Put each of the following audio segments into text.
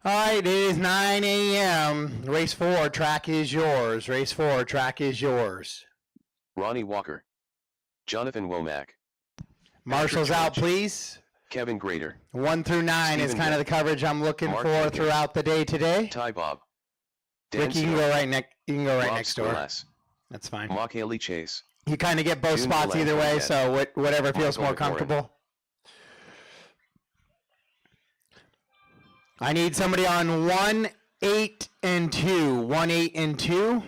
All right, it is 9 a.m. Race 4, track is yours. Race 4, track is yours. Ronnie Walker. Jonathan Womack. Marshals out, please. Kevin Grader. 1 through 9 is kind of the coverage I'm looking Mark for Jenkins. Throughout the day today. Ty Bob. Rick, you can go right next door. Squirlas. That's fine. Mock Haley Chase. You kind of get both June spots either way, so whatever feels more comfortable. I need somebody on 1, 8, and 2. 1, 8, and 2.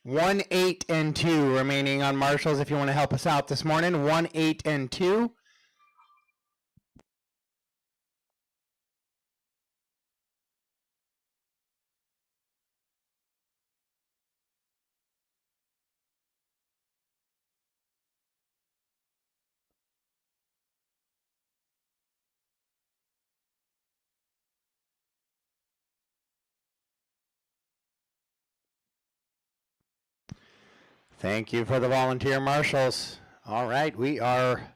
1, 8, and 2 remaining on Marshals if you want to help us out this morning. 1, 8, and 2. Thank you for the volunteer marshals. All right, we are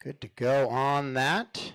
good to go on that.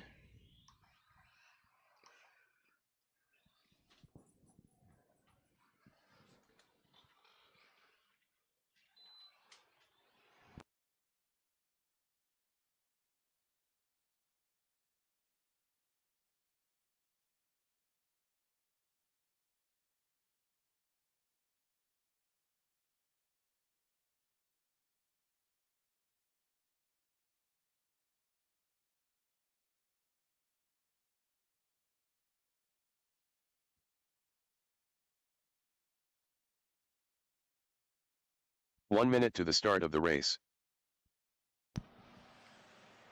One minute to the start of the race.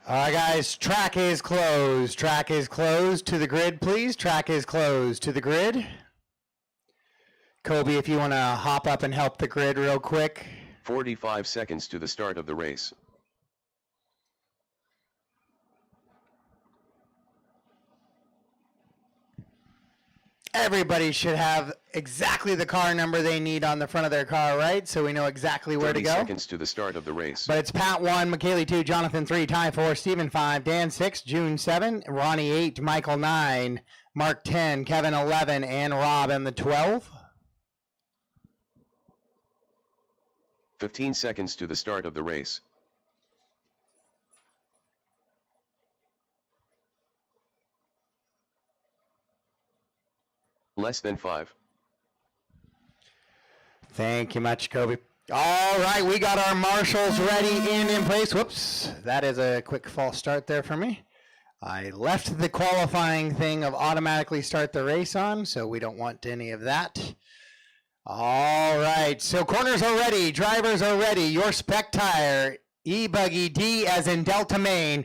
All right, guys, track is closed. Track is closed to the grid, please. Track is closed to the grid. Kobe, if you want to hop up and help the grid real quick. 45 seconds to the start of the race. Everybody should have exactly the car number they need on the front of their car, right? So we know exactly where to go. 30 seconds to the start of the race. But it's Pat 1, McKaylee 2, Jonathan 3, Ty 4, Stephen 5, Dan 6, June 7, Ronnie 8, Michael 9, Mark 10, Kevin 11, and Rob in the 12. 15 seconds to the start of the race. Less than 5. Thank you much, Kobe. All right, we got our marshals ready in place. Whoops, that is a quick false start there for me. I left the qualifying thing of automatically start the race on, so we don't want any of that. All right, so corners are ready, drivers are ready. Your spec tire, E-Buggy, D as in Delta Main.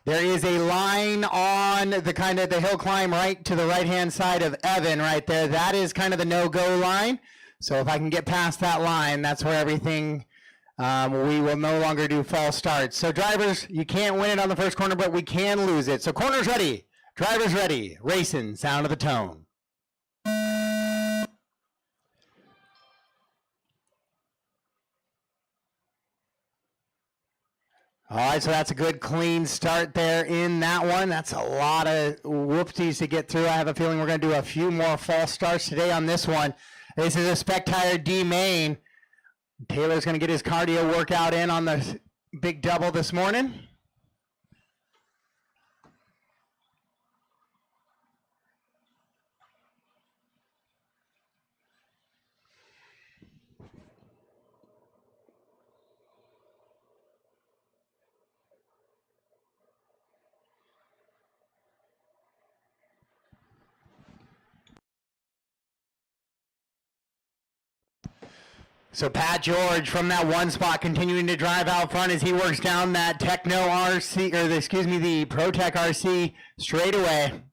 There is a line on the kind of the hill climb right to the right-hand side of Evan right there. That is kind of the no-go line. So if I can get past that line, that's where everything, we will no longer do false starts. So drivers, you can't win it on the first corner, but we can lose it. So corners ready, drivers ready, racing, sound of the tone. All right, so that's a good clean start there in that one. That's a lot of whoopsies to get through. I have a feeling we're going to do a few more false starts today on this one. This is a spec tire D main. Taylor's going to get his cardio workout in on the big double this morning. So Pat George from that one spot continuing to drive out front as he works down that Techno RC, or the ProTech RC straightaway.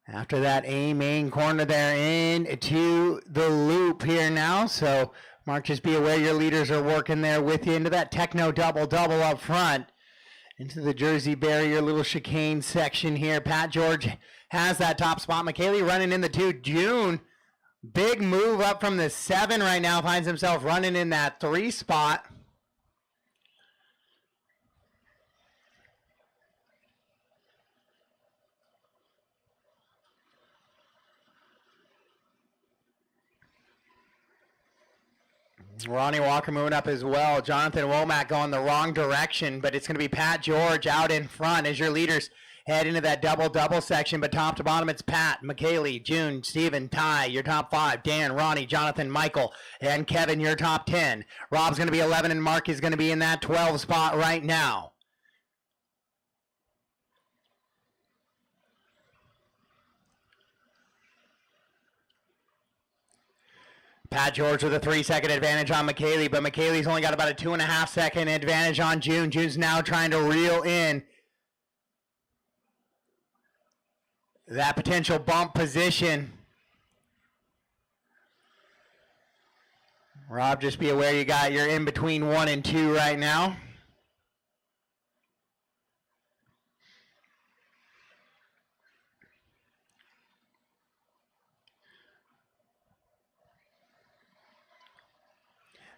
After that A main corner there into the loop here now. So Mark, just be aware your leaders are working there with you into that Techno double-double up front. Into the Jersey barrier little chicane section here. Pat George has that top spot. McKaylee running in the 2. June. Big move up from the 7 right now. Finds himself running in that 3 spot. Ronnie Walker moving up as well. Jonathan Womack going the wrong direction, but it's going to be Pat George out in front as your leaders head into that double-double section. But top to bottom, it's Pat, McKaylee, June, Steven, Ty, your top 5. Dan, Ronnie, Jonathan, Michael, and Kevin, your top 10. Rob's going to be 11, and Mark is going to be in that 12 spot right now. Pat George with a 3-second advantage on McKaylee, but McKaylee's only got about a 2.5-second advantage on June. June's now trying to reel in that potential bump position. Rob, just be aware you're in between 1 and 2 right now.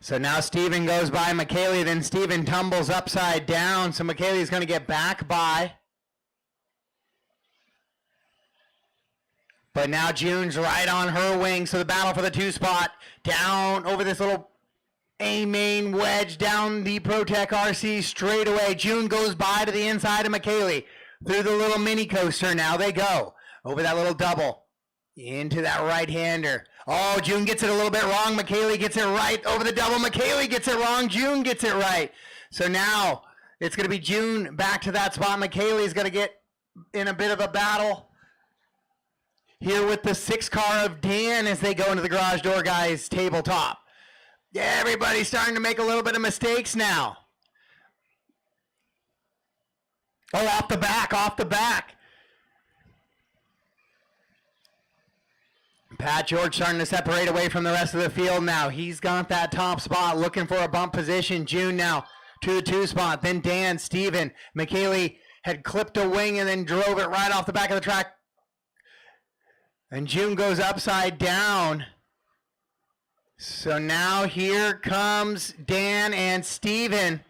So now Steven goes by McKaylee, then Steven tumbles upside down. So McKaylee's going to get back by. But now June's right on her wing. So the battle for the 2 spot down over this little A-main wedge down the ProTech RC straightaway. June goes by to the inside of McKaylee through the little mini coaster. Now they go over that little double into that right-hander. Oh, June gets it a little bit wrong. McKaylee gets it right over the double. McKaylee gets it wrong. June gets it right. So now it's going to be June back to that spot. McKaylee's going to get in a bit of a battle here with the 6 car of Dan as they go into the garage door guys tabletop. Yeah, everybody's starting to make a little bit of mistakes now. Oh, off the back, off the back. Pat George starting to separate away from the rest of the field now. He's got that top spot looking for a bump position. June now to the 2 spot. Then Dan, Steven. McKaylee had clipped a wing and then drove it right off the back of the track. And June goes upside down. So now here comes Dan and Steven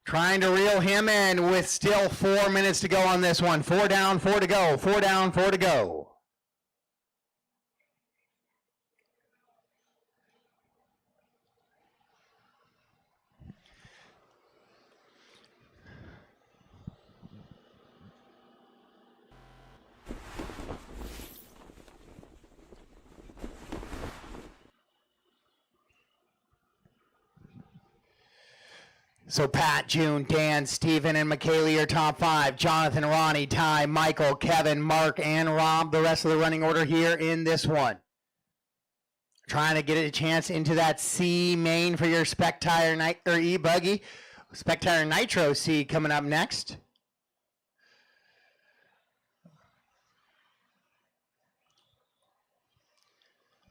trying to reel him in with still 4 minutes to go on this one. 4 down, 4 to go. 4 down, 4 to go. So Pat, June, Dan, Steven, and McKaylee are top 5. Jonathan, Ronnie, Ty, Michael, Kevin, Mark, and Rob, the rest of the running order here in this one. Trying to get a chance into that C main for your Spec Tire or E-Buggy. Spec Tire Nitro C coming up next.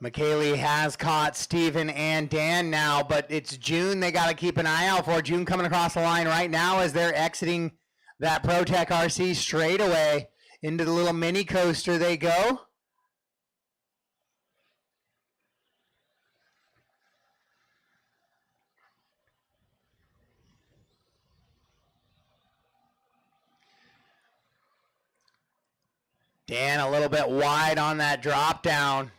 McKaylee has caught Steven and Dan now, but it's June they got to keep an eye out for. June coming across the line right now as they're exiting that ProTech RC straight away into the little mini coaster they go. Dan a little bit wide on that drop down.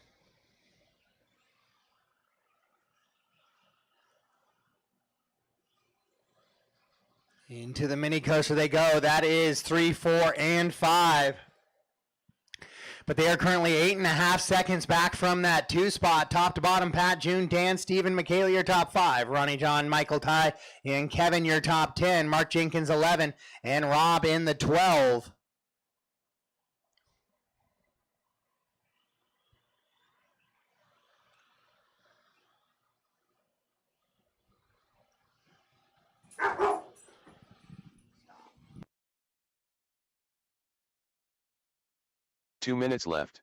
Into the mini coaster they go. That is 3, 4, and 5. But they are currently 8.5 seconds back from that 2 spot. Top to bottom, Pat, June, Dan, Steven, McKaylee, your top 5. Ronnie, John, Michael, Ty, and Kevin, your top 10. Mark Jenkins, 11, and Rob in the 12. Two minutes left.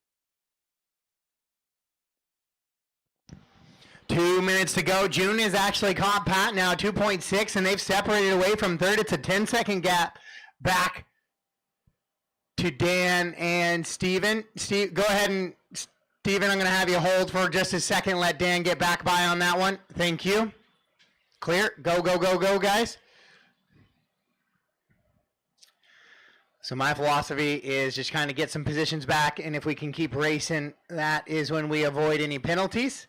2 minutes to go. June is actually caught Pat now, 2.6, and they've separated away from third. It's a 10-second gap back to Dan and Steven. Steve, go ahead and, Steven, I'm going to have you hold for just a second. Let Dan get back by on that one. Thank you. Clear. Go, go, go, go, guys. So my philosophy is just kind of get some positions back, and if we can keep racing, that is when we avoid any penalties.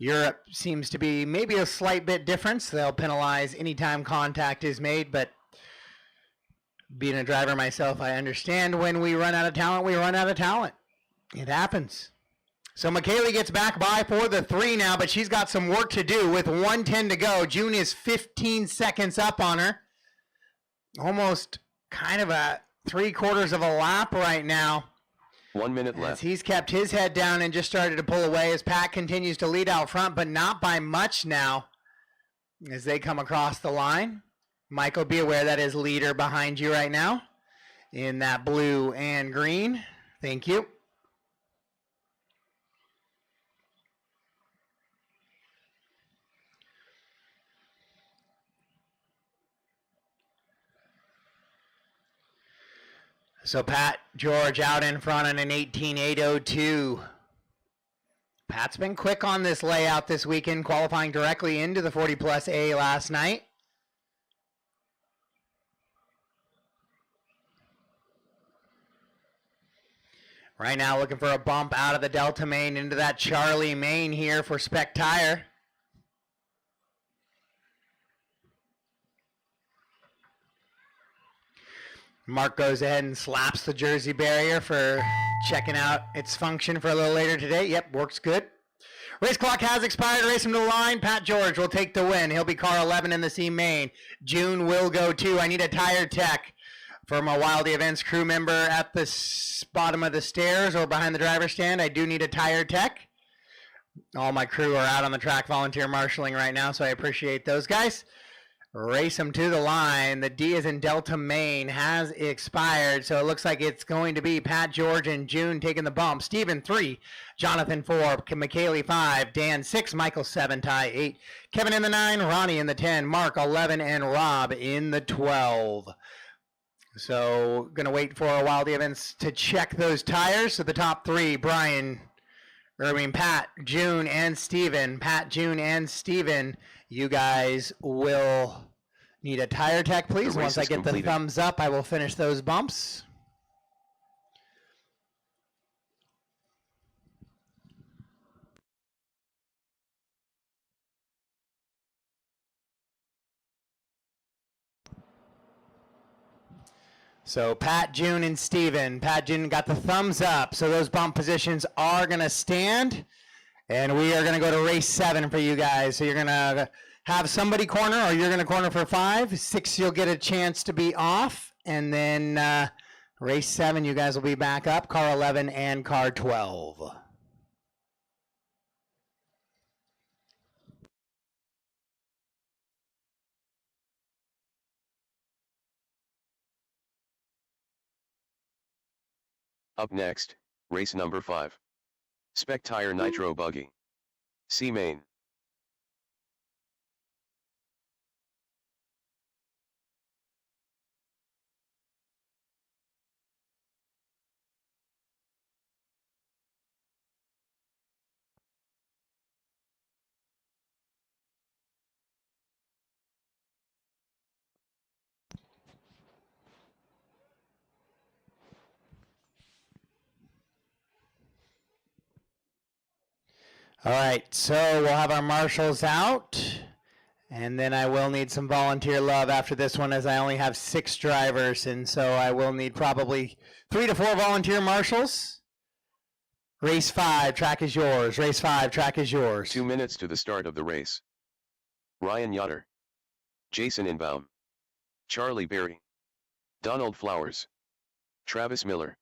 Europe seems to be maybe a slight bit different. They'll penalize anytime contact is made, but being a driver myself, I understand when we run out of talent, we run out of talent. It happens. So McKaylee gets back by for the 3 now, but she's got some work to do with 1:10 to go. June is 15 seconds up on her. Almost kind of a 3/4 of a lap right now. 1 minute As left. he's kept his head down and just started to pull away as Pat continues to lead out front, but not by much now as they come across the line. Michael, be aware that is leader behind you right now in that blue and green. Thank you. So Pat George out in front on an 18.802. Pat's been quick on this layout this weekend, qualifying directly into the 40 plus A last night. Right now looking for a bump out of the Delta main into that Charlie main here for Spec Tire. Mark goes ahead and slaps the Jersey barrier for checking out its function for a little later today. Yep, works good. Race clock has expired. Race him to the line. Pat George will take the win. He'll be car 11 in the C main. June will go 2. I need a tire tech from a Wildy Events crew member at the bottom of the stairs or behind the driver's stand. I do need a tire tech. All my crew are out on the track volunteer marshaling right now, so I appreciate those guys. Race them to the line. The D is in Delta main has expired, so it looks like it's going to be Pat George and June taking the bump. Steven 3, Jonathan 4, McKaylee 5, Dan 6, Michael 7, Ty 8, Kevin in the 9, Ronnie in the 10, Mark 11, and Rob in the 12. So going to wait for a while the events to check those tires. So the top 3, Pat, June, and Steven. Pat, June, and Steven, you guys will need a tire tech, please. Once I get completed. the thumbs up, I will finish those bumps. So Pat, June, and Steven. Pat, June got the thumbs up. So those bump positions are going to stand. And we are going to go to race 7 for you guys. So you're going to have somebody corner, or you're going to corner for 5. 6, you'll get a chance to be off. And then race 7, you guys will be back up. Car 11 and car 12. Up next, race number 5. Spec Tire Nitro Buggy. C main. All right, so we'll have our marshals out. And then I will need some volunteer love after this one, as I only have 6 drivers. And so I will need probably 3 to 4 volunteer marshals. Race 5, track is yours. Race 5, track is yours. 2 minutes to the start of the race. Ryan Yoder. Jason Inbaum. Charlie Berry. Donald Flowers. Travis Miller.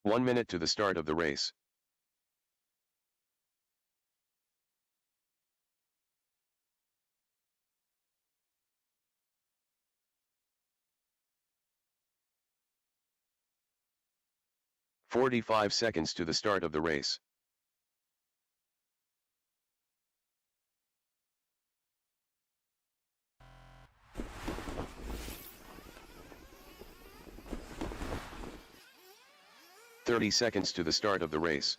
1 minute to the start of the race. "45 seconds to the start of the race. "30 seconds to the start of the race.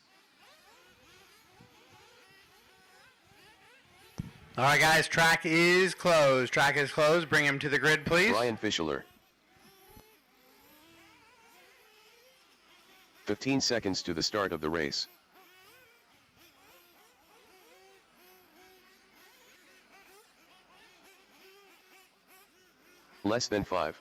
All right, guys, track is closed. Track is closed. Bring him to the grid, please. Ryan Fischler. 15 seconds to the start of the race. Less than 5.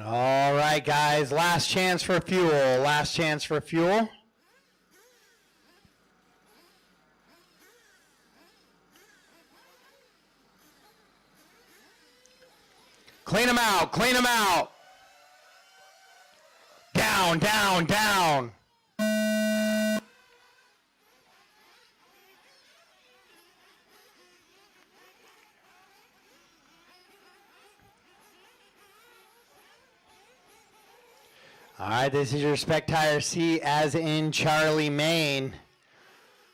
All right, guys, last chance for fuel. Last chance for fuel. Clean them out. Clean them out. Down, down, down. All right, this is your spec tire C as in Charlie main.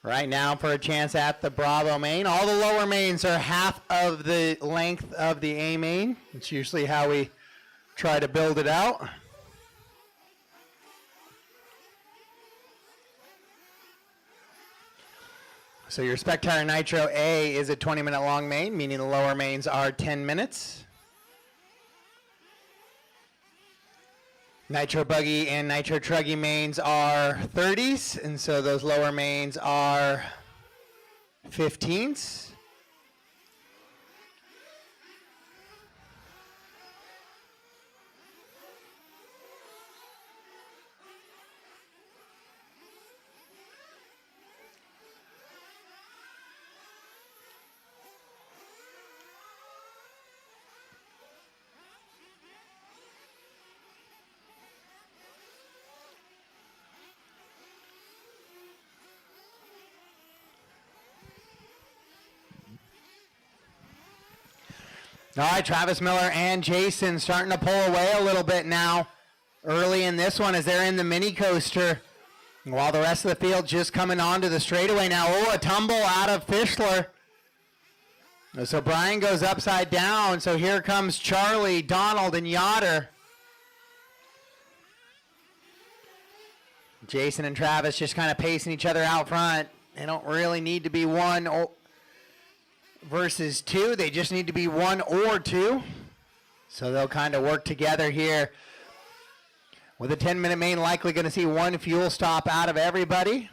Right now for a chance at the Bravo main. All the lower mains are half of the length of the A main. It's usually how we try to build it out. So your spec tire Nitro A is a 20-minute long main, meaning the lower mains are 10 minutes. Nitro Buggy and Nitro Truggy mains are 30s, and so those lower mains are 15s. All right, Travis Miller and Jason starting to pull away a little bit now early in this one as they're in the mini coaster, while the rest of the field just coming onto the straightaway now. Oh, a tumble out of Fischler. So Brian goes upside down. So here comes Charlie, Donald, and Yoder. Jason and Travis just kind of pacing each other out front. They don't really need to be one versus two. They just need to be one or two. So they'll kind of work together here. With a 10-minute main, likely going to see one fuel stop out of everybody.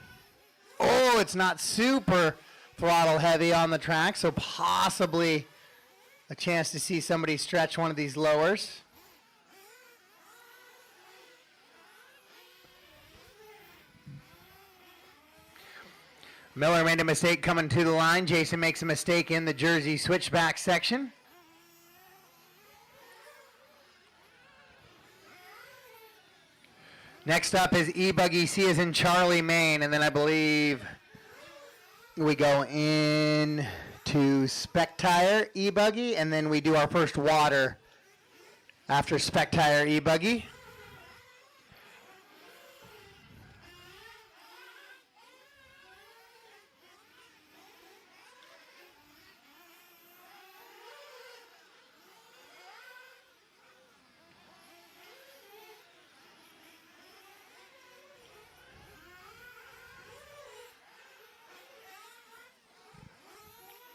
Oh, it's not super throttle heavy on the track, so possibly a chance to see somebody stretch one of these lowers. Miller made a mistake coming to the line. Jason makes a mistake in the Jersey switchback section. Next up is E-Buggy C as in Charlie Main, and then I believe we go in to Spec Tire E-Buggy, and then we do our first water after Spec Tire E-Buggy.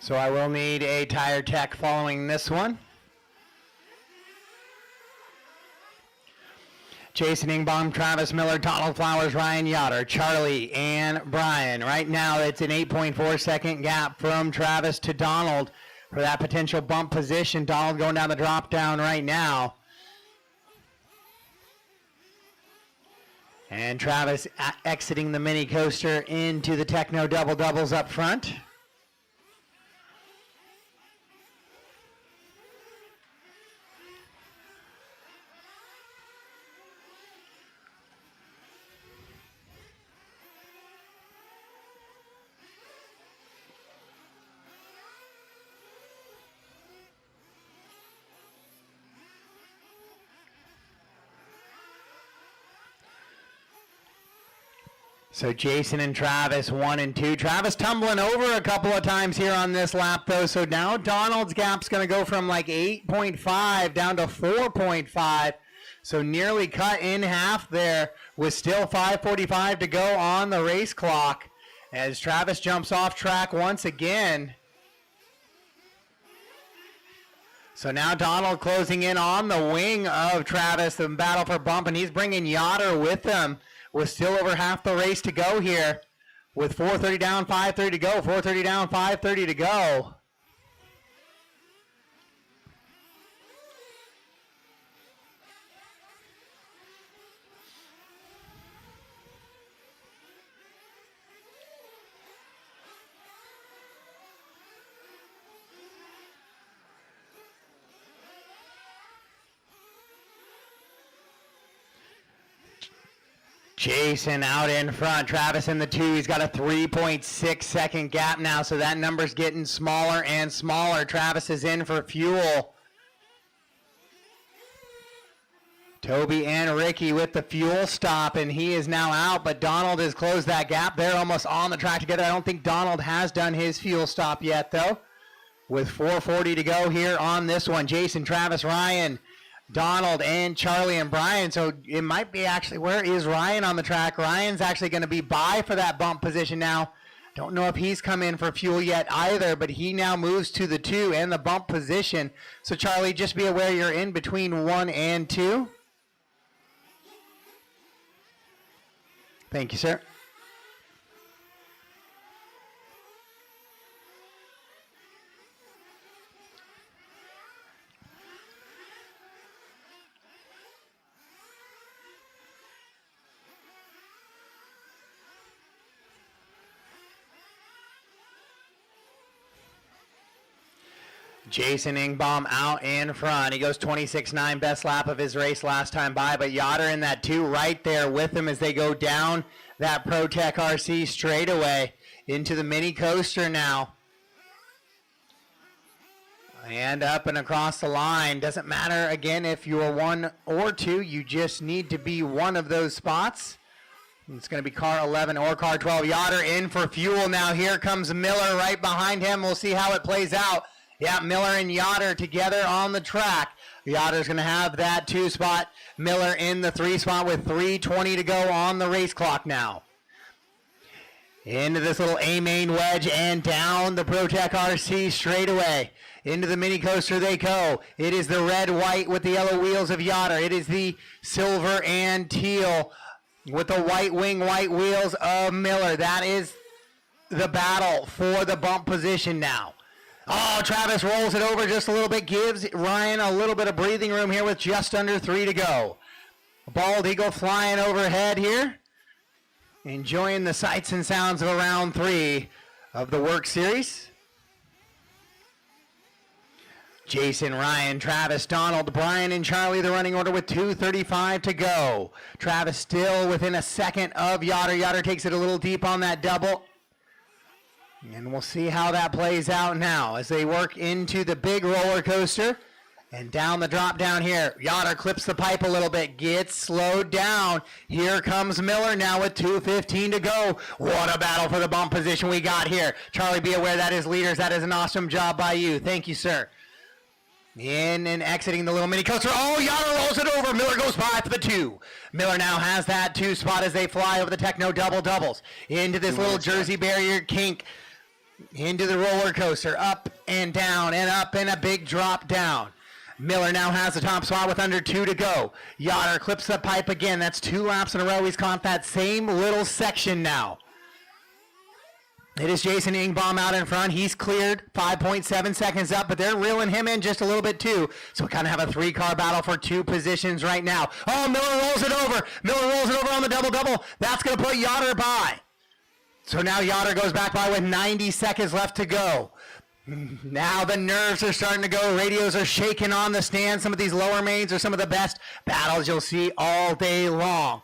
So I will need a tire tech following this one. Jason Ingbaum, Travis Miller, Donald Flowers, Ryan Yoder, Charlie, and Brian. Right now, it's an 8.4 second gap from Travis to Donald for that potential bump position. Donald going down the drop down right now. And Travis exiting the mini coaster into the Techno double doubles up front. So Jason and Travis, 1 and 2. Travis tumbling over a couple of times here on this lap, though. So now Donald's gap's going to go from like 8.5 down to 4.5. So nearly cut in half there with still 5:45 to go on the race clock as Travis jumps off track once again. So now Donald closing in on the wing of Travis, the battle for bump, and he's bringing Yoder with him. With still over half the race to go here. With 4:30 down, 5:30 to go. 4:30 down, 5:30 to go. Jason out in front. Travis in the 2. He's got a 3.6 second gap now, so that number's getting smaller and smaller. Travis is in for fuel. Toby and Ricky with the fuel stop, and he is now out, but Donald has closed that gap. They're almost on the track together. I don't think Donald has done his fuel stop yet, though. With 4:40 to go here on this one. Jason, Travis, Ryan, Donald, and Charlie and Brian. So it might be actually, where is Ryan on the track? Ryan's actually going to be by for that bump position now. Don't know if he's come in for fuel yet either, but he now moves to the 2 and the bump position. So Charlie, just be aware you're in between 1 and 2. Thank you, sir. Jason Ingbaum out in front. He goes 26.9, best lap of his race last time by, but Yoder in that 2 right there with him as they go down that ProTech RC straightaway into the mini coaster now. And up and across the line. Doesn't matter, again, if you're 1 or 2. You just need to be one of those spots. It's going to be car 11 or car 12. Yoder in for fuel now. Here comes Miller right behind him. We'll see how it plays out. Yeah, Miller and Yoder together on the track. Yoder's going to have that 2 spot. Miller in the 3 spot with 3:20 to go on the race clock now. Into this little A-main wedge and down the ProTech RC straightaway. Into the mini coaster they go. It is the red, white with the yellow wheels of Yoder. It is the silver and teal with the white wing, white wheels of Miller. That is the battle for the bump position now. Oh, Travis rolls it over just a little bit, gives Ryan a little bit of breathing room here with just under 3 to go. Bald Eagle flying overhead here. Enjoying the sights and sounds of round 3 of the WERC series. Jason, Ryan, Travis, Donald, Brian, and Charlie, the running order with 2:35 to go. Travis still within a second of Yoder. Yoder takes it a little deep on that double. And we'll see how that plays out now as they work into the big roller coaster. And down the drop down here, Yoder clips the pipe a little bit, gets slowed down. Here comes Miller now with 2:15 to go. What a battle for the bump position we got here. Charlie, be aware that is leaders. That is an awesome job by you. Thank you, sir. In and exiting the little mini coaster. Oh, Yoder rolls it over. Miller goes by for the 2. Miller now has that 2 spot as they fly over the Techno double doubles. Into this little Jersey barrier kink. Into the roller coaster, up and down and up and a big drop down. Miller now has the top spot with under 2 to go. Yoder clips the pipe again. That's 2 laps in a row. He's caught that same little section now. It is Jason Ingbaum out in front. He's cleared 5.7 seconds up, but they're reeling him in just a little bit too. So we kind of have a 3-car battle for 2 positions right now. Oh, Miller rolls it over. Miller rolls it over on the double-double. That's going to put Yoder by. So now Yoder goes back by with 90 seconds left to go. Now the nerves are starting to go. Radios are shaking on the stand. Some of these lower mains are some of the best battles you'll see all day long.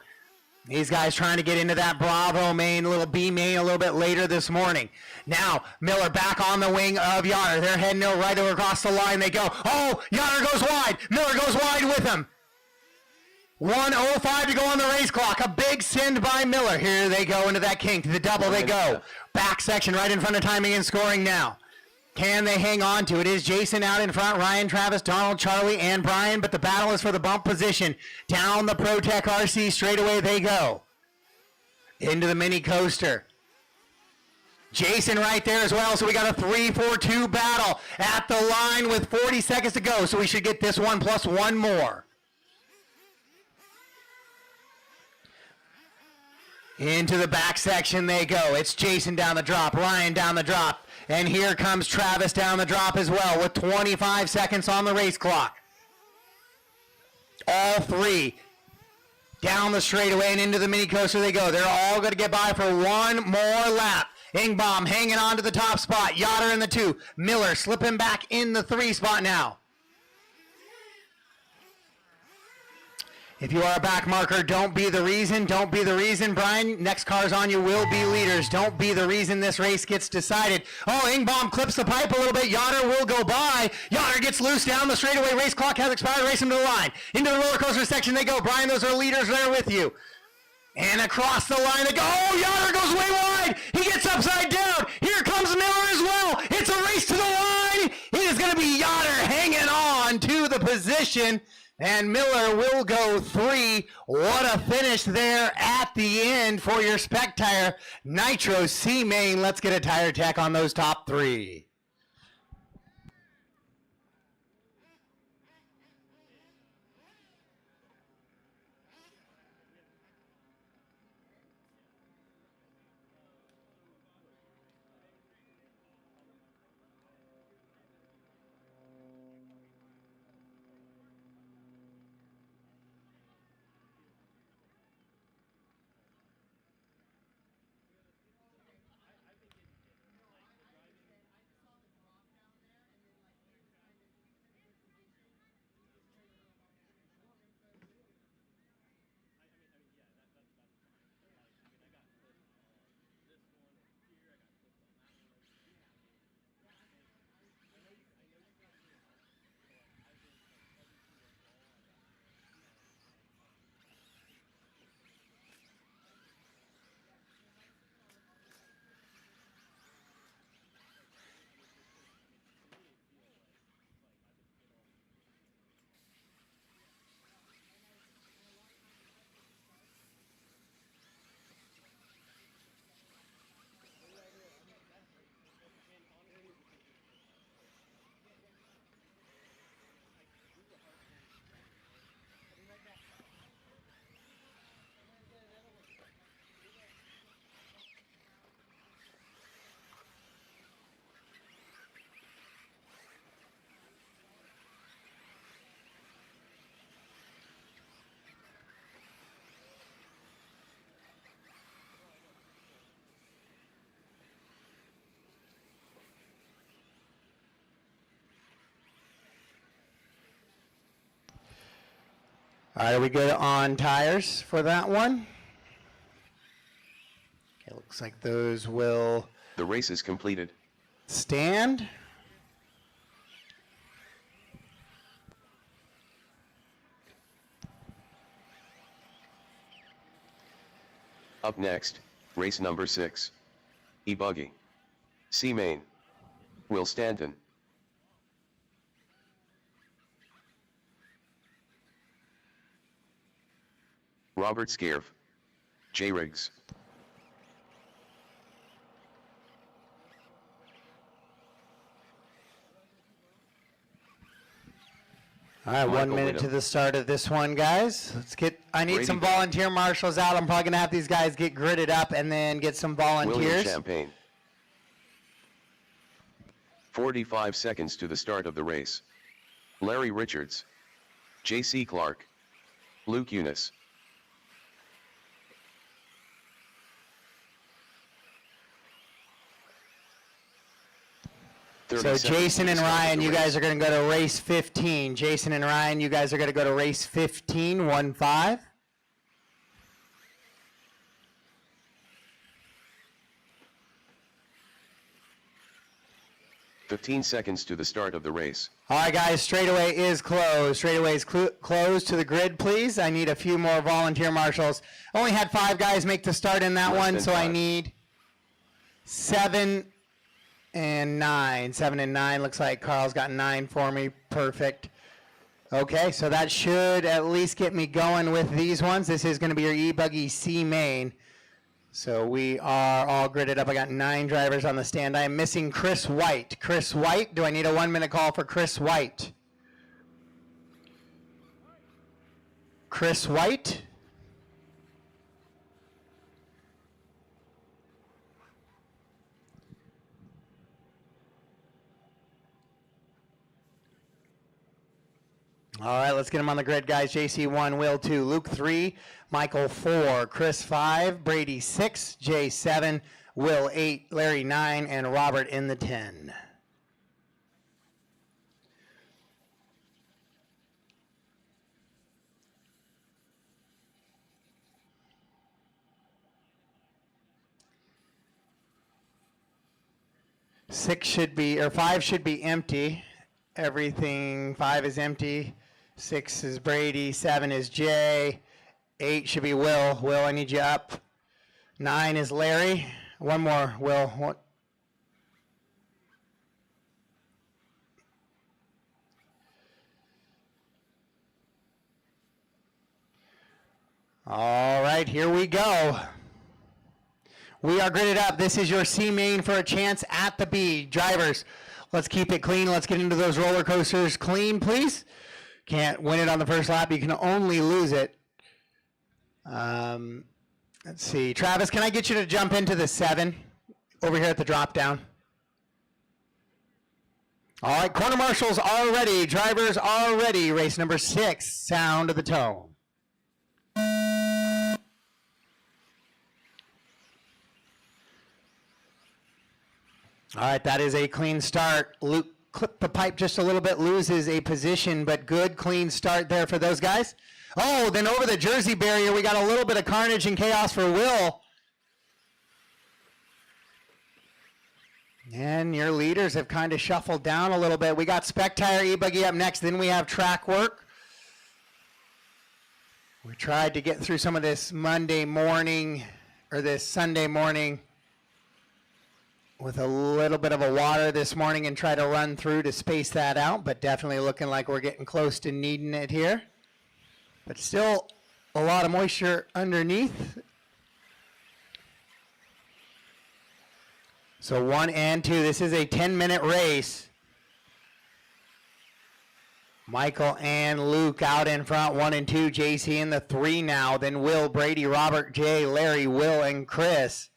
These guys trying to get into that Bravo main, a little B main a little bit later this morning. Now, Miller back on the wing of Yoder. They're heading right over across the line. They go. Oh, Yoder goes wide. Miller goes wide with him. 1:05 to go on the race clock. A big send by Miller. Here they go into that kink. The double they go. Back section right in front of timing and scoring now. Can they hang on to it? Is Jason out in front? Ryan, Travis, Donald, Charlie, and Brian, but the battle is for the bump position. Down the ProTech RC straightaway they go. Into the mini coaster. Jason right there as well, so we got a 3-4-2 battle at the line with 40 seconds to go, so we should get this one plus one more. Into the back section they go. It's Jason down the drop, Ryan down the drop. And here comes Travis down the drop as well with 25 seconds on the race clock. All 3 down the straightaway and into the mini coaster they go. They're all going to get by for one more lap. Ingbaum hanging on to the top spot. Yoder in the 2. Miller slipping back in the 3 spot now. If you are a back marker, don't be the reason. Don't be the reason, Brian. Next cars on you will be leaders. Don't be the reason this race gets decided. Oh, Ingbaum clips the pipe a little bit. Yoder will go by. Yoder gets loose down the straightaway. Race clock has expired. Race him to the line. Into the roller coaster section they go. Brian, those are leaders there with you. And across the line they go. Oh, Yoder goes way wide. He gets upside down. Here comes Miller as well. It's a race to the line. It is going to be Yoder hanging on to the position. And Miller will go 3. What a finish there at the end for your Spec Tire Nitro C main. Let's get a tire check on those top 3. All right, are we good on tires for that one? Okay, looks like those will The race is completed. stand. Up next, race number 6. E-Buggy. C main. Will Stanton. Robert Scarf. J. Riggs. All right, 1 Michael minute to Whittam. the start of this one, guys. I need Brady some Brown. volunteer marshals out. I'm probably going to have these guys get gridded up and then get some William volunteers. Champagne. 45 seconds to the start of the race. Larry Richards. J.C. Clark. Luke Eunice. So Jason and Ryan, you guys are going to go to race 15. Jason and Ryan, you guys are going to go to race 15, 1-5. $15 seconds to the start of the race. All right, guys, straightaway is closed. Straightaway is closed to the grid, please. I need a few more volunteer marshals. Only had 5 guys make the start in that one, so 5. I need 7 and 9. 7 and 9. Looks like Carl's got 9 for me. Perfect. Okay, so that should at least get me going with these ones. This is going to be your e-buggy C main. So we are all gridded up. I got 9 drivers on the stand. I am missing Chris White. Chris White, do I need a 1-minute call for Chris White? Chris White? All right, let's get him on the grid, guys. JC 1, Will 2, Luke 3, Michael 4, Chris 5, Brady 6, Jay 7, Will 8, Larry 9, and Robert in the 10. Five should be empty. Everything, 5 is empty. 6 is Brady, 7 is Jay, 8 should be Will. Will, I need you up. 9 is Larry. One more, Will. What? All right, here we go. We are gridded up. This is your C main for a chance at the B. Drivers, let's keep it clean. Let's get into those roller coasters clean, please. Can't win it on the first lap. You can only lose it. Let's see. Travis, can I get you to jump into the 7 over here at the drop down? All right, corner marshals are ready. Drivers are ready. Race number 6, sound of the tone. All right, that is a clean start. Luke clipped the pipe just a little bit, loses a position, but good, clean start there for those guys. Oh, then over the Jersey barrier, we got a little bit of carnage and chaos for Will. And your leaders have kind of shuffled down a little bit. We got Spec Tire E-Buggy up next, then we have track work. We tried to get through some of this Monday morning, or this Sunday morning, with a little bit of a water this morning and try to run through to space that out, but definitely looking like we're getting close to needing it here. But still a lot of moisture underneath. So 1 and 2, this is a 10-minute race. Michael and Luke out in front, 1 and 2, JC in the 3 now, then Will, Brady, Robert, Jay, Larry, Will, and Chris.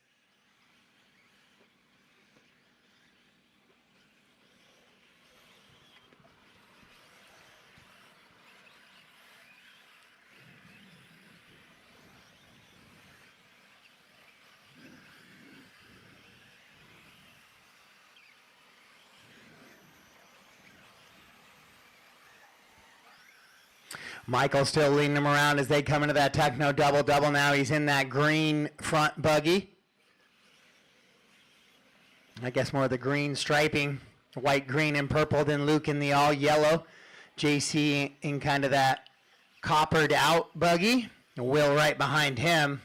Michael still leading them around as they come into that Techno double-double now. He's in that green front buggy. I guess more of the green striping, white, green, and purple than Luke in the all yellow. JC in kind of that coppered out buggy. Will right behind him.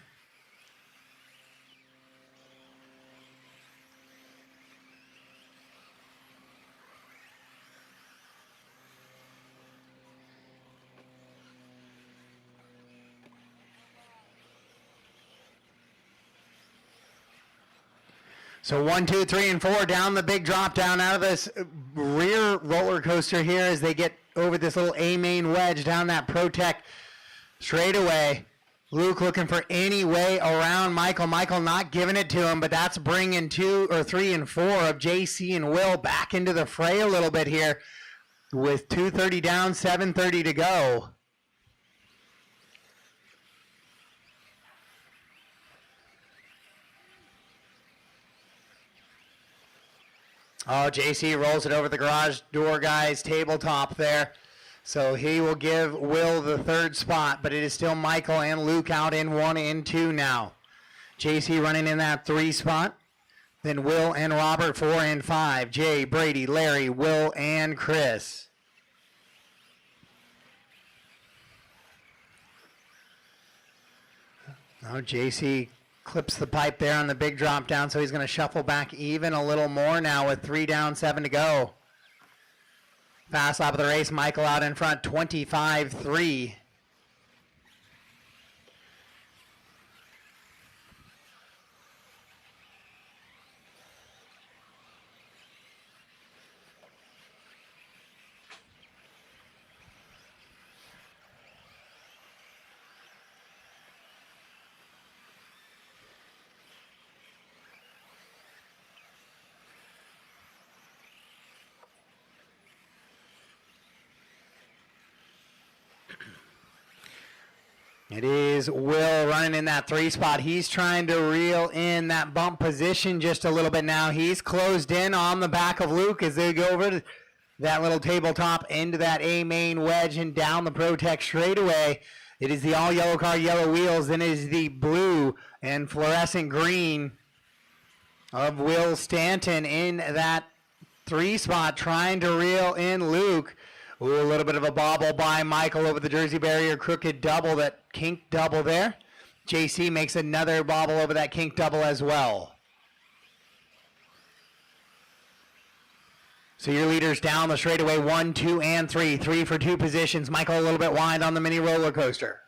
So 1, 2, 3, and 4 down the big drop down out of this rear rear roller coaster here as they get over this little A main wedge down that Protect straightaway. Luke looking for any way around Michael. Michael not giving it to him, but that's bringing 2 or 3 and 4 of JC and Will back into the fray a little bit here with 2:30 down, 7:30 to go. Oh, JC rolls it over the garage door guy's tabletop there. So he will give Will the 3rd spot, but it is still Michael and Luke out in 1 and 2 now. JC running in that 3 spot. Then Will and Robert 4 and 5. Jay, Brady, Larry, Will, and Chris. Oh, JC clips the pipe there on the big drop down, so he's going to shuffle back even a little more now with 3 down, 7 to go. Fast lap of the race, Michael out in front, 25-3. It is Will running in that 3 spot. He's trying to reel in that bump position just a little bit now. He's closed in on the back of Luke as they go over to that little tabletop into that A main wedge and down the Protect straightaway. It is the all yellow car, yellow wheels, then it is the blue and fluorescent green of Will Stanton in that 3 spot trying to reel in Luke. Ooh, a little bit of a bobble by Michael over the Jersey barrier, crooked double, that kink double there. JC makes another bobble over that kink double as well. So your leaders down the straightaway, 1, 2, and 3. 3 for 2 positions. Michael a little bit wide on the mini roller coaster.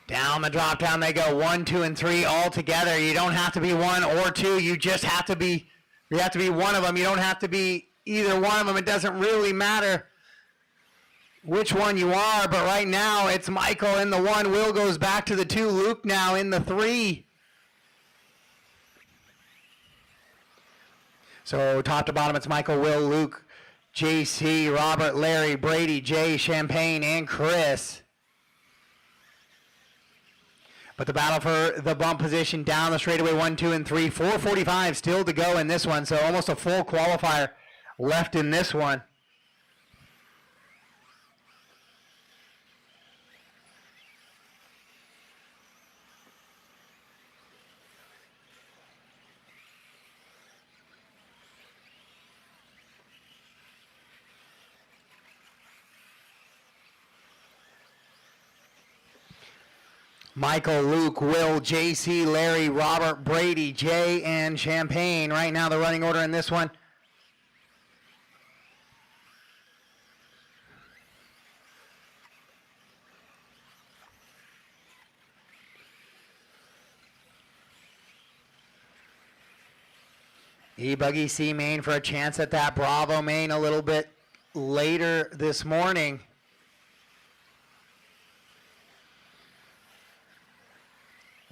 Down the drop down they go, 1, 2, and 3 all together. You don't have to be 1 or 2. You just have to be, one of them. You don't have to be either one of them. It doesn't really matter which one you are, but right now it's Michael in the 1. Will goes back to the 2. Luke now in the 3. So top to bottom, it's Michael, Will, Luke, JC, Robert, Larry, Brady, Jay, Champagne, and Chris. But the battle for the bump position down the straightaway, 1, 2, and 3. 4:45 still to go in this one, so almost a full qualifier left in this one. Michael, Luke, Will, JC, Larry, Robert, Brady, Jay, and Champagne. Right now the running order in this one. E-Buggy C main for a chance at that Bravo main a little bit later this morning.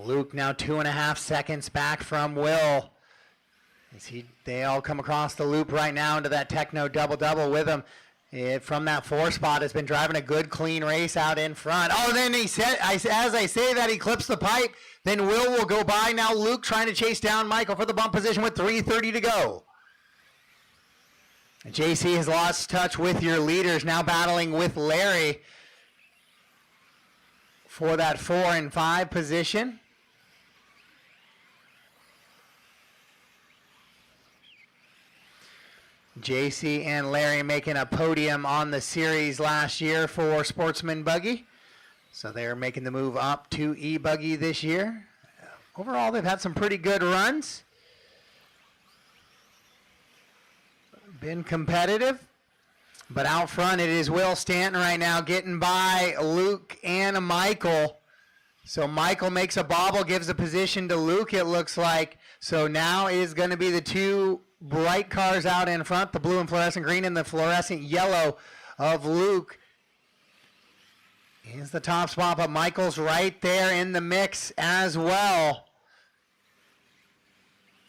Luke now 2.5 seconds back from Will. They all come across the loop right now into that Techno double-double with him. From that 4 spot, has been driving a good, clean race out in front. Oh, then he said, as I say that, he clips the pipe. Then will go by. Now Luke trying to chase down Michael for the bump position with 3:30 to go. And JC has lost touch with your leaders, now battling with Larry for that 4 and 5 position. JC and Larry making a podium on the series last year for Sportsman Buggy. So they're making the move up to E-Buggy this year. Overall, they've had some pretty good runs. Been competitive. But out front, it is Will Stanton right now getting by Luke and Michael. So Michael makes a bobble, gives the position to Luke, it looks like. So now is going to be the two bright cars out in front, the blue and fluorescent green and the fluorescent yellow of Luke. He's the top spot, but Michael's right there in the mix as well.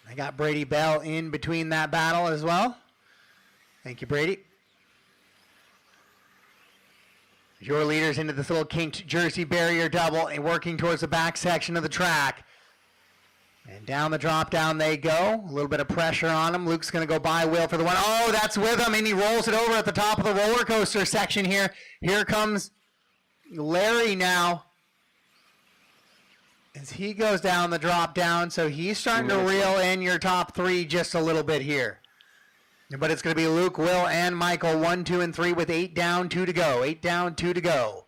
I got Brady Bell in between that battle as well. Thank you, Brady. Your leaders into this little kinked jersey barrier double and working towards the back section of the track. And down the drop down they go. A little bit of pressure on him. Luke's going to go by Will for the one. Oh, that's with him, and he rolls it over at the top of the roller coaster section here. Here comes Larry now as he goes down the drop down. So he's starting to reel in your top three just a little bit here. But it's going to be Luke, Will, and Michael, 1, 2, and 3 with 8 down, 2 to go. 8 down, 2 to go.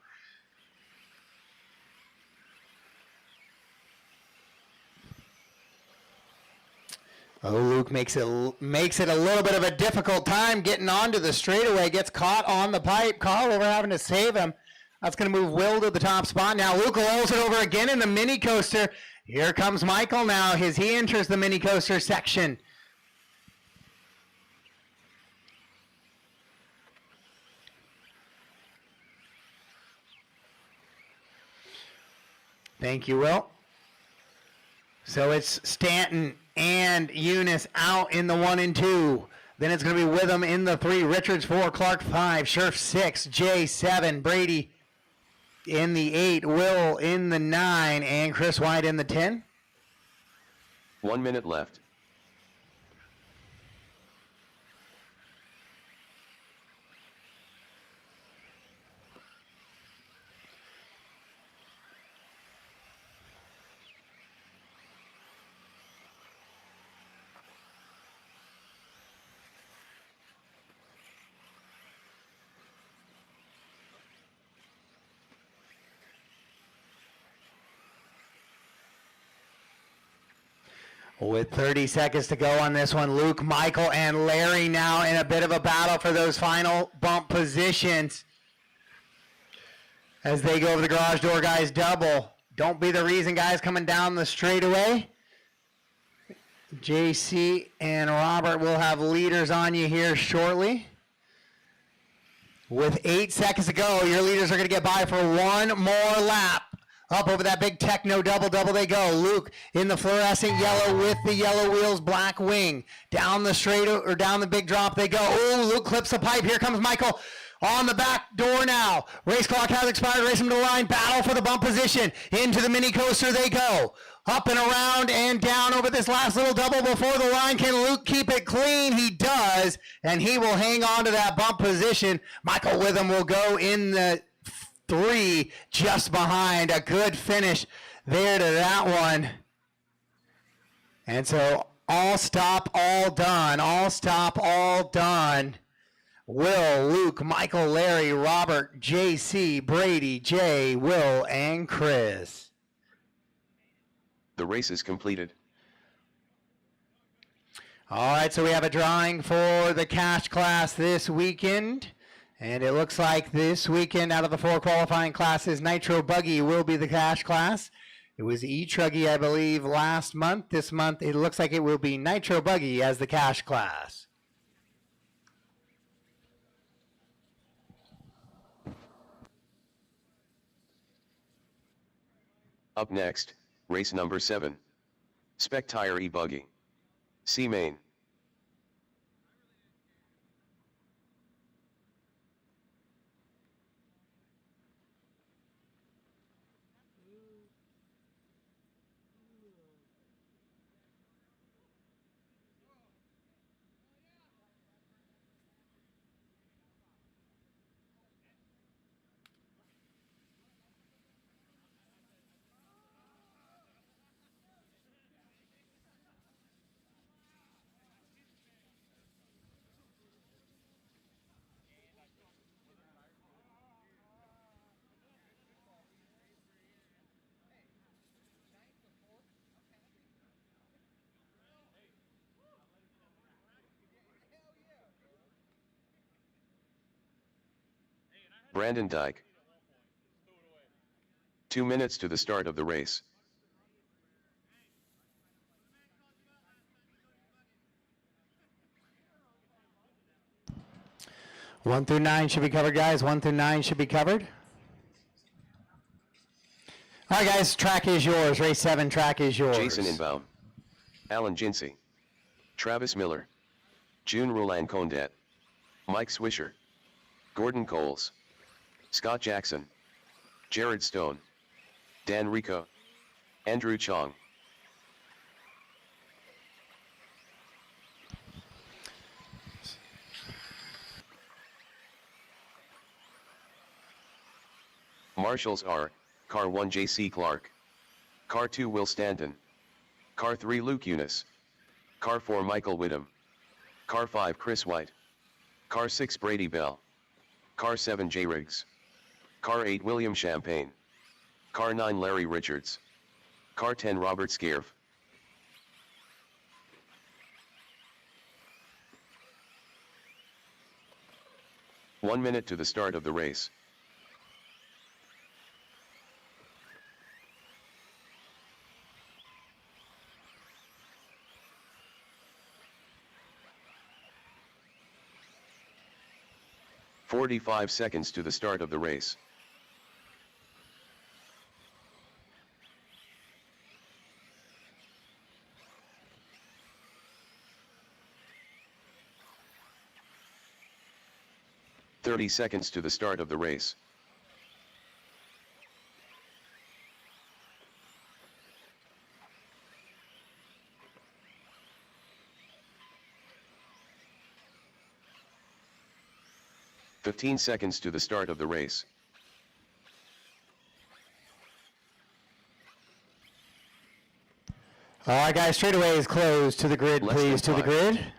Oh, Luke makes it a little bit of a difficult time getting onto the straightaway. Gets caught on the pipe. Carl over having to save him. That's going to move Will to the top spot. Now Luke rolls it over again in the mini coaster. Here comes Michael now as he enters the mini coaster section. Thank you, Will. So it's Stanton and Eunice out in the 1 and 2. Then it's going to be Witham in the 3, Richards 4, Clark 5, Scherf 6, Jay 7, Brady in the 8, Will in the 9, and Chris White in the 10. 1 minute left. With 30 seconds to go on this one, Luke, Michael, and Larry now in a bit of a battle for those final bump positions as they go over the garage door, guys. Double. Don't be the reason, guys, coming down the straightaway. JC and Robert will have leaders on you here shortly. With 8 seconds to go, your leaders are going to get by for one more lap. Up over that big techno double they go. Luke in the fluorescent yellow with the yellow wheels, black wing. Down the straight or down the big drop they go. Oh, Luke clips the pipe. Here comes Michael on the back door now. Race clock has expired. Race him to the line. Battle for the bump position. Into the mini coaster they go. Up and around and down over this last little double before the line. Can Luke keep it clean? He does, and he will hang on to that bump position. Michael Witham will go in the 3 just behind. A good finish there to that one. And so all stop, all done. All stop, all done. Will, Luke, Michael, Larry, Robert, JC, Brady, Jay, Will, and Chris. The race is completed. All right, so we have a drawing for the cash class this weekend. And it looks like this weekend, out of the 4 qualifying classes, Nitro Buggy will be the cash class. It was E-Truggy, I believe, last month. This month, it looks like it will be Nitro Buggy as the cash class. Up next, race number 7. Spec Tire E-Buggy. C main. Brandon Dyke. 2 minutes to the start of the race. One through 9 should be covered, guys. 1 through 9 should be covered. All right, guys, track is yours. Race 7, track is yours. Jason Inbaum. Alan Jinsey. Travis Miller. June Roland Condet. Mike Swisher. Gordon Coles. Scott Jackson. Jared Stone. Dan Rico. Andrew Chong. Marshals are, Car 1 J.C. Clark. Car 2 Will Stanton. Car 3 Luke Eunice. Car 4 Michael Whittam. Car 5 Chris White. Car 6 Brady Bell. Car 7 Jay Riggs. Car 8 William Champagne. Car 9 Larry Richards. Car 10 Robert Scaife. One minute to the start of the race. "45 seconds to the start of the race. "30 seconds to the start of the race. "15 seconds to the start of the race. All right, guys, straightaway is closed. To the grid, Less please. than To the 5. grid.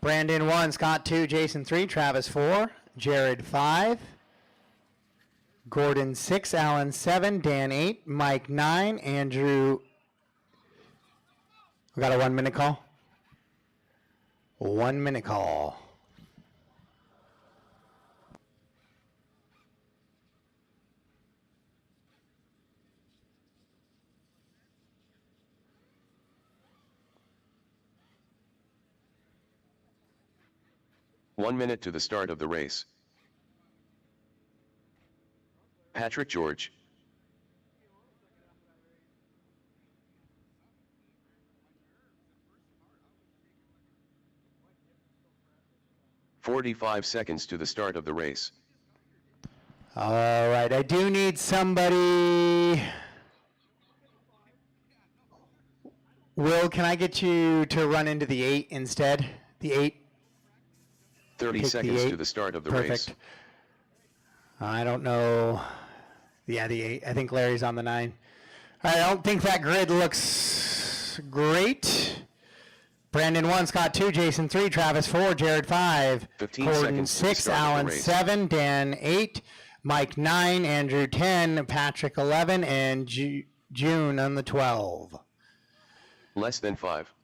Brandon 1, Scott 2, Jason 3, Travis 4, Jared 5, Gordon 6, Alan 7, Dan 8, Mike 9, Andrew. We got a 1 minute call. 1 minute call. "1 minute to the start of the race. Patrick George. "45 seconds to the start of the race. All right, I do need somebody. Will, can I get you to run into the 8 instead? The 8? 30 Pick the seconds 8. to the start of the Perfect. race. I don't know. Yeah, the 8. I think Larry's on the 9. I don't think that grid looks great. Brandon 1, Scott 2, Jason 3, Travis 4, Jared 5, 15 Gordon seconds to the 6, start of the Alan race. 7, Dan 8, Mike 9, Andrew 10, Patrick 11, and June on the 12. Less than 5.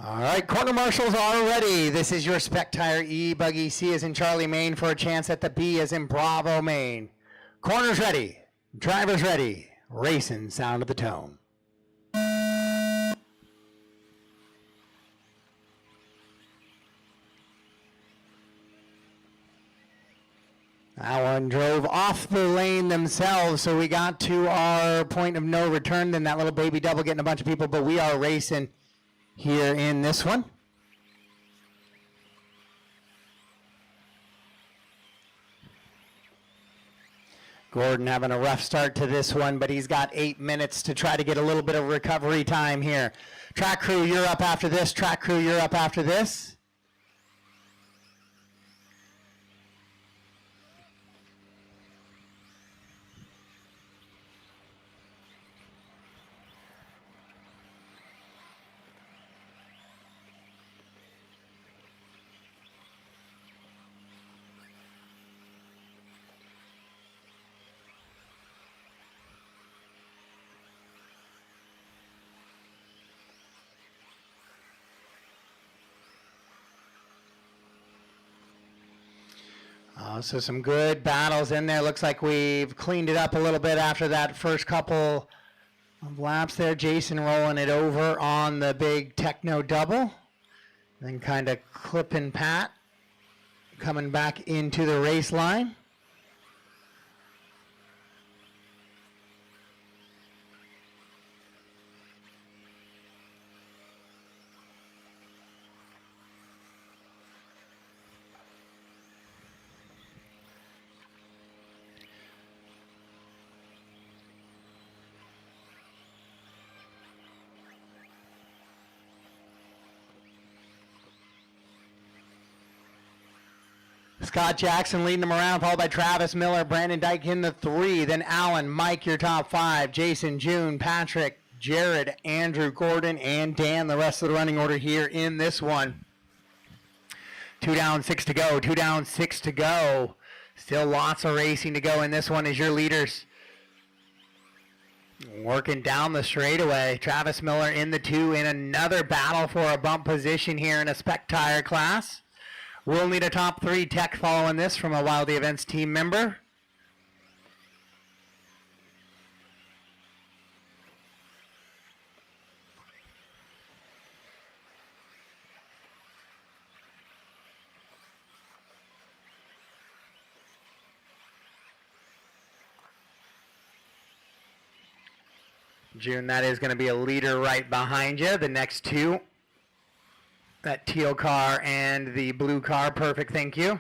All right, corner marshals are ready. This is your spec tire E, buggy C as in Charlie, Maine, for a chance at the B as in Bravo, Maine. Corners ready, drivers ready, racing sound of the tone. That one drove off the lane themselves, so we got to our point of no return. Then that little baby double getting a bunch of people, but we are racing here in this one. Gordon having a rough start to this one, but he's got 8 minutes to try to get a little bit of recovery time here. Track crew, you're up after this. Track crew, you're up after this. So some good battles in there. Looks like we've cleaned it up a little bit after that first couple of laps there. Jason rolling it over on the big techno double. Then kind of clipping Pat, coming back into the race line. Scott Jackson leading them around, followed by Travis Miller, Brandon Dyke in the 3, then Alan, Mike, your top 5, Jason, June, Patrick, Jared, Andrew, Gordon, and Dan, the rest of the running order here in this one. 2 down, 6 to go, 2 down, 6 to go. Still lots of racing to go in this one as your leaders. Working down the straightaway, Travis Miller in the 2 in another battle for a bump position here in a spec tire class. We'll need a top 3 tech following this from a Wildy Events team member. June, that is going to be a leader right behind you. The next 2. That teal car and the blue car. Perfect, thank you.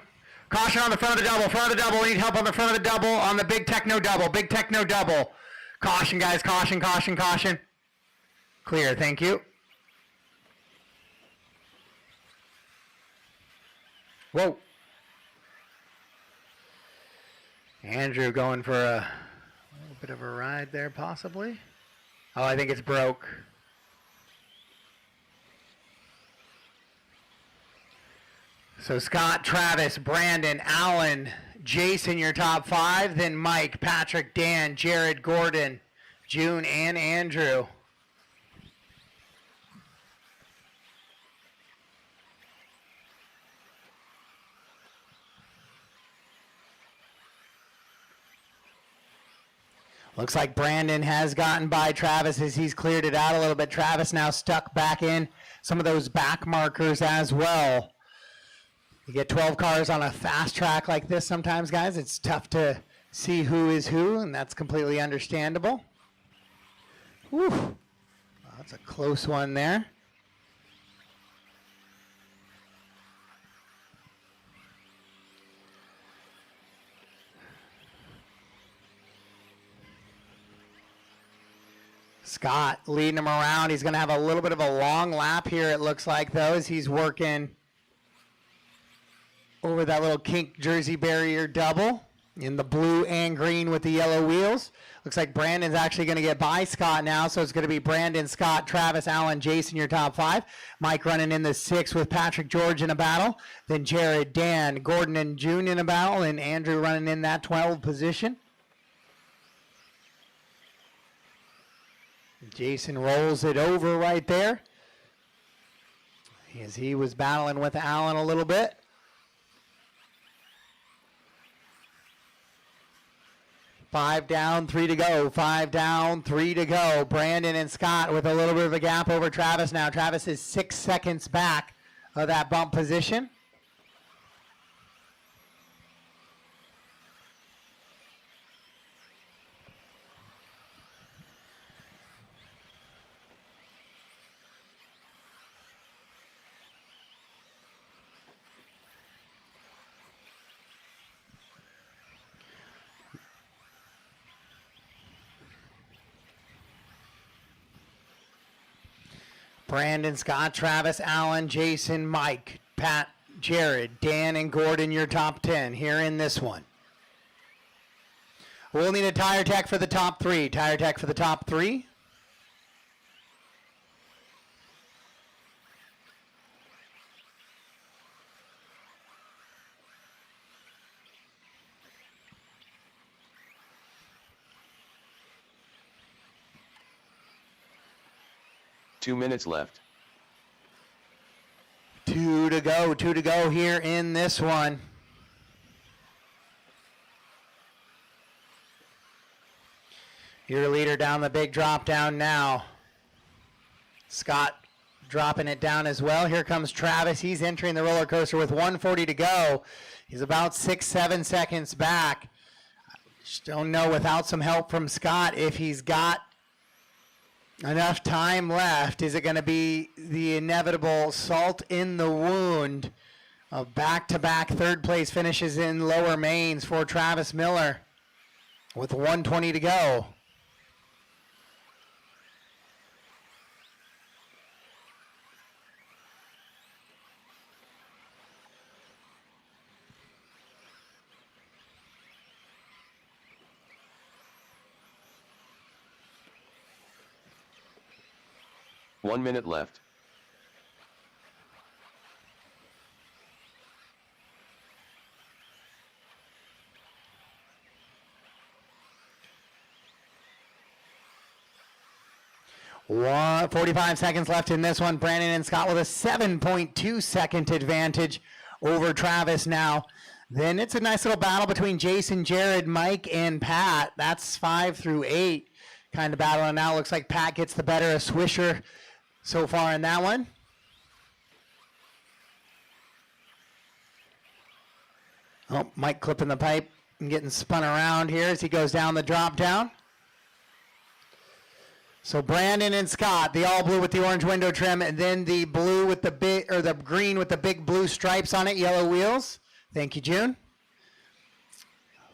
Caution on the front of the double, front of the double. We need help on the front of the double on the big techno double, big techno double. Caution, guys, caution, caution, caution. Clear, thank you. Whoa. Andrew going for a little bit of a ride there, possibly. Oh, I think it's broke. So Scott, Travis, Brandon, Alan, Jason, your top 5, then Mike, Patrick, Dan, Jared, Gordon, June, and Andrew. Looks like Brandon has gotten by Travis as he's cleared it out a little bit. Travis now stuck back in some of those back markers as well. You get 12 cars on a fast track like this sometimes, guys. It's tough to see who is who, and that's completely understandable. Whew. Wow, that's a close one there. Scott leading him around. He's going to have a little bit of a long lap here, it looks like, though, as he's working over that little kink jersey barrier double in the blue and green with the yellow wheels. Looks like Brandon's actually going to get by Scott now, so it's going to be Brandon, Scott, Travis, Alan, Jason, your top 5. Mike running in the 6 with Patrick George in a battle. Then Jared, Dan, Gordon, and June in a battle, and Andrew running in that 12 position. Jason rolls it over right there as he was battling with Alan a little bit. 5 down, 3 to go. 5 down, 3 to go. Brandon and Scott with a little bit of a gap over Travis now. Travis is 6 seconds back of that bump position. Brandon, Scott, Travis, Alan, Jason, Mike, Pat, Jared, Dan, and Gordon, your top 10 here in this one. We'll need a tire tech for the top 3. Tire tech for the top 3. Two minutes left. 2 to go. 2 to go here in this one. Your leader down the big drop down now. Scott dropping it down as well. Here comes Travis. He's entering the roller coaster with 140 to go. He's about 6-7 seconds back. Just don't know without some help from Scott if he's got enough time left. Is it going to be the inevitable salt in the wound of back-to-back third place finishes in lower mains for Travis Miller with 120 to go? One minute left. One, 45 seconds left in this one. Brandon and Scott with a 7.2 second advantage over Travis now. Then it's a nice little battle between Jason, Jared, Mike, and Pat. That's 5 through 8 kind of battle. And now it looks like Pat gets the better of Swisher so far in that one. Oh, Mike clipping the pipe and getting spun around here as he goes down the drop down. So Brandon and Scott, the all blue with the orange window trim, and then the blue with the big, or the green with the big blue stripes on it, yellow wheels. Thank you, June.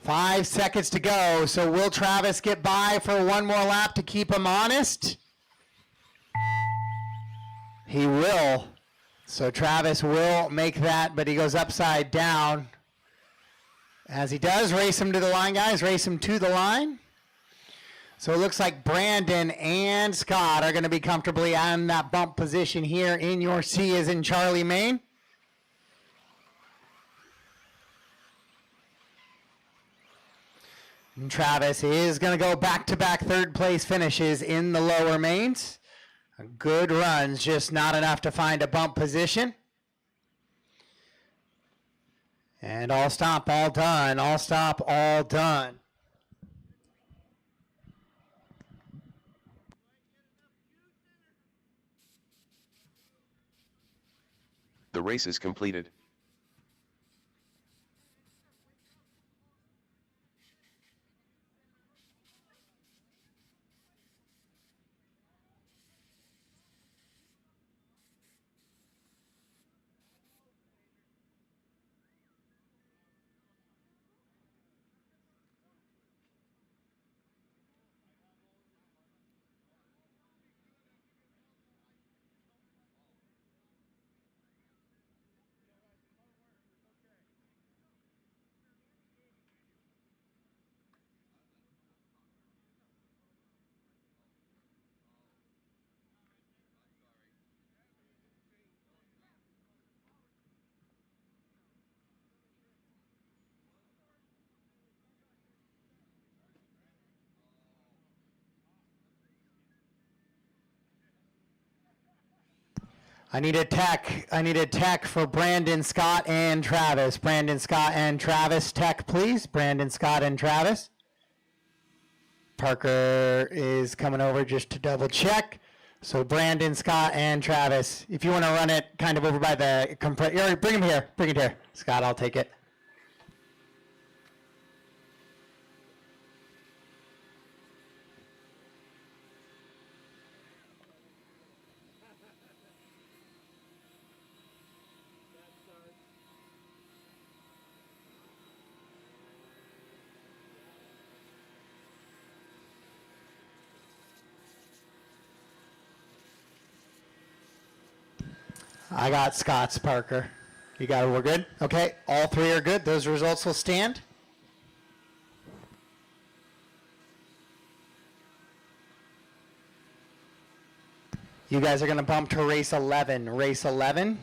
5 seconds to go. So will Travis get by for one more lap to keep him honest? He will. So Travis will make that, but he goes upside down. As he does, race him to the line, guys. Race him to the line. So it looks like Brandon and Scott are going to be comfortably on that bump position here in your C as in Charlie, Maine. And Travis is going to go back-to-back third place finishes in the lower mains. Good runs, just not enough to find a bump position. And all stop, all done. All stop, all done. The race is completed. I need a tech for Brandon, Scott, and Travis. Brandon, Scott, and Travis. Tech, please. Brandon, Scott, and Travis. Parker is coming over just to double check. So Brandon, Scott, and Travis. If you want to run it kind of over by the compressor, bring him here. Bring it here. Scott, I'll take it. I got Scott's, Parker. You got it, we're good? Okay, all three are good. Those results will stand. You guys are going to bump to race 11. Race 11.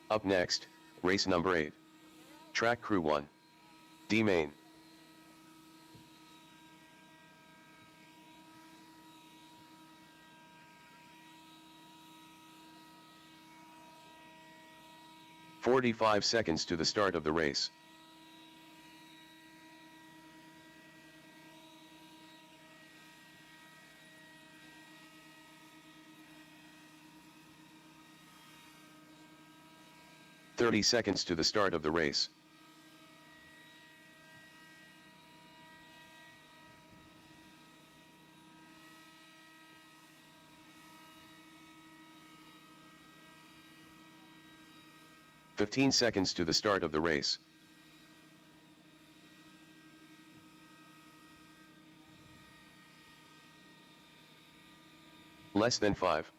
Up next, Race number 8. Track crew 1. D main. "45 seconds to the start of the race. "30 seconds to the start of the race. "15 seconds to the start of the race. Less than 5.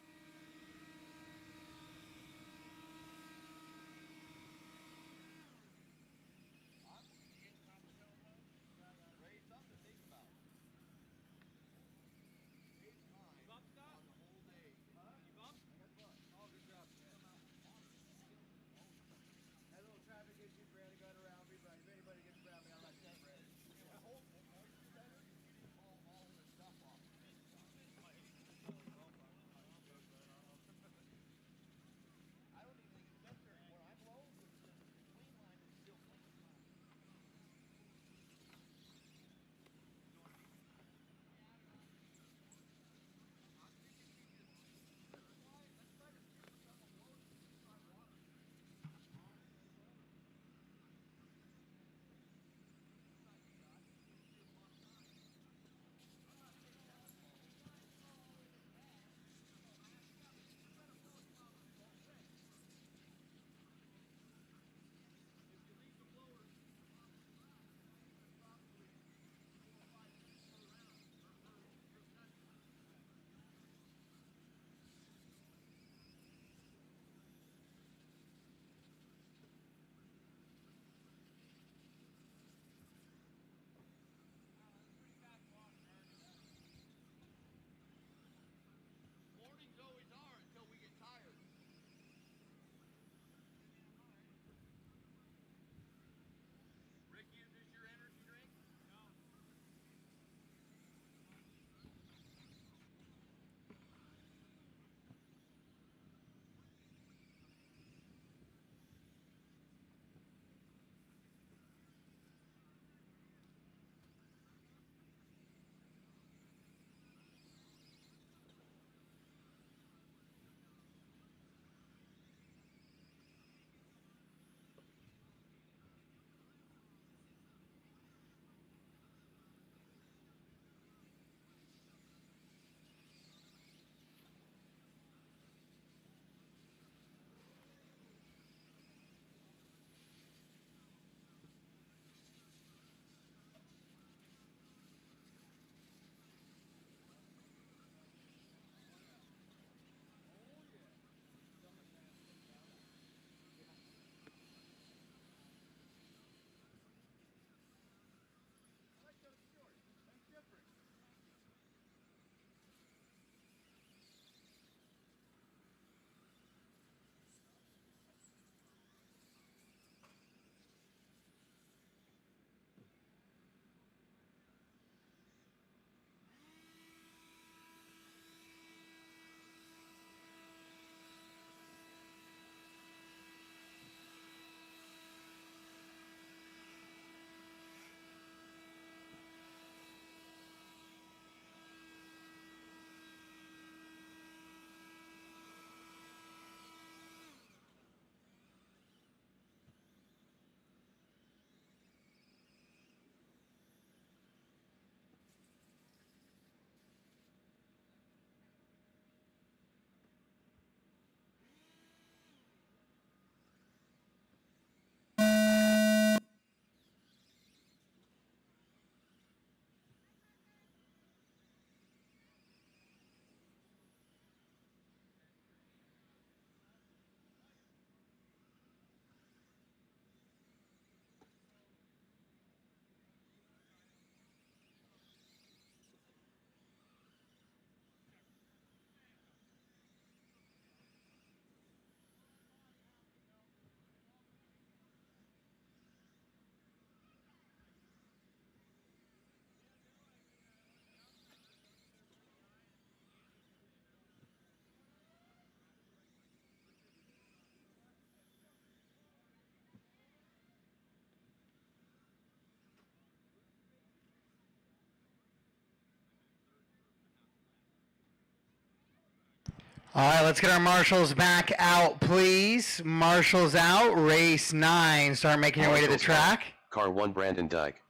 All right, let's get our marshals back out, please. Marshals out, race 9. Start making your way to the track. Car 1 Brandon Dyke.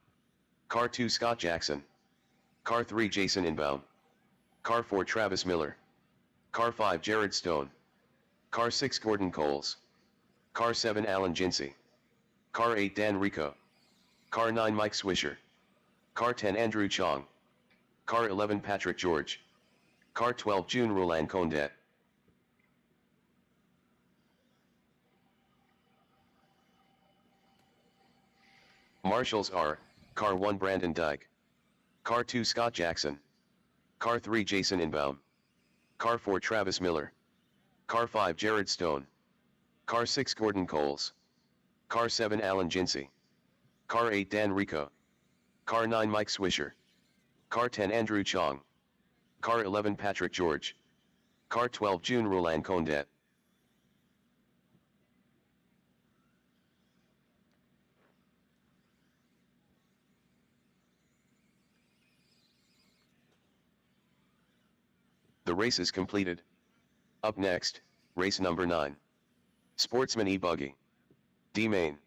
Car 2 Scott Jackson. Car 3 Jason Inbound. Car 4 Travis Miller. Car 5 Jared Stone. Car 6 Gordon Coles. Car 7 Alan Jinsey. Car 8 Dan Rico. Car 9 Mike Swisher. Car 10 Andrew Chong. Car 11 Patrick George. Car 12 June Roland Condet. Marshals are, Car 1 Brandon Dyke. Car 2 Scott Jackson. Car 3 Jason Inbaum. Car 4 Travis Miller. Car 5 Jared Stone. Car 6 Gordon Coles. Car 7 Alan Jinsey. Car 8 Dan Rico. Car 9 Mike Swisher. Car 10 Andrew Chong. Car 11 Patrick George. Car 12 June Roland Condet. The race is completed. Up next, race number 9. Sportsman E-Buggy. D Main.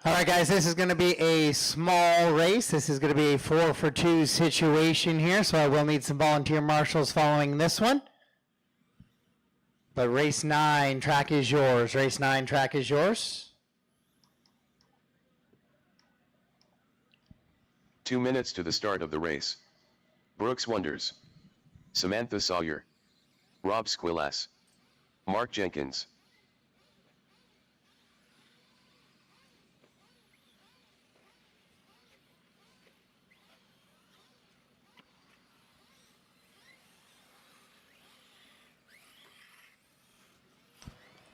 All right, guys, this is going to be a small race. This is going to be a 4-for-2 situation here, so I will need some volunteer marshals following this one. But race 9, track is yours. Race 9, track is yours. 2 minutes to the start of the race. Brooks Wonders. Samantha Sawyer. Rob Squillass. Mark Jenkins.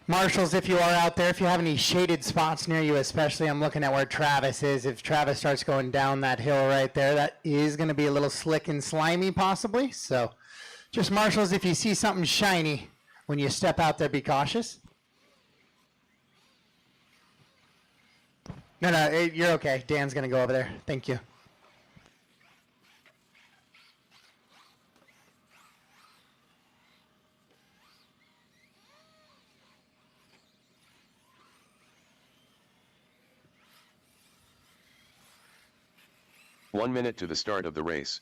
Marshals, if you are out there, if you have any shaded spots near you, especially I'm looking at where Travis is. If Travis starts going down that hill right there, that is going to be a little slick and slimy possibly. So just marshals, if you see something shiny when you step out there, be cautious. No, you're okay. Dan's going to go over there. Thank you. One minute to the start of the race.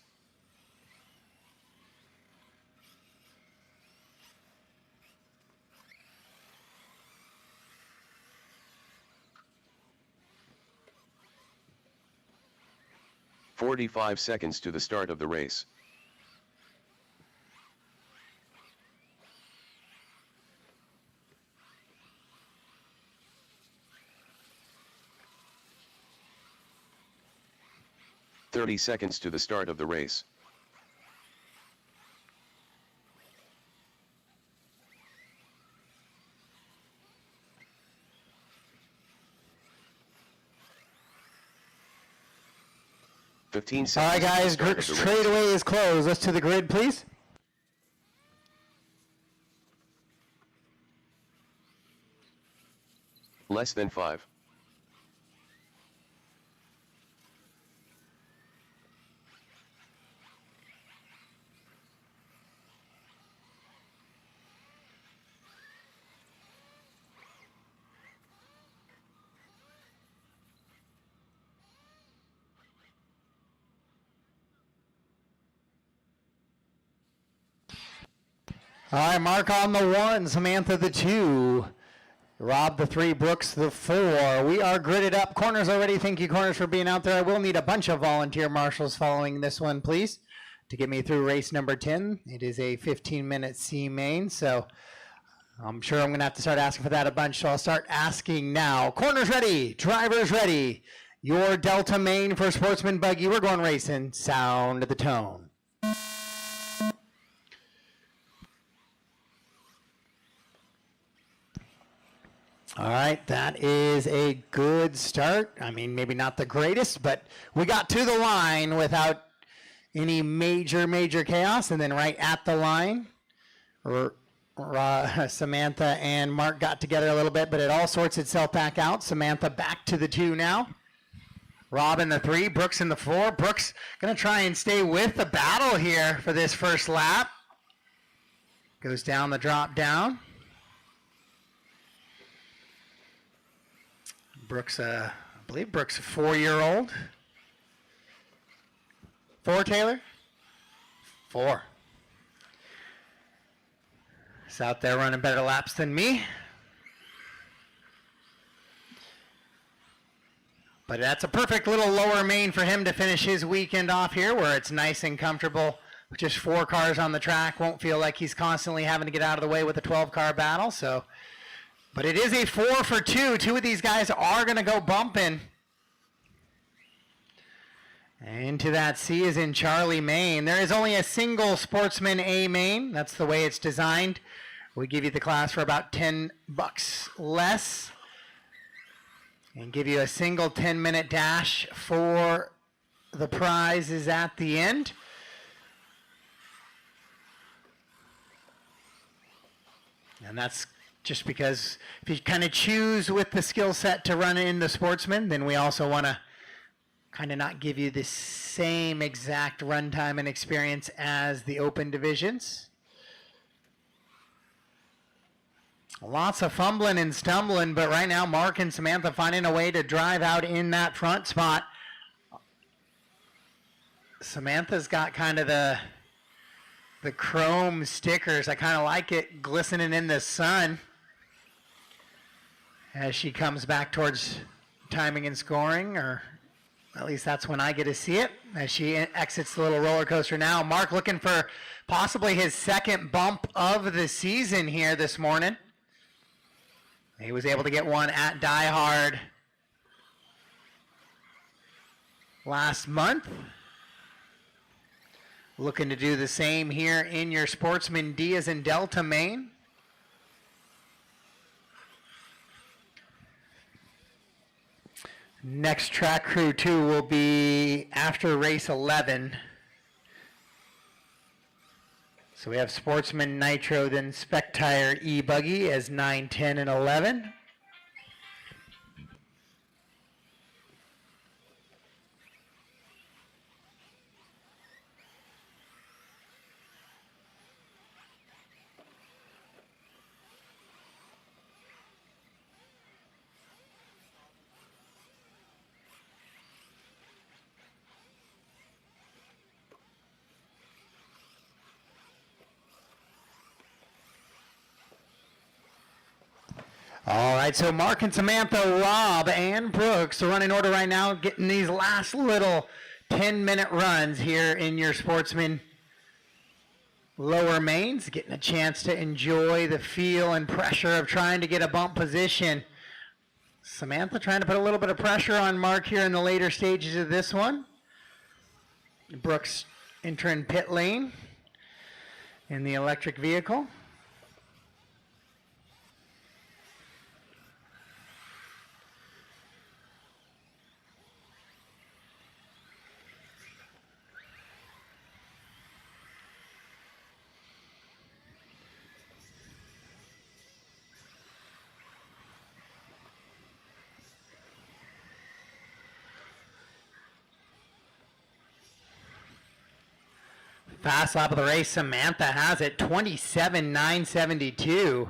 "45 seconds to the start of the race. "30 seconds to the start of the race. "15 seconds. All right, guys, straightaway is closed. Let's to the grid, please. Less than 5. All right, Mark on the 1, Samantha the 2, Rob the 3, Brooks the 4. We are gridded up. Corners already. Thank you, corners, for being out there. I will need a bunch of volunteer marshals following this one, please, to get me through race number 10. It is a 15-minute C main, so I'm sure I'm going to have to start asking for that a bunch, so I'll start asking now. Corners ready. Drivers ready. Your Delta main for Sportsman Buggy. We're going racing. Sound of the tone. All right, that is a good start. I mean, maybe not the greatest, but we got to the line without any major chaos. And then right at the line, Samantha and Mark got together a little bit, but it all sorts itself back out. Samantha back to the 2 now. Rob in the 3, Brooks in the 4. Brooks going to try and stay with the battle here for this first lap. Goes down the drop down. Brooks, I believe Brooks a 4-year-old. 4, Taylor? 4. He's out there running better laps than me. But that's a perfect little lower main for him to finish his weekend off here, where it's nice and comfortable with just 4 cars on the track. Won't feel like he's constantly having to get out of the way with a 12-car battle. So, but it is a 4 for 2. 2 of these guys are going to go bumping. Into that C is in Charlie main. There is only a single Sportsman A main. That's the way it's designed. We give you the class for about $10 less. And give you a single 10-minute dash for the prizes at the end. And that's just because if you kind of choose with the skill set to run in the Sportsman, then we also want to kind of not give you the same exact runtime and experience as the open divisions. Lots of fumbling and stumbling, but right now Mark and Samantha finding a way to drive out in that front spot. Samantha's got kind of the chrome stickers. I kind of like it glistening in the sun as she comes back towards timing and scoring, or at least that's when I get to see it as she exits the little roller coaster now. Mark looking for possibly his second bump of the season here this morning. He was able to get one at DieHard last month. Looking to do the same here in your Sportsman D as in Delta main. Next track crew 2 will be after race 11. So we have Sportsman Nitro, then Spectire E-Buggy as 9, 10, and 11. All right, so Mark and Samantha, Rob, and Brooks are running order right now, getting these last little 10-minute runs here in your Sportsman lower mains, getting a chance to enjoy the feel and pressure of trying to get a bump position. Samantha trying to put a little bit of pressure on Mark here in the later stages of this one. Brooks entering pit lane in the electric vehicle. Fast lap of the race, Samantha has it, 27,972.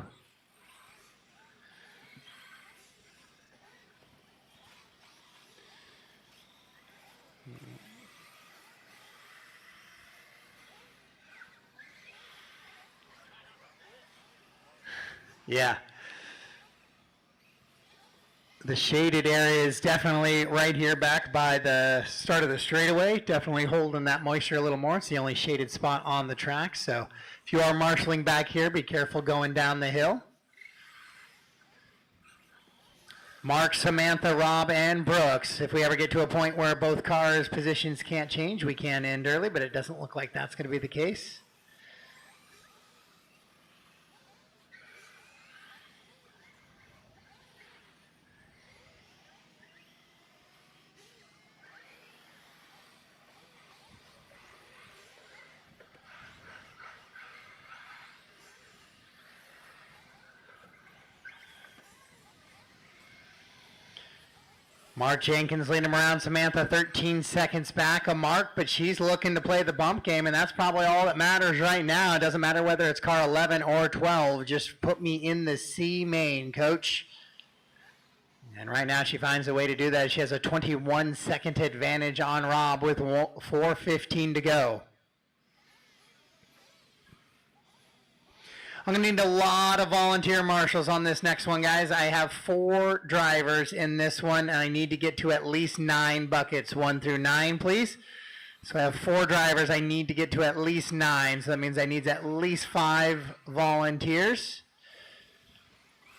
Yeah. The shaded area is definitely right here back by the start of the straightaway, definitely holding that moisture a little more. It's the only shaded spot on the track, so if you are marshaling back here, be careful going down the hill. Mark, Samantha, Rob, and Brooks. If we ever get to a point where both cars' positions can't change, we can end early, but it doesn't look like that's going to be the case. Mark Jenkins leading him around. Samantha 13 seconds back of Mark, but she's looking to play the bump game, and that's probably all that matters right now. It doesn't matter whether it's car 11 or 12. Just put me in the C main, coach. And right now she finds a way to do that. She has a 21-second advantage on Rob with 4:15 to go. I'm going to need a lot of volunteer marshals on this next one, guys. I have 4 drivers in this one, and I need to get to at least 9 buckets, 1 through 9, please. So I have 4 drivers. I need to get to at least 9, so that means I need at least 5 volunteers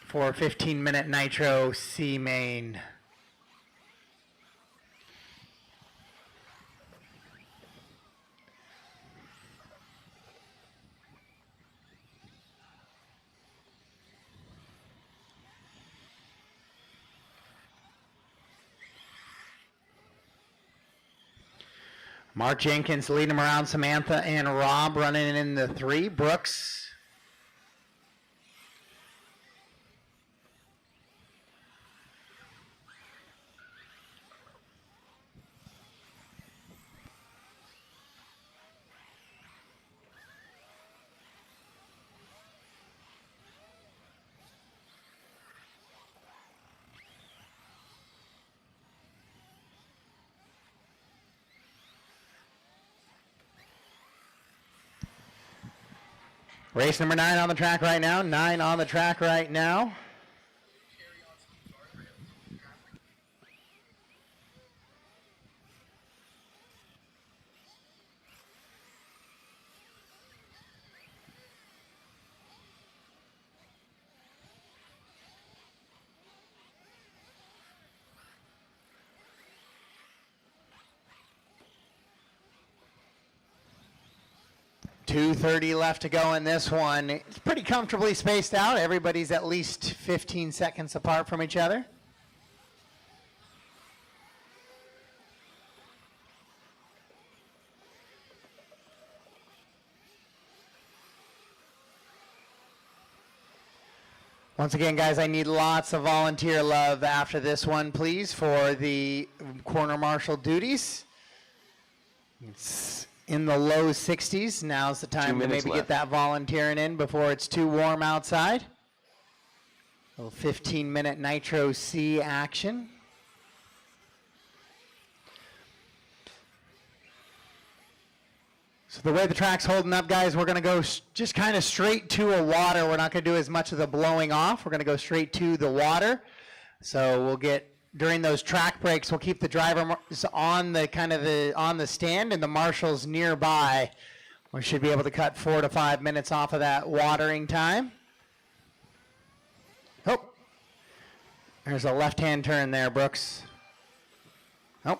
for 15-minute Nitro C main. Mark Jenkins leading him around. Samantha and Rob running in the 3. Brooks. Race number 9 on the track right now. 9 on the track right now. .230 left to go in this one. It's pretty comfortably spaced out. Everybody's at least 15 seconds apart from each other. Once again, guys, I need lots of volunteer love after this one, please, for the corner marshal duties. It's in the low 60s. Now's the time to maybe get that volunteering in before it's too warm outside. A little 15-minute Nitro C action. So the way the track's holding up, guys, we're going to go just kind of straight to a water. We're not going to do as much of the blowing off. We're going to go straight to the water. So we'll get, during those track breaks, we'll keep the drivers on the on the stand and the marshals nearby. We should be able to cut 4 to 5 minutes off of that watering time. Oh, there's a left-hand turn there, Brooks. Oh.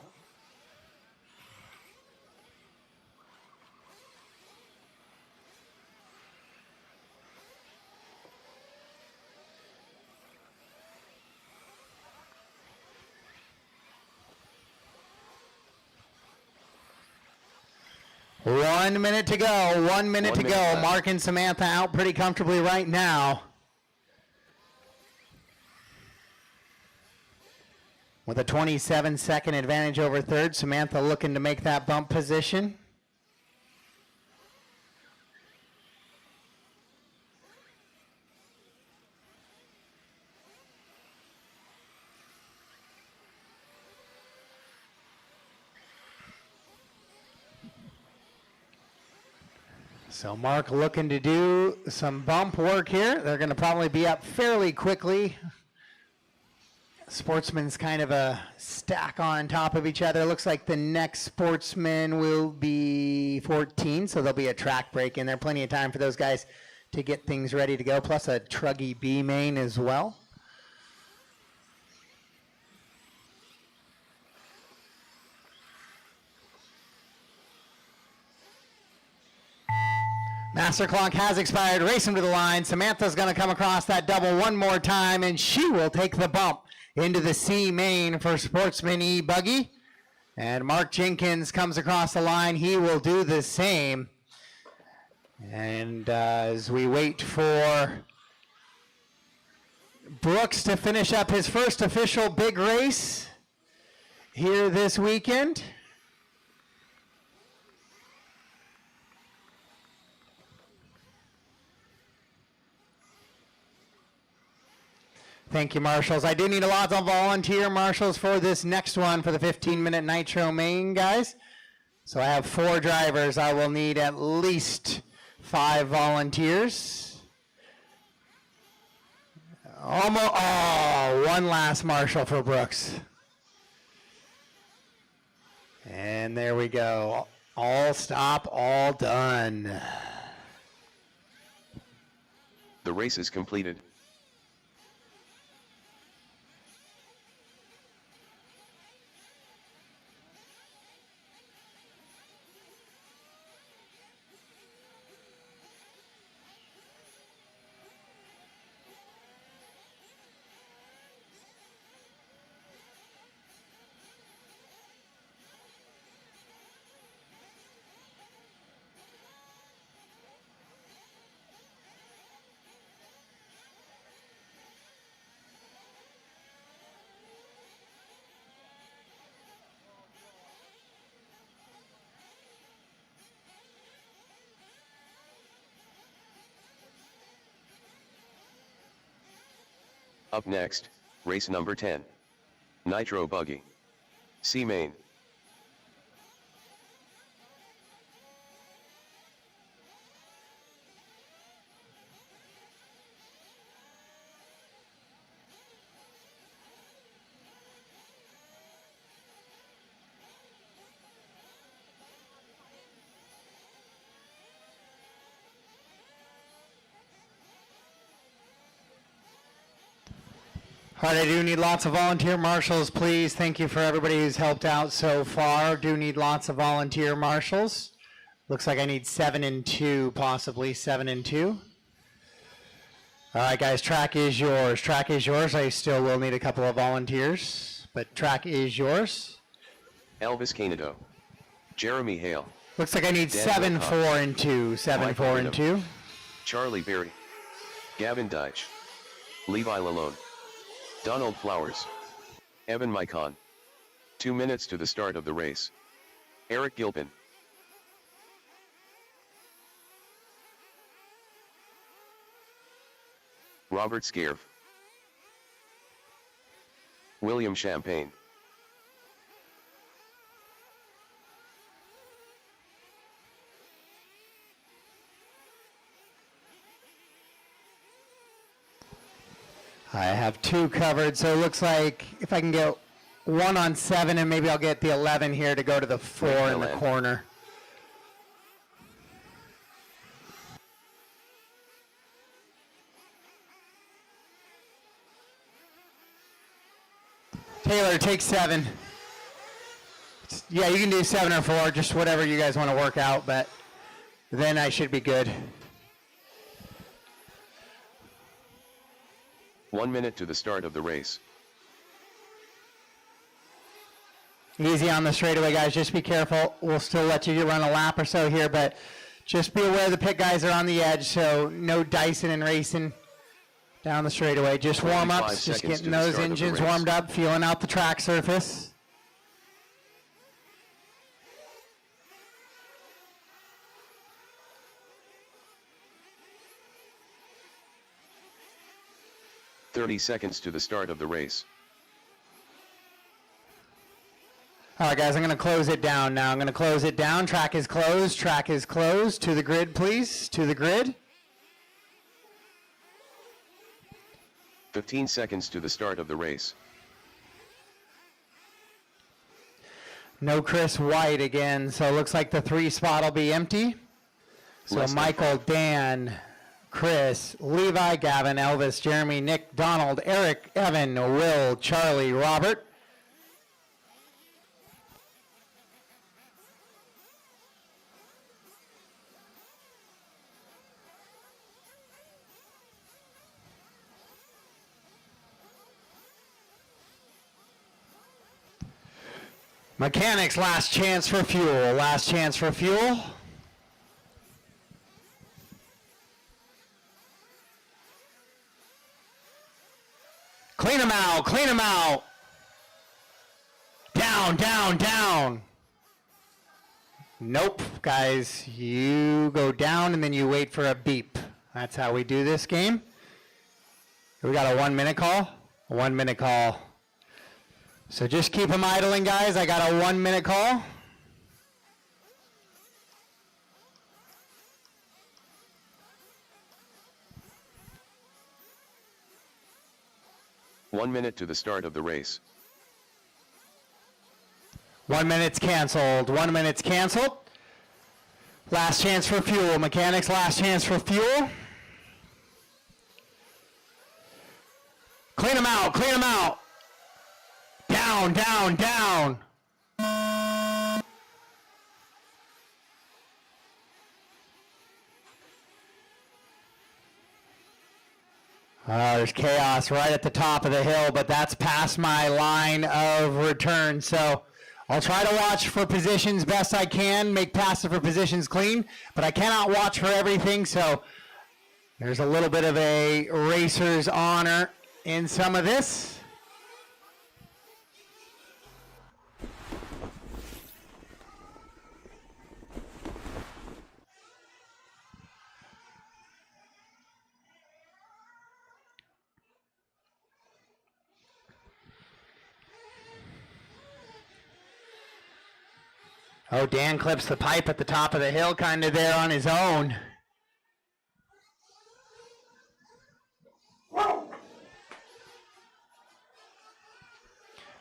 One minute to go. 1 minute to go. Left. Mark and Samantha out pretty comfortably right now. With a 27-second advantage over third. Samantha looking to make that bump position. So Mark looking to do some bump work here. They're going to probably be up fairly quickly. Sportsman's kind of a stack on top of each other. Looks like the next sportsman will be 14, so there'll be a track break in there. Plenty of time for those guys to get things ready to go, plus a Truggy B main as well. Master clock has expired. Race him to the line. Samantha's going to come across that double one more time, and she will take the bump into the C main for Sportsman E Buggy. And Mark Jenkins comes across the line. He will do the same. And as we wait for Brooks to finish up his first official big race, here this weekend. Thank you, marshals. I do need a lot of volunteer marshals for this next one for the 15-minute Nitro main, guys. So I have 4 drivers. I will need at least 5 volunteers. Almost, oh, one last marshal for Brooks. And there we go. All stop, all done. The race is completed. Up next, race number 10. Nitro Buggy. C main. All right, I do need lots of volunteer marshals, please. Thank you for everybody who's helped out so far. Do need lots of volunteer marshals. Looks like I need 7 and 2, possibly 7 and 2. All right, guys, track is yours. Track is yours. I still will need a couple of volunteers, but track is yours. Elvis Canado. Jeremy Hale. Looks like I need Dan 7, Wilcox. 4, and 2. 7, Michael 4, and Whittam. 2. Charlie Berry. Gavin Deitch. Levi Lalone. Donald Flowers. Evan Micon. 2 minutes to the start of the race. Eric Gilpin. Robert Scarf. William Champagne. I have 2 covered, so it looks like if I can get 1 on 7, and maybe I'll get the 11 here to go to the 4 in the corner. Taylor, take 7. Yeah, you can do 7 or 4, just whatever you guys want to work out, but then I should be good. 1 minute to the start of the race. Easy on the straightaway, guys. Just be careful. We'll still let you run a lap or so here, but just be aware the pit guys are on the edge, so no dicing and racing down the straightaway. Just warm-ups, just getting those engines warmed up, feeling out the track surface. "30 seconds to the start of the race. All right, guys, I'm going to close it down now. I'm going to close it down. Track is closed. Track is closed. To the grid, please. To the grid. 15 seconds to the start of the race. No Chris White again, so it looks like the 3 spot will be empty. So Less than Michael, Dan, Chris, Levi, Gavin, Elvis, Jeremy, Nick, Donald, Eric, Evan, Will, Charlie, Robert. Mechanics, last chance for fuel. Last chance for fuel. Clean them out. Clean them out. Down. down, down, down. Nope, guys. You go down and then you wait for a beep. That's how we do this game. We got a 1 minute call. A 1 minute call. So just keep them idling, guys. I got a 1 minute call. One minute to the start of the race. 1 minute's canceled. 1 minute's canceled. Last chance for fuel. Mechanics, last chance for fuel. Clean them out. Clean them out. Down, down, down. There's chaos right at the top of the hill, but that's past my line of return. So I'll try to watch for positions best I can, make passes for positions clean, but I cannot watch for everything. So there's a little bit of a racer's honor in some of this. Oh, Dan clips the pipe at the top of the hill, kind of there on his own.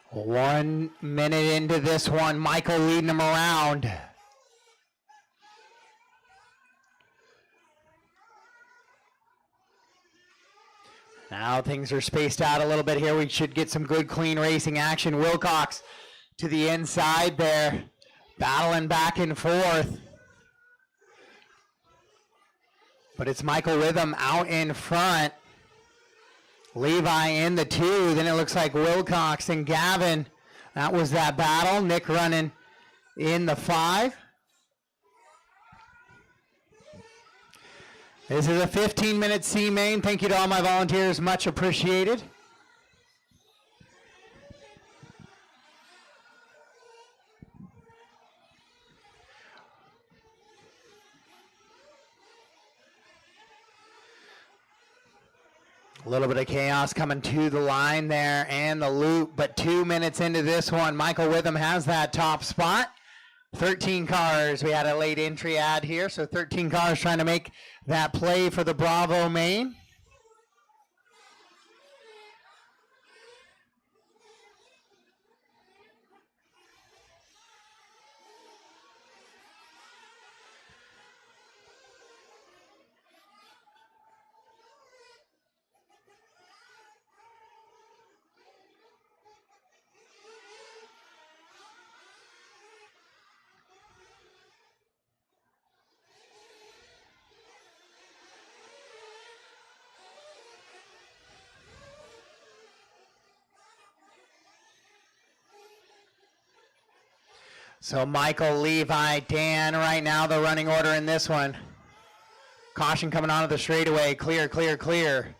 One minute into this one, Michael leading him around. Now things are spaced out a little bit here. We should get some good, clean racing action. Wilcox to the inside there. Battling back and forth. But it's Michael Witham out in front. Levi in the 2. Then it looks like Wilcox and Gavin. That was that battle. Nick running in the 5. This is a 15-minute C main. Thank you to all my volunteers. Much appreciated. A little bit of chaos coming to the line there and the loop, but 2 minutes into this one, Michael Witham has that top spot. 13 cars. We had a late entry ad here, so 13 cars trying to make that play for the Bravo main. So Michael, Levi, Dan, right now the running order in this one. Caution coming onto the straightaway. Clear, clear, clear.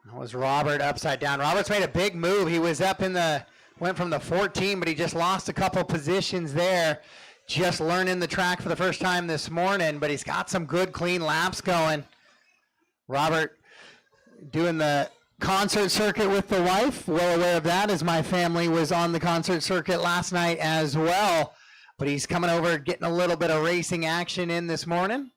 That was Robert upside down. Robert's made a big move. He was up in the, went from the 14, but he just lost a couple positions there. Just learning the track for the first time this morning, but he's got some good, clean laps going. Robert doing the concert circuit with the wife, well aware of that, as my family was on the concert circuit last night as well. But he's coming over, getting a little bit of racing action in this morning.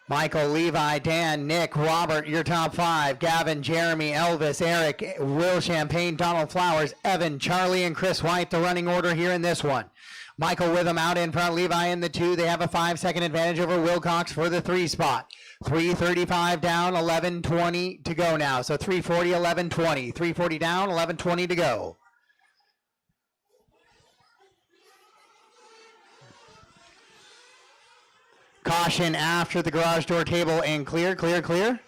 Michael, Levi, Dan, Nick, Robert, your top 5. Gavin, Jeremy, Elvis, Eric, Will Champagne, Donald Flowers, Evan, Charlie, and Chris White, the running order here in this one. Michael Witham out in front, Levi in the 2. They have a 5-second advantage over Wilcox for the 3 spot. 3:35 down, 11:20 to go now. So 3:40, 11:20. 3:40 down, 11:20 to go. Caution after the garage door table and clear, clear, clear.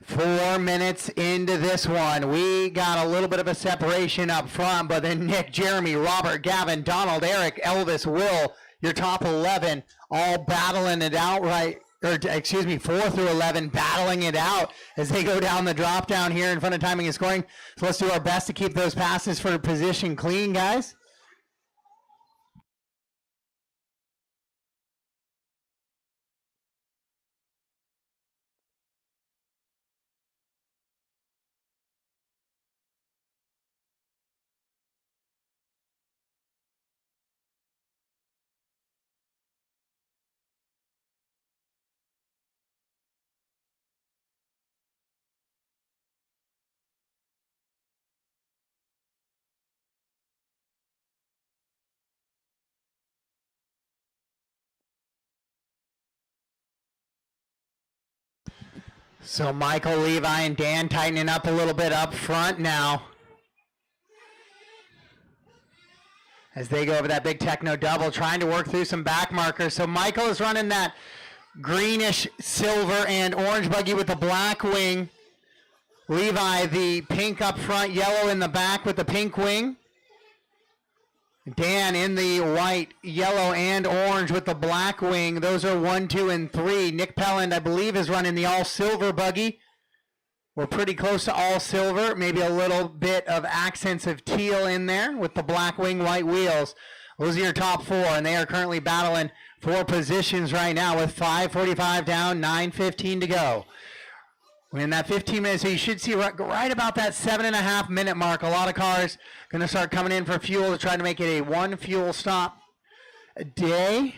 Four minutes into this one. We got a little bit of a separation up front, but then Nick, Jeremy, Robert, Gavin, Donald, Eric, Elvis, Will, your top 11 all battling it out right, or excuse me, 4 through 11 battling it out as they go down the drop down here in front of timing and scoring. So let's do our best to keep those passes for position clean, guys. So Michael, Levi, and Dan tightening up a little bit up front now as they go over that big techno double, trying to work through some back markers. So Michael is running that greenish silver and orange buggy with the black wing. Levi, the pink up front, yellow in the back with the pink wing. Dan in the white, yellow, and orange with the black wing. Those are 1, 2, and 3. Nick Pelland, I believe, is running the all-silver buggy. We're pretty close to all-silver. Maybe a little bit of accents of teal in there with the black wing, white wheels. Those are your top 4, and they are currently battling for positions right now with 5:45 down, 9:15 to go. We're in that 15 minutes, so you should see right about that 7.5 minute mark. A lot of cars going to start coming in for fuel to try to make it a 1 fuel stop a day.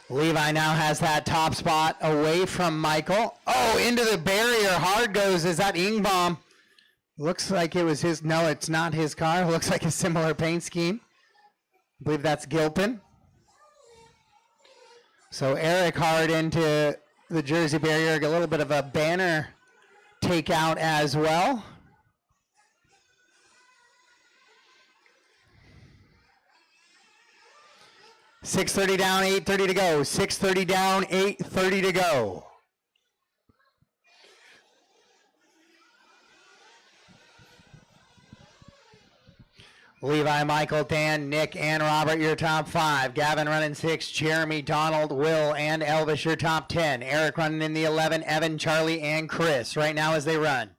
Levi now has that top spot away from Michael. Oh, into the barrier. Hard goes. Is that Ingbaum? Looks like it was his. No, it's not his car. Looks like a similar paint scheme. I believe that's Gilpin. So Eric Hard into the Jersey barrier. A little bit of a banner takeout as well. $6:30 down, 8:30 to go. $6:30 down, 8:30 to go. Levi, Michael, Dan, Nick, and Robert, your top 5. Gavin running 6. Jeremy, Donald, Will, and Elvis, your top 10. Eric running in the 11. Evan, Charlie, and Chris right now as they run.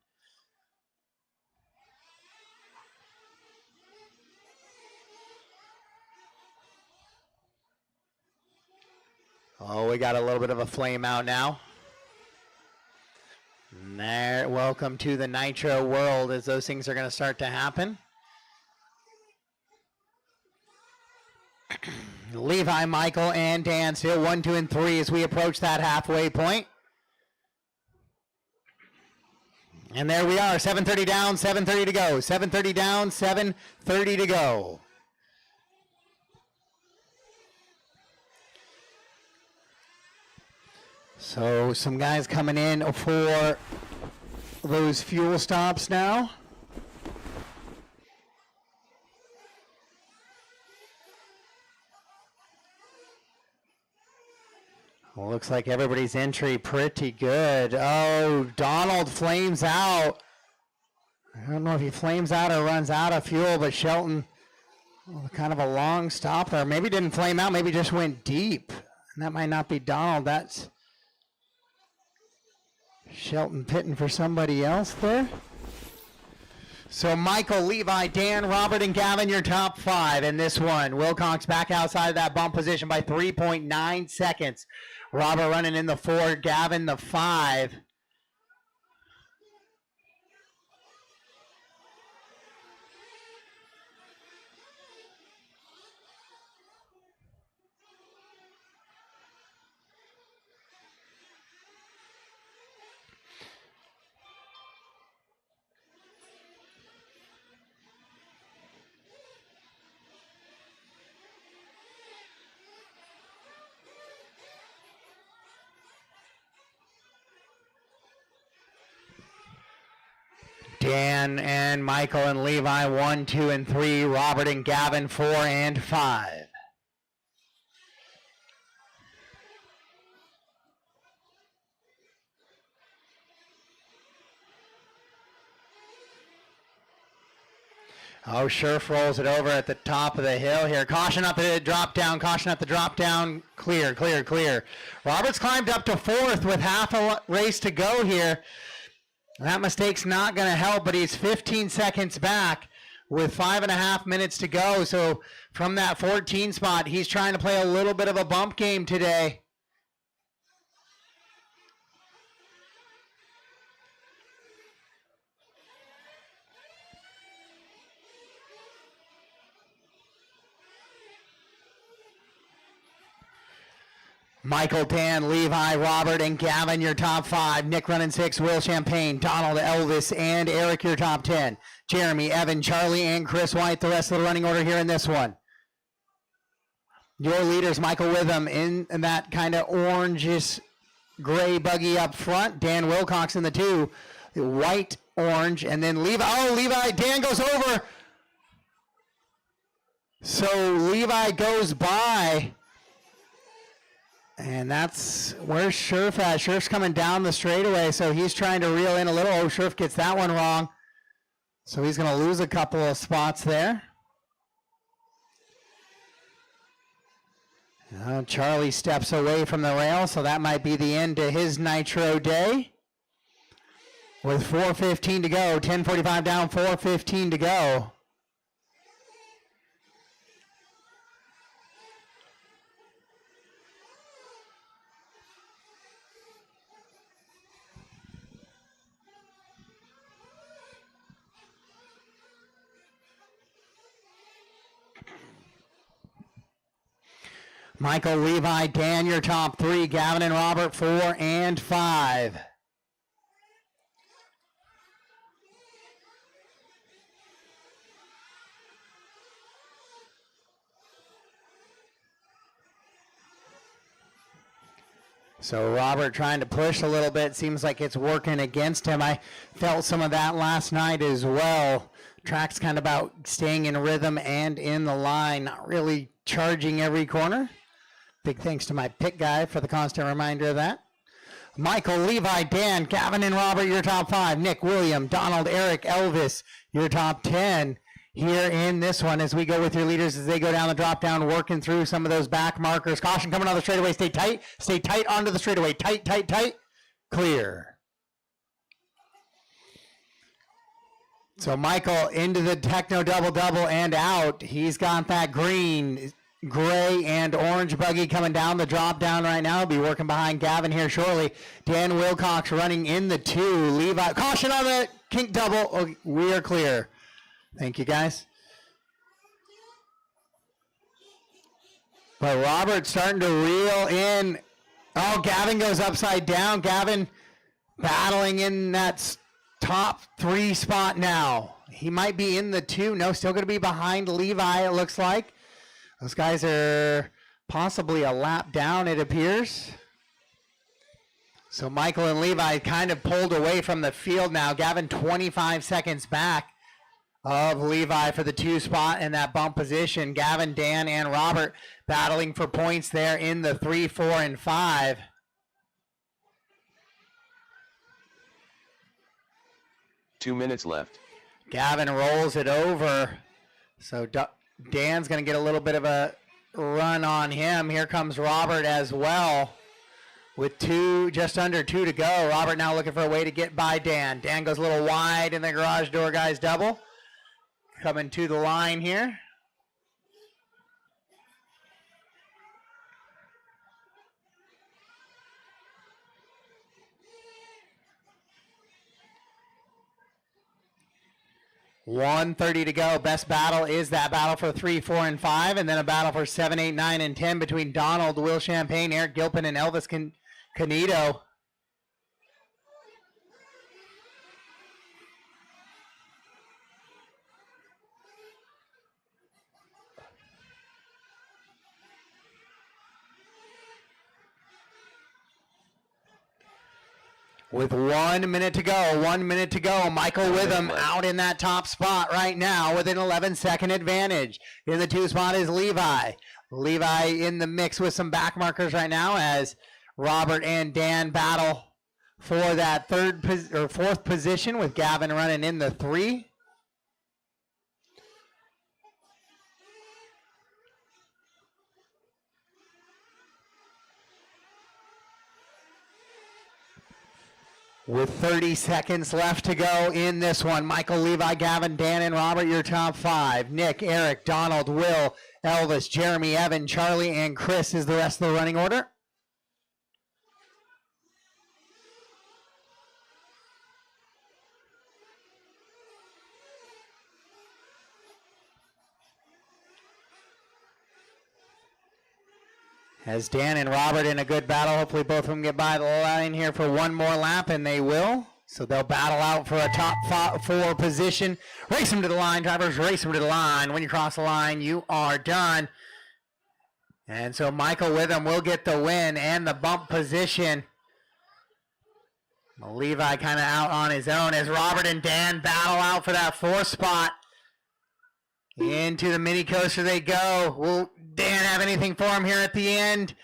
Oh, we got a little bit of a flame out now. And there, welcome to the Nitro world as those things are going to start to happen. Levi, Michael, and Dan still 1, 2, and 3 as we approach that halfway point. And there we are, 7:30 down, 7:30 to go. 7:30 down, 7:30 to go. So some guys coming in for those fuel stops now. Well, looks like everybody's entry pretty good. Oh, Donald flames out. I don't know if he flames out or runs out of fuel, but Shelton, kind of a long stop there. Maybe didn't flame out, maybe just went deep. And that might not be Donald. That's Shelton pitting for somebody else there. So Michael, Levi, Dan, Robert, and Gavin, your top 5 in this one. Wilcox back outside of that bump position by 3.9 seconds. Robert running in the 4, Gavin the 5. Dan and Michael and Levi 1, 2, and 3. Robert and Gavin 4 and 5. Oh, Scherf rolls it over at the top of the hill here. Caution at the drop down. Caution at the drop down. Clear, clear, clear. Roberts climbed up to fourth with half a race to go here. That mistake's not going to help, but he's 15 seconds back with 5.5 minutes to go. So from that 14 spot, he's trying to play a little bit of a bump game today. Michael, Dan, Levi, Robert, and Gavin, your top 5. Nick running 6, Will Champagne, Donald, Elvis, and Eric, your top 10. Jeremy, Evan, Charlie, and Chris White, the rest of the running order here in this one. Your leaders, Michael Witham in that kind of orangish gray buggy up front. Dan Wilcox in the 2, white, orange, and then Levi. Oh, Levi, Dan goes over. So Levi goes by. And that's where Scherf at. Scherf's coming down the straightaway, so he's trying to reel in a little. Oh, Scherf gets that one wrong. So he's going to lose a couple of spots there. Charlie steps away from the rail, so that might be the end to his nitro day. With 4:15 to go, 10:45 down, 4:15 to go. Michael, Levi, Dan, your top 3. Gavin and Robert, 4 and 5. So Robert trying to push a little bit. Seems like it's working against him. I felt some of that last night as well. Track's kind of about staying in rhythm and in the line, not really charging every corner. Big thanks to my pit guy for the constant reminder of that. Michael, Levi, Dan, Gavin, and Robert, your top 5. Nick, William, Donald, Eric, Elvis, your top 10. Here in this one as we go with your leaders as they go down the drop down, working through some of those back markers. Caution coming on the straightaway. Stay tight onto the straightaway. Tight, tight, tight. Clear. So Michael into the Techno double-double and out. He's got that green, gray, and orange buggy coming down the drop down right now. He'll be working behind Gavin here shortly. Dan Wilcox running in the 2. Levi, caution on the kink double. Oh, we are clear. Thank you, guys. But Robert's starting to reel in. Oh, Gavin goes upside down. Gavin battling in that top 3 spot now. He might be in the 2. No, still going to be behind Levi, it looks like. Those guys are possibly a lap down, it appears. So Michael and Levi kind of pulled away from the field now. Gavin 25 seconds back of Levi for the 2 spot in that bump position. Gavin, Dan, and Robert battling for points there in the 3, 4, and 5. Two minutes left. Gavin rolls it over. So Dan's going to get a little bit of a run on him. Here comes Robert as well with just under 2 to go. Robert now looking for a way to get by Dan. Dan goes a little wide in the garage door guys double. Coming to the line here. $1:30 to go. Best battle is that battle for 3, 4, and 5, and then a battle for 7, 8, 9, and 10 between Donald, Will Champagne, Eric Gilpin, and Elvis Canito. With 1 minute to go, 1 minute to go. Michael Witham out in that top spot right now with an 11-second advantage. In the 2 spot is Levi. Levi in the mix with some back markers right now as Robert and Dan battle for that 4th position with Gavin running in the 3. With 30 seconds left to go in this one, Michael, Levi, Gavin, Dan, and Robert, your top 5. Nick, Eric, Donald, Will, Elvis, Jeremy, Evan, Charlie, and Chris is the rest of the running order. As Dan and Robert in a good battle, hopefully both of them get by the line here for one more lap, and they will. So they'll battle out for a top 4 position. Race them to the line, drivers, race them to the line. When you cross the line, you are done. And so Michael Witham will get the win and the bump position. Levi kind of out on his own as Robert and Dan battle out for that 4th spot. Into the mini coaster they go. Will Dan have anything for him here at the end?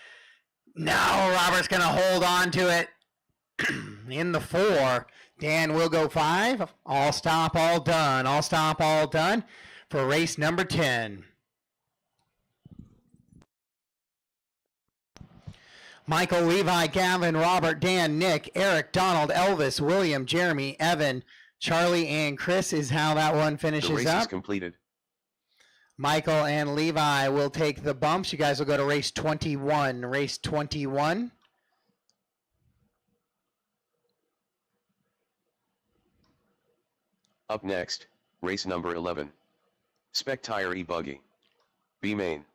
No, Robert's going to hold on to it. In the 4, Dan will go 5. All stop, all done. All stop, all done for race number 10. Michael, Levi, Gavin, Robert, Dan, Nick, Eric, Donald, Elvis, William, Jeremy, Evan, Charlie, and Chris is how that one finishes the race up. is completed. Michael and Levi will take the bumps. You guys will go to race 21. Race 21. Up next, race number 11. Spec Tire E-Buggy. B main.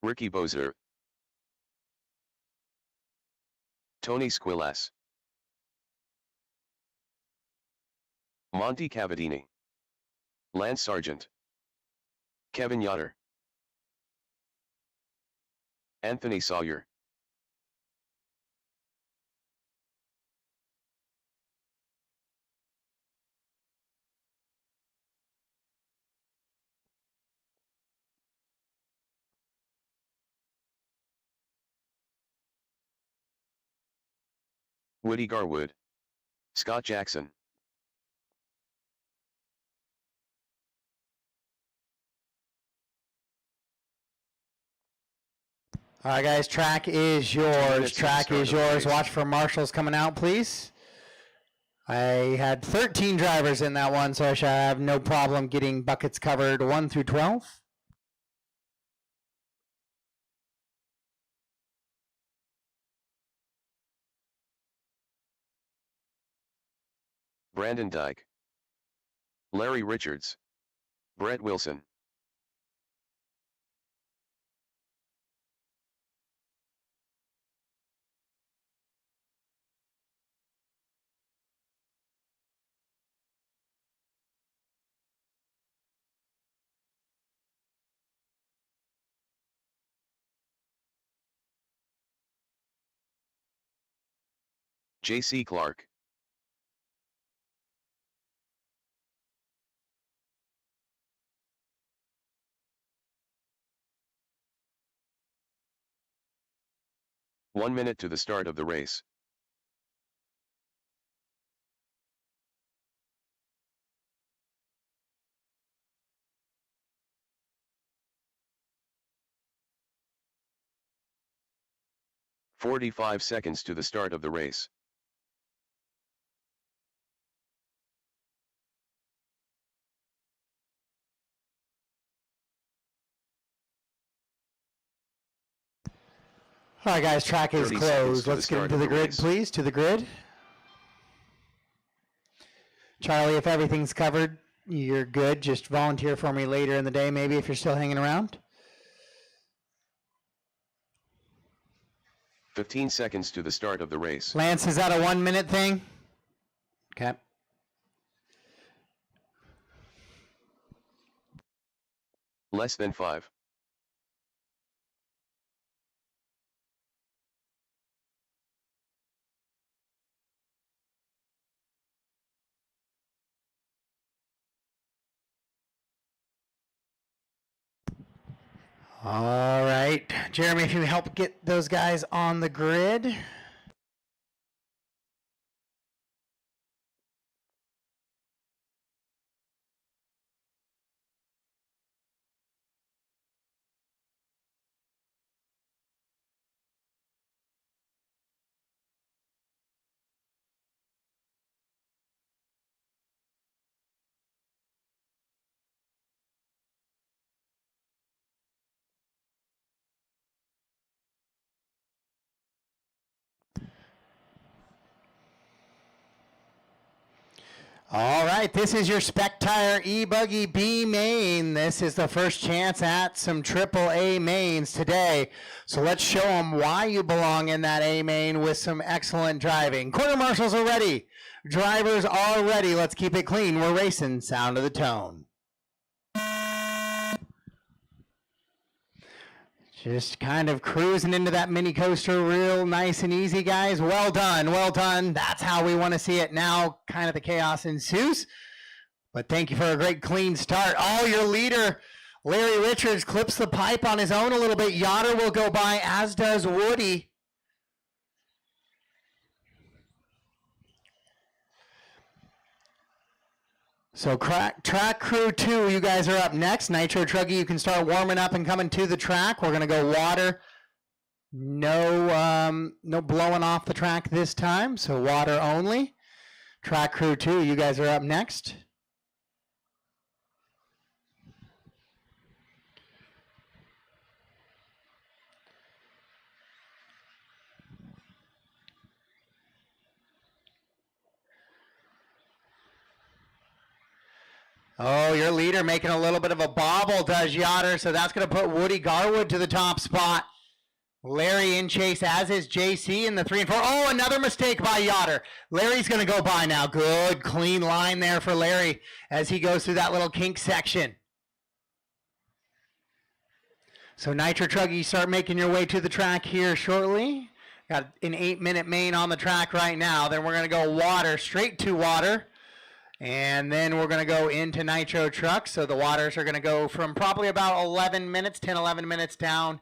Ricky Bozer. Tony Squillace. Monty Cavadini. Lance Sargent. Kevin Yoder. Anthony Sawyer. Woody Garwood. Scott Jackson. All right, guys, track is yours. Track is yours. Watch for marshals coming out, please. I had 13 drivers in that one, so I should have no problem getting buckets covered 1 through 12. Brandon Dyke. Larry Richards. Brett Wilson. J.C. Clark. One minute to the start of the race. "45 seconds to the start of the race. All right, guys, track is 30 seconds closed. to the Let's get start into of the the grid, race. please. To the grid. Charlie, if everything's covered, you're good. Just volunteer for me later in the day, maybe, if you're still hanging around. 15 seconds to the start of the race. Lance, is that a 1 minute thing? Okay. Less than 5. All right. Jeremy, if you help get those guys on the grid. All right, this is your Spec Tire E-Buggy B main. This is the first chance at some AAA mains today. So let's show them why you belong in that A main with some excellent driving. Quarter marshals are ready. Drivers are ready. Let's keep it clean. We're racing. Sound of the tone. Just kind of cruising into that mini coaster real nice and easy, guys. Well done, well done. That's how we want to see it now. Kind of the chaos ensues. But thank you for a great clean start. Oh, your leader, Larry Richards, clips the pipe on his own a little bit. Yoder will go by, as does Woody. So track crew 2, you guys are up next. Nitro Truggy, you can start warming up and coming to the track. We're gonna go water. No blowing off the track this time, so water only. Track crew 2, you guys are up next. Oh, your leader making a little bit of a bobble, does Yoder, so that's going to put Woody Garwood to the top spot. Larry in chase, as is JC in the 3 and 4. Oh, another mistake by Yoder. Larry's going to go by now. Good, clean line there for Larry as he goes through that little kink section. So Nitro Truggy, start making your way to the track here shortly. Got an 8-minute main on the track right now. Then we're going to go water, straight to water. And then we're going to go into Nitro Truck. So the waters are going to go from probably about 11 minutes, 10, 11 minutes down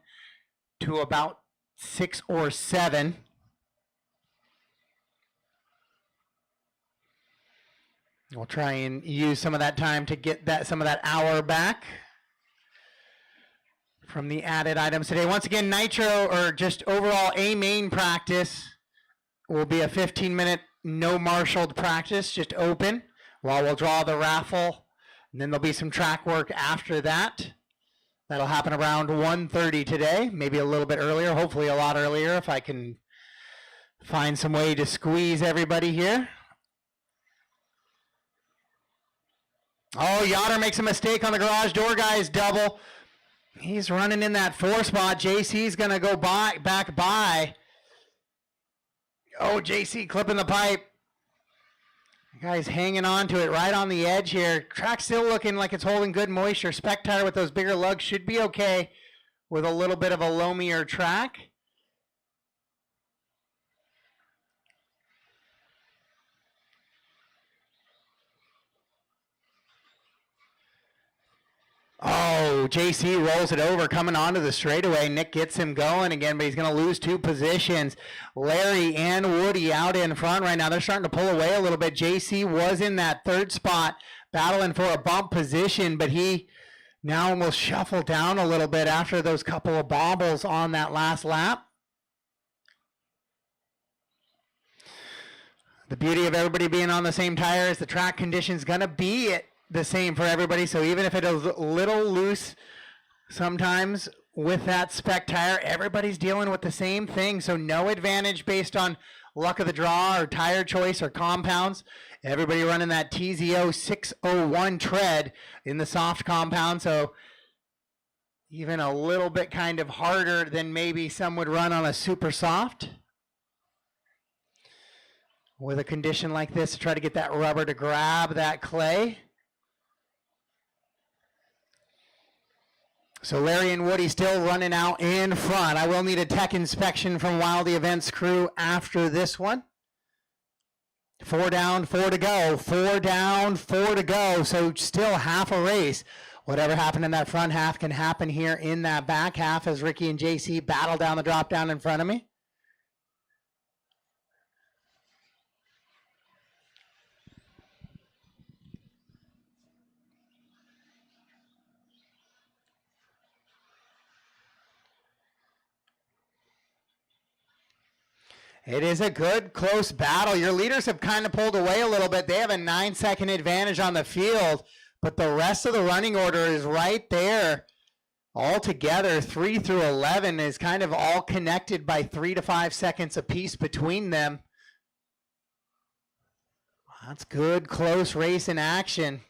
to about 6 or 7. We'll try and use some of that time to get some of that hour back from the added items today. Once again, Nitro, or just overall A main practice, will be a 15-minute no marshaled practice, just open. While we'll draw the raffle, and then there'll be some track work after that. That'll happen around 1:30 today, maybe a little bit earlier, hopefully a lot earlier if I can find some way to squeeze everybody here. Oh, Yoder makes a mistake on the garage door, guys, double. He's running in that 4 spot. JC's gonna go back by. Oh, JC clipping the pipe. Guys hanging on to it right on the edge here. Track still looking like it's holding good moisture. Spec Tire with those bigger lugs should be okay with a little bit of a loamier track. Oh, JC rolls it over coming onto the straightaway. Nick gets him going again, but he's going to lose 2 positions. Larry and Woody out in front right now. They're starting to pull away a little bit. JC was in that 3rd spot battling for a bump position, but he now will shuffle down a little bit after those couple of bobbles on that last lap. The beauty of everybody being on the same tire is the track condition's going to be the same for everybody, so even if it is a little loose sometimes with that Spec Tire, everybody's dealing with the same thing, so no advantage based on luck of the draw or tire choice or compounds. Everybody running that TZO 601 tread in the soft compound, so even a little bit kind of harder than maybe some would run on a super soft. With a condition like this to try to get that rubber to grab that clay. So Larry and Woody still running out in front. I will need a tech inspection from Wildy Events crew after this one. 4 down, 4 to go. 4 down, 4 to go. So still half a race. Whatever happened in that front half can happen here in that back half as Ricky and JC battle down the drop down in front of me. It is a good, close battle. Your leaders have kind of pulled away a little bit. They have a 9-second advantage on the field, but the rest of the running order is right there. All together, 3 through 11 is kind of all connected by 3 to 5 seconds apiece between them. That's good, close race in action.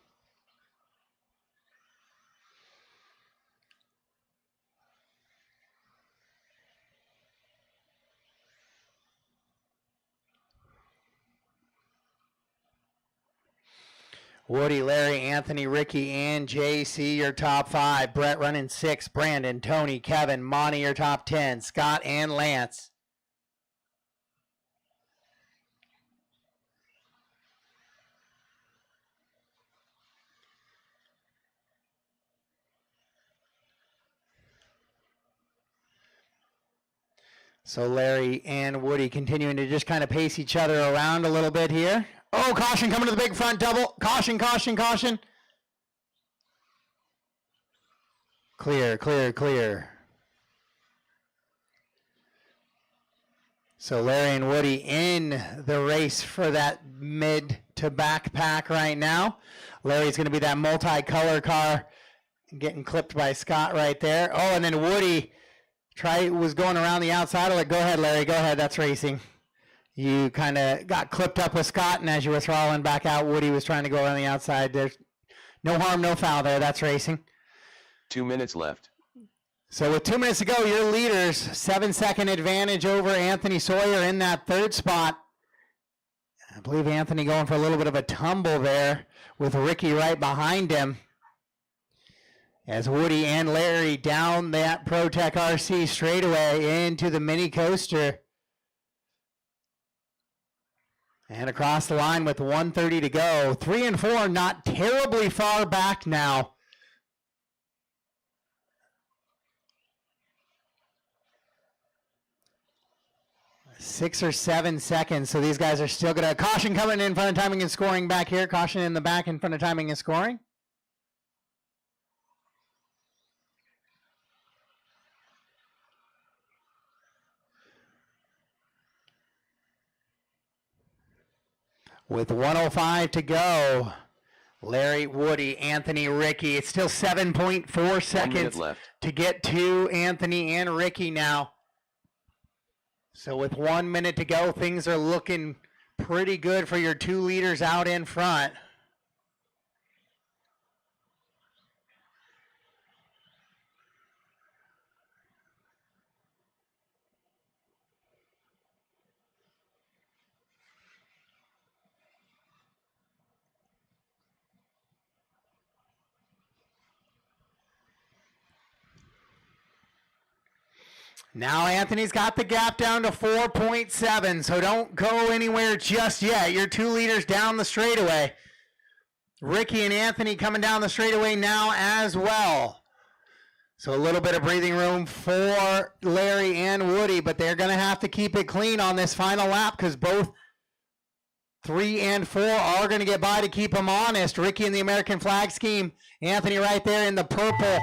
Woody, Larry, Anthony, Ricky, and JC, your top 5. Brett running 6. Brandon, Tony, Kevin, Monty, your top 10. Scott and Lance. So Larry and Woody continuing to just kind of pace each other around a little bit here. Oh, caution coming to the big front double. Caution, caution, caution. Clear, clear, clear. So Larry and Woody in the race for that mid to backpack right now. Larry's going to be that multi-color car getting clipped by Scott right there. Oh, and then Woody was going around the outside of it. Go ahead, Larry. Go ahead. That's racing. You kind of got clipped up with Scott, and as you were throttling back out, Woody was trying to go around the outside. There's no harm, no foul there. That's racing. 2 minutes left. So with 2 minutes to go, your leaders, 7-second advantage over Anthony Sawyer in that third spot. I believe Anthony going for a little bit of a tumble there with Ricky right behind him. As Woody and Larry down that ProTech RC straightaway into the mini coaster. And across the line with 1:30 to go. 3 and 4 not terribly far back now. 6 or 7 seconds. So these guys are still going to caution coming in front of timing and scoring back here. Caution in the back in front of timing and scoring. With 1:05 to go, Larry, Woody, Anthony, Ricky. It's still 7.4 seconds left to get to Anthony and Ricky now. So with 1 minute to go, things are looking pretty good for your 2 leaders out in front. Now Anthony's got the gap down to 4.7, so don't go anywhere just yet. Your 2 leaders down the straightaway. Ricky and Anthony coming down the straightaway now as well. So a little bit of breathing room for Larry and Woody, but they're going to have to keep it clean on this final lap because both 3 and 4 are going to get by to keep them honest. Ricky in the American flag scheme. Anthony right there in the purple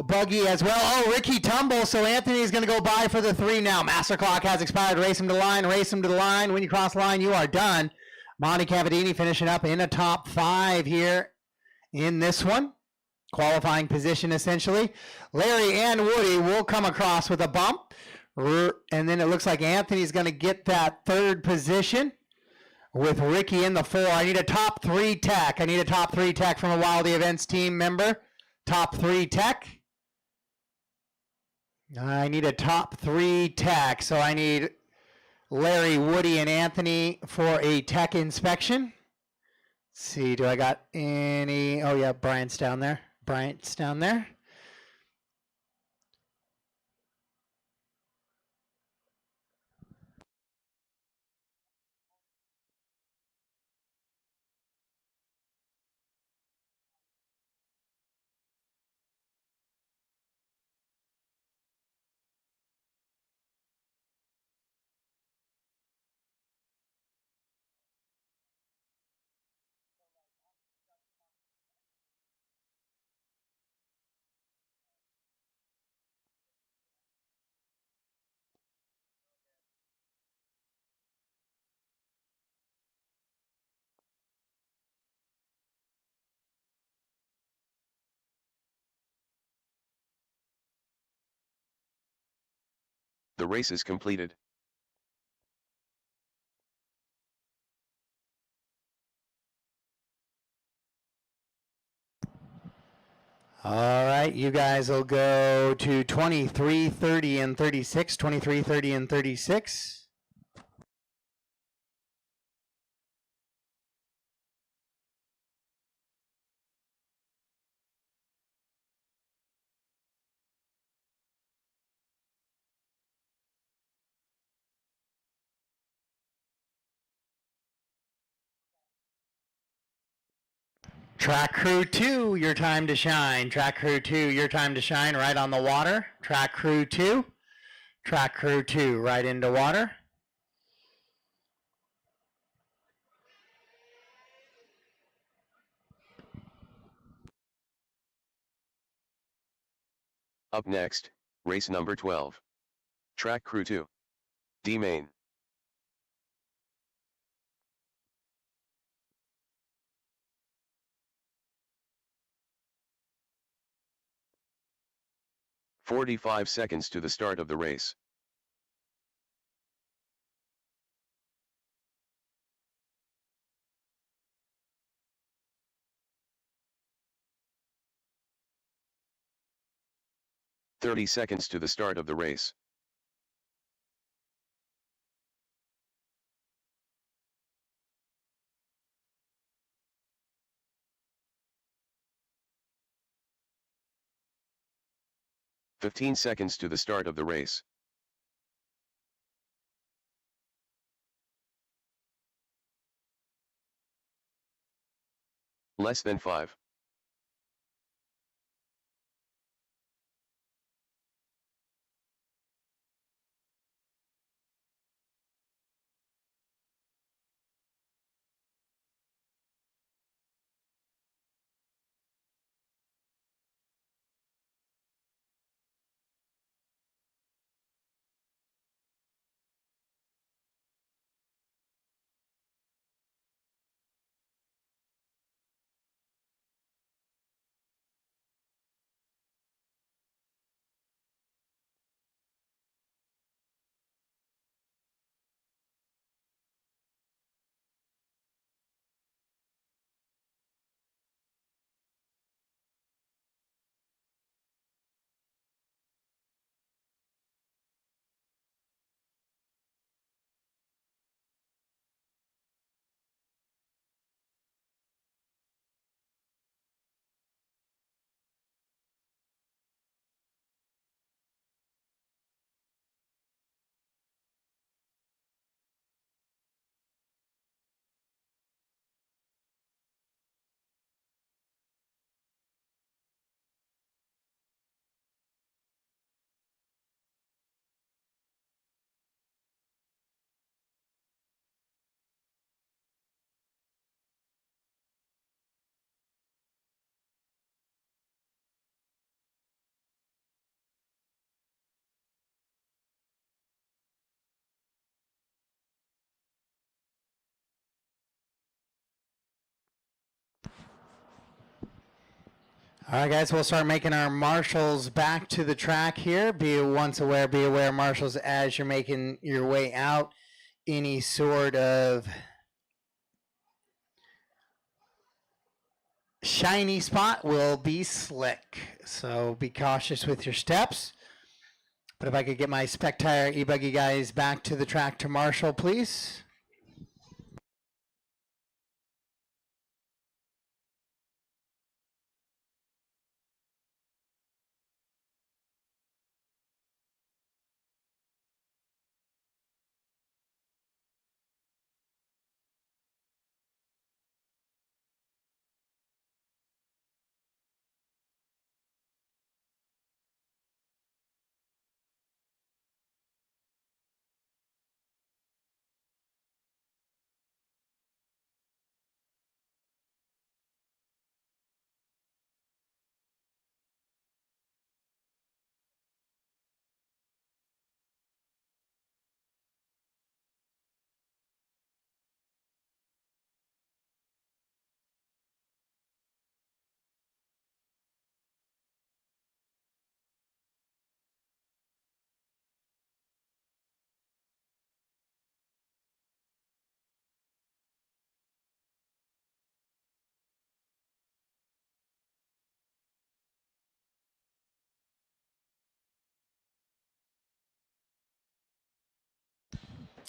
buggy as well. Oh, Ricky tumbles, so Anthony's going to go by for the 3 now. Master clock has expired. Race him to the line. Race him to the line. When you cross the line, you are done. Monty Cavadini finishing up in a top 5 here in this one. Qualifying position, essentially. Larry and Woody will come across with a bump. And then it looks like Anthony's going to get that 3rd position with Ricky in the 4. I need a top 3 tech. I need a top 3 tech from a Wildy Events team member. Top 3 tech. I need a top 3 tech. So I need Larry, Woody, and Anthony for a tech inspection. Let's see, do I got any? Oh, yeah, Bryant's down there. Bryant's down there. The race is completed. All right, you guys will go to 23, 30, and 36. 23, 30, and 36. Track crew 2, your time to shine. Track crew 2, your time to shine right on the water. Track crew 2. Track crew 2, right into water. Up next, race number 12. Track crew 2. D main. "45 seconds to the start of the race. "30 seconds to the start of the race. "15 seconds to the start of the race. Less than 5. All right, guys, we'll start making our marshals back to the track here. Be aware, marshals, as you're making your way out. Any sort of shiny spot will be slick. So be cautious with your steps. But if I could get my spec tire e-buggy guys back to the track to marshal, please.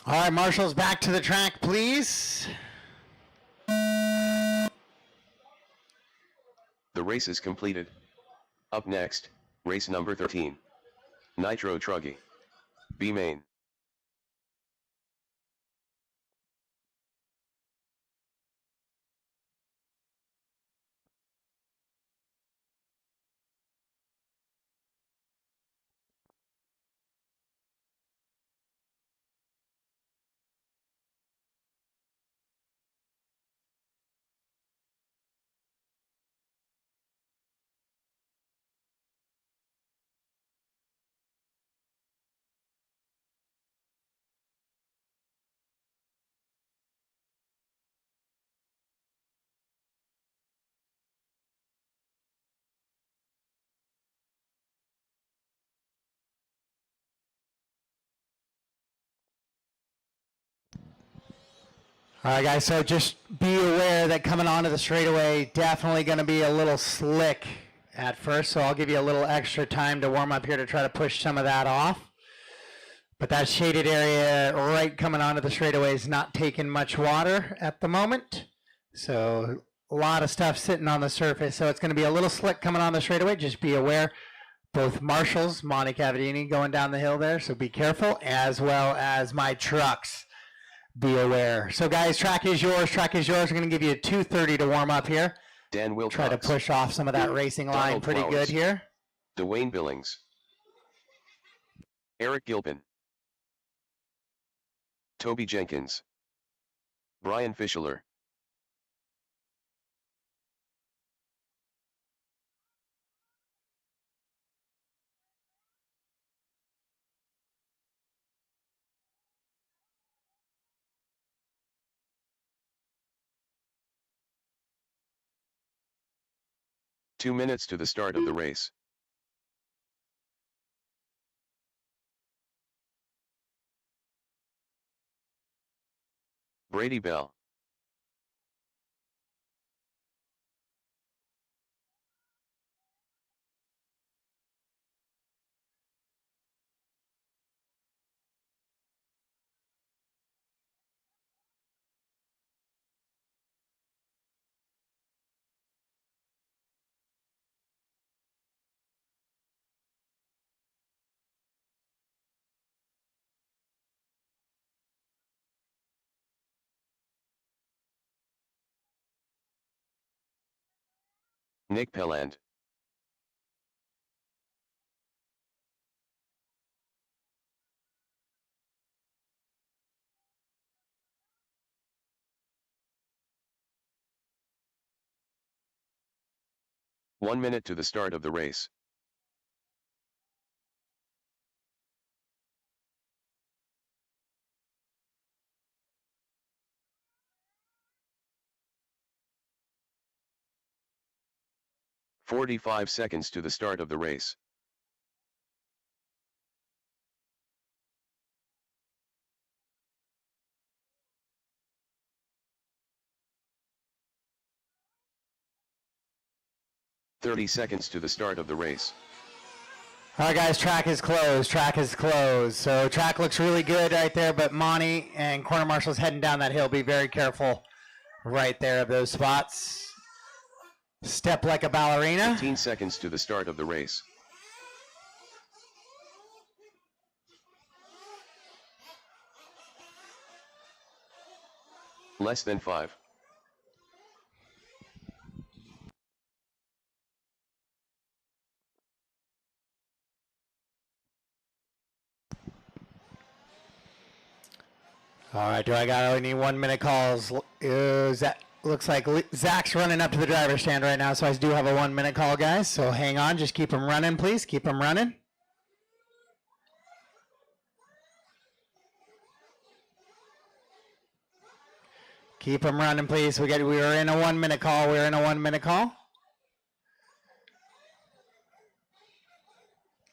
All right, marshals, back to the track, please. The race is completed. Up next, race number 13. Nitro Truggy. B main. All right, guys, so just be aware that coming onto the straightaway, definitely going to be a little slick at first, so I'll give you a little extra time to warm up here to try to push some of that off. But that shaded area right coming onto the straightaway is not taking much water at the moment. So a lot of stuff sitting on the surface, so it's going to be a little slick coming on the straightaway. Just be aware. Both marshals, Monte Cavadini going down the hill there, so be careful, as well as my trucks. Be aware. So guys, track is yours. Track is yours. We're going to give you a 2:30 to warm up here. Dan Wilcox. Try to push off some of that racing line Donald pretty Flowers. good here. Dwayne Billings. Eric Gilpin. Toby Jenkins. Brian Fischler. Two minutes to the start of the race. Brady Bell. Nick Pelland. One minute to the start of the race. "45 seconds to the start of the race. "30 seconds to the start of the race. All right, guys, track is closed. Track is closed. So track looks really good right there, but Monty and Corner Marshall's heading down that hill. Be very careful right there of those spots. Step like a ballerina. 15 seconds to the start of the race. Less than 5. All right, do I got any 1 minute calls? That looks like Zach's running up to the driver's stand right now, so I do have a 1 minute call, guys. So hang on, just keep them running, please. Keep them running. Keep them running, please. We were in a 1 minute call. We're in a 1 minute call.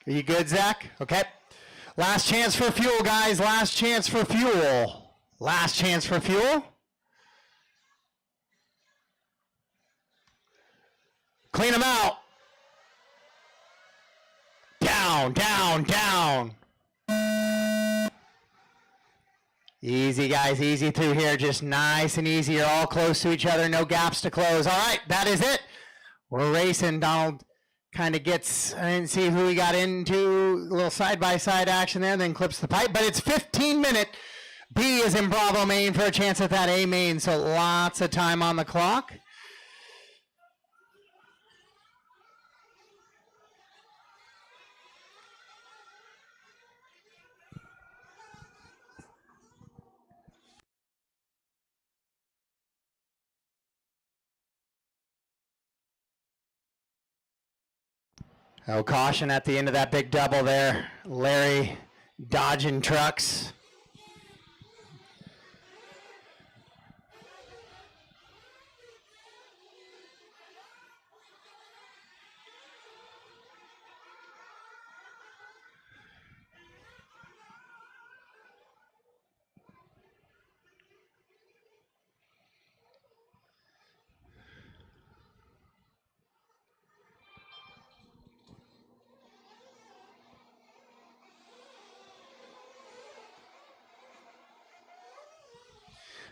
Are you good, Zach? Okay. Last chance for fuel, guys. Last chance for fuel. Last chance for fuel. Clean them out. Down, down, down. Easy, guys, easy through here. Just nice and easy. You're all close to each other. No gaps to close. All right, that is it. We're racing. Donald kind of gets, I didn't see who he got into. A little side-by-side action there, then clips the pipe. But it's 15-minute. B is in Bravo main for a chance at that A main. So lots of time on the clock. Oh, caution at the end of that big double there. Larry dodging trucks.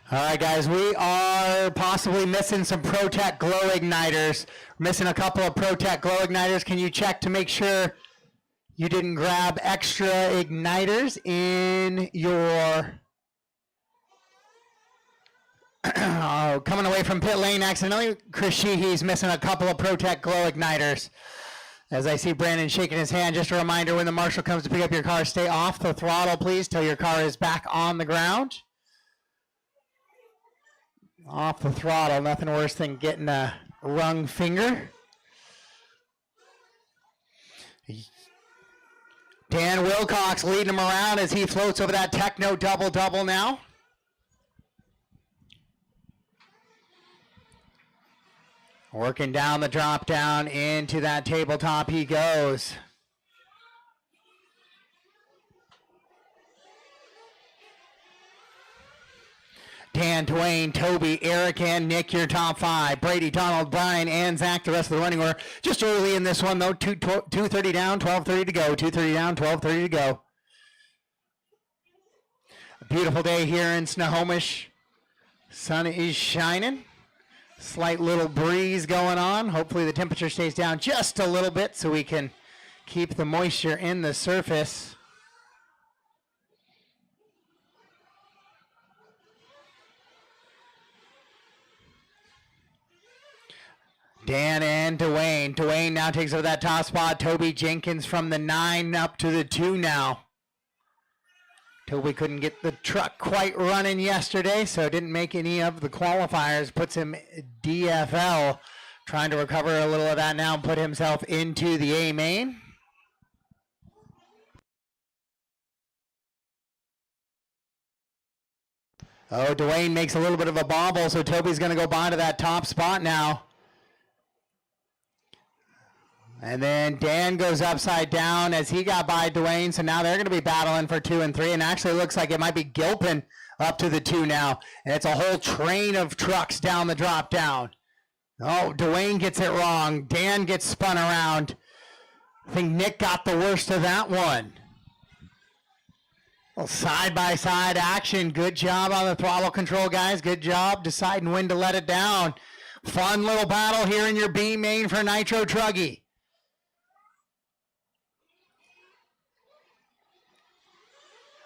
All right, guys, we are possibly missing some ProTech glow igniters. Missing a couple of ProTech glow igniters. Can you check to make sure you didn't grab extra igniters in your coming away from pit lane accidentally? Chris Sheehy's missing a couple of ProTech glow igniters. As I see Brandon shaking his hand, just a reminder, when the marshal comes to pick up your car, stay off the throttle, please, till your car is back on the ground. Off the throttle, nothing worse than getting a wrung finger. Dan Wilcox leading him around as he floats over that Techno double-double now. Working down the drop down into that tabletop he goes. Dan, Dwayne, Toby, Eric, and Nick, your top five. Brady, Donald, Brian, and Zach, the rest of the running order. Just early in this one, though, 2:30 down, 12:30 to go. 2:30 down, 12:30 to go. A beautiful day here in Snohomish. Sun is shining. Slight little breeze going on. Hopefully the temperature stays down just a little bit so we can keep the moisture in the surface. Dan and Dwayne. Dwayne now takes over that top spot. Toby Jenkins from the 9 up to the 2 now. Toby couldn't get the truck quite running yesterday, so didn't make any of the qualifiers. Puts him DFL. Trying to recover a little of that now and put himself into the A main. Oh, Dwayne makes a little bit of a bobble, so Toby's going to go by to that top spot now. And then Dan goes upside down as he got by Dwayne. So now they're going to be battling for 2 and 3. And actually looks like it might be Gilpin up to the 2 now. And it's a whole train of trucks down the drop down. Oh, Dwayne gets it wrong. Dan gets spun around. I think Nick got the worst of that one. Well, side-by-side action. Good job on the throttle control, guys. Good job deciding when to let it down. Fun little battle here in your B main for Nitro Truggy.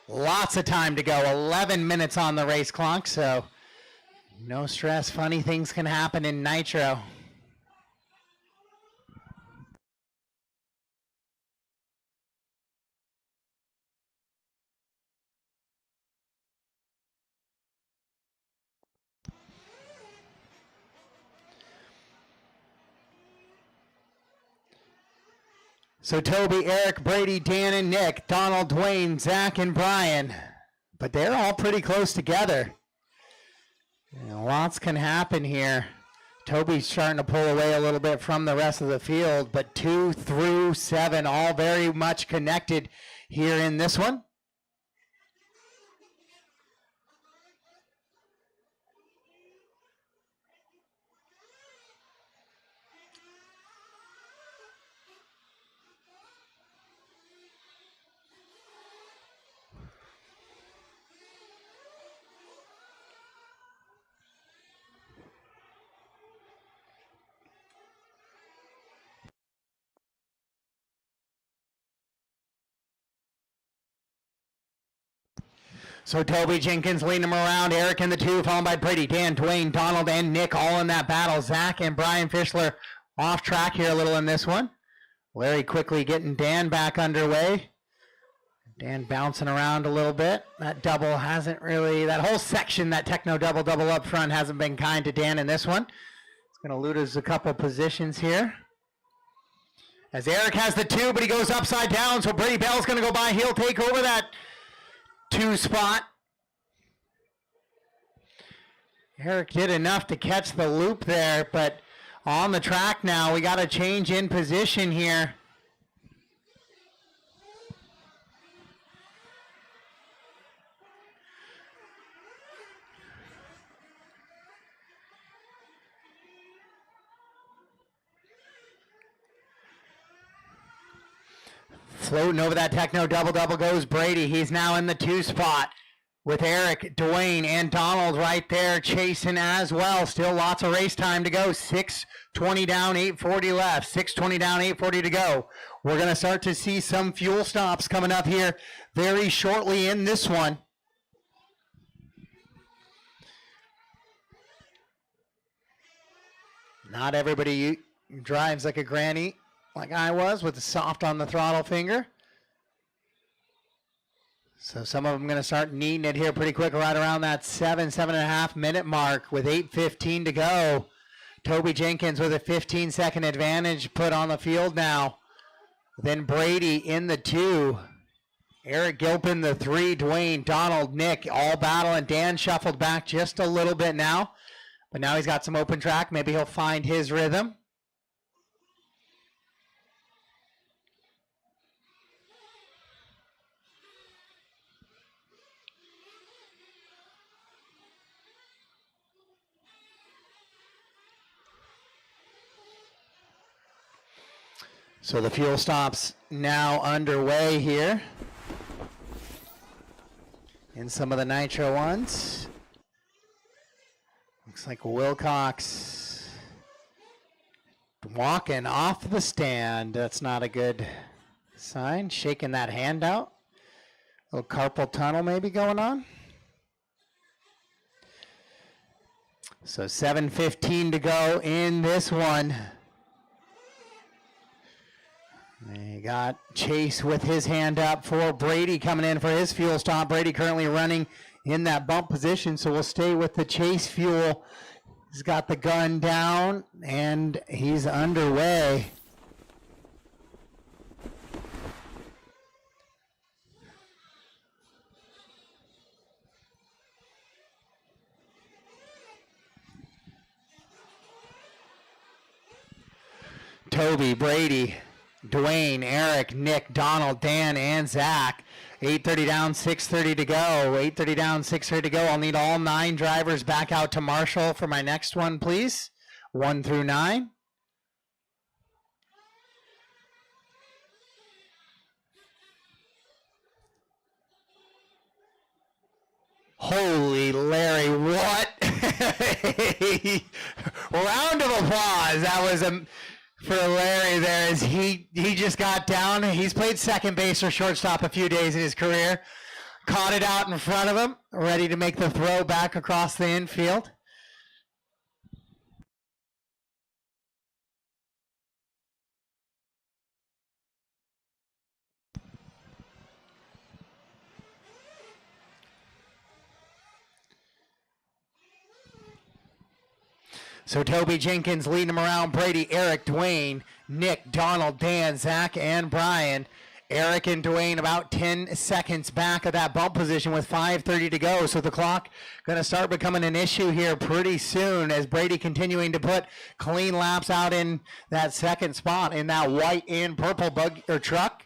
Lots of time to go, 11 minutes on the race clock, so no stress. Funny things can happen in Nitro. So Toby, Eric, Brady, Dan, and Nick, Donald, Dwayne, Zach, and Brian. But they're all pretty close together. Lots can happen here. Toby's starting to pull away a little bit from the rest of the field, but 2 through 7 all very much connected here in this one. So Toby Jenkins leading him around. Eric in the 2, followed by Brady, Dan, Dwayne, Donald, and Nick all in that battle. Zach and Brian Fischler off track here a little in this one. Larry quickly getting Dan back underway. Dan bouncing around a little bit. That double hasn't really, that whole section, that techno double up front hasn't been kind to Dan in this one. It's going to loot us a couple positions here. As Eric has the 2, but he goes upside down, so Brady Bell's going to go by. He'll take over that 2 spot. Eric did enough to catch the loop there, but on the track now, we got to change in position here. Floating over that techno double goes Brady. He's now in the 2 spot with Eric, Dwayne, and Donald right there chasing as well. Still lots of race time to go. 6:20 down, 8:40 left. 6:20 down, 8:40 to go. We're going to start to see some fuel stops coming up here very shortly in this one. Not everybody drives like a granny, like I was, with the soft on the throttle finger. So some of them going to start needing it here pretty quick, right around that 7.5 minute mark with 8:15 to go. Toby Jenkins with a 15-second advantage put on the field now. Then Brady in the 2. Eric Gilpin the 3. Dwayne, Donald, Nick all battling. Dan shuffled back just a little bit now. But now he's got some open track. Maybe he'll find his rhythm. So the fuel stop's now underway here in some of the nitro ones. Looks like Wilcox walking off the stand. That's not a good sign. Shaking that hand out. A little carpal tunnel maybe going on. So 7:15 to go in this one. They got Chase with his hand up for Brady coming in for his fuel stop. Brady currently running in that bump position, so we'll stay with the Chase fuel. He's got the gun down, and he's underway. Toby, Brady, Dwayne, Eric, Nick, Donald, Dan, and Zach. 8:30 down, 6:30 to go. 8:30 down, 6:30 to go. I'll need all 9 drivers back out to Marshall for my next one, please. 1 through 9. Holy Larry, what? Round of applause. That was for Larry there, as he just got down. He's played second base or shortstop a few days in his career. Caught it out in front of him, ready to make the throw back across the infield. So Toby Jenkins leading him around. Brady, Eric, Dwayne, Nick, Donald, Dan, Zach, and Brian. Eric and Dwayne about 10 seconds back of that bump position with 5:30 to go. So the clock going to start becoming an issue here pretty soon, as Brady continuing to put clean laps out in that second spot in that white and purple bug or truck.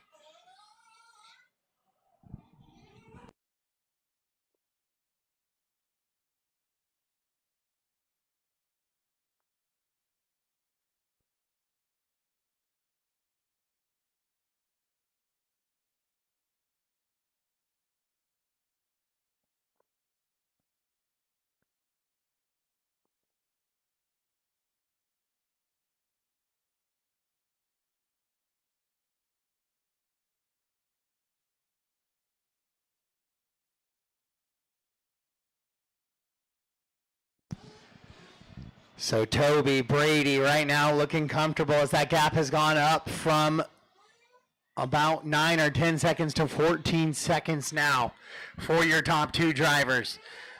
So Toby, Brady right now looking comfortable as that gap has gone up from about 9 or 10 seconds to 14 seconds now for your top two drivers.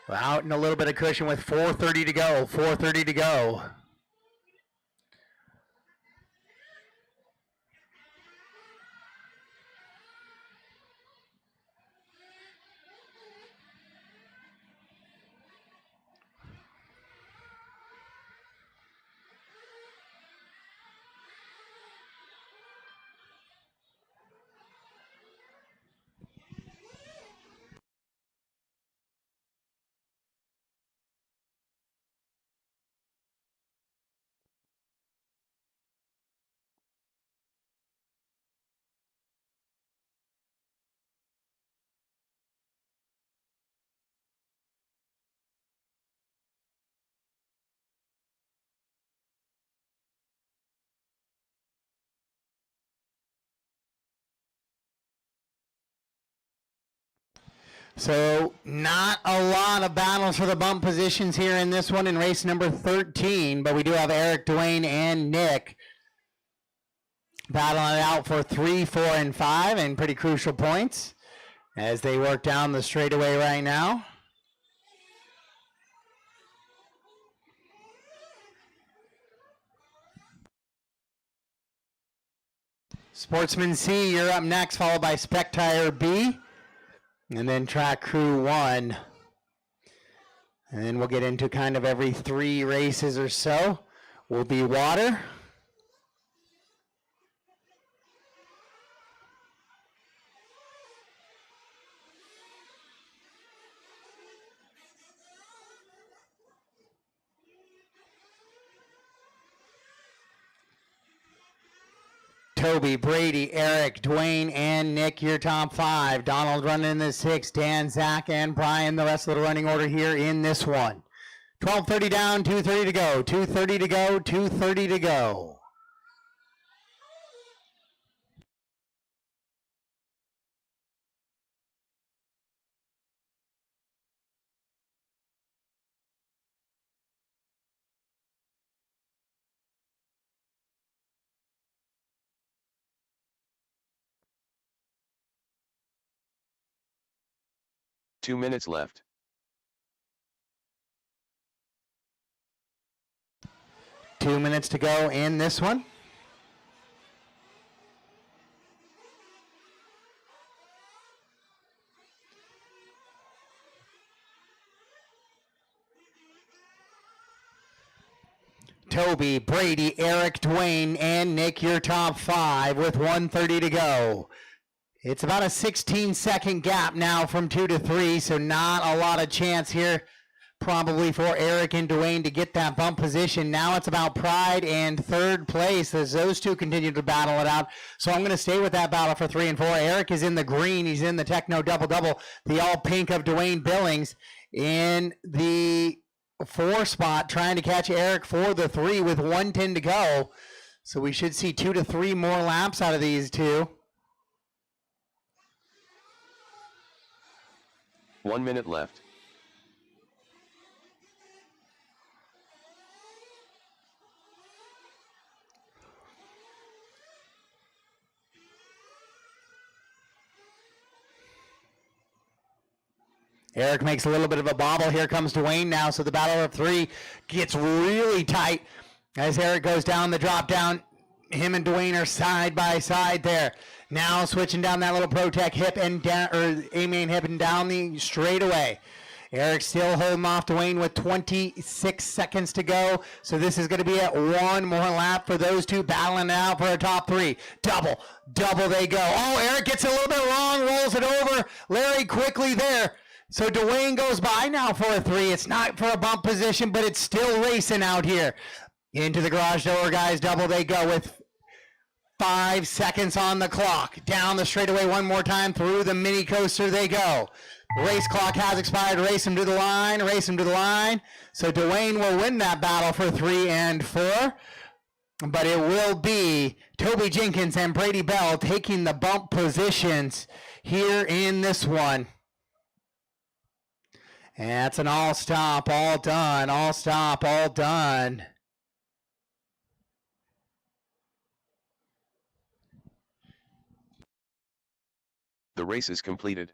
Out in a little bit of cushion with 4:30 to go, 4:30 to go. So not a lot of battles for the bump positions here in this one in race number 13, but we do have Eric, Dwayne, and Nick battling it out for 3, 4, and 5 and pretty crucial points as they work down the straightaway right now. Sportsman C, you're up next, followed by Spec Tire B, and then Track Crew 1. And then we'll get into kind of every 3 races or so will be water. Toby, Brady, Eric, Dwayne, and Nick, your top 5. Donald running in the 6, Dan, Zach, and Brian, the rest of the running order here in this one. 12:30 down, 2:30 to go, 2:30 to go, 2:30 to go. Two minutes left. Two minutes to go in this one. Toby, Brady, Eric, Dwayne, and Nick, your top 5 with 1:30 to go. It's about a 16-second gap now from 2 to 3, so not a lot of chance here probably for Eric and Dwayne to get that bump position. Now it's about pride and 3rd place as those two continue to battle it out. So I'm going to stay with that battle for 3 and 4. Eric is in the green. He's in the Techno double-double, the all-pink of Dwayne Billings in the 4 spot, trying to catch Eric for the 3 with 1:10 to go. So we should see 2 to 3 more laps out of these two. 1 minute left. Eric makes a little bit of a bobble. Here comes Dwayne now, so the battle of 3 gets really tight as Eric goes down the drop down. Him and Dwayne are side by side there. Now switching down that little Protec hip and down, or A-main hip and down the straightaway. Eric still holding off Dwayne with 26 seconds to go. So this is going to be at 1 more lap for those two battling out for a top 3. Double they go. Oh, Eric gets a little bit wrong, rolls it over. Larry quickly there. So Dwayne goes by now for a 3. It's not for a bump position, but it's still racing out here. Into the garage door, guys. Double they go with 5 seconds on the clock. Down the straightaway one more time. Through the mini coaster they go. Race clock has expired. Race him to the line. Race him to the line. So Dwayne will win that battle for 3 and 4. But it will be Toby Jenkins and Brady Bell taking the bump positions here in this one. And that's an all stop, all done, all stop, all done. The race is completed.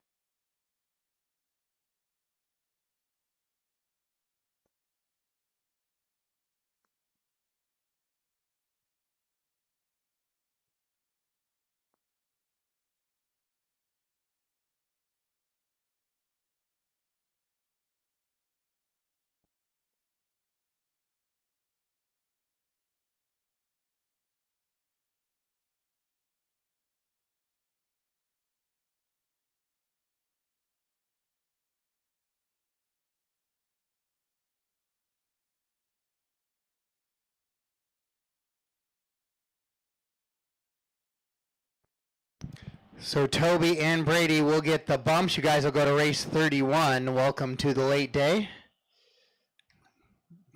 So Toby and Brady will get the bumps. You guys will go to race 31. Welcome to the late day.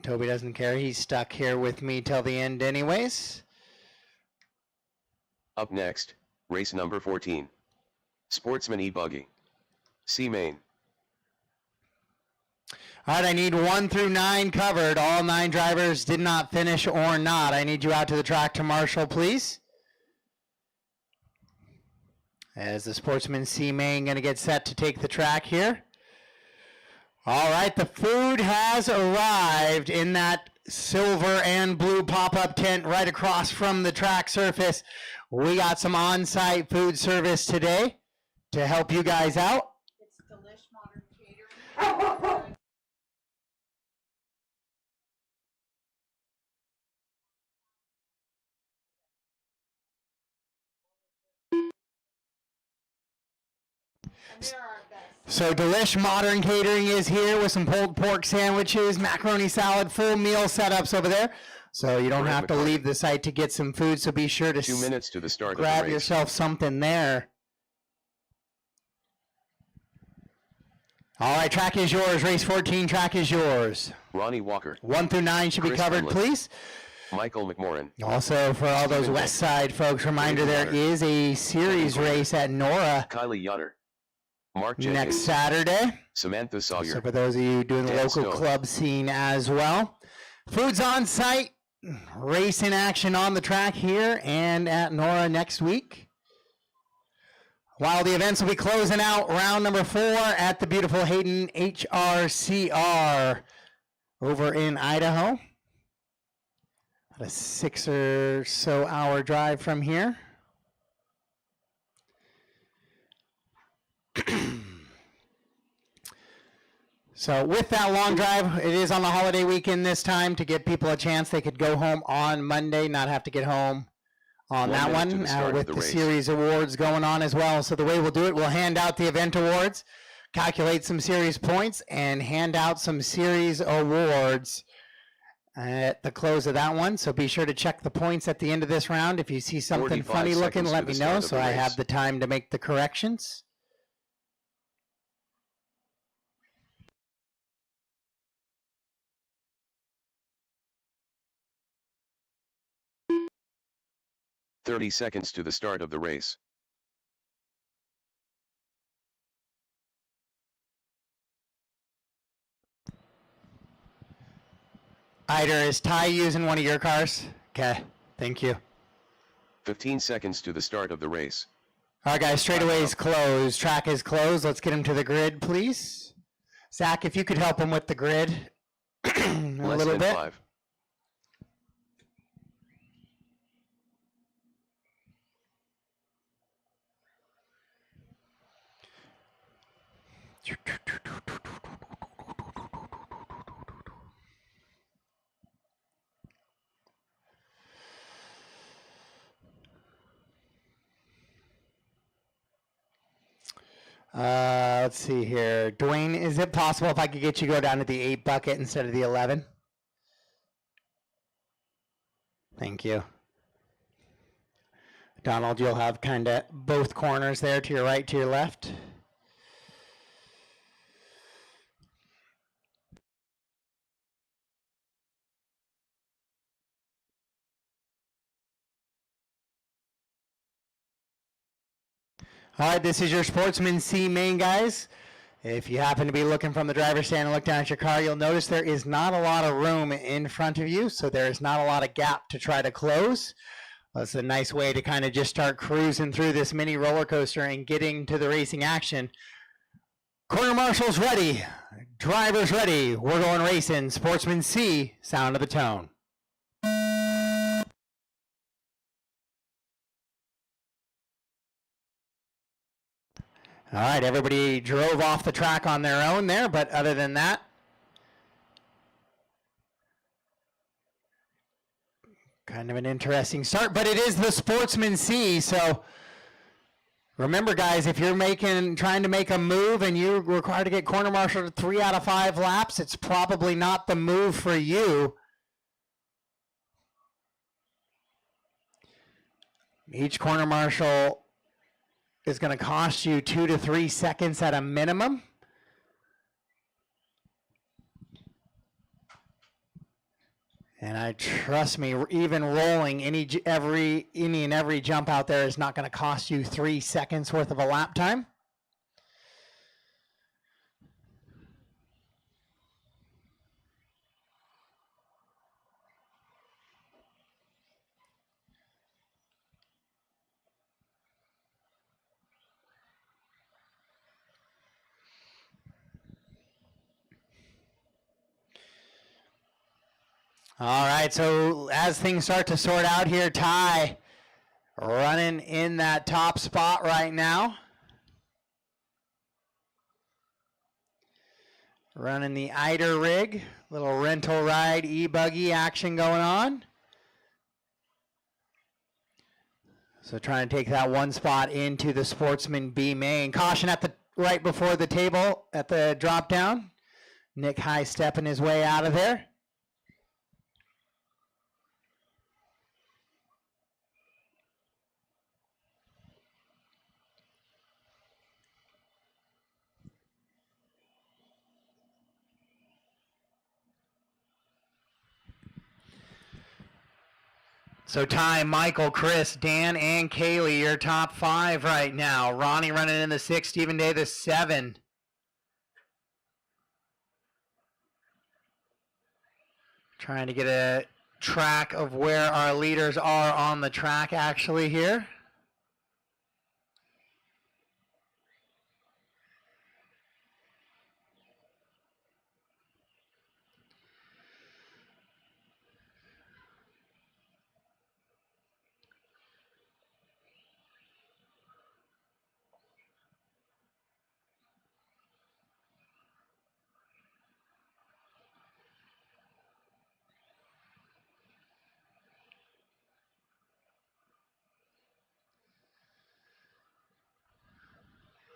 Toby doesn't care. He's stuck here with me till the end anyways. Up next, race number 14. Sportsman E-Buggy. C main. All right, I need 1 through 9 covered. All 9 drivers did not finish or not. I need you out to the track to marshal, please. As the Sportsman C main going to get set to take the track here. All right, the food has arrived in that silver and blue pop-up tent right across from the track surface. We got some on-site food service today to help you guys out. It's Delish Modern Catering. And they're our best. So Delish Modern Catering is here with some pulled pork sandwiches, macaroni salad, full meal setups over there. So you don't Greg have to McCarthy. leave the site to get some food, so be sure to 2 minutes to the start of the grab race. yourself something there. All right, track is yours. Race 14, track is yours. Ronnie Walker. 1 through 9 should be Chris covered, Emlich. please. Michael McMorrin. Also, for all those Steven West Side folks, reminder David there Carter. is a series race at Nora Kylie Yoder. Mark next Jenkins. Saturday. Samantha So Sawyer. for those of you doing the Dan local Stone. club scene as well. Food's on site. Race in action on the track here and at Nora next week. While the events will be closing out round number 4 at the beautiful Hayden HRCR over in Idaho. About a 6 or so hour drive from here. So with that long drive, it is on the holiday weekend this time to give people a chance they could go home on Monday, not have to get home on 1 that minute to one the start of with the the race. series awards going on as well. So the way we'll do it, we'll hand out the event awards, calculate some series points, and hand out some series awards at the close of that one. So be sure to check the points at the end of this round. If you see something 45 funny looking, seconds let to me the know start of so the I race. have the time to make the corrections. "30 seconds to the start of the race. Ider, is Ty using one of your cars? Okay, thank you. 15 seconds to the start of the race. All right, guys, straightaway is closed. Track is closed. Let's get him to the grid, please. Zach, if you could help him with the grid a Less little than bit. 5. Let's see here. Dwayne, is it possible if I could get you to go down to the 8 bucket instead of the 11? Thank you. Donald, you'll have kind of both corners there to your right, to your left. All right, this is your Sportsman C main, guys. If you happen to be looking from the driver's stand and look down at your car, you'll notice there is not a lot of room in front of you, so there is not a lot of gap to try to close. That's a nice way to kind of just start cruising through this mini roller coaster and getting to the racing action. Corner marshals ready, drivers ready, we're going racing. Sportsman C, sound of the tone. All right, everybody drove off the track on their own there, but other than that, kind of an interesting start, but it is the Sportsman C, so remember guys, if you're trying to make a move and you're required to get corner marshal 3 out of 5 laps, it's probably not the move for you. Each corner marshal is going to cost you 2 to 3 seconds at a minimum. And trust me, even rolling any and every jump out there is not going to cost you 3 seconds worth of a lap time. All right, so as things start to sort out here, Ty running in that top spot right now. Running the Eider rig, little rental ride e-buggy action going on. So trying to take that one spot into the Sportsman B main. Caution at the right before the table at the drop down. Nick high stepping his way out of there. So Ty, Michael, Chris, Dan, and Kaylee, your top 5 right now. Ronnie running in the 6, Stephen Day the 7. Trying to get a track of where our leaders are on the track actually here.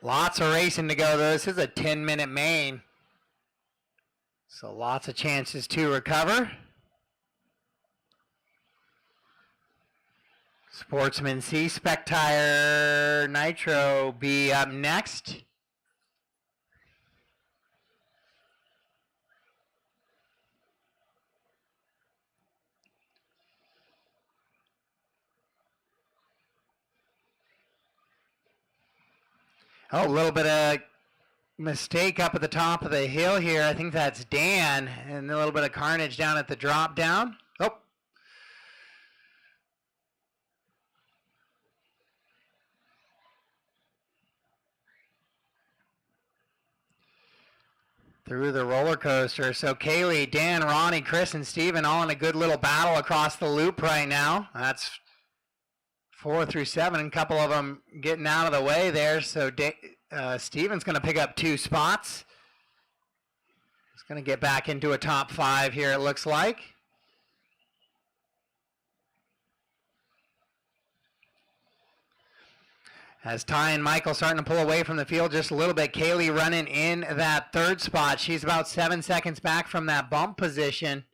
Lots of racing to go though. This is a 10-minute main. So lots of chances to recover. Sportsman C, Spectire Nitro B up next. Oh, a little bit of mistake up at the top of the hill here. I think that's Dan, and a little bit of carnage down at the drop down. Oh. Through the roller coaster. So Kaylee, Dan, Ronnie, Chris, and Steven all in a good little battle across the loop right now. That's 4 through 7, a couple of them getting out of the way there. So Steven's going to pick up 2 spots. He's going to get back into a top 5 here, it looks like. As Ty and Michael starting to pull away from the field just a little bit. Kaylee running in that 3rd spot. She's about 7 seconds back from that bump position.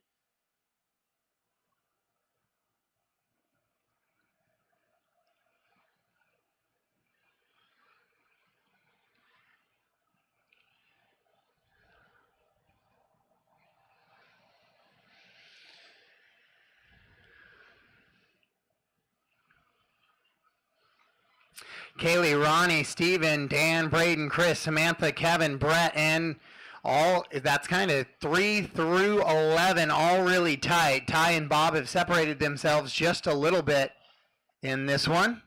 Kaylee, Ronnie, Steven, Dan, Braden, Chris, Samantha, Kevin, Brett, and all, that's kind of 3 through 11, all really tight. Ty and Bob have separated themselves just a little bit in this one.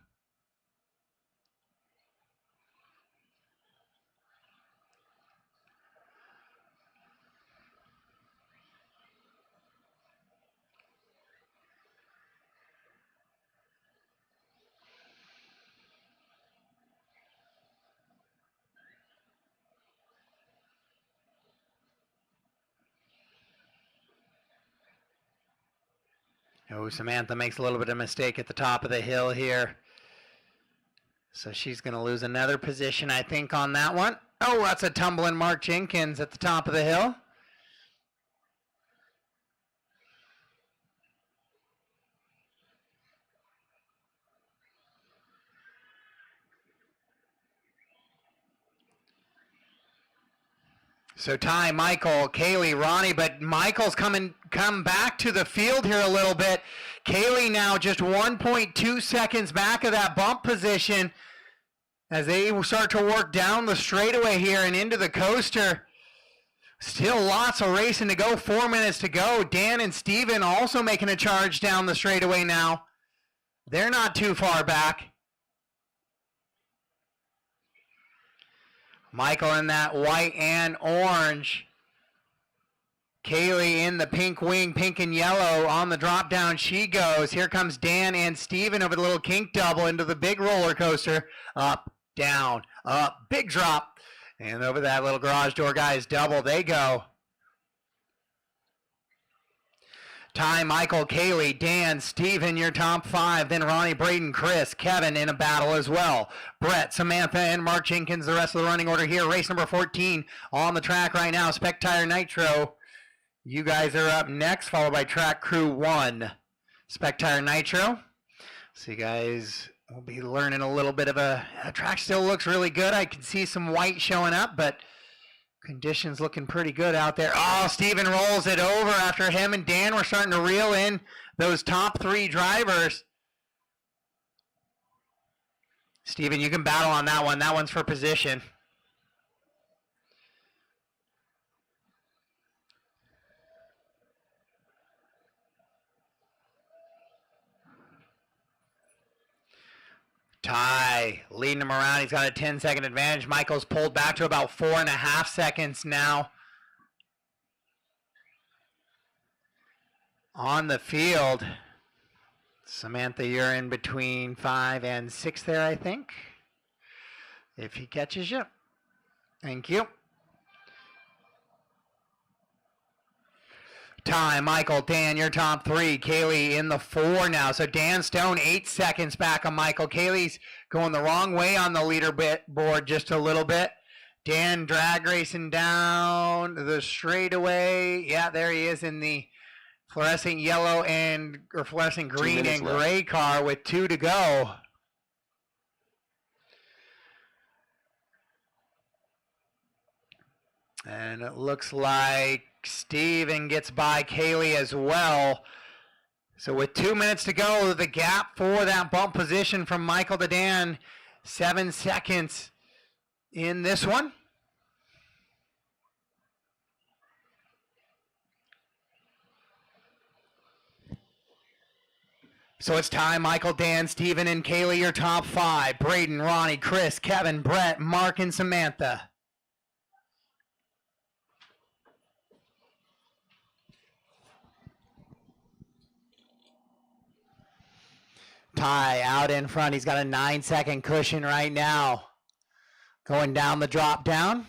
Oh, Samantha makes a little bit of mistake at the top of the hill here. So she's going to lose another position, I think, on that one. Oh, that's a tumbling Mark Jenkins at the top of the hill. So Ty, Michael, Kaylee, Ronnie, but Michael's come back to the field here a little bit. Kaylee now just 1.2 seconds back of that bump position as they start to work down the straightaway here and into the coaster. Still lots of racing to go, 4 minutes to go. Dan and Steven also making a charge down the straightaway now. They're not too far back. Michael in that white and orange. Kaylee in the pink wing, pink and yellow. On the drop down she goes. Here comes Dan and Steven over the little kink double into the big roller coaster. Up, down, up, big drop. And over that little garage door guys double they go. Ty, Michael, Kaylee, Dan, Steven, your top 5. Then Ronnie, Braden, Chris, Kevin in a battle as well. Brett, Samantha, and Mark Jenkins, the rest of the running order here. Race number 14 on the track right now. Spectire Nitro. You guys are up next, followed by Track Crew 1. Spectire Nitro. So you guys will be learning a little bit of a track still looks really good. I can see some white showing up, but conditions looking pretty good out there. Oh, Steven rolls it over after him and Dan were starting to reel in those top 3 drivers. Steven, you can battle on that one. That one's for position. Ty leading him around. He's got a 10-second advantage. Michael's pulled back to about 4.5 seconds now. On the field, Samantha, you're in between 5 and 6 there, I think. If he catches you. Thank you. Ty, Michael, Dan, your top 3. Kaylee in the 4 now. So Dan Stone 8 seconds back on Michael. Kaylee's going the wrong way on the leaderboard just a little bit. Dan drag racing down the straightaway. Yeah, there he is in the fluorescent yellow or fluorescent green and gray car with 2 to go. And it looks like Steven gets by Kaylee as well. So with 2 minutes to go, the gap for that bump position from Michael to Dan, 7 seconds in this one. So it's Ty, Michael, Dan, Steven, and Kaylee, your top 5. Braden, Ronnie, Chris, Kevin, Brett, Mark, and Samantha. Ty out in front. He's got a 9-second cushion right now. Going down the drop down.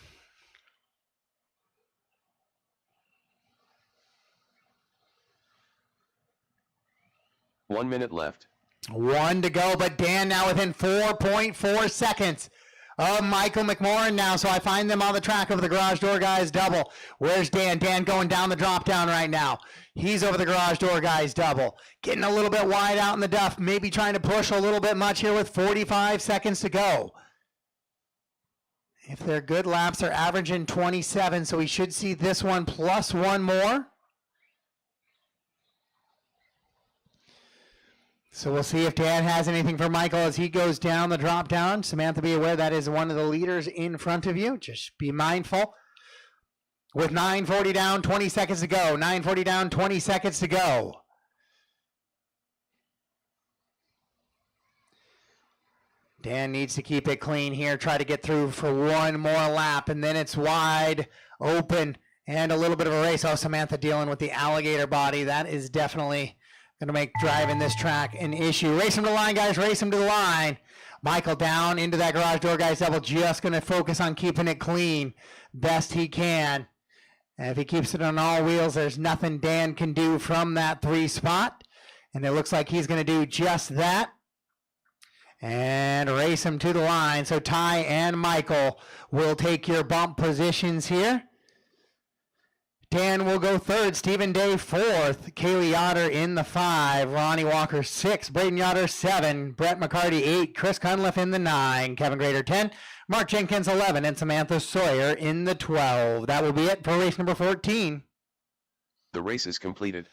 One minute left. 1 to go, but Dan now within 4.4 seconds of Michael McMorrin now. So I find them on the track over the garage door guys double. Where's Dan? Dan going down the drop down right now. He's over the garage door guys double. Getting a little bit wide out in the duff. Maybe trying to push a little bit much here with 45 seconds to go. If they're good laps, they're averaging 27. So we should see this one plus 1 more. So we'll see if Dan has anything for Michael as he goes down the drop down. Samantha, be aware that is one of the leaders in front of you. Just be mindful. With 9:40 down, 20 seconds to go. 9:40 down, 20 seconds to go. Dan needs to keep it clean here. Try to get through for one more lap, and then it's wide open and a little bit of a race. Oh, Samantha dealing with the alligator body. That is definitely going to make driving this track an issue. Race him to the line, guys. Race him to the line. Michael down into that garage door, guys. Double just going to focus on keeping it clean best he can. And if he keeps it on all wheels, there's nothing Dan can do from that 3 spot. And it looks like he's going to do just that. And race him to the line. So Ty and Michael will take your bump positions here. Dan will go 3rd, Stephen Day 4th, Kaylee Yoder in the 5, Ronnie Walker 6, Braden Yoder 7, Brett McCarty 8, Chris Cunliffe in the 9, Kevin Grader 10, Mark Jenkins 11, and Samantha Sawyer in the 12. That will be it for race number 14. The race is completed.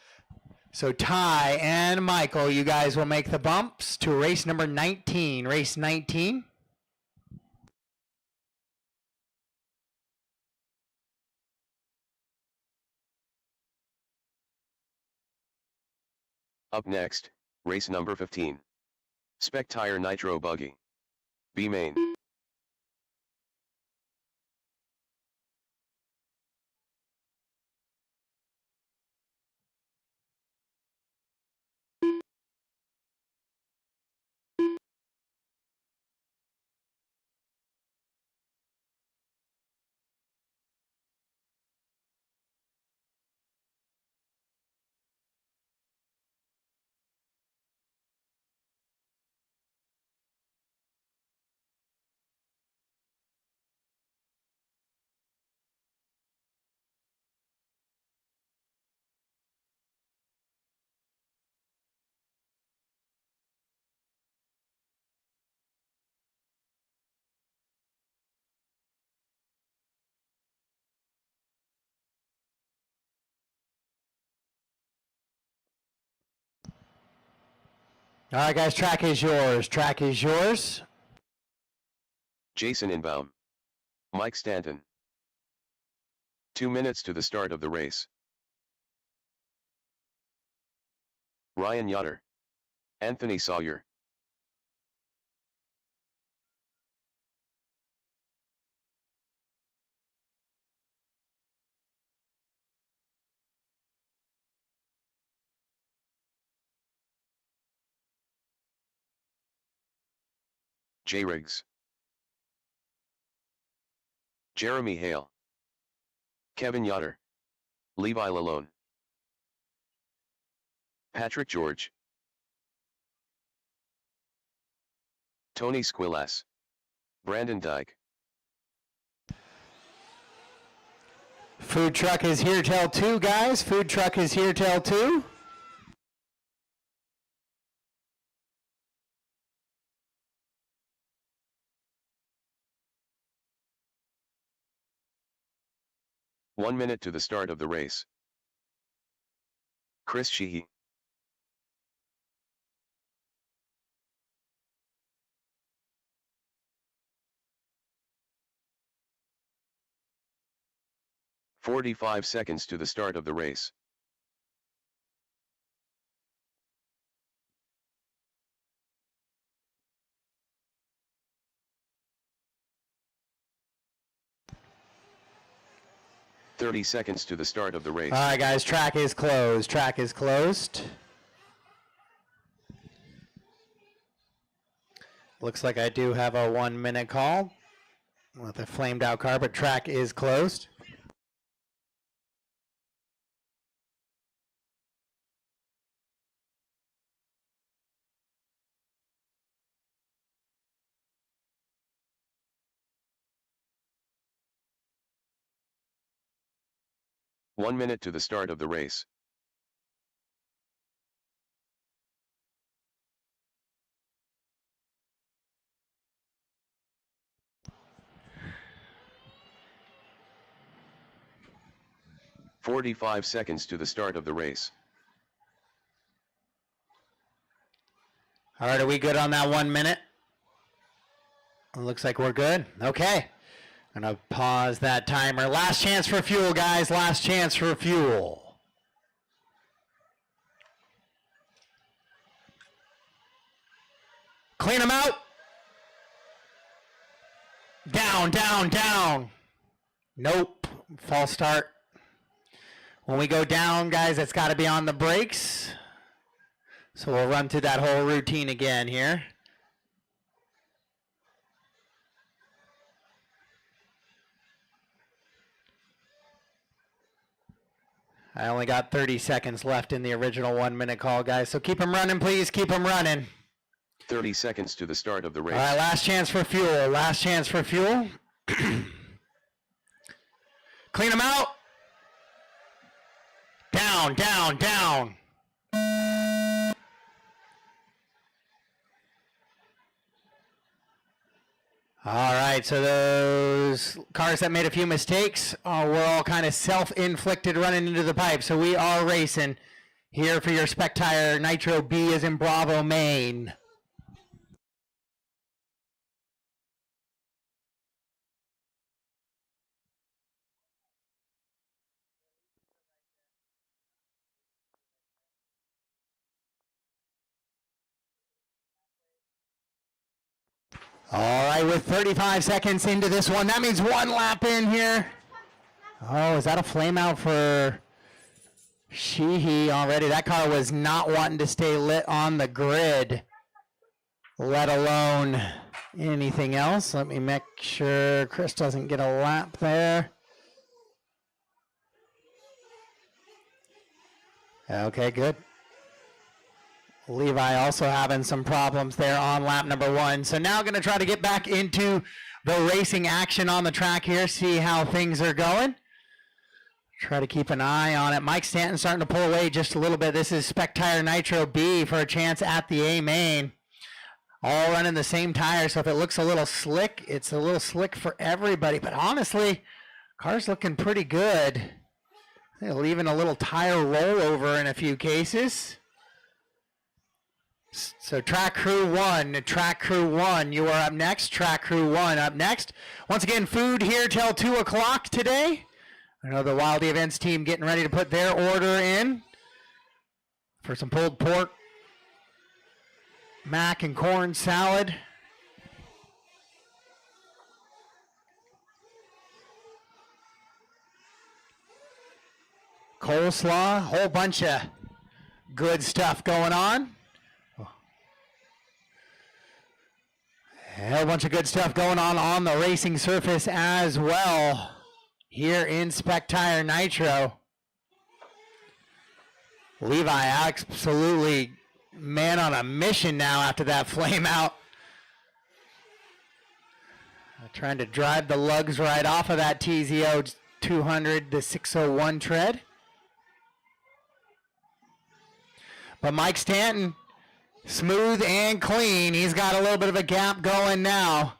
So Ty and Michael, you guys will make the bumps to race number 19. Race 19. Up next, race number 15. Spec Tire Nitro Buggy. B main. All right, guys, track is yours. Track is yours. Jason Inbaum. Mike Stanton. 2 minutes to the start of the race. Ryan Yoder. Anthony Sawyer. J. Riggs. Jeremy Hale. Kevin Yoder. Levi Lalone. Patrick George. Tony Squillass. Brandon Dyke. Food truck is here till 2, guys. Food truck is here till 2. One minute to the start of the race. Chris Sheehy. "45 seconds to the start of the race. "30 seconds to the start of the race. All right, guys, track is closed. Track is closed. Looks like I do have a 1-minute call with a flamed out car, but track is closed. "1 minute to the start of the race. "45 seconds to the start of the race. All right, are we good on that 1 minute? It looks like we're good. Okay. I'm going to pause that timer. Last chance for fuel, guys. Last chance for fuel. Clean them out. Down, down, down. Nope. False start. When we go down, guys, it's got to be on the brakes. So we'll run through that whole routine again here. I only got 30 seconds left in the original 1 minute call, guys. So keep them running, please. Keep them running. 30 seconds to the start of the race. All right, last chance for fuel. Last chance for fuel. Clean them out. Down, down, down. All right, so those cars that made a few mistakes were all kind of self-inflicted running into the pipe. So we are racing here for your Spec Tire Nitro B as in Bravo, Maine. All right, with 35 seconds into this one, that means one lap in here. Oh, is that a flame out for Sheehy already? That car was not wanting to stay lit on the grid, let alone anything else. Let me make sure Chris doesn't get a lap there. Okay, good. Levi also having some problems there on lap number 1. So now going to try to get back into the racing action on the track here, see how things are going. Try to keep an eye on it. Mike Stanton starting to pull away just a little bit. This is Spec Tire Nitro B for a chance at the A main. All running the same tire, so if it looks a little slick, it's a little slick for everybody. But honestly, car's looking pretty good. They're leaving a little tire rollover in a few cases. So track crew 1, you are up next. Track crew 1 up next. Once again, food here till 2 o'clock today. I know the Wildy Events team getting ready to put their order in for some pulled pork, mac and corn salad. Coleslaw, whole bunch of good stuff going on. A whole bunch of good stuff going on the racing surface as well here in Spec Tire Nitro. Levi absolutely man on a mission now after that flame out. Trying to drive the lugs right off of that TZO 200, the 601 tread. But Mike Stanton, smooth and clean. He's got a little bit of a gap going now.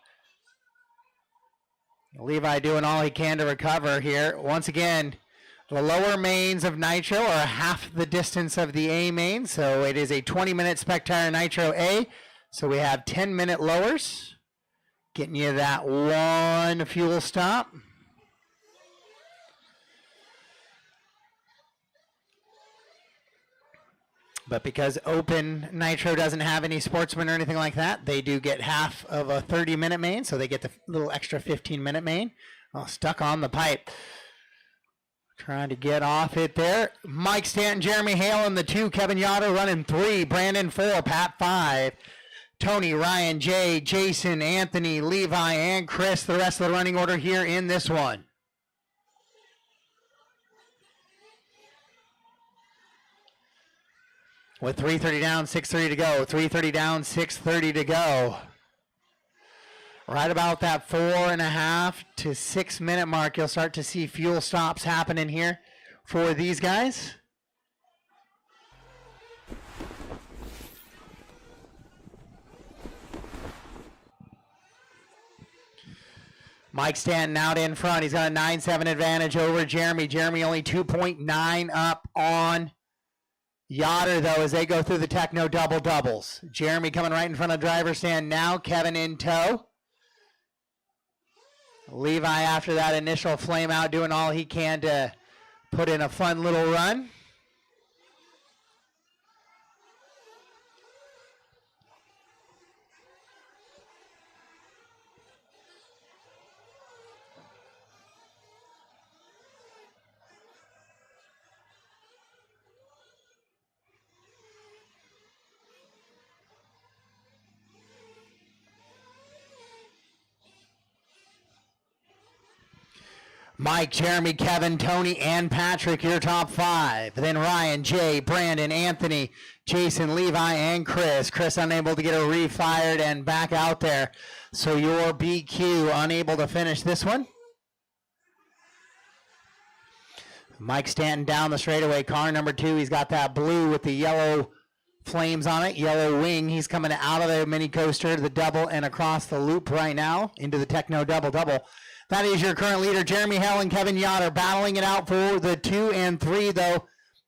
Levi doing all he can to recover here. Once again, the lower mains of Nitro are half the distance of the A main. So it is a 20-minute Spec Tire Nitro A. So we have 10-minute lowers. Getting you that one fuel stop. But because Open Nitro doesn't have any sportsman or anything like that, they do get half of a 30-minute main, so they get the little extra 15-minute main. Oh, stuck on the pipe. Trying to get off it there. Mike Stanton, Jeremy Hale in the 2, Kevin Yotto running 3, Brandon 4, Pat 5, Tony, Ryan, Jay, Jason, Anthony, Levi, and Chris, the rest of the running order here in this one. With 3:30 down, 6:30 to go. 3:30 down, 6:30 to go. Right about that 4.5 to 6 minute mark, you'll start to see fuel stops happening here for these guys. Mike Stanton out in front. He's got a 9.7 advantage over Jeremy. Jeremy only 2.9 up on Yoder, though, as they go through the techno double doubles. Jeremy coming right in front of driver stand now. Kevin in tow. Levi, after that initial flame out, doing all he can to put in a fun little run. Mike, Jeremy, Kevin, Tony, and Patrick, your top five. Then Ryan, Jay, Brandon, Anthony, Jason, Levi, and Chris. Chris unable to get a refired and back out there. So your BQ unable to finish this one. Mike Stanton down the straightaway. Car number 2. He's got that blue with the yellow flames on it, yellow wing. He's coming out of the mini coaster, the double, and across the loop right now into the techno double double. That is your current leader, Jeremy Hell and Kevin Yoder, battling it out for the 2 and 3, though.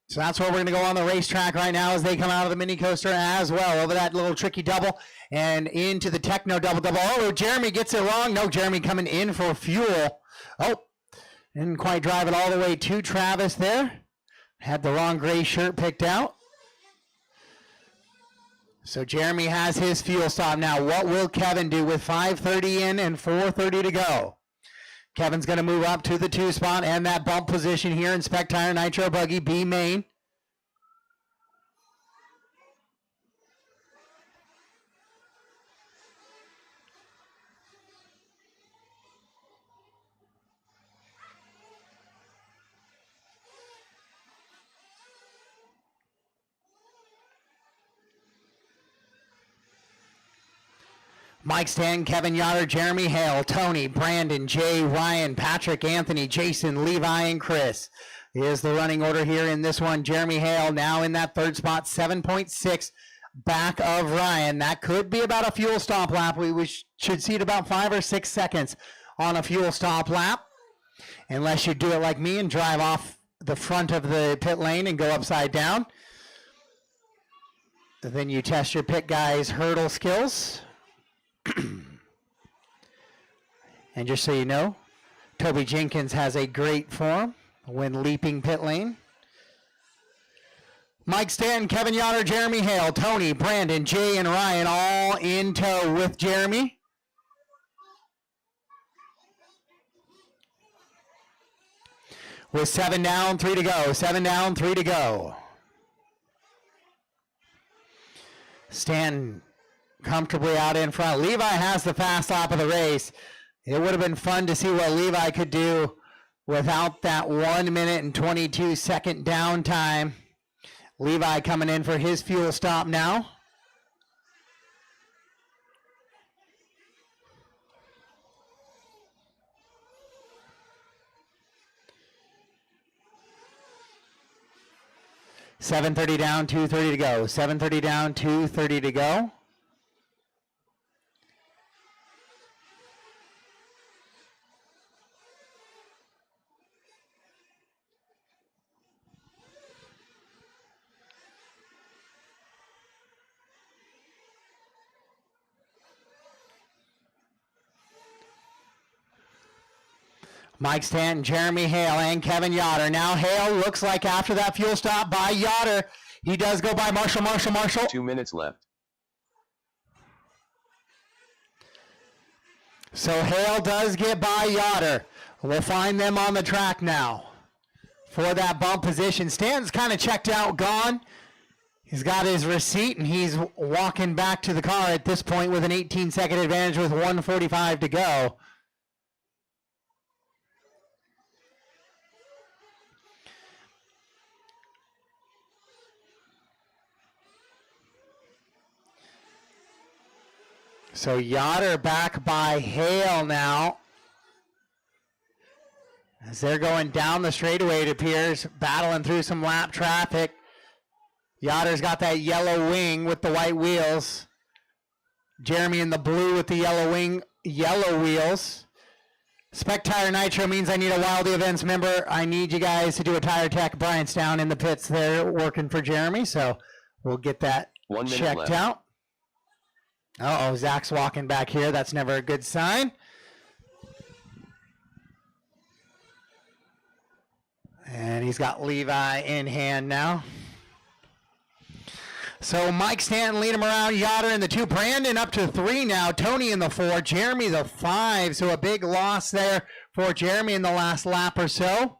So that's where we're going to go on the racetrack right now as they come out of the mini coaster as well. Over that little tricky double and into the techno double double. Oh, Jeremy gets it wrong. No, Jeremy coming in for fuel. Oh, didn't quite drive it all the way to Travis there. Had the wrong gray shirt picked out. So Jeremy has his fuel stop now. What will Kevin do with 5:30 in and 4:30 to go? Kevin's going to move up to the 2 spot and that bump position here in Spec Tire Nitro Buggy B main. Mike Stan, Kevin Yoder, Jeremy Hale, Tony, Brandon, Jay, Ryan, Patrick, Anthony, Jason, Levi, and Chris is the running order here in this one. Jeremy Hale now in that 3rd spot, 7.6 back of Ryan. That could be about a fuel stop lap. We should see it about 5 or 6 seconds on a fuel stop lap, unless you do it like me and drive off the front of the pit lane and go upside down. Then you test your pit guys' hurdle skills. And just so you know, Toby Jenkins has a great form when leaping pit lane. Mike Stanton, Kevin Yoder, Jeremy Hale, Tony, Brandon, Jay, and Ryan all in tow with Jeremy. With 7 down, 3 to go. 7 down, 3 to go. Stanton comfortably out in front. Levi has the fast lap of the race. It would have been fun to see what Levi could do without that 1 minute and 22 second downtime. Levi coming in for his fuel stop now. $7:30 down, 2:30 to go. 7:30 down, 2:30 to go. Mike Stanton, Jeremy Hale, and Kevin Yoder. Now Hale looks like after that fuel stop by Yoder, he does go by Marshall. 2 minutes left. So Hale does get by Yoder. We'll find them on the track now for that bump position. Stanton's kind of checked out, gone. He's got his receipt, and he's walking back to the car at this point with an 18-second advantage with 1:45 to go. So Yoder back by Hale now. As they're going down the straightaway, it appears, battling through some lap traffic. Yoder's got that yellow wing with the white wheels. Jeremy in the blue with the yellow wing, yellow wheels. Spec Tire Nitro means I need a Wildy Events member. I need you guys to do a tire tech. Bryant's down in the pits there working for Jeremy, so we'll get that 1 minute checked left. out. Uh-oh, Zach's walking back here. That's never a good sign. And he's got Levi in hand now. So Mike Stanton lead him around. Yoder in the 2. Brandon up to 3 now. Tony in the 4. Jeremy the 5. So a big loss there for Jeremy in the last lap or so.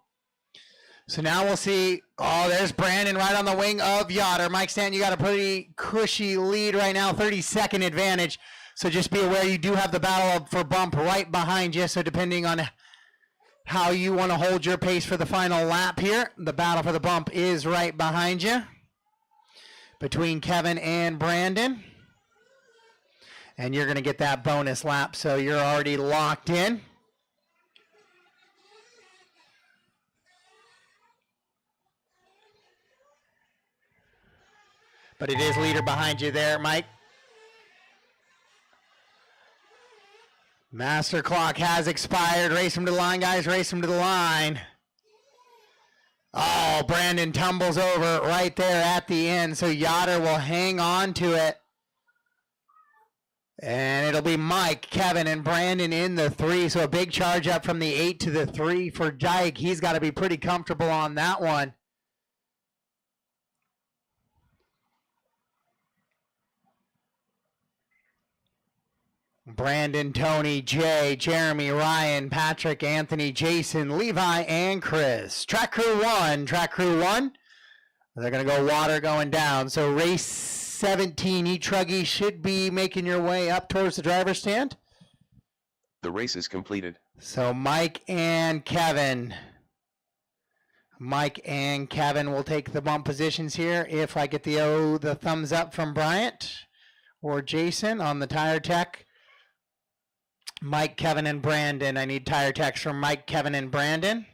So now we'll see. Oh, there's Brandon right on the wing of Yoder. Mike Stanton, you got a pretty cushy lead right now. 30-second advantage. So just be aware you do have the battle for bump right behind you. So depending on how you want to hold your pace for the final lap here, the battle for the bump is right behind you, between Kevin and Brandon. And you're going to get that bonus lap, so you're already locked in. But it is leader behind you there, Mike. Master clock has expired. Race him to the line, guys. Race him to the line. Oh, Brandon tumbles over right there at the end, so Yoder will hang on to it. And it'll be Mike, Kevin, and Brandon in the 3, so a big charge up from the 8 to the 3 for Dyke. He's got to be pretty comfortable on that one. Brandon, Tony, Jay, Jeremy, Ryan, Patrick, Anthony, Jason, Levi, and Chris. Track crew 1. Track crew 1. They're going to go water going down. So race 17, E-Truggy should be making your way up towards the driver's stand. The race is completed. So Mike and Kevin. Mike and Kevin will take the bump positions here. If I get the thumbs up from Bryant or Jason on the tire tech. Mike, Kevin, and Brandon. I need tire techs from Mike, Kevin, and Brandon.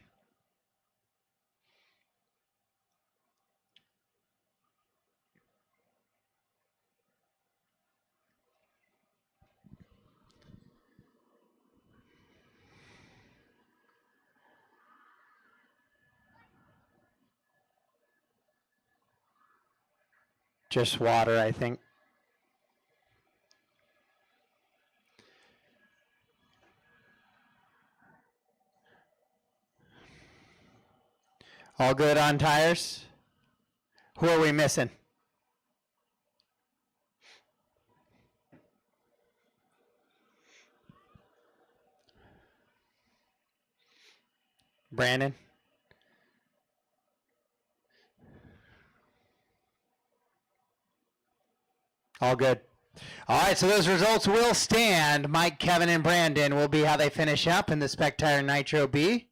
Just water, I think. All good on tires? Who are we missing? Brandon? All good. All right, so those results will stand. Mike, Kevin, and Brandon will be how they finish up in the Spec Tire Nitro B.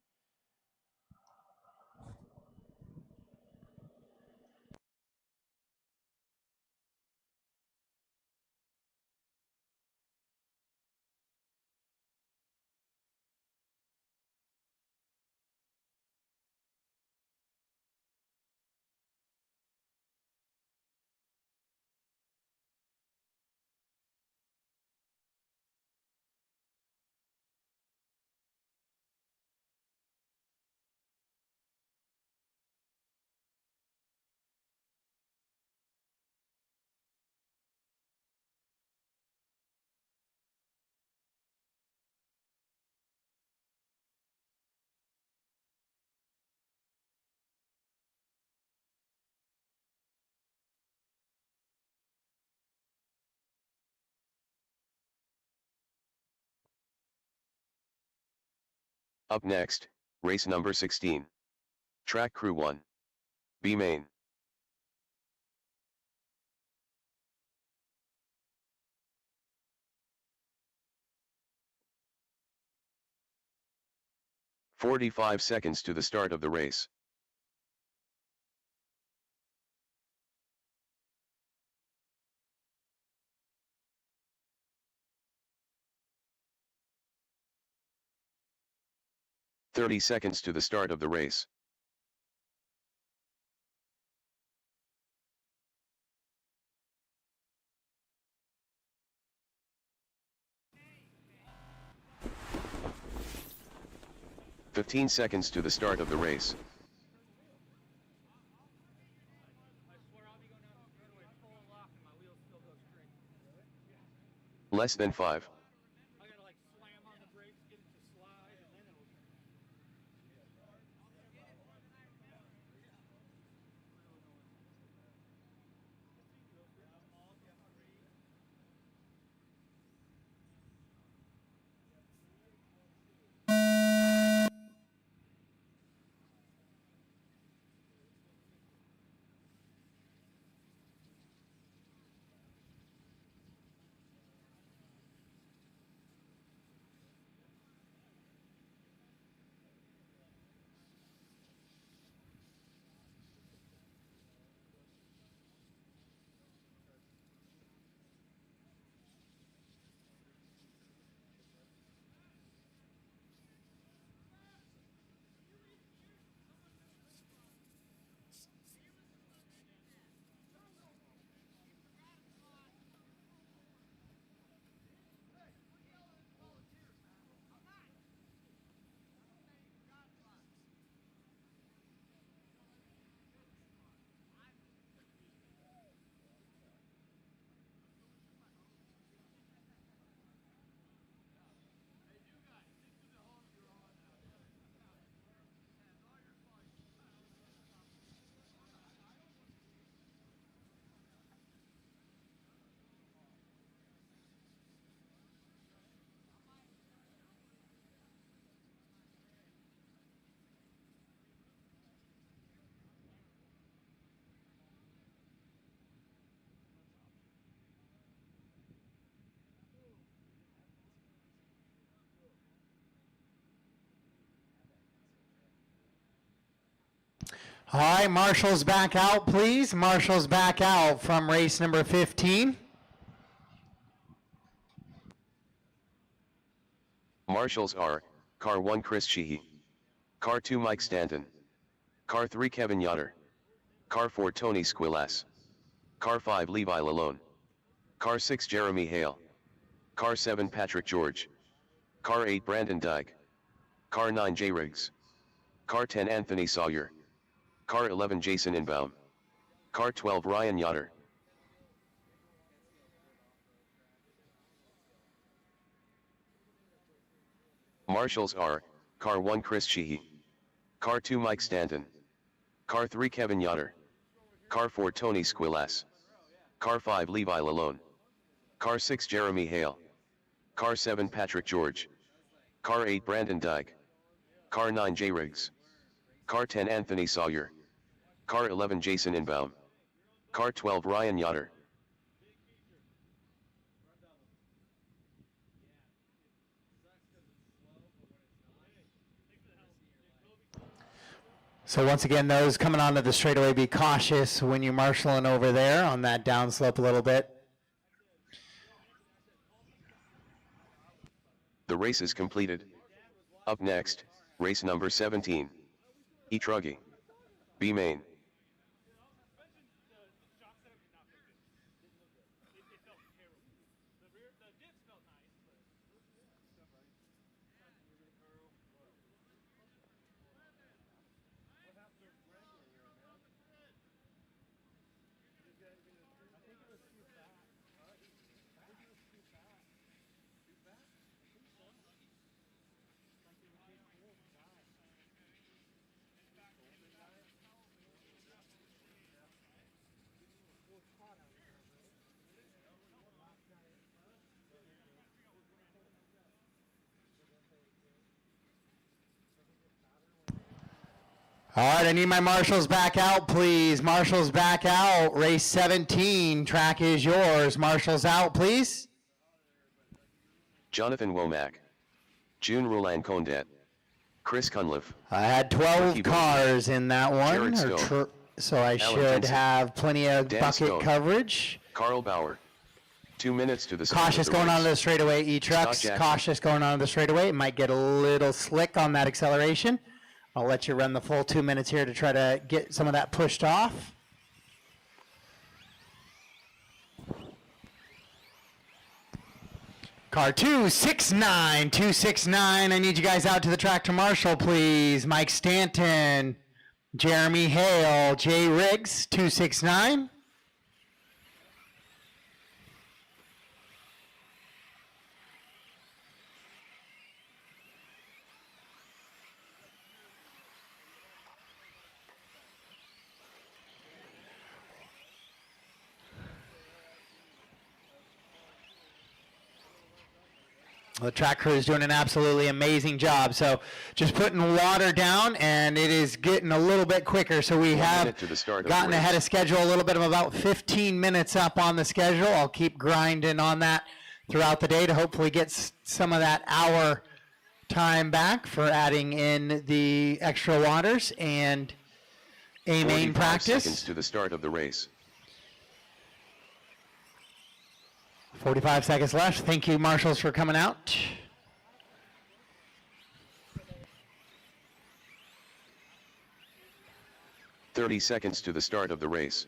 Up next, race number 16. Track crew 1. B main. "45 seconds to the start of the race. "30 seconds to the start of the race. 15 seconds to the start of the race. Less than 5. All right, marshals back out, please. Marshals back out from race number 15. Marshals are, Car 1 Chris Sheehy, Car 2 Mike Stanton, Car 3 Kevin Yoder, Car 4 Tony Squillace, Car 5 Levi Lalone, Car 6 Jeremy Hale, Car 7 Patrick George, Car 8 Brandon Dyke, Car 9 Jay Riggs, Car 10 Anthony Sawyer, Car 11 Jason Inbaum, Car 12 Ryan Yoder. Marshals are, Car 1 Chris Sheehy, Car 2 Mike Stanton, Car 3 Kevin Yoder, Car 4 Tony Squillace, Car 5 Levi Lalone, Car 6 Jeremy Hale, Car 7 Patrick George, Car 8 Brandon Dyke, Car 9 Jay Riggs, Car 10 Anthony Sawyer, Car 11 Jason Inbaum, Car 12 Ryan Yoder. So once again, those coming onto the straightaway, be cautious when you're marshaling over there on that downslope a little bit. The race is completed. Up next, race number 17. Etruggy. B main. All right, I need my marshals back out, please. Marshals back out. Race 17, track is yours. Marshals out, please. Jonathan Womack. June Roland Condet. Chris Cunliffe. I had 12 cars in that one, Jared Stone. so I should Jensen. have plenty of Dan bucket Stone. coverage. Carl Bauer. 2 minutes to the start Cautious of the going race. onto the straightaway, E-Trucks. Scott Jackson. Cautious going onto the straightaway. It might get a little slick on that acceleration. I'll let you run the full 2 minutes here to try to get some of that pushed off. Car 269, 269. I need you guys out to the track to marshal, please. Mike Stanton, Jeremy Hale, Jay Riggs, 269. The track crew is doing an absolutely amazing job. So just putting water down, and it is getting a little bit quicker. So we have gotten ahead of schedule a little bit, of about 15 minutes up on the schedule. I'll keep grinding on that throughout the day to hopefully get some of that hour time back for adding in the extra waters and a main practice. Seconds to the start of the race. 45 seconds left. Thank you, marshals, for coming out. "30 seconds to the start of the race.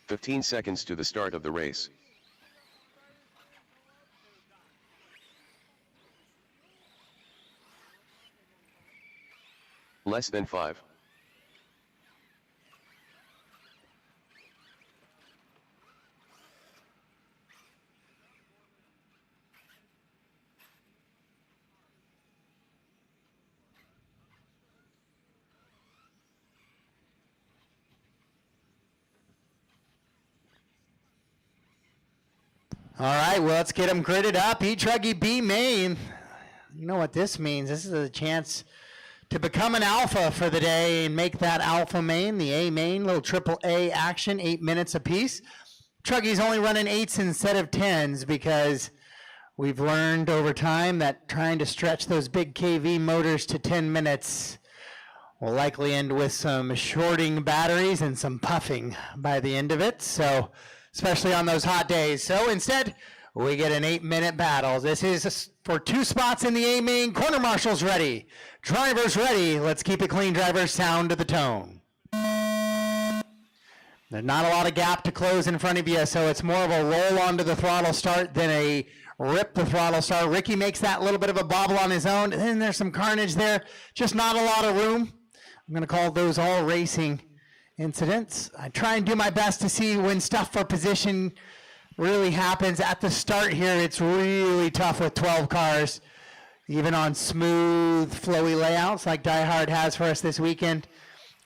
"15 seconds to the start of the race. Less than 5. All right, well, let's get them gridded up. E-Truggy B main. You know what this means. This is a chance to become an alpha for the day and make that alpha main, the A main, little triple A action, 8 minutes apiece. Truggy's only running 8s instead of 10s because we've learned over time that trying to stretch those big KV motors to 10 minutes will likely end with some shorting batteries and some puffing by the end of it. So, especially on those hot days. So instead, we get an 8-minute battle. This is for 2 spots in the A main. Corner marshals ready. Drivers ready. Let's keep it clean, drivers. Sound to the tone. There's not a lot of gap to close in front of you, so it's more of a roll onto the throttle start than a rip the throttle start. Ricky makes that little bit of a bobble on his own, and then there's some carnage there. Just not a lot of room. I'm going to call those all racing incidents. I try and do my best to see when stuff for position really happens. At the start here, it's really tough with 12 cars, even on smooth, flowy layouts like DieHard has for us this weekend.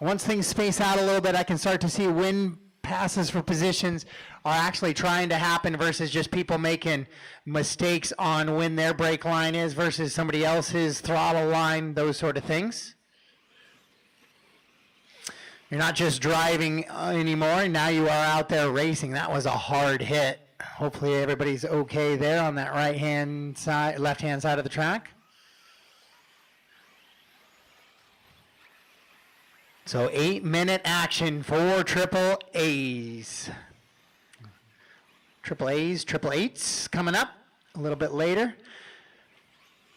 Once things space out a little bit, I can start to see when passes for positions are actually trying to happen versus just people making mistakes on when their brake line is versus somebody else's throttle line, those sort of things. You're not just driving anymore, now you are out there racing. That was a hard hit. Hopefully everybody's okay there on that right-hand side, left-hand side of the track. So 8-minute action for triple A's. Triple A's, triple eights coming up a little bit later.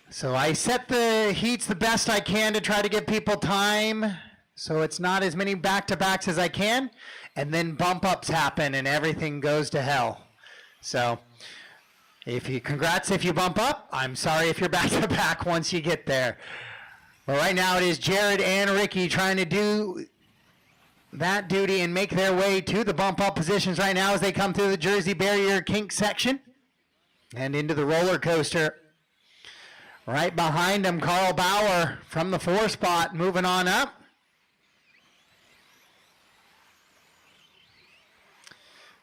So I set the heats the best I can to try to give people time, so it's not as many back-to-backs as I can, and then bump-ups happen and everything goes to hell. So congrats if you bump up. I'm sorry if you're back-to-back once you get there. But right now it is Jared and Ricky trying to do that duty and make their way to the bump-up positions right now as they come through the Jersey barrier kink section and into the roller coaster. Right behind them, Carl Bauer from the 4 spot moving on up.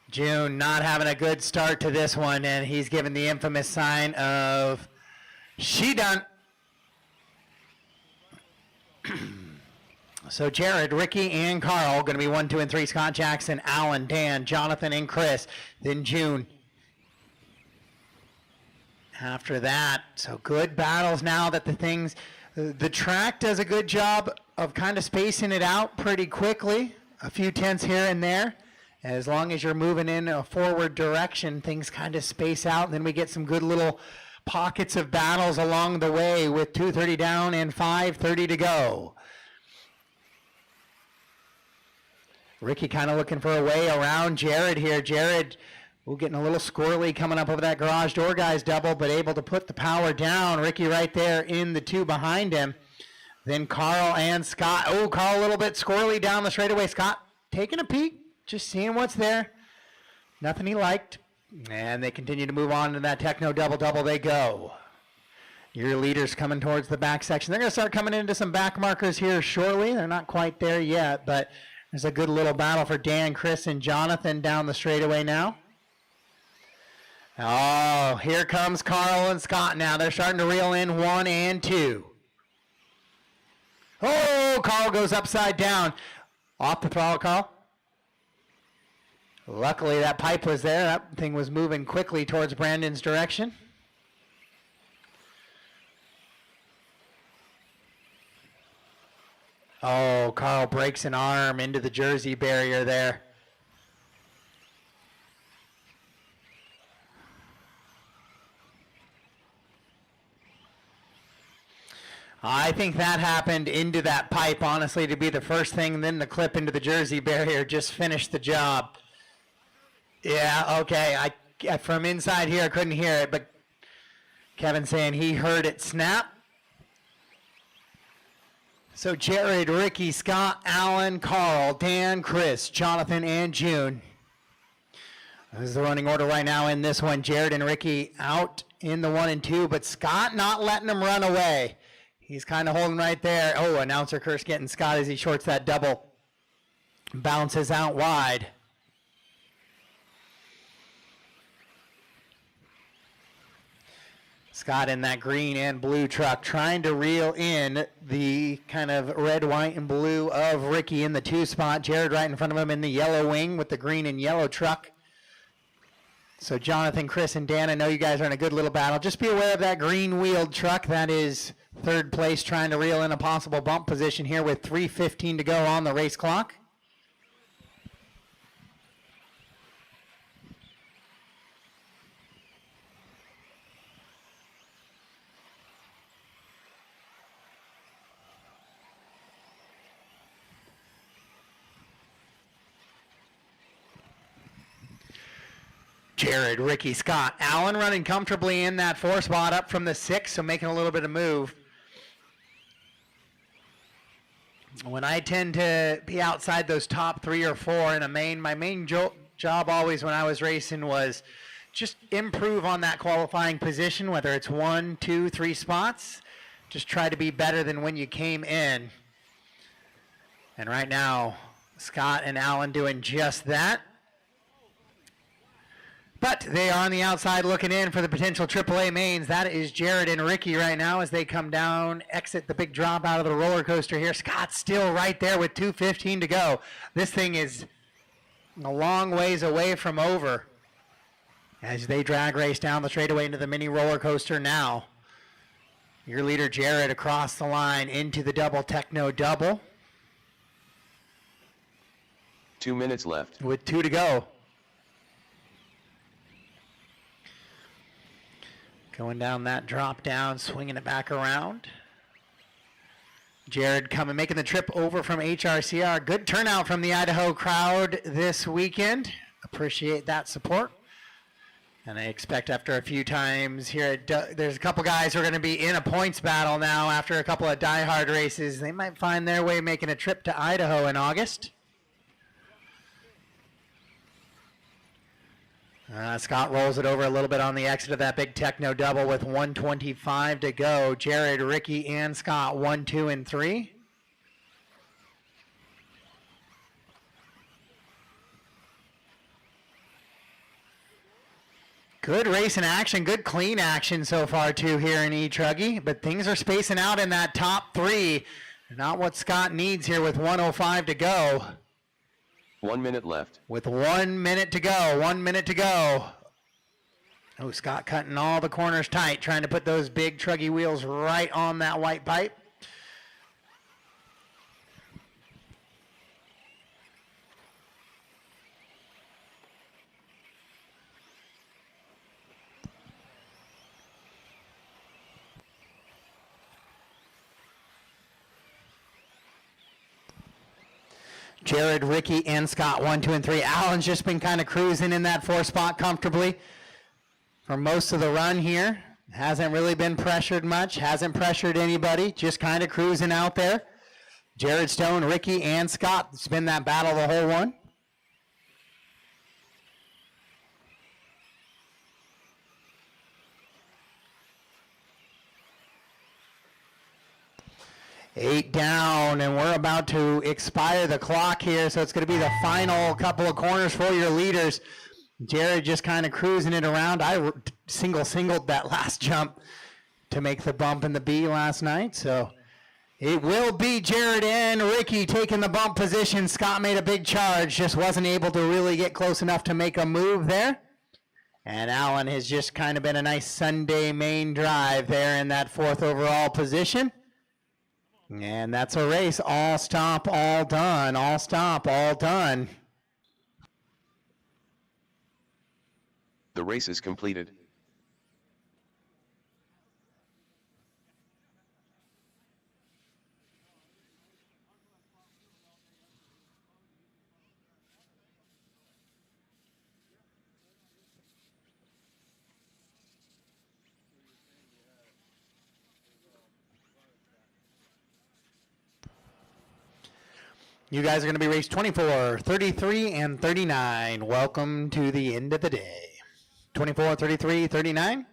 June not having a good start to this one, and he's given the infamous sign of she done. So Jared, Ricky, and Carl going to be 1, 2, and 3. Scott Jackson, Alan, Dan, Jonathan, and Chris. Then June. After that, so good battles now that the track does a good job of kind of spacing it out pretty quickly. A few tenths here and there. As long as you're moving in a forward direction, things kind of space out, and then we get some good little pockets of battles along the way with 2:30 down and 5:30 to go. Ricky kind of looking for a way around Jared here. Jared, getting a little squirrely coming up over that garage door guy's double, but able to put the power down. Ricky right there in the two behind him. Then Carl and Scott. Oh, Carl a little bit squirrely down the straightaway. Scott taking a peek, just seeing what's there. Nothing he liked. And they continue to move on to that techno double-double they go. Your leaders coming towards the back section. They're going to start coming into some back markers here shortly. They're not quite there yet, but there's a good little battle for Dan, Chris, and Jonathan down the straightaway now. Oh, here comes Carl and Scott now. They're starting to reel in 1 and 2. Oh, Carl goes upside down. Off the throttle, Carl. Luckily, that pipe was there. That thing was moving quickly towards Brandon's direction. Oh, Carl breaks an arm into the jersey barrier there. I think that happened into that pipe, honestly, to be the first thing, then the clip into the jersey barrier just finished the job. Yeah, okay. I from inside here, I couldn't hear it, but Kevin saying he heard it snap. So Jared, Ricky, Scott, Alan, Carl, Dan, Chris, Jonathan, and June. This is the running order right now in this one. Jared and Ricky out in the 1 and 2, but Scott not letting them run away. He's kind of holding right there. Oh, announcer curse getting Scott as he shorts that double. Bounces out wide. Scott in that green and blue truck trying to reel in the kind of red, white, and blue of Ricky in the 2 spot. Jared right in front of him in the yellow wing with the green and yellow truck. So Jonathan, Chris, and Dan, I know you guys are in a good little battle. Just be aware of that green wheeled truck. That is third place, trying to reel in a possible bump position here with 3:15 to go on the race clock. Jared, Ricky, Scott, Allen running comfortably in that 4 spot up from the 6, so making a little bit of move. When I tend to be outside those top 3 or 4 in a main, my main job always when I was racing was just improve on that qualifying position, whether it's 1, 2, 3 spots. Just try to be better than when you came in. And right now, Scott and Allen doing just that. But they are on the outside looking in for the potential AAA mains. That is Jared and Ricky right now as they come down, exit the big drop out of the roller coaster here. Scott's still right there with 2:15 to go. This thing is a long ways away from over as they drag race down the straightaway into the mini roller coaster now. Your leader Jared across the line into the double techno double. 2 minutes left. With 2 to go. Going down that drop down, swinging it back around. Jared coming, making the trip over from HRCR. Good turnout from the Idaho crowd this weekend. Appreciate that support. And I expect after a few times here, there's a couple guys who are going to be in a points battle now after a couple of DieHard races. They might find their way making a trip to Idaho in August. Scott rolls it over a little bit on the exit of that big techno double with 1:25 to go. Jared, Ricky, and Scott 1, 2, and 3. Good race in action, good clean action so far too here in E-Truggy, but things are spacing out in that top 3. Not what Scott needs here with 1:05 to go. 1 minute left. With 1 minute to go, 1 minute to go. Oh, Scott cutting all the corners tight, trying to put those big truggy wheels right on that white pipe. Jared, Ricky, and Scott, 1, 2, and 3. Alan's just been kind of cruising in that 4 spot comfortably for most of the run here. Hasn't really been pressured much, hasn't pressured anybody, just kind of cruising out there. Jared Stone, Ricky, and Scott, it's been that battle the whole one. Eight down, and we're about to expire the clock here, so it's going to be the final couple of corners for your leaders. Jared just kind of cruising it around. I singled that last jump to make the bump in the B last night, so it will be Jared and Ricky taking the bump position. Scott made a big charge, just wasn't able to really get close enough to make a move there. And Alan has just kind of been a nice Sunday main drive there in that 4th overall position. And that's a race. All stop, all done. All stop, all done. The race is completed. You guys are going to be race 24, 33, and 39. Welcome to the end of the day. 24, 33, 39.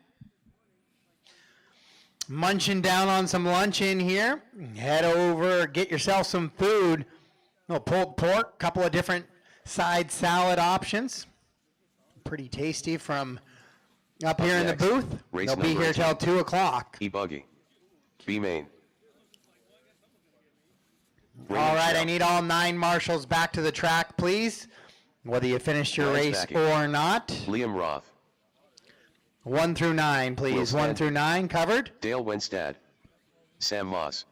Munching down on some lunch in here. Head over, get yourself some food. A little pulled pork, couple of different side salad options. Pretty tasty from up here in the booth. They'll be here till 2 o'clock. E-buggy. B-main. All right, I need all 9 marshals back to the track, please. Whether you finished your race or not. Liam Roth. 1 through 9, please. 1 through 9 covered. Dale Wenstad. Sam Moss.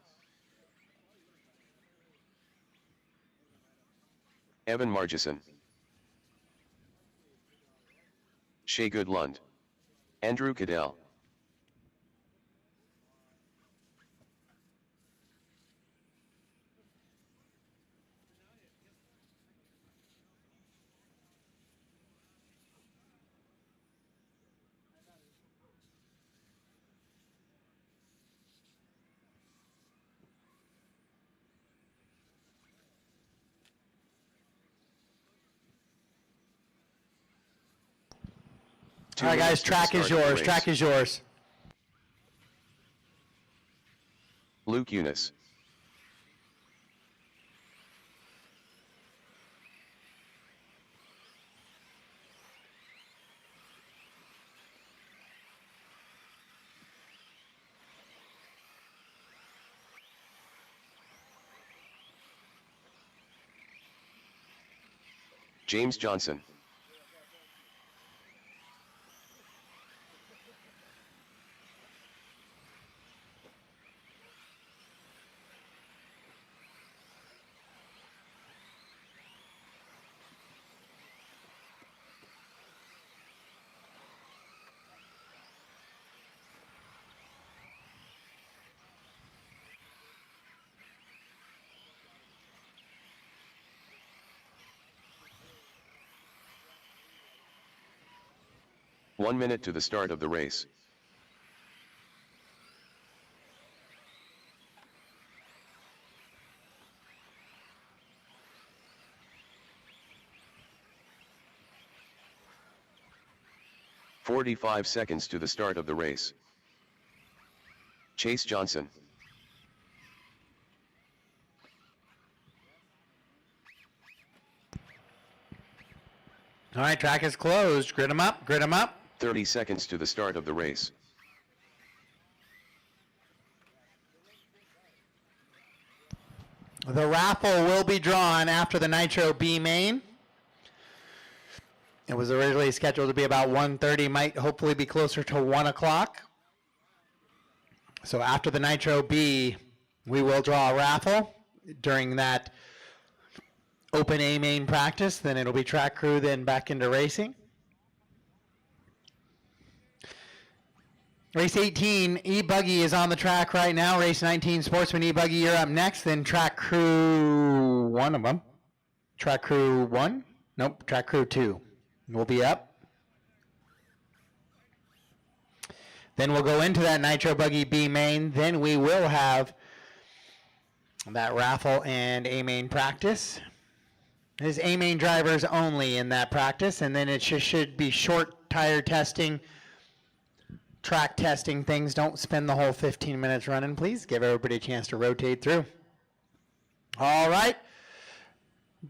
Evan Margison. Shea Goodlund. Andrew Cadell. All right, guys, track is yours. Track is yours. Luke Eunice. James Johnson. One minute to the start of the race. "45 seconds to the start of the race. Chase Johnson. All right, track is closed. Grid them up, grid them up. 30 seconds to the start of the race. The raffle will be drawn after the Nitro B main. It was originally scheduled to be about 1:30, might hopefully be closer to 1 o'clock. So after the Nitro B, we will draw a raffle during that open A main practice. Then it'll be track crew, then back into racing. Race 18, E-Buggy is on the track right now. Race 19, Sportsman E-Buggy, you're up next. Then track crew, one of them. Track crew 1? Nope, track crew 2 will be up. Then we'll go into that Nitro Buggy B main. Then we will have that raffle and A main practice. There's A main drivers only in that practice, and then it should be short tire testing, track testing things. Don't spend the whole 15 minutes running, please. Give everybody a chance to rotate through. All right.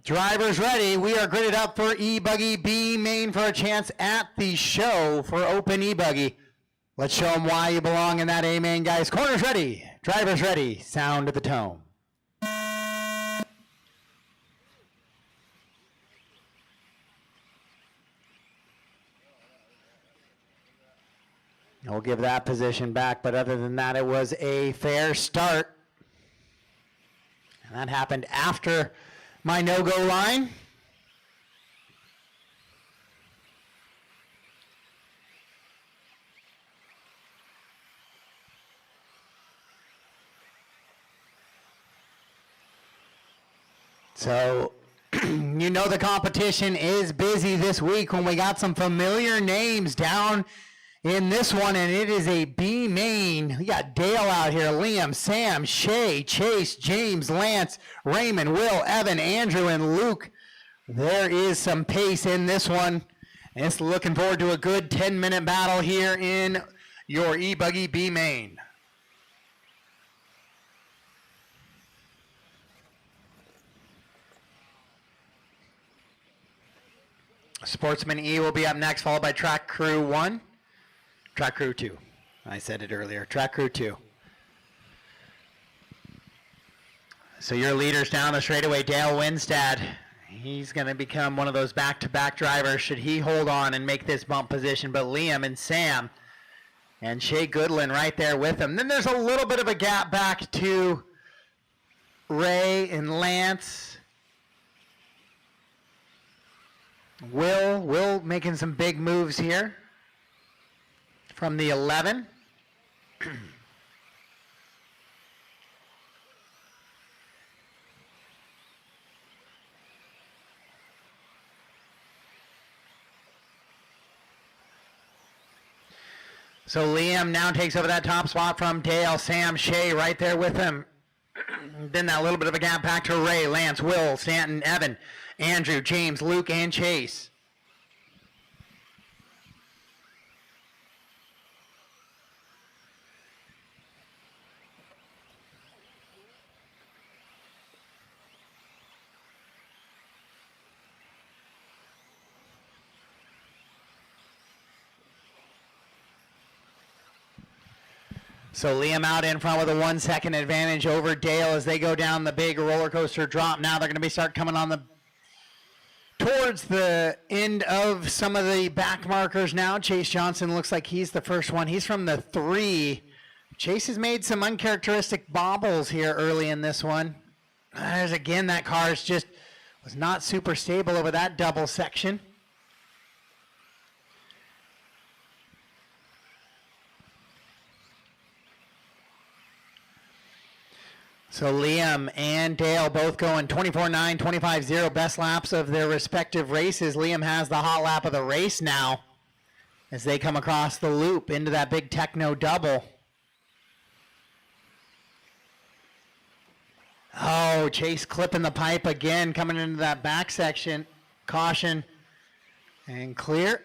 Drivers ready. We are gridded up for E-Buggy B main for a chance at the show for Open E-Buggy. Let's show them why you belong in that A main, guys. Corners ready. Drivers ready. Sound of the tone. We'll give that position back, but other than that, it was a fair start. And that happened after my no-go line. So, you know the competition is busy this week when we got some familiar names down in this one, and it is a B main. We got Dale out here, Liam, Sam, Shay, Chase, James, Lance, Raymond, Will, Evan, Andrew, and Luke. There is some pace in this one. And it's looking forward to a good 10-minute battle here in your E-Buggy B main. Sportsman E will be up next, followed by Track Crew 1. Track Crew 2. I said it earlier. Track Crew 2. So your leaders down the straightaway, Dale Winstad. He's going to become one of those back-to-back drivers should he hold on and make this bump position. But Liam and Sam and Shea Goodland right there with him. Then there's a little bit of a gap back to Ray and Lance. Will making some big moves here from the 11. So Liam now takes over that top spot from Dale, Sam, Shea right there with him. Then that little bit of a gap back to Ray, Lance, Will, Stanton, Evan, Andrew, James, Luke, and Chase. So Liam out in front with a 1 second advantage over Dale as they go down the big roller coaster drop. Now they're going to start coming on the towards the end of some of the back markers now. Chase Johnson looks like he's the first one. He's from the 3. Chase has made some uncharacteristic bobbles here early in this one. There's again, that car's just was not super stable over that double section. So Liam and Dale both going 24.9, 25.0, best laps of their respective races. Liam has the hot lap of the race now as they come across the loop into that big techno double. Oh, Chase clipping the pipe again, coming into that back section. Caution and clear.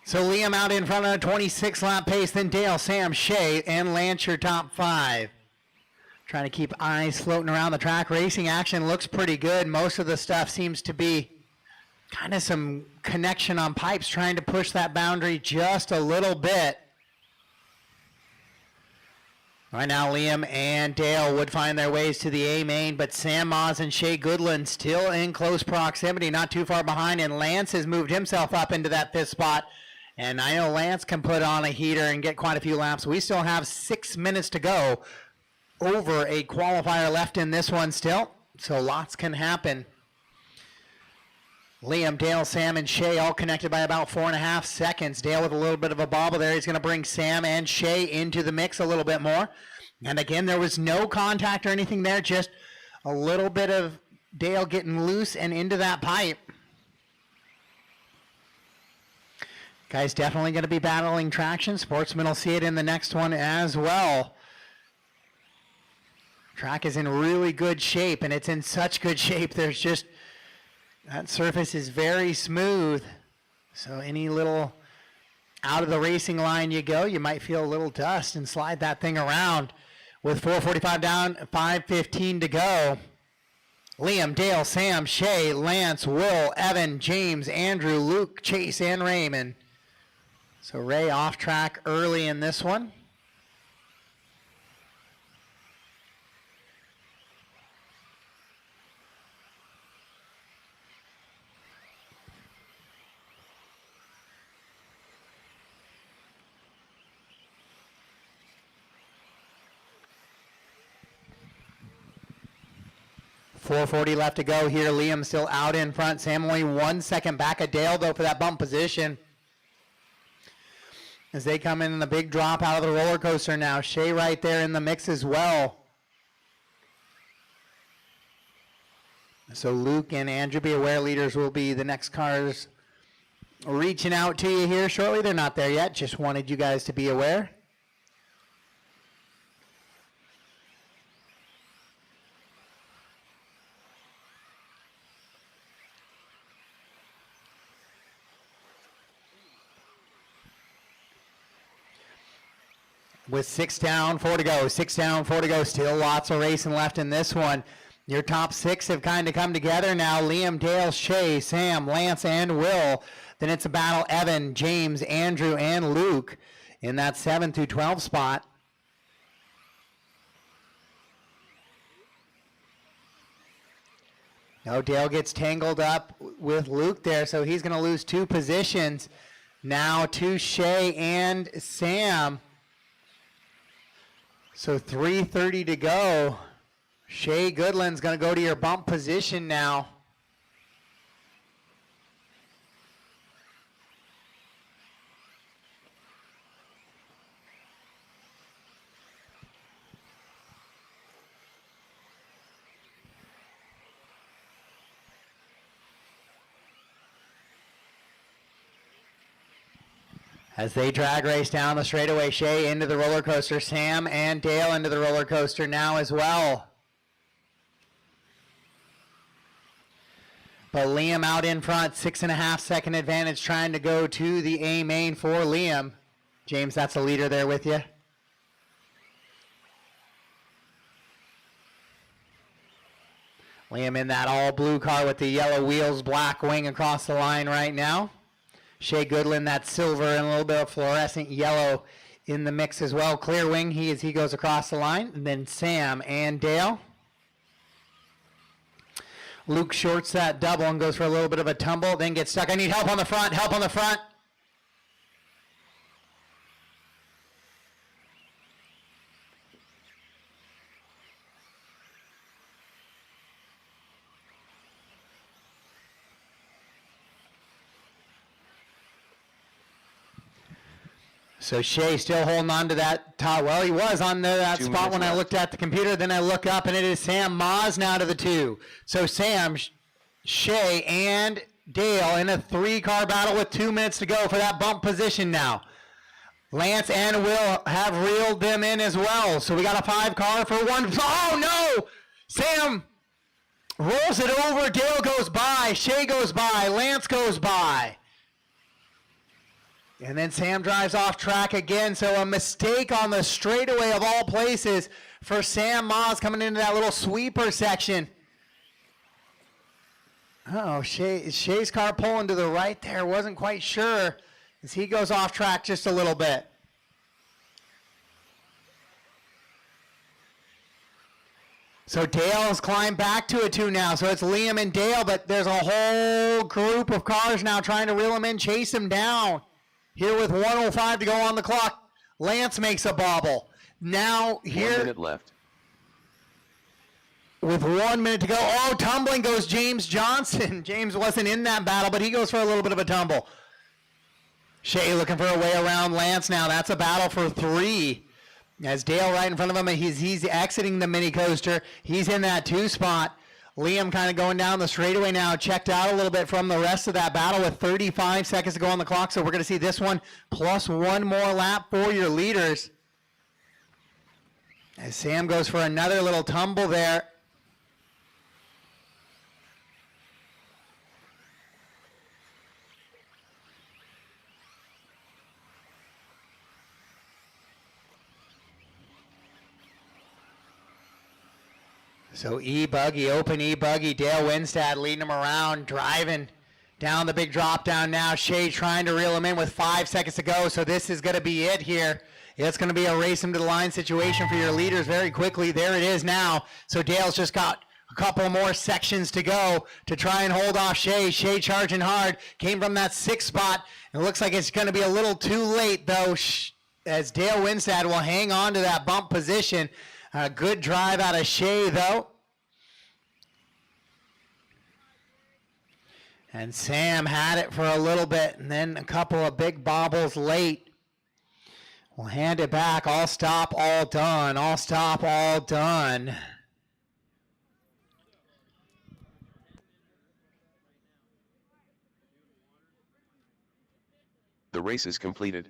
So Liam out in front on a 26-lap pace, then Dale, Sam, Shea, and Lance your top 5. Trying to keep eyes floating around the track. Racing action looks pretty good. Most of the stuff seems to be kind of some connection on pipes, trying to push that boundary just a little bit. Right now, Liam and Dale would find their ways to the A main, but Sam Moz and Shea Goodland still in close proximity, not too far behind, and Lance has moved himself up into that 5th spot. And I know Lance can put on a heater and get quite a few laps. We still have 6 minutes to go. Over a qualifier left in this one still, so lots can happen. Liam, Dale, Sam, and Shea all connected by about 4.5 seconds. Dale with a little bit of a bobble there. He's going to bring Sam and Shea into the mix a little bit more. And again, there was no contact or anything there, just a little bit of Dale getting loose and into that pipe. Guys definitely going to be battling traction. Sportsman will see it in the next one as well. Track is in really good shape, and it's in such good shape. There's just, that surface is very smooth. So any little out of the racing line you go, you might feel a little dust and slide that thing around. With 4:45 down, 5:15 to go. Liam, Dale, Sam, Shay, Lance, Will, Evan, James, Andrew, Luke, Chase, and Raymond. So Ray off track early in this one. .440 left to go here. Liam still out in front. Sam only 1 second back of Dale, though, for that bump position. As they come in the big drop out of the roller coaster now. Shay right there in the mix as well. So Luke and Andrew, be aware, leaders will be the next cars reaching out to you here shortly. They're not there yet. Just wanted you guys to be aware. With 6 down, 4 to go. 6 down, 4 to go. Still lots of racing left in this one. Your top 6 have kind of come together now. Liam, Dale, Shay, Sam, Lance, and Will. Then it's a battle. Evan, James, Andrew, and Luke in that 7 through 12 spot. No, Dale gets tangled up with Luke there, so he's going to lose 2 positions. Now to Shay and Sam. So 3:30 to go. Shay Goodland's going to go to your bump position now. As they drag race down the straightaway, Shay into the roller coaster. Sam and Dale into the roller coaster now as well. But Liam out in front, 6.5 second advantage trying to go to the A main for Liam. James, that's a leader there with you. Liam in that all blue car with the yellow wheels, black wing across the line right now. Shay Goodland, that silver and a little bit of fluorescent yellow in the mix as well. Clear wing, he goes across the line. And then Sam and Dale. Luke shorts that double and goes for a little bit of a tumble, then gets stuck. I need help on the front, help on the front. So Shay still holding on to that top. Well, he was on that spot when I looked at the computer. Then I look up, and it is Sam Moz now to the 2. So Sam, Shay, and Dale in a 3-car battle with 2 minutes to go for that bump position now. Lance and Will have reeled them in as well. So we got a 5-car for 1. Oh, no! Sam rolls it over. Dale goes by. Shay goes by. Lance goes by. And then Sam drives off track again, so a mistake on the straightaway of all places for Sam Moz coming into that little sweeper section. Oh, Shay's car pulling to the right there. Wasn't quite sure as he goes off track just a little bit. So Dale's climbed back to a 2 now, so it's Liam and Dale, but there's a whole group of cars now trying to reel him in, chase him down. Here with 1:05 to go on the clock, Lance makes a bobble. Now here, 1 minute left. With 1 minute to go, oh, tumbling goes James Johnson. James wasn't in that battle, but he goes for a little bit of a tumble. Shay looking for a way around Lance now. That's a battle for 3. As Dale right in front of him, he's exiting the mini coaster. He's in that 2 spot. Liam kind of going down the straightaway now, checked out a little bit from the rest of that battle with 35 seconds to go on the clock. So we're going to see this one plus 1 more lap for your leaders. As Sam goes for another little tumble there. So E-Buggy, open E-Buggy, Dale Winstad leading him around, driving down the big drop down now. Shea trying to reel him in with 5 seconds to go, so this is going to be it here. It's going to be a race him to the line situation for your leaders very quickly. There it is now. So Dale's just got a couple more sections to go to try and hold off Shea. Shea charging hard, came from that 6th spot. It looks like it's going to be a little too late, though, as Dale Winstad will hang on to that bump position. A good drive out of Shea, though. And Sam had it for a little bit, and then a couple of big bobbles late. We'll hand it back. All stop, all done. All stop, all done. The race is completed.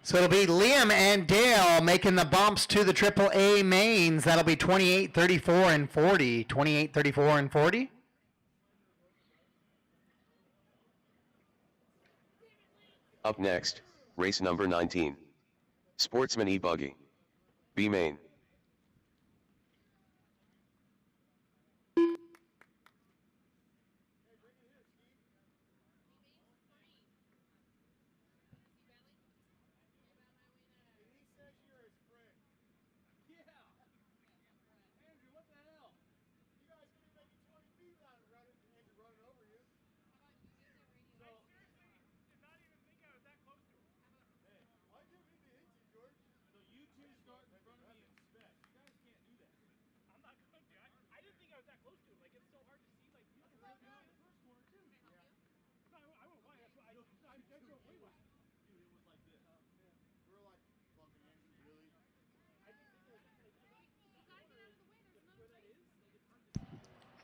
So it'll be Liam and Dale making the bumps to the AAA mains. That'll be 28, 34, and 40. 28, 34, and 40. Up next, race number 19. Sportsman E-Buggy. B main.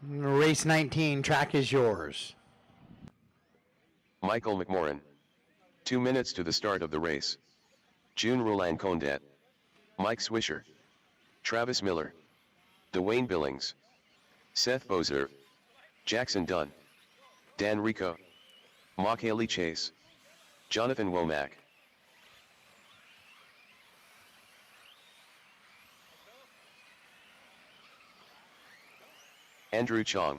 Race 19, track is yours. Michael McMorrin. 2 minutes to the start of the race. June Roland Condet. Mike Swisher. Travis Miller. Dwayne Billings. Seth Bozer. Jackson Dunn. Dan Rico. Mock Haley Chase. Jonathan Womack. Andrew Chong.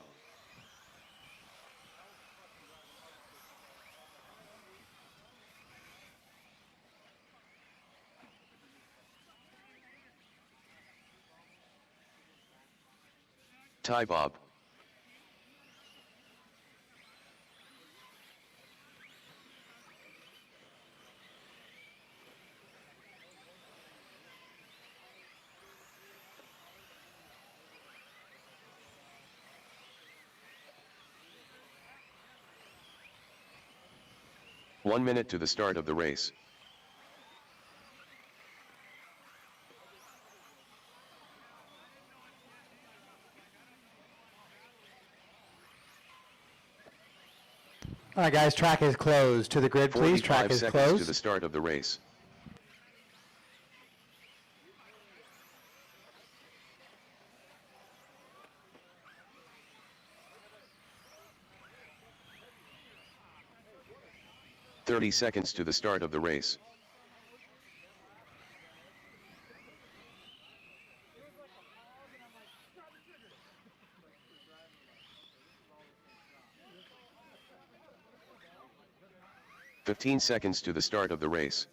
Ty Bob. One minute to the start of the race. All right, guys, track is closed. To the grid, please. Track is 45 seconds closed. to the start of the race. "30 seconds to the start of the race. "15 seconds to the start of the race.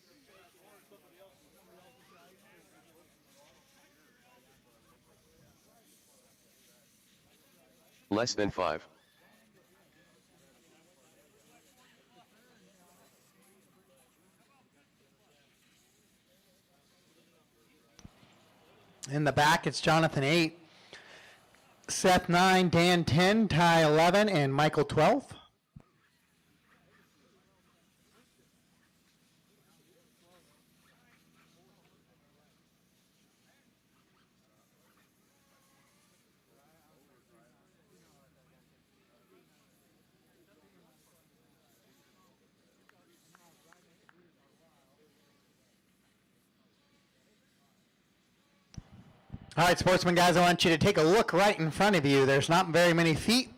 Less than 5. In the back, it's Jonathan 8, Seth 9, Dan 10, Ty 11, and Michael 12. All right, sportsmen guys, I want you to take a look right in front of you. There's not very many feet.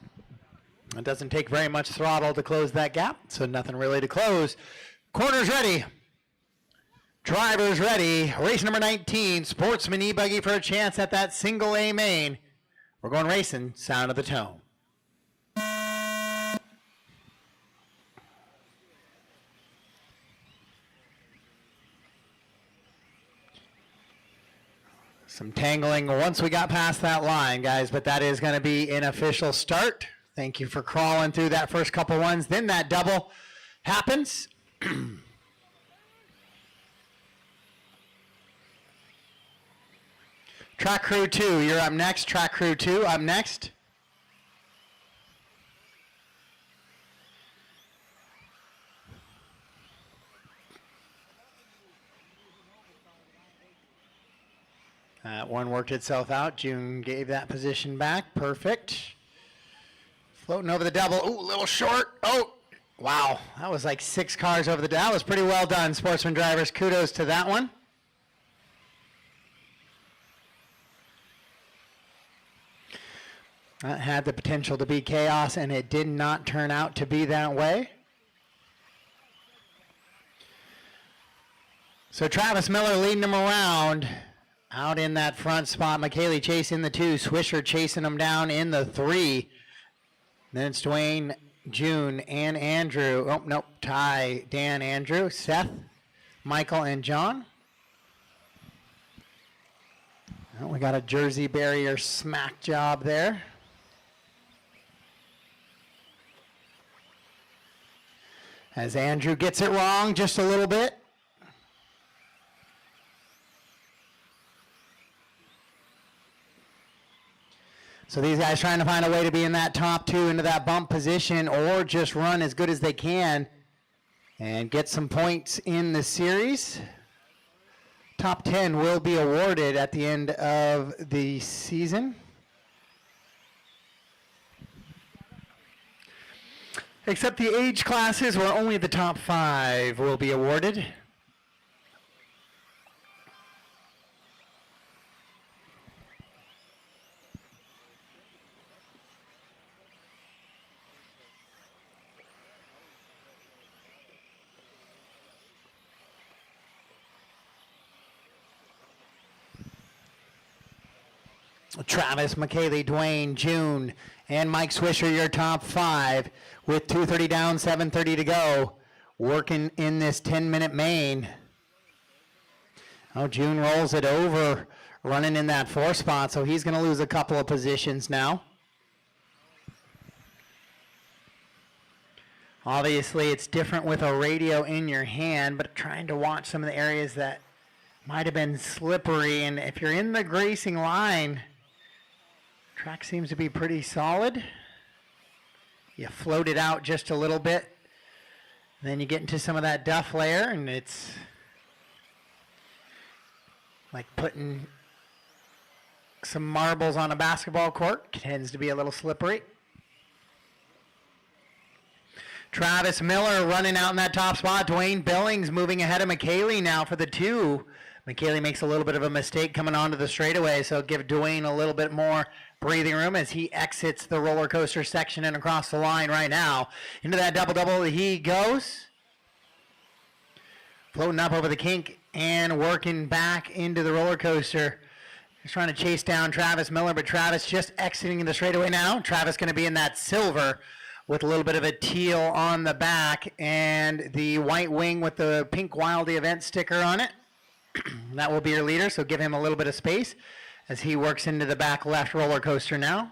It doesn't take very much throttle to close that gap, so nothing really to close. Corners ready. Drivers ready. Race number 19, Sportsman E-Buggy for a chance at that single A main. We're going racing. Sound of the tone. Some tangling once we got past that line, guys, but that is going to be an official start. Thank you for crawling through that first couple ones. Then that double happens. Track Crew 2, you're up next. Track Crew 2 up next. That one worked itself out. June gave that position back. Perfect. Floating over the double. Ooh, a little short. Oh, wow. That was like 6 cars over the double. That was pretty well done, sportsman drivers. Kudos to that one. That had the potential to be chaos, and it did not turn out to be that way. So Travis Miller leading them around. Out in that front spot, McKaylee chasing the 2, Swisher chasing them down in the 3. Then it's Dwayne, June, and Andrew. Oh, nope, Ty, Dan, Andrew, Seth, Michael, and John. Oh, we got a Jersey barrier smack job there. As Andrew gets it wrong just a little bit. So these guys trying to find a way to be in that top 2 into that bump position, or just run as good as they can and get some points in the series. Top 10 will be awarded at the end of the season. Except the age classes where only the top 5 will be awarded. Travis, McKaylee, Dwayne, June, and Mike Swisher, your top 5 with 2:30 down, 7:30 to go, working in this 10-minute main. Oh, June rolls it over, running in that 4 spot, so he's going to lose a couple of positions now. Obviously, it's different with a radio in your hand, but trying to watch some of the areas that might have been slippery, and if you're in the racing line, track seems to be pretty solid. You float it out just a little bit. Then you get into some of that duff layer, and it's like putting some marbles on a basketball court. It tends to be a little slippery. Travis Miller running out in that top spot. Dwayne Billings moving ahead of McKaylee now for the 2. McKaylee makes a little bit of a mistake coming onto the straightaway, so give Dwayne a little bit more breathing room as he exits the roller coaster section and across the line right now. Into that double-double he goes. Floating up over the kink and working back into the roller coaster. He's trying to chase down Travis Miller, but Travis just exiting the straightaway now. Travis going to be in that silver with a little bit of a teal on the back and the white wing with the pink Wildy event sticker on it. That will be your leader, so give him a little bit of space as he works into the back left roller coaster now.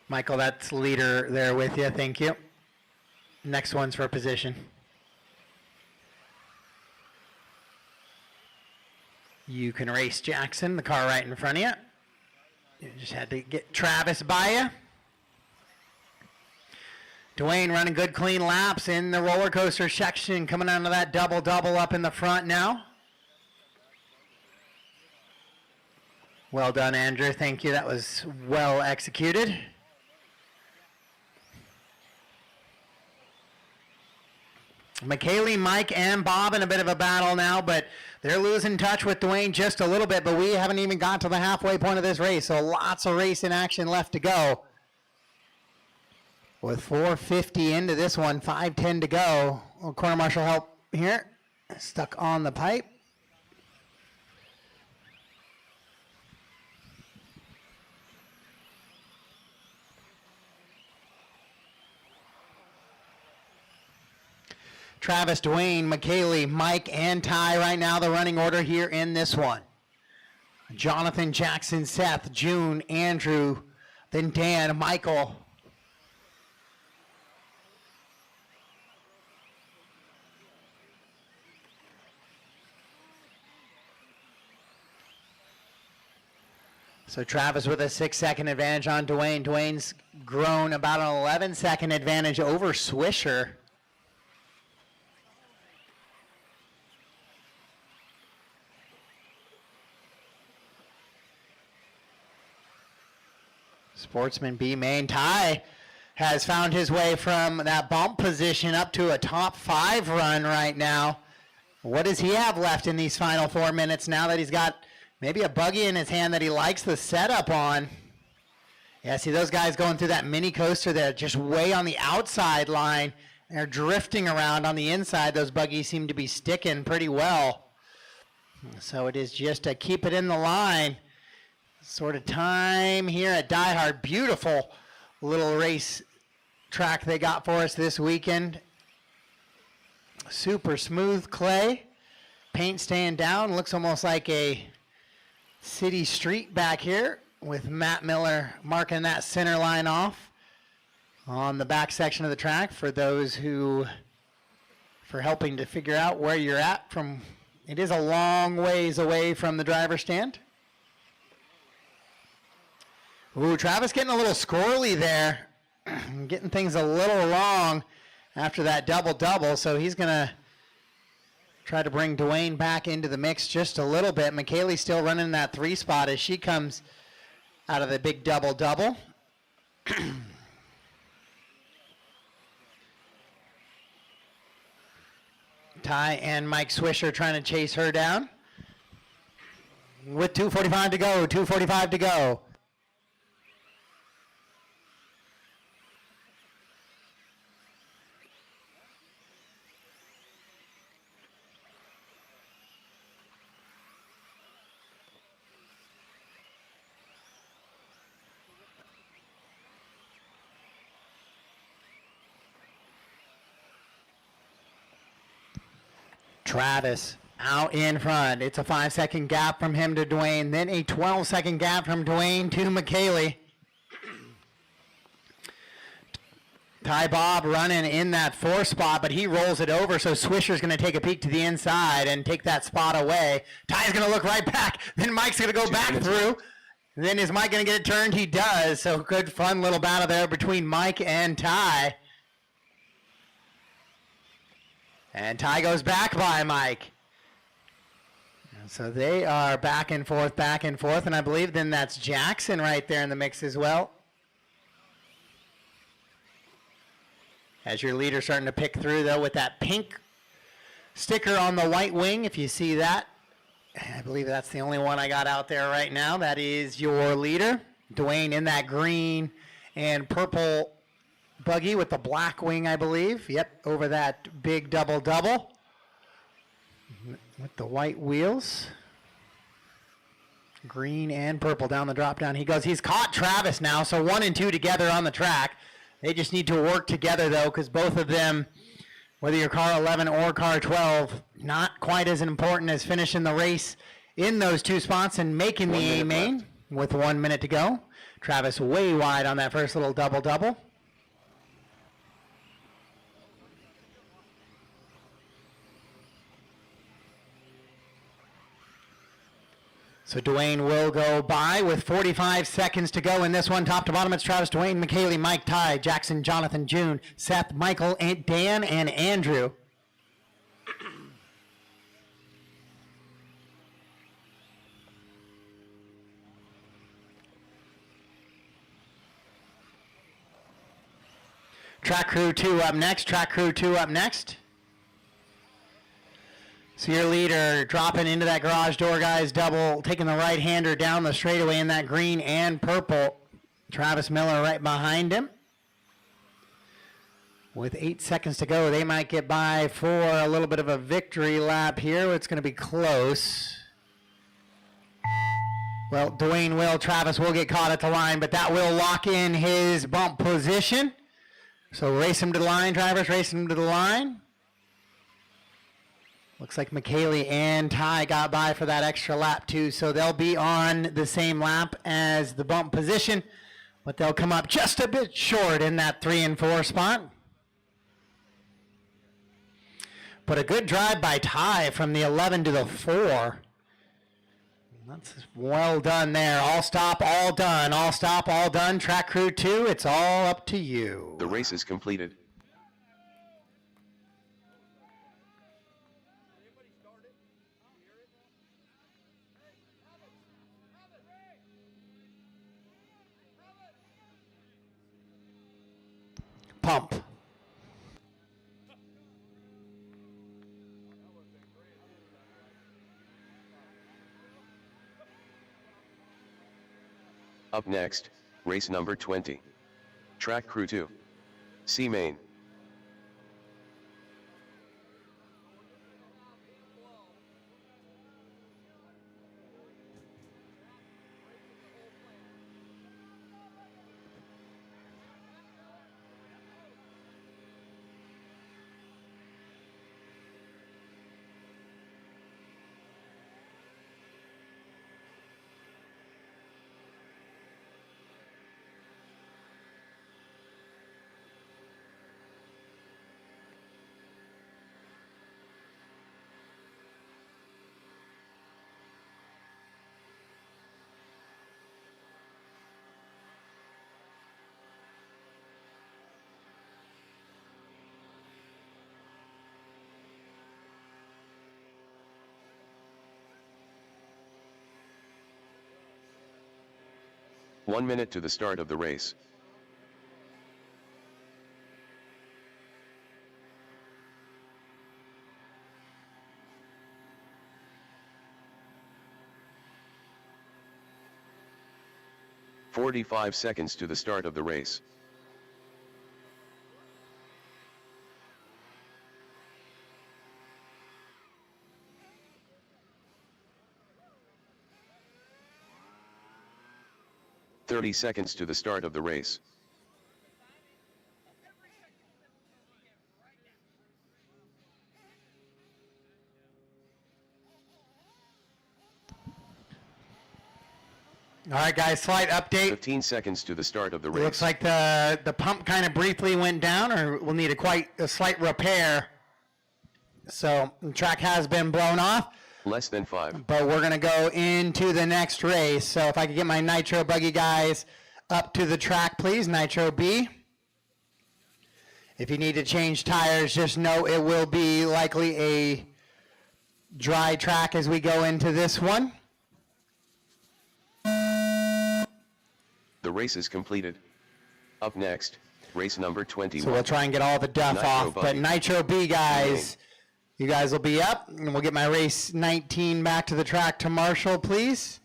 Michael, that's leader there with you. Thank you. Next one's for position. You can race Jackson, the car right in front of you. You just had to get Travis by you. Dwayne running good clean laps in the roller coaster section, coming onto that double-double up in the front now. Well done, Andrew. Thank you. That was well executed. McKaylee, Mike, and Bob in a bit of a battle now, but they're losing touch with Dwayne just a little bit, but we haven't even got to the halfway point of this race, so lots of racing action left to go. With 4:50 into this one, 5:10 to go. Little corner marshal help here. Stuck on the pipe. Travis, Dwayne, McKaylee, Mike, and Ty right now the running order here in this one. Jonathan, Jackson, Seth, June, Andrew, then Dan, Michael. So Travis with a 6-second advantage on Dwayne. Dwayne's grown about an 11-second advantage over Swisher. Sportsman B main. Ty has found his way from that bump position up to a top 5 run right now. What does he have left in these final 4 minutes now that he's got maybe a buggy in his hand that he likes the setup on? Yeah, see those guys going through that mini coaster there just way on the outside line. They're drifting around on the inside. Those buggies seem to be sticking pretty well. So it is just to keep it in the line sort of time here at DieHard. Beautiful little race track they got for us this weekend. Super smooth clay. Paint staying down. Looks almost like a city street back here with Matt Miller marking that center line off on the back section of the track for those for helping to figure out where you're at from. It is a long ways away from the driver's stand. Ooh, Travis getting a little squirrely there, getting things a little long after that double-double, so he's going to try to bring Dwayne back into the mix just a little bit. McKaylee still running that 3 spot as she comes out of the big double-double. Ty and Mike Swisher trying to chase her down. With 2:45 to go, 2:45 to go. Travis out in front. It's a 5-second gap from him to Dwayne, then a 12-second gap from Dwayne to McKaylee. Ty Bob running in that 4 spot, but he rolls it over, so Swisher's going to take a peek to the inside and take that spot away. Ty's going to look right back. Then Mike's going to go back through. Then is Mike going to get it turned? He does. So good, fun little battle there between Mike and Ty. And Ty goes back by Mike. So they are back and forth, and I believe then that's Jackson right there in the mix as well. As your leader starting to pick through, though, with that pink sticker on the white wing, if you see that. I believe that's the only one I got out there right now. That is your leader. Dwayne in that green and purple buggy with the black wing, I believe. Yep, over that big double-double with the white wheels. Green and purple down the drop down. He goes. He's caught Travis now, so 1 and 2 together on the track. They just need to work together, though, because both of them, whether you're car 11 or car 12, not quite as important as finishing the race in those 2 spots and making the A main with 1 minute to go. Travis way wide on that first little double-double. So Dwayne will go by with 45 seconds to go in this one. Top to bottom, it's Travis, Dwayne, McKaylee, Mike, Ty, Jackson, Jonathan, June, Seth, Michael, and Dan, and Andrew. Track crew 2 up next. Track crew 2 up next. So your leader dropping into that garage door, guys, double, taking the right-hander down the straightaway in that green and purple. Travis Miller right behind him. With 8 seconds to go, they might get by for a little bit of a victory lap here. It's going to be close. Well, Dwayne will, Travis will get caught at the line, but that will lock in his bump position. So race him to the line, drivers, race him to the line. Looks like McKaylee and Ty got by for that extra lap too, so they'll be on the same lap as the bump position, but they'll come up just a bit short in that 3 and 4 spot. But a good drive by Ty from the 11 to the 4. That's well done there. All stop, all done. All stop, all done. Track crew 2, it's all up to you. The race is completed. Pump. Up next, race number 20. Track crew 2. C main. One minute to the start of the race. "45 seconds to the start of the race. "30 seconds to the start of the race. All right, guys, slight update. 15 seconds to the start of the It race. looks like the pump kind of briefly went down, or will need a slight repair. So the track has been blown off, Less than 5. but we're going to go into the next race. So if I could get my Nitro Buggy guys up to the track, please. Nitro B. If you need to change tires, just know it will be likely a dry track as we go into this one. The race is completed. Up next, race number 21. So we'll try and get all the duff Nitro off. But Buggy. Nitro B, guys, you guys will be up. And we'll get my race 19 back to the track to Marshall, please.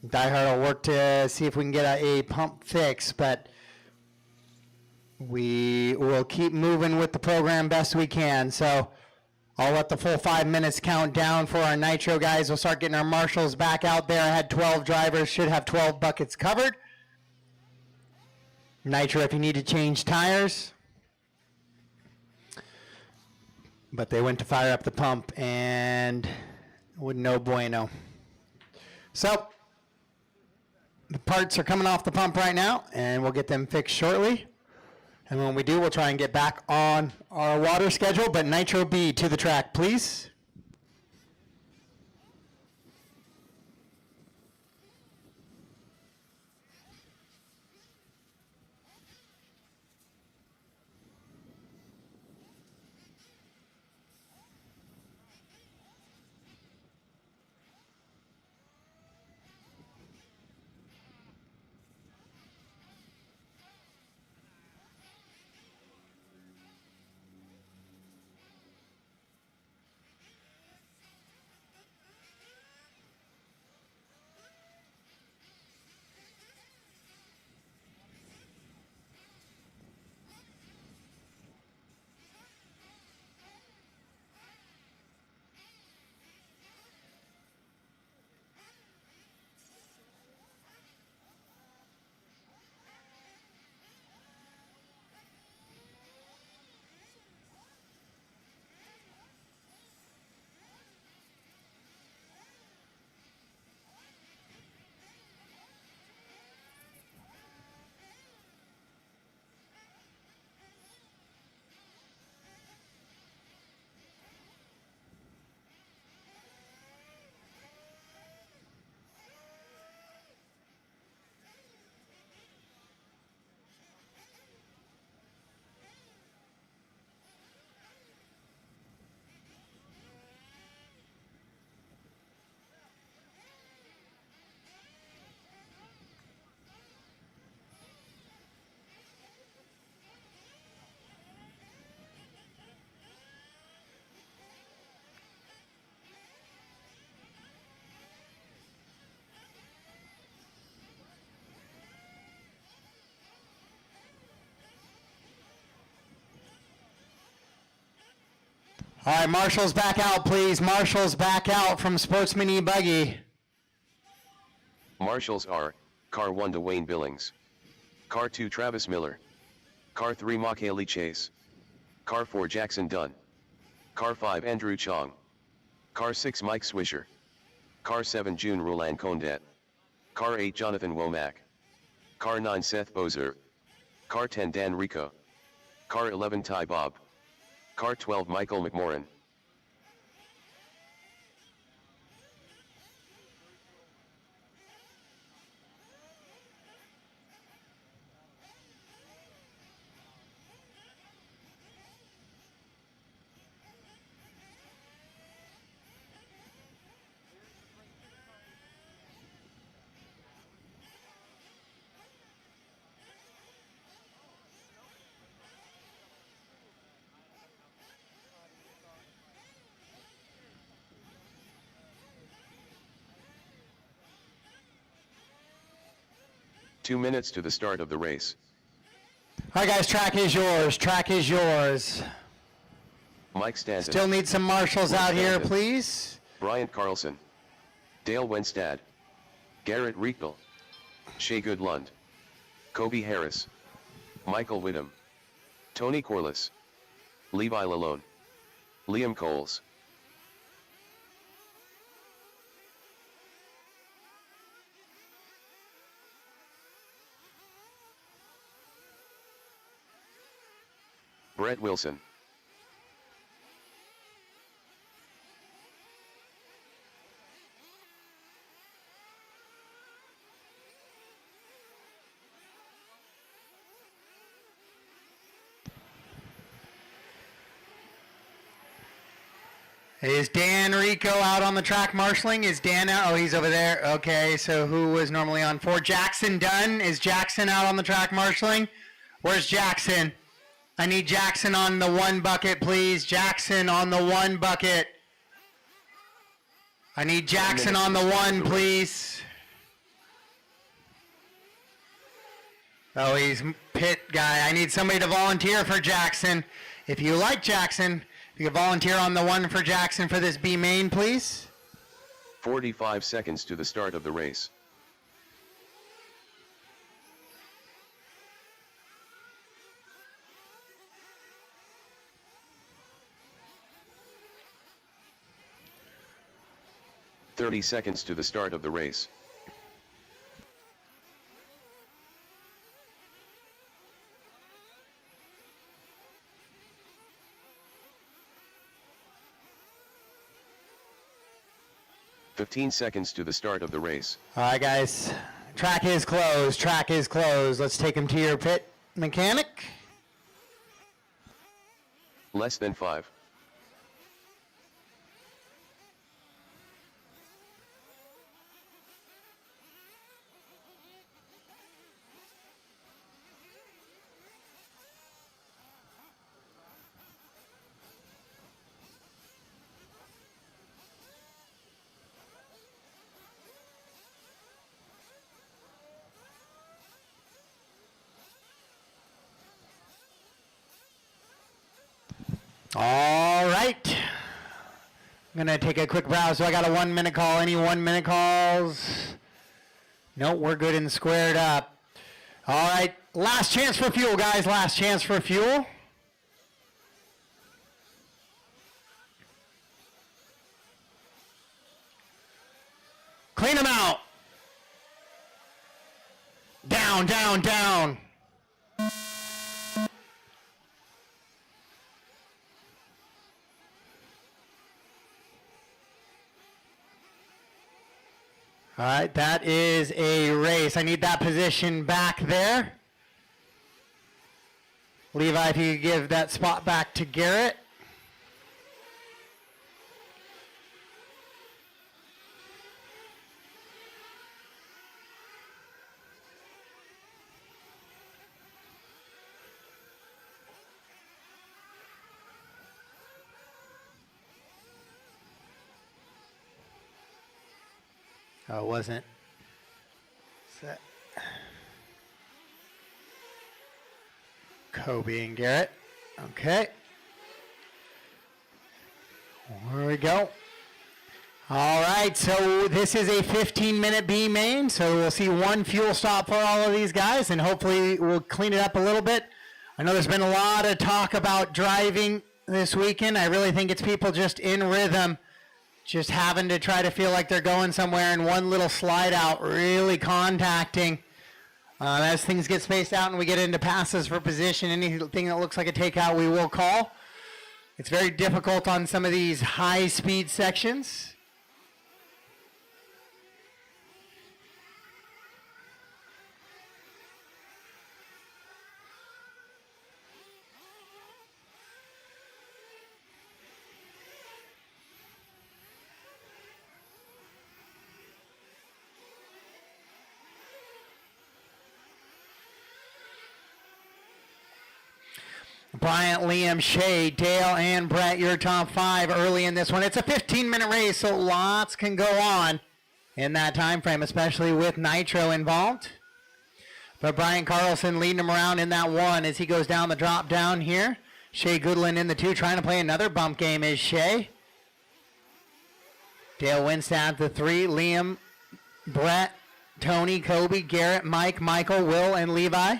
DieHard will work to see if we can get a pump fix, but we will keep moving with the program best we can. So I'll let the full 5 minutes count down for our Nitro guys. We'll start getting our Marshalls back out there. I had 12 drivers, should have 12 buckets covered. Nitro if you need to change tires. But they went to fire up the pump and with no bueno. So the parts are coming off the pump right now and we'll get them fixed shortly. And when we do, we'll try and get back on our water schedule. But Nitro B to the track, please. All right, marshals back out, please. Marshals back out from Sportsman E-Buggy. Marshals are, Car 1 Dwayne Billings. Car 2 Travis Miller. Car 3 Makaylee Chase. Car 4 Jackson Dunn. Car 5 Andrew Chong. Car 6 Mike Swisher. Car 7 June Roland Condat. Car 8 Jonathan Womack. Car 9 Seth Bozer. Car 10 Dan Rico. Car 11 Ty Bob. Car 12 Michael McMorrin. Two minutes to the start of the race. All right, guys, track is yours. Track is yours. Mike Stanton. Still need some marshals out here, please. Bryant Carlson. Dale Wenstad. Garrett Riechel. Shea Goodlund. Kobe Harris. Michael Whittam. Tony Corliss. Levi Lalone. Liam Coles. Brett Wilson. Is Dan Rico out on the track marshaling? Is Dan out? Oh, he's over there. Okay, so who was normally on 4? Jackson Dunn. Is Jackson out on the track marshaling? Where's Jackson? I need Jackson on the 1 bucket, please. Jackson on the 1 bucket. I need Jackson on the 1, please. Oh, he's pit guy. I need somebody to volunteer for Jackson. If you like Jackson, you can volunteer on the 1 for Jackson for this B main, please. 45 seconds to the start of the race. "30 seconds to the start of the race. "15 seconds to the start of the race. All right, guys. Track is closed. Track is closed. Let's take him to your pit mechanic. Less than 5. All right. I'm going to take a quick browse. So I got a 1 minute call. Any 1 minute calls? Nope, we're good and squared up. All right. Last chance for fuel, guys. Last chance for fuel. Clean them out. Down, down, down. All right, that is a race. I need that position back there. Levi, if you could give that spot back to Garrett. Oh, it wasn't. Set. Kobe and Garrett. Okay. There we go. All right, so this is a 15-minute B main, so we'll see one fuel stop for all of these guys, and hopefully we'll clean it up a little bit. I know there's been a lot of talk about driving this weekend. I really think it's people just in rhythm, just having to try to feel like they're going somewhere, and one little slide out really contacting. As things get spaced out and we get into passes for position, anything that looks like a takeout we will call. It's very difficult on some of these high-speed sections. Bryant, Liam, Shay, Dale, and Brett, your top 5 early in this one. It's a 15-minute race, so lots can go on in that time frame, especially with Nitro involved. But Brian Carlson leading him around in that 1 as he goes down the drop down here. Shay Goodland in the 2, trying to play another bump game is Shay. Dale Winstad the 3, Liam, Brett, Tony, Kobe, Garrett, Mike, Michael, Will, and Levi.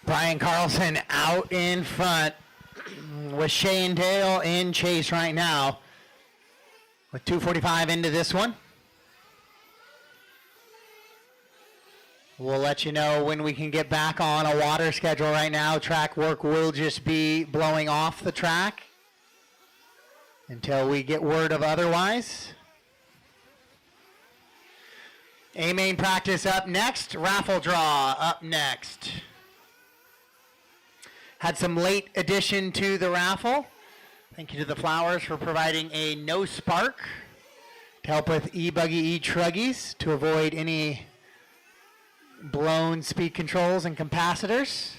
Brian Carlson out in front with Shay and Dale in chase right now with 2:45 into this one. We'll let you know when we can get back on a water schedule. Right now, track work will just be blowing off the track until we get word of otherwise. A-main practice up next, raffle draw up next. Had some late addition to the raffle. Thank you to the Flowers for providing a no spark to help with e-buggy, e-truggies to avoid any blown speed controls and capacitors.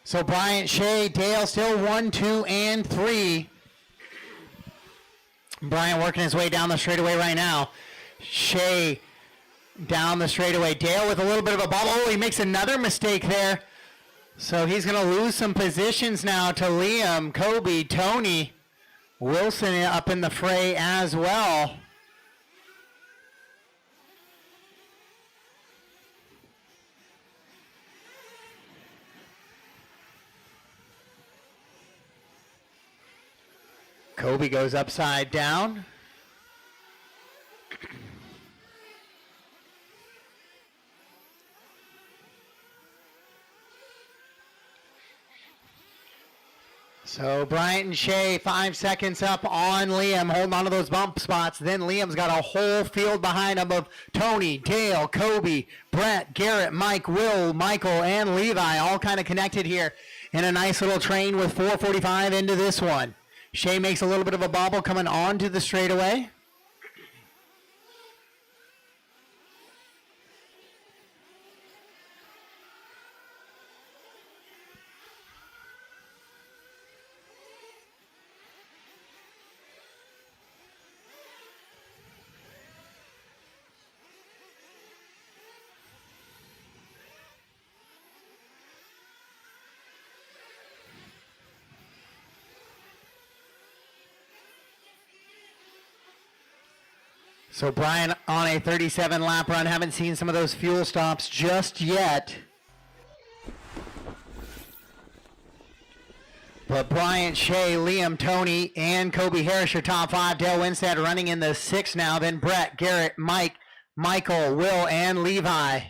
So Bryant, Shay, Dale still 1, 2, and 3. Bryant working his way down the straightaway right now. Shay down the straightaway. Dale with a little bit of a bobble. Oh, he makes another mistake there. So he's going to lose some positions now to Liam, Kobe, Tony, Wilson up in the fray as well. Kobe goes upside down. So Bryant and Shay 5 seconds up on Liam, holding on to those bump spots. Then Liam's got a whole field behind him of Tony, Dale, Kobe, Brett, Garrett, Mike, Will, Michael, and Levi, all kind of connected here in a nice little train with 4:45 into this one. Shay makes a little bit of a bobble coming onto the straightaway. So Brian on a 37 lap run. Haven't seen some of those fuel stops just yet. But Bryant, Shay, Liam, Tony, and Kobe Harris, your top 5. Dale Winstead running in the 6 now. Then Brett, Garrett, Mike, Michael, Will, and Levi.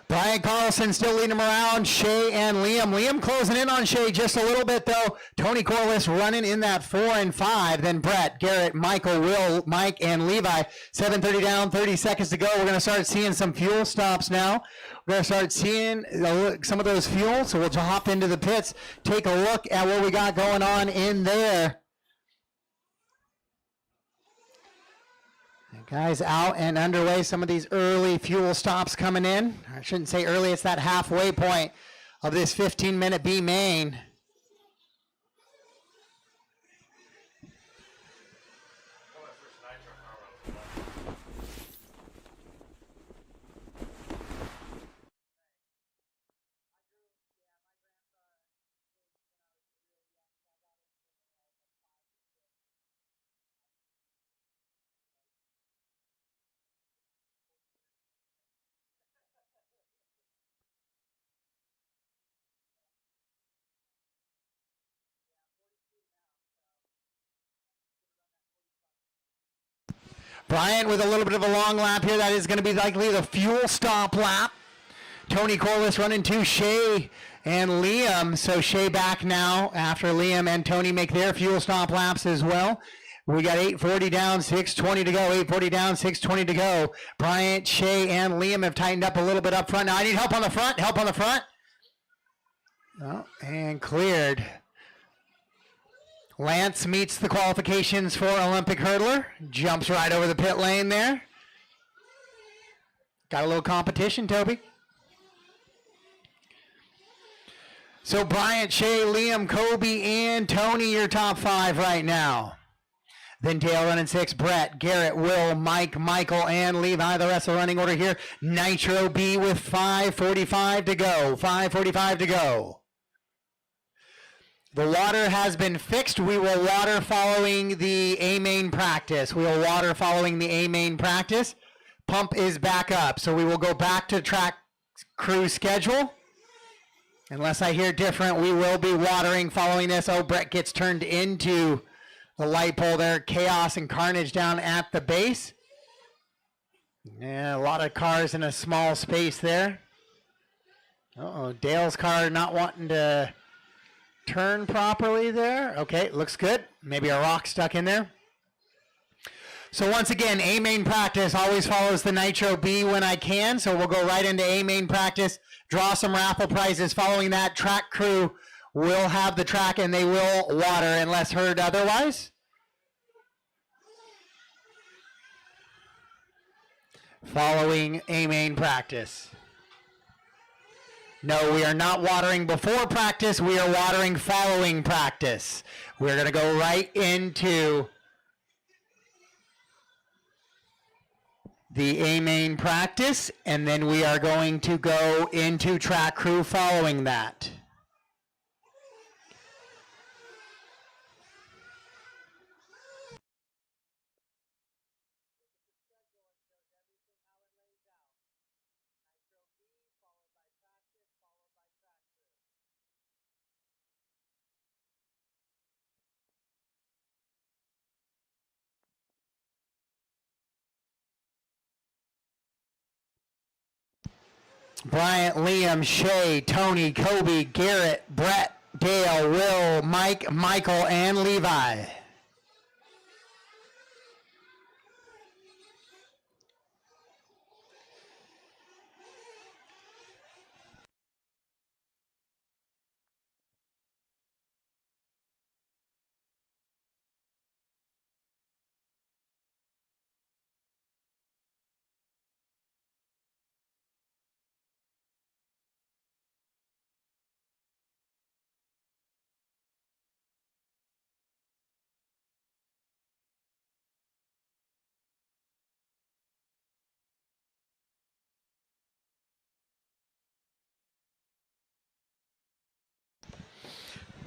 Brian Carlson still leading him around. Shay and Liam. Liam closing in on Shay just a little bit, though. Tony Corliss running in that 4 and 5. Then Brett, Garrett, Michael, Will, Mike, and Levi. 7:30 down, 30 seconds to go. We're going to start seeing some fuel stops now. We're going to start seeing some of those fuels. So we'll hop into the pits, take a look at what we got going on in there. Guys out and underway. Some of these early fuel stops coming in. I shouldn't say early, it's that halfway point of this 15-minute B main. Brian with a little bit of a long lap here. That is going to be likely the fuel stop lap. Tony Corliss running to Shay and Liam. So Shay back now after Liam and Tony make their fuel stop laps as well. We got 8:40 down, 6:20 to go. 8:40 down, 6:20 to go. Bryant, Shay, and Liam have tightened up a little bit up front. Now I need help on the front. Help on the front. Oh, and cleared. Lance meets the qualifications for Olympic hurdler. Jumps right over the pit lane there. Got a little competition, Toby. So Bryant, Shay, Liam, Kobe, and Tony, your top 5 right now. Then Dale running 6, Brett, Garrett, Will, Mike, Michael, and Levi. The rest of the running order here. Nitro B with 5:45 to go. 5:45 to go. The water has been fixed. We will water following the A main practice. We will water following the A main practice. Pump is back up. So we will go back to track crew schedule. Unless I hear different, we will be watering following this. Oh, Brett gets turned into the light pole there. Chaos and carnage down at the base. Yeah, a lot of cars in a small space there. Uh-oh, Dale's car not wanting to turn properly there. Okay, looks good. Maybe a rock stuck in there. So once again, A main practice always follows the Nitro B when I can. So we'll go right into A main practice, draw some raffle prizes. Following that, track crew will have the track and they will water unless heard otherwise. Following A main practice. No, we are not watering before practice. We are watering following practice. We're going to go right into the A main practice, and then we are going to go into track crew following that. Bryant, Liam, Shay, Tony, Kobe, Garrett, Brett, Dale, Will, Mike, Michael, and Levi.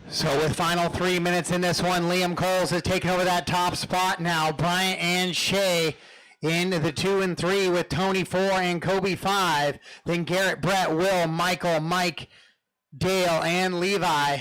So with final 3 minutes in this one, Liam Coles has taken over that top spot now. Bryant and Shay in the 2 and 3 with Tony 4 and Kobe 5. Then Garrett, Brett, Will, Michael, Mike, Dale, and Levi.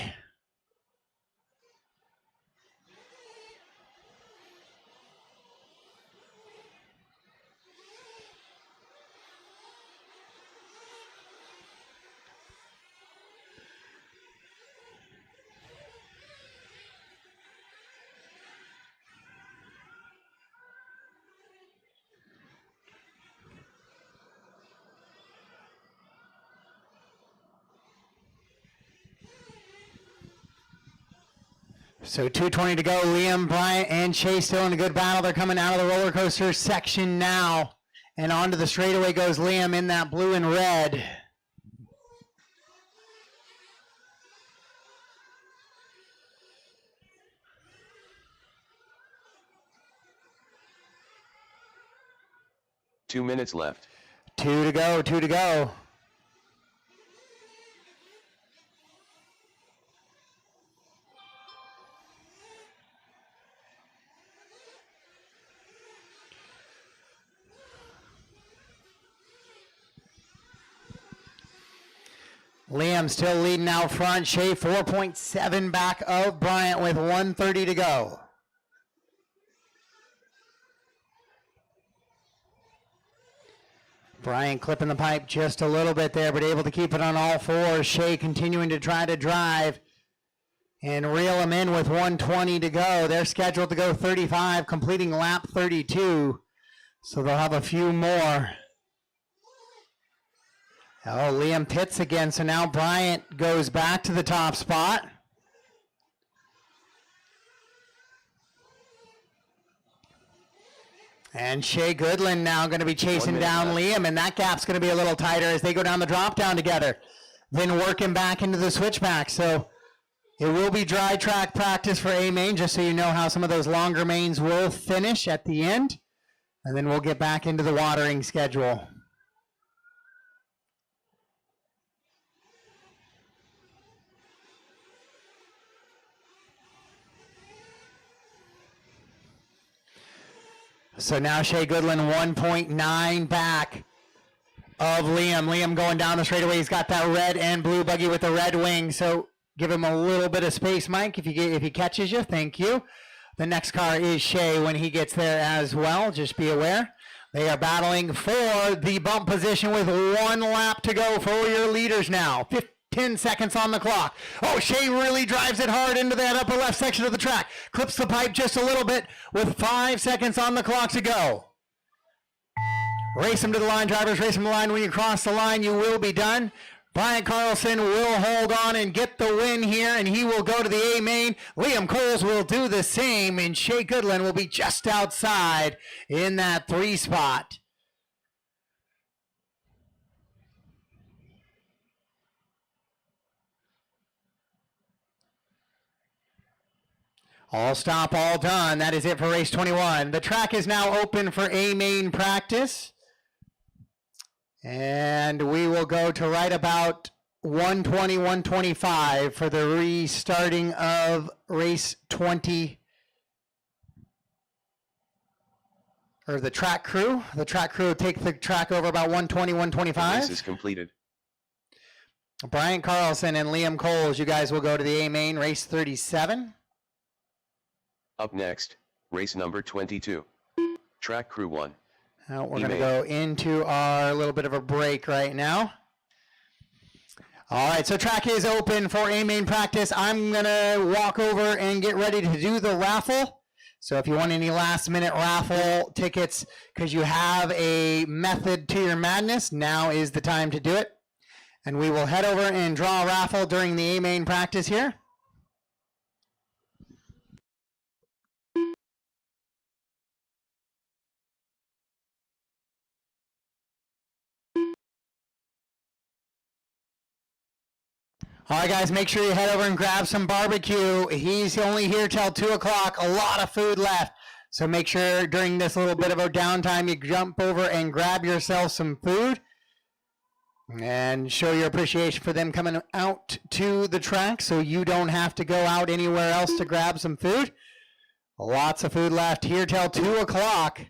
So 2:20 to go. Liam, Bryant, and Shea still in a good battle. They're coming out of the roller coaster section now. And onto the straightaway goes Liam in that blue and red. Two minutes left. 2 to go, 2 to go. Liam still leading out front. Shea 4.7 back of Bryant with 1:30 to go. Bryant clipping the pipe just a little bit there, but able to keep it on all fours. Shea continuing to try to drive and reel him in with 1:20 to go. They're scheduled to go 35, completing lap 32. So they'll have a few more. Oh, Liam pits again, so now Bryant goes back to the top spot. And Shea Goodland now going to be chasing down Liam, and that gap's going to be a little tighter as they go down the drop down together. Then working back into the switchback. So it will be dry track practice for A main, just so you know how some of those longer mains will finish at the end. And then we'll get back into the watering schedule. So now Shea Goodland 1.9 back of Liam. Liam going down the straightaway. He's got that red and blue buggy with the red wing. So give him a little bit of space, Mike, if he catches you. Thank you. The next car is Shea when he gets there as well. Just be aware. They are battling for the bump position with 1 lap to go for your leaders now. 10 seconds on the clock. Oh, Shea really drives it hard into that upper left section of the track. Clips the pipe just a little bit with 5 seconds on the clock to go. Race him to the line, drivers. Race him to the line. When you cross the line, you will be done. Brian Carlson will hold on and get the win here, and he will go to the A main. Liam Coles will do the same, and Shea Goodland will be just outside in that 3 spot. All stop, all done. That is it for race 21. The track is now open for A main practice. And we will go to right about 120, 125 for the restarting of race 20. Or the track crew. The track crew will take the track over about 120, 125. Race is completed. Brian Carlson and Liam Coles, you guys will go to the A main, race 37. Up next, race number 22. Track crew 1. We're going to go into our little bit of a break right now. All right, so track is open for A main practice. I'm going to walk over and get ready to do the raffle. So if you want any last minute raffle tickets, because you have a method to your madness, now is the time to do it. And we will head over and draw a raffle during the A main practice here. All right, guys, make sure you head over and grab some barbecue. He's only here till 2 o'clock. A lot of food left. So make sure during this little bit of a downtime, you jump over and grab yourself some food and show your appreciation for them coming out to the track so you don't have to go out anywhere else to grab some food. Lots of food left here till 2 o'clock.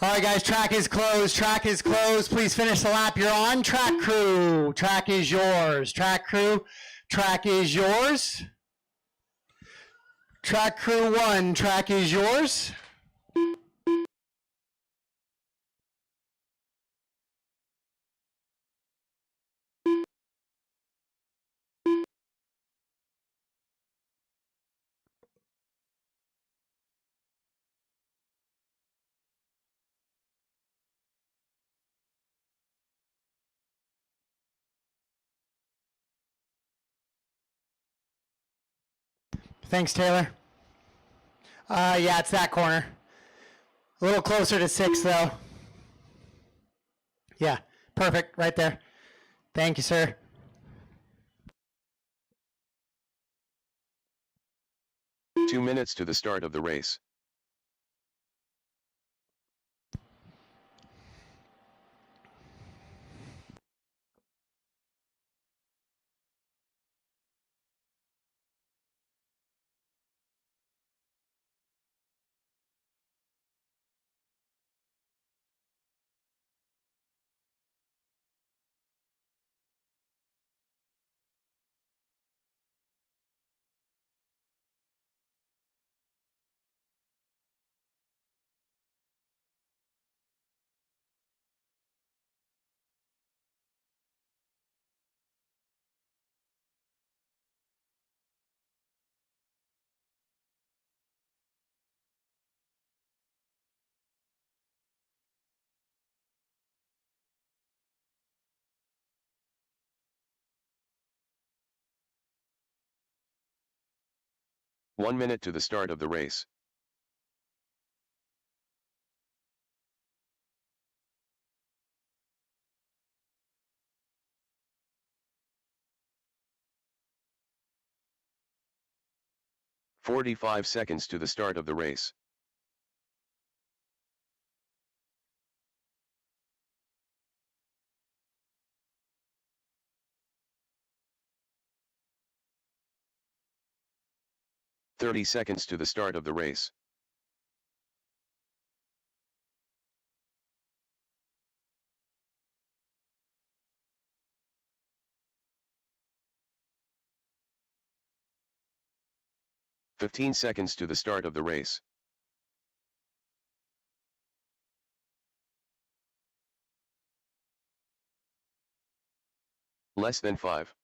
All right, guys, track is closed. Track is closed. Please finish the lap you're on. Track crew, track is yours. Track crew, track is yours. Track crew 1, track is yours. Thanks, Taylor. Yeah, it's that corner. A little closer to 6, though. Yeah, perfect, right there. Thank you, sir. Two minutes to the start of the race. One minute to the start of the race. "45 seconds to the start of the race. "30 seconds to the start of the race. "15 seconds to the start of the race. Less than 5.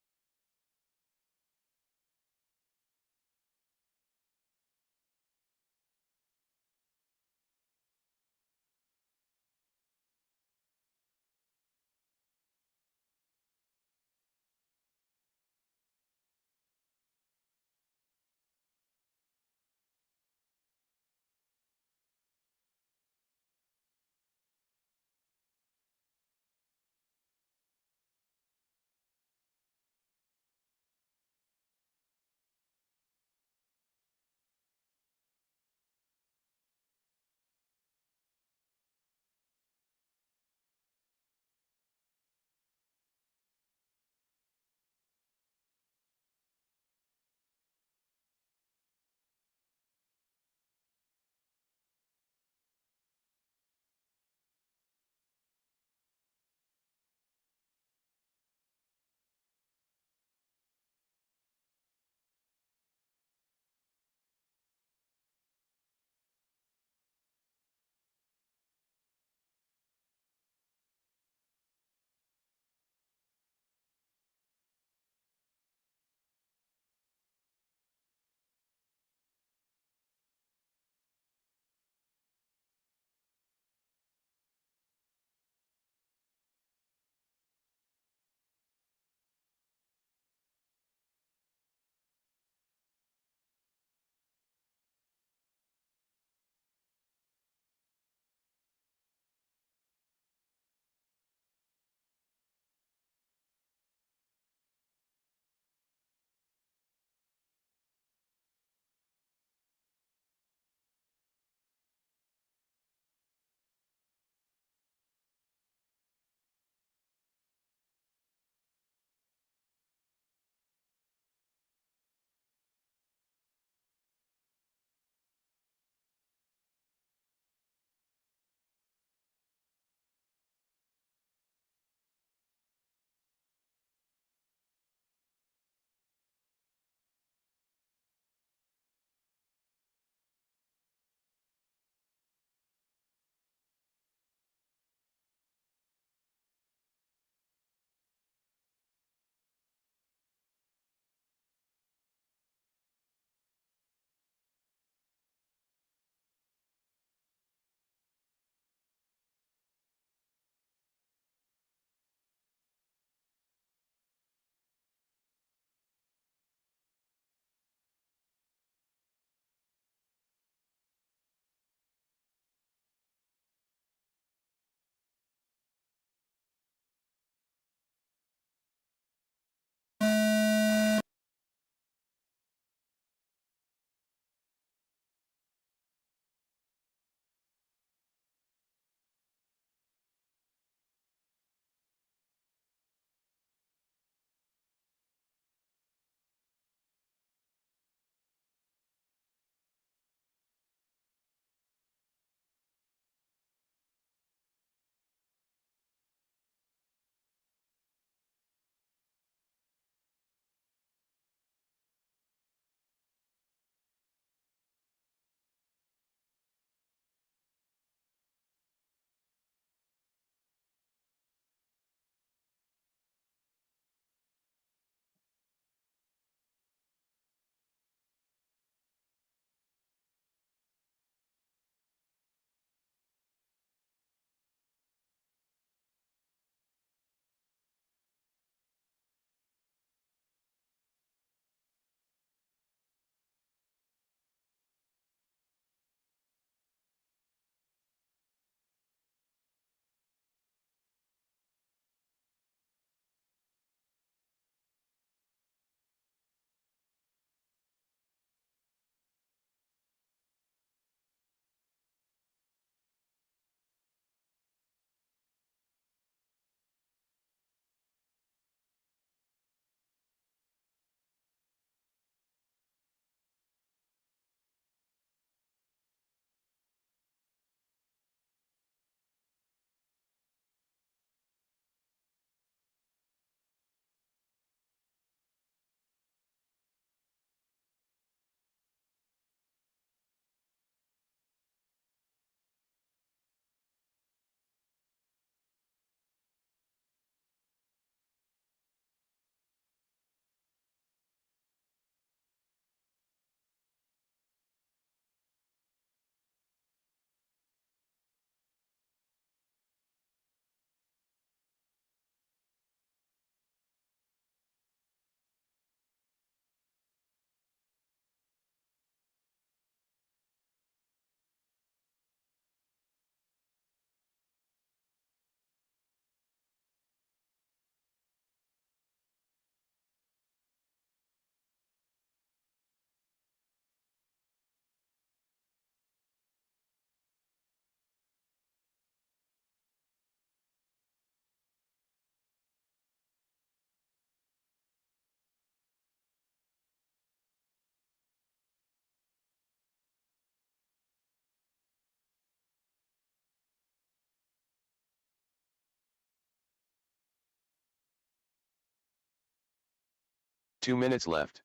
2 minutes left.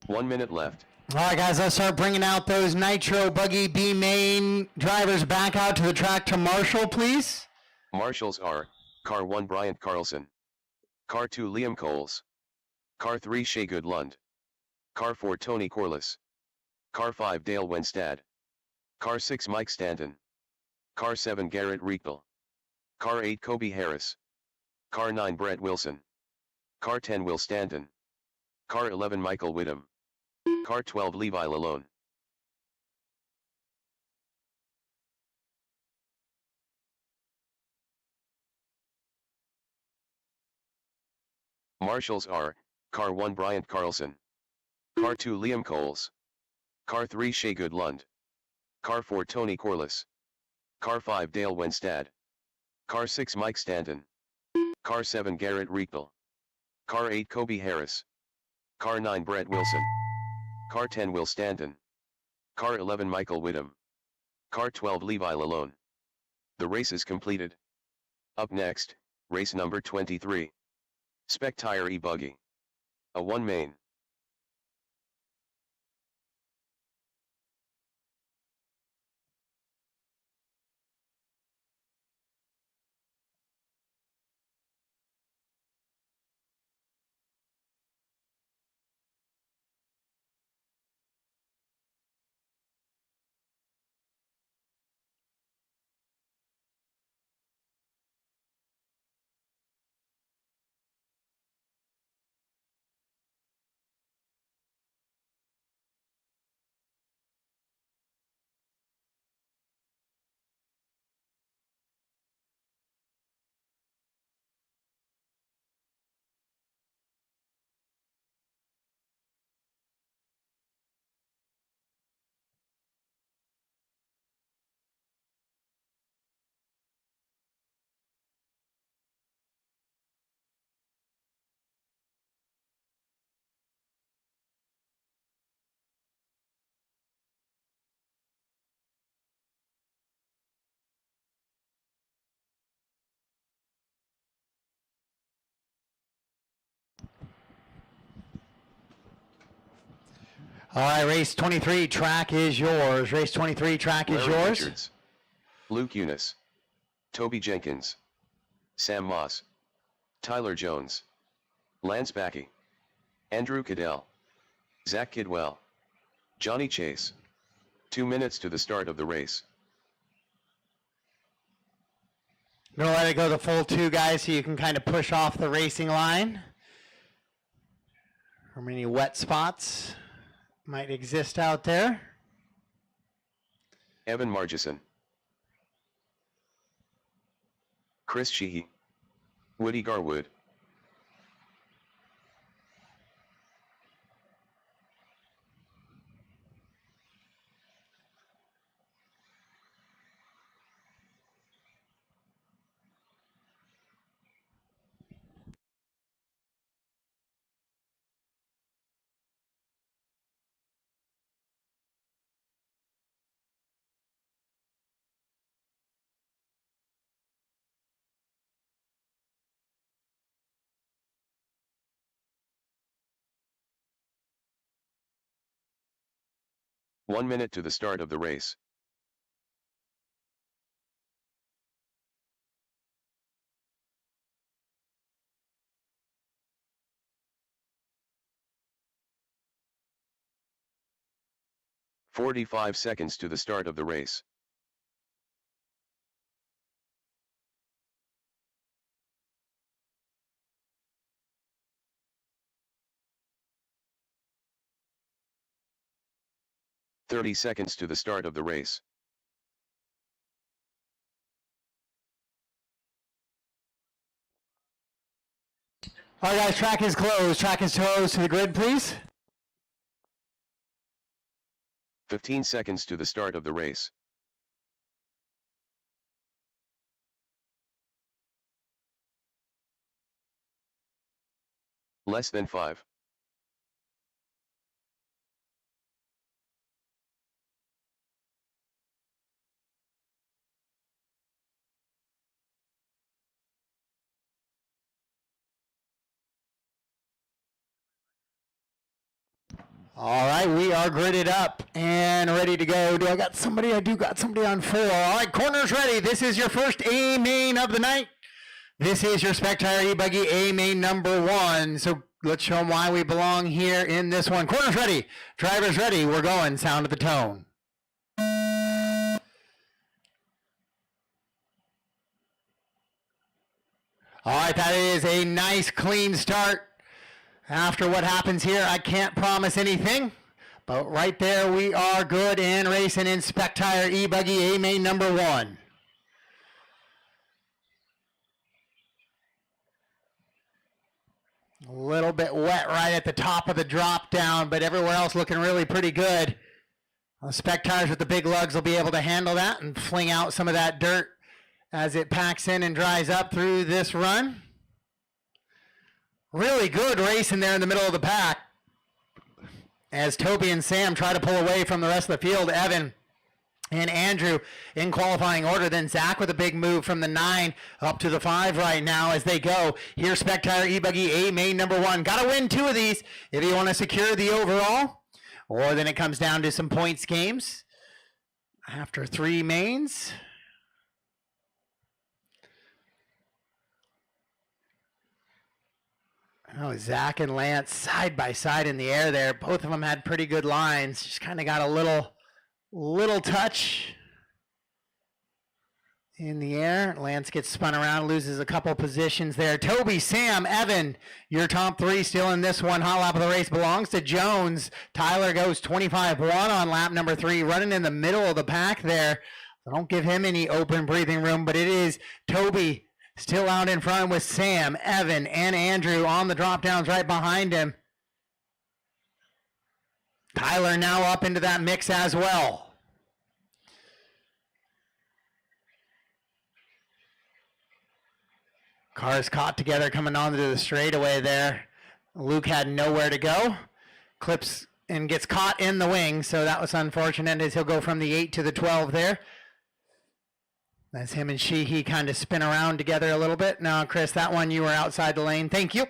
One minute left. All right, guys, let's start bringing out those Nitro Buggy B main drivers back out to the track to Marshall, please. Marshals are, Car 1 Bryant Carlson, Car 2 Liam Coles, Car 3 Shea Goodlund, Car 4 Tony Corliss, Car 5 Dale Wenstad, Car 6 Mike Stanton, Car 7 Garrett Riechel, Car 8 Kobe Harris, Car 9 Brett Wilson, Car 10 Will Stanton, Car 11 Michael Whittam, Car 12 Levi Lalone. Marshals are, Car 1 Bryant Carlson, Car 2 Liam Coles, Car 3 Shea Goodlund, Car 4 Tony Corliss, Car 5 Dale Wenstad, Car 6 Mike Stanton, Car 7 Garrett Riechel, Car 8 Kobe Harris, Car 9 Brett Wilson, Car 10 Will Stanton, Car 11 Michael Whittam, Car 12 Levi Lalone. The race is completed. Up next, race number 23. Spec Tire E-Buggy. A 1 main. All right, race 23, track is yours. Race 23, track is Larry yours. Richards, Luke Eunice, Toby Jenkins, Sam Moss, Tyler Jones, Lance Backey, Andrew Cadell, Zach Kidwell, Johnny Chase. 2 minutes to the start of the race. I'm going to let it go the full 2, guys, so you can kind of push off the racing line. How many wet spots might exist out there? Evan Margison, Chris Sheehy, Woody Garwood, One minute to the start of the race. 45 seconds to the start of the race. "30 seconds to the start of the race. All right, guys, track is closed. Track is closed to the grid, please. 15 seconds to the start of the race. Less than 5. All right, we are gridded up and ready to go. Do I got somebody? I do got somebody on 4. All right, corners ready. This is your first A main of the night. This is your Spectire E-Buggy A main number 1. So let's show them why we belong here in this one. Corners ready. Drivers ready. We're going. Sound of the tone. All right, that is a nice clean start. After what happens here, I can't promise anything, but right there we are good and racing in Spectire E-Buggy A main number 1. A little bit wet right at the top of the drop down, but everywhere else looking really pretty good. The Spectires with the big lugs will be able to handle that and fling out some of that dirt as it packs in and dries up through this run. Really good racing there in the middle of the pack as Toby and Sam try to pull away from the rest of the field. Evan and Andrew in qualifying order. Then Zach with a big move from the 9 up to the 5 right now as they go. Here's Spectire E-Buggy A main number 1. Got to win 2 of these if you want to secure the overall, or then it comes down to some points games after 3 mains. Oh, Zach and Lance side by side in the air there. Both of them had pretty good lines. Just kind of got a little touch in the air. Lance gets spun around, loses a couple positions there. Toby, Sam, Evan, your top 3 still in this one. Hot lap of the race belongs to Jones. Tyler goes 25-1 on lap number 3, running in the middle of the pack there. So don't give him any open breathing room, but it is Toby still out in front with Sam, Evan, and Andrew on the drop downs right behind him. Tyler now up into that mix as well. Cars caught together coming onto the straightaway there. Luke had nowhere to go. Clips and gets caught in the wing, so that was unfortunate as he'll go from the 8 to the 12 there. As him and Sheehy kind of spin around together a little bit. Now, Chris, that one you were outside the lane. Thank you.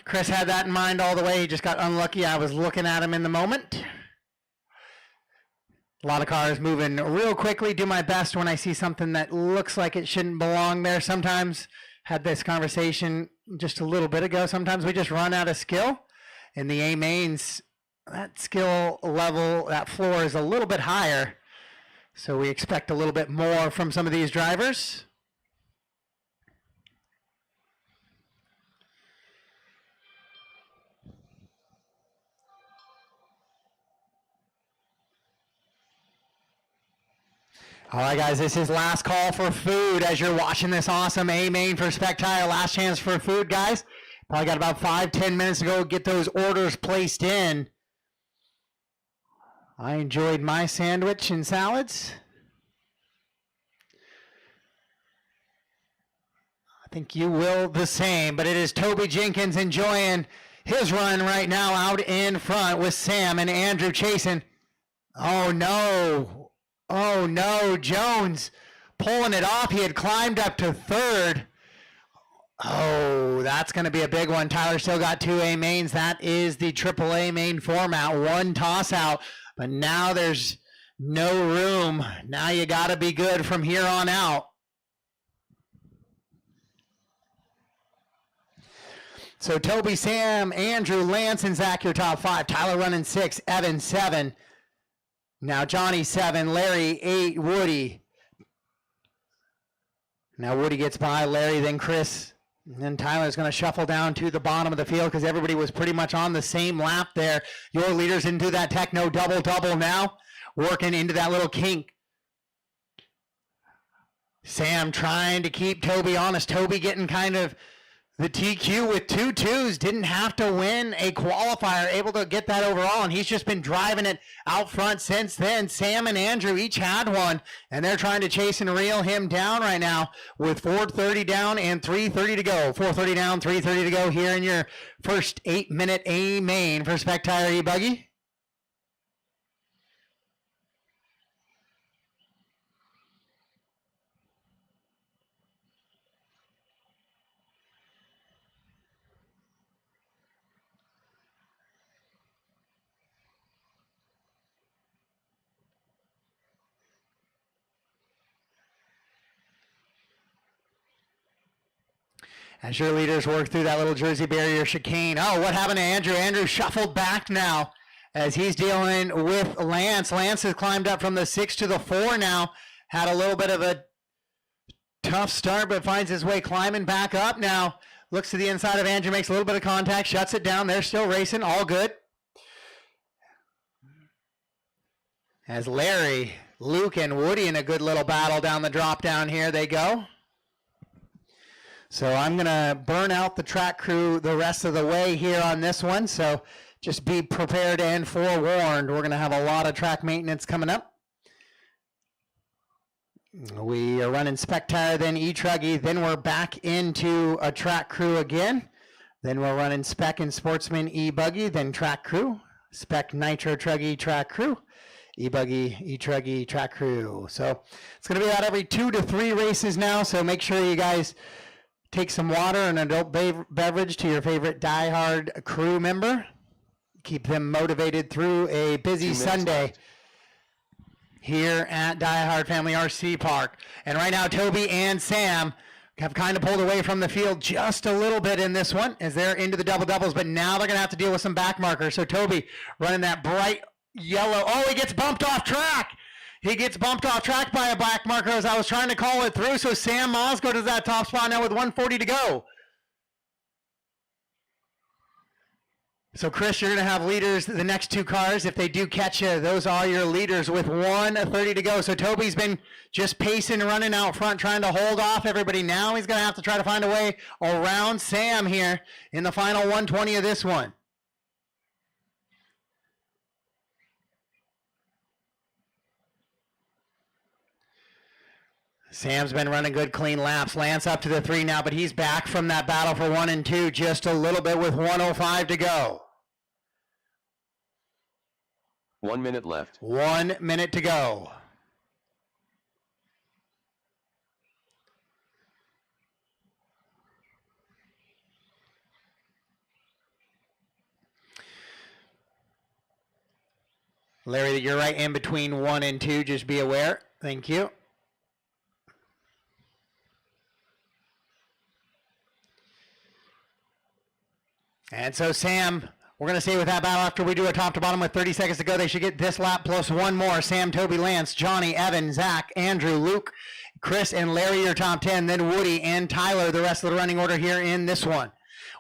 Chris had that in mind all the way. He just got unlucky. I was looking at him in the moment. A lot of cars moving real quickly. Do my best when I see something that looks like it shouldn't belong there. Sometimes, had this conversation just a little bit ago, sometimes we just run out of skill. In the A mains, that skill level, that floor is a little bit higher. So we expect a little bit more from some of these drivers. All right, guys, this is last call for food as you're watching this awesome A main for Spectire. Last chance for food, guys. Probably got about 5-10 minutes to go get those orders placed in. I enjoyed my sandwich and salads. I think you will the same, but it is Toby Jenkins enjoying his run right now out in front with Sam and Andrew chasing. Oh no, Jones pulling it off. He had climbed up to 3rd. Oh, that's going to be a big one. Tyler still got 2 A mains. That is the triple A main format. 1 toss out. But now there's no room. Now you got to be good from here on out. So Toby, Sam, Andrew, Lance, and Zach, your top 5. Tyler running 6, Evan 7. Now Johnny 7, Larry 8, Woody. Now Woody gets by Larry, then Chris. And then Tyler's going to shuffle down to the bottom of the field because everybody was pretty much on the same lap there. Your leaders into that techno double-double now, working into that little kink. Sam trying to keep Toby honest. Toby getting kind of the TQ with 2 2s. Didn't have to win a qualifier, able to get that overall, and he's just been driving it out front since then. Sam and Andrew each had one, and they're trying to chase and reel him down right now with 4:30 down and 3:30 to go. 4:30 down, 3:30 to go here in your first 8-minute A main for Spectire E-Buggy. As your leaders work through that little Jersey barrier chicane. Oh, what happened to Andrew? Andrew shuffled back now as he's dealing with Lance. Lance has climbed up from the 6 to the 4 now. Had a little bit of a tough start, but finds his way climbing back up now. Looks to the inside of Andrew, makes a little bit of contact, shuts it down. They're still racing, all good. As Larry, Luke, and Woody in a good little battle down the drop down here they go. So I'm going to burn out the track crew the rest of the way here on this one. So just be prepared and forewarned. We're going to have a lot of track maintenance coming up. We are running Spectire, then E-Truggy, then we're back into a track crew again. Then we're running Spec and Sportsman E-Buggy, then track crew. Spec Nitro Truggy track crew. E-Buggy, E-Truggy track crew. So it's going to be about every 2 to 3 races now. So make sure you guys take some water and an adult beverage to your favorite DieHard crew member. Keep them motivated through a busy Sunday left here at DieHard Family RC Park. And right now, Toby and Sam have kind of pulled away from the field just a little bit in this one as they're into the double-doubles, but now they're going to have to deal with some back markers. So Toby running that bright yellow. Oh, he gets bumped off track. He gets bumped off track by a back marker as I was trying to call it through. So Sam Mosgo does that top spot now with 140 to go. So Chris, you're going to have leaders, the next 2 cars. If they do catch you, those are your leaders with 1:30 to go. So Toby's been just pacing, running out front, trying to hold off everybody. Now he's going to have to try to find a way around Sam here in the final 120 of this one. Sam's been running good, clean laps. Lance up to the 3 now, but he's back from that battle for 1 and 2 just a little bit with 1:05 to go. 1 minute left. 1 minute to go. Larry, you're right in between 1 and 2. Just be aware. Thank you. And so Sam, we're going to stay with that battle after we do a top to bottom with 30 seconds to go. They should get this lap plus 1 more. Sam, Toby, Lance, Johnny, Evan, Zach, Andrew, Luke, Chris, and Larry, your top 10. Then Woody and Tyler, the rest of the running order here in this one.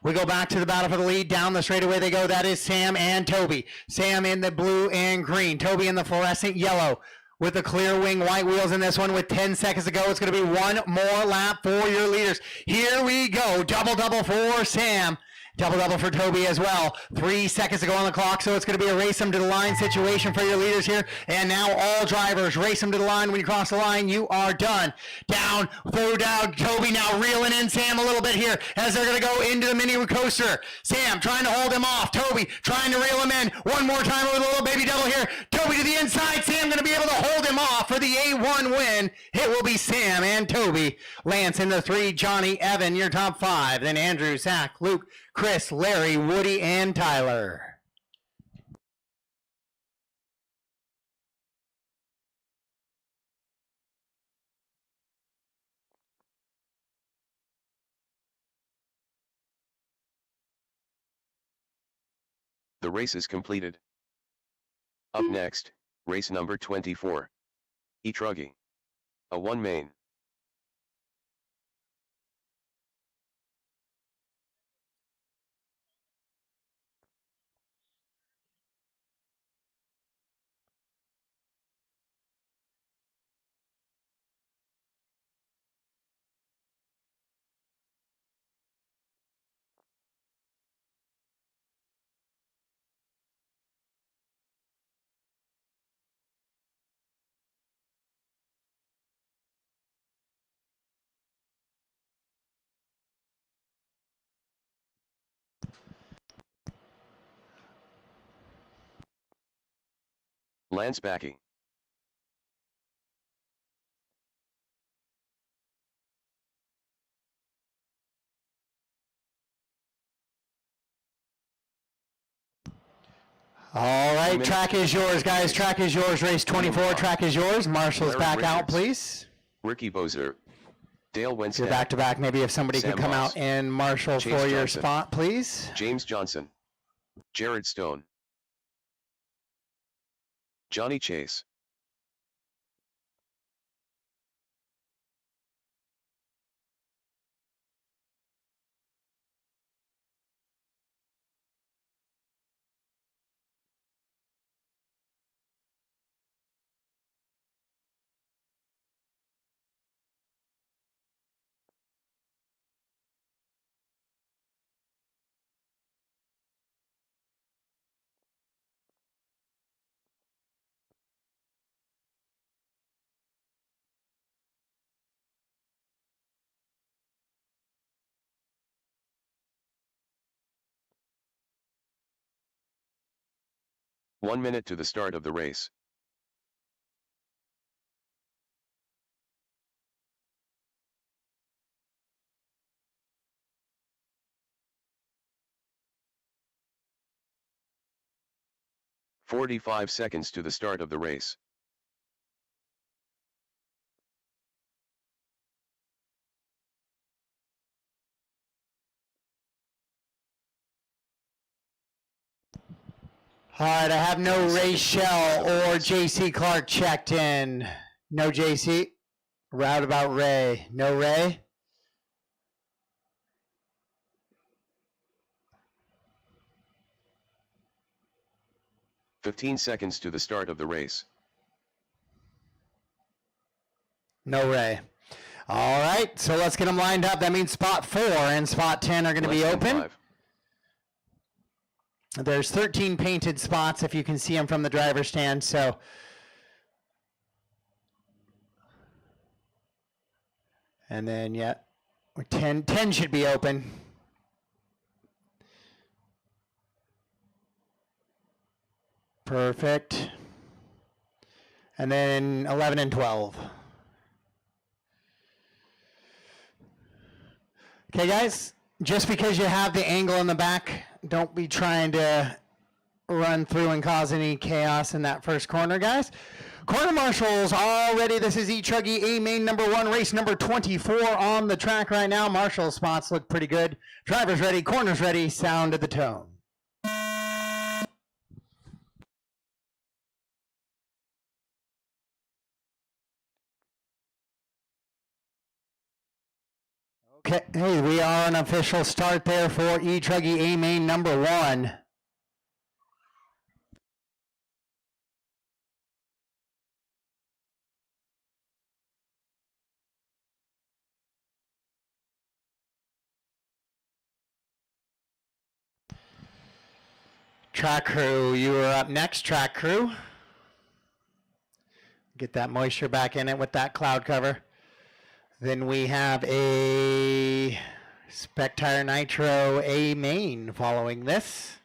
We go back to the battle for the lead. Down the straightaway they go. That is Sam and Toby. Sam in the blue and green. Toby in the fluorescent yellow with the clear wing white wheels in this one with 10 seconds to go. It's going to be 1 more lap for your leaders. Here we go. Double-double for Sam. Double-double for Toby as well. 3 seconds to go on the clock, so it's going to be a race them to the line situation for your leaders here. And now all drivers race them to the line. When you cross the line, you are done. Down, throw down. Toby now reeling in Sam a little bit here as they're going to go into the mini coaster. Sam trying to hold him off. Toby trying to reel him in. One more time with a little baby double here. Toby to the inside. Sam going to be able to hold him off for the A1 win. It will be Sam and Toby. Lance in the 3. Johnny, Evan, your top 5. Then Andrew, Zach, Luke, Chris, Larry, Woody, and Tyler. The race is completed. Up next, race number 24. E-Truggy. A 1 main. Lance Backy. All right, track is yours, guys. Track is yours. Race 24, track is yours. Marshall's Larry back out, Richards. please. Ricky Bozer. Dale You're Winstead. back to back. Maybe if somebody Sam could come Moss. out and Marshall Chase for your Johnson. spot, please. James Johnson. Jared Stone. Johnny Chase. One minute to the start of the race. "45 seconds to the start of the race. All right, I have no Ray Shell or JC Clark checked in. No JC. Roundabout Ray. No Ray. "15 seconds to the start of the race. No Ray. All right, so let's get them lined up. That means spot 4 and spot 10 are going to be Less than open. 5. There's 13 painted spots if you can see them from the driver's stand. So and then, yeah, 10 should be open. Perfect. And then 11 and 12. Okay, guys, just because you have the angle in the back, don't be trying to run through and cause any chaos in that first corner, guys. Corner marshals all ready. This is E-Truggy A main number 1, race number 24 on the track right now. Marshall spots look pretty good. Drivers ready, corners ready, sound of the tone. Okay, hey, we are an official start there for E-Truggy A main number 1. Track crew, you are up next, track crew. Get that moisture back in it with that cloud cover. Then we have a Spectire Nitro A main following this.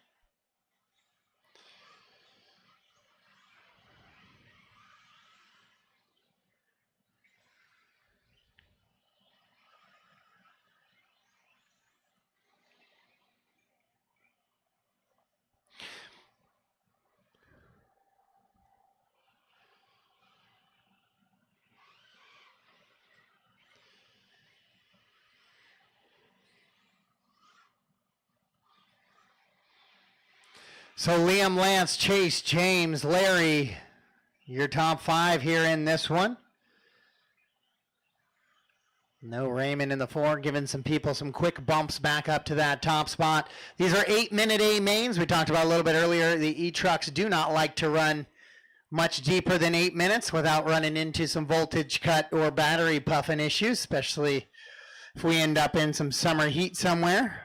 So Liam, Lance, Chase, James, Larry, your top 5 here in this one. No Raymond in the 4, giving some people some quick bumps back up to that top spot. These are 8-minute A mains. We talked about a little bit earlier. The E-trucks do not like to run much deeper than 8 minutes without running into some voltage cut or battery puffing issues, especially if we end up in some summer heat somewhere.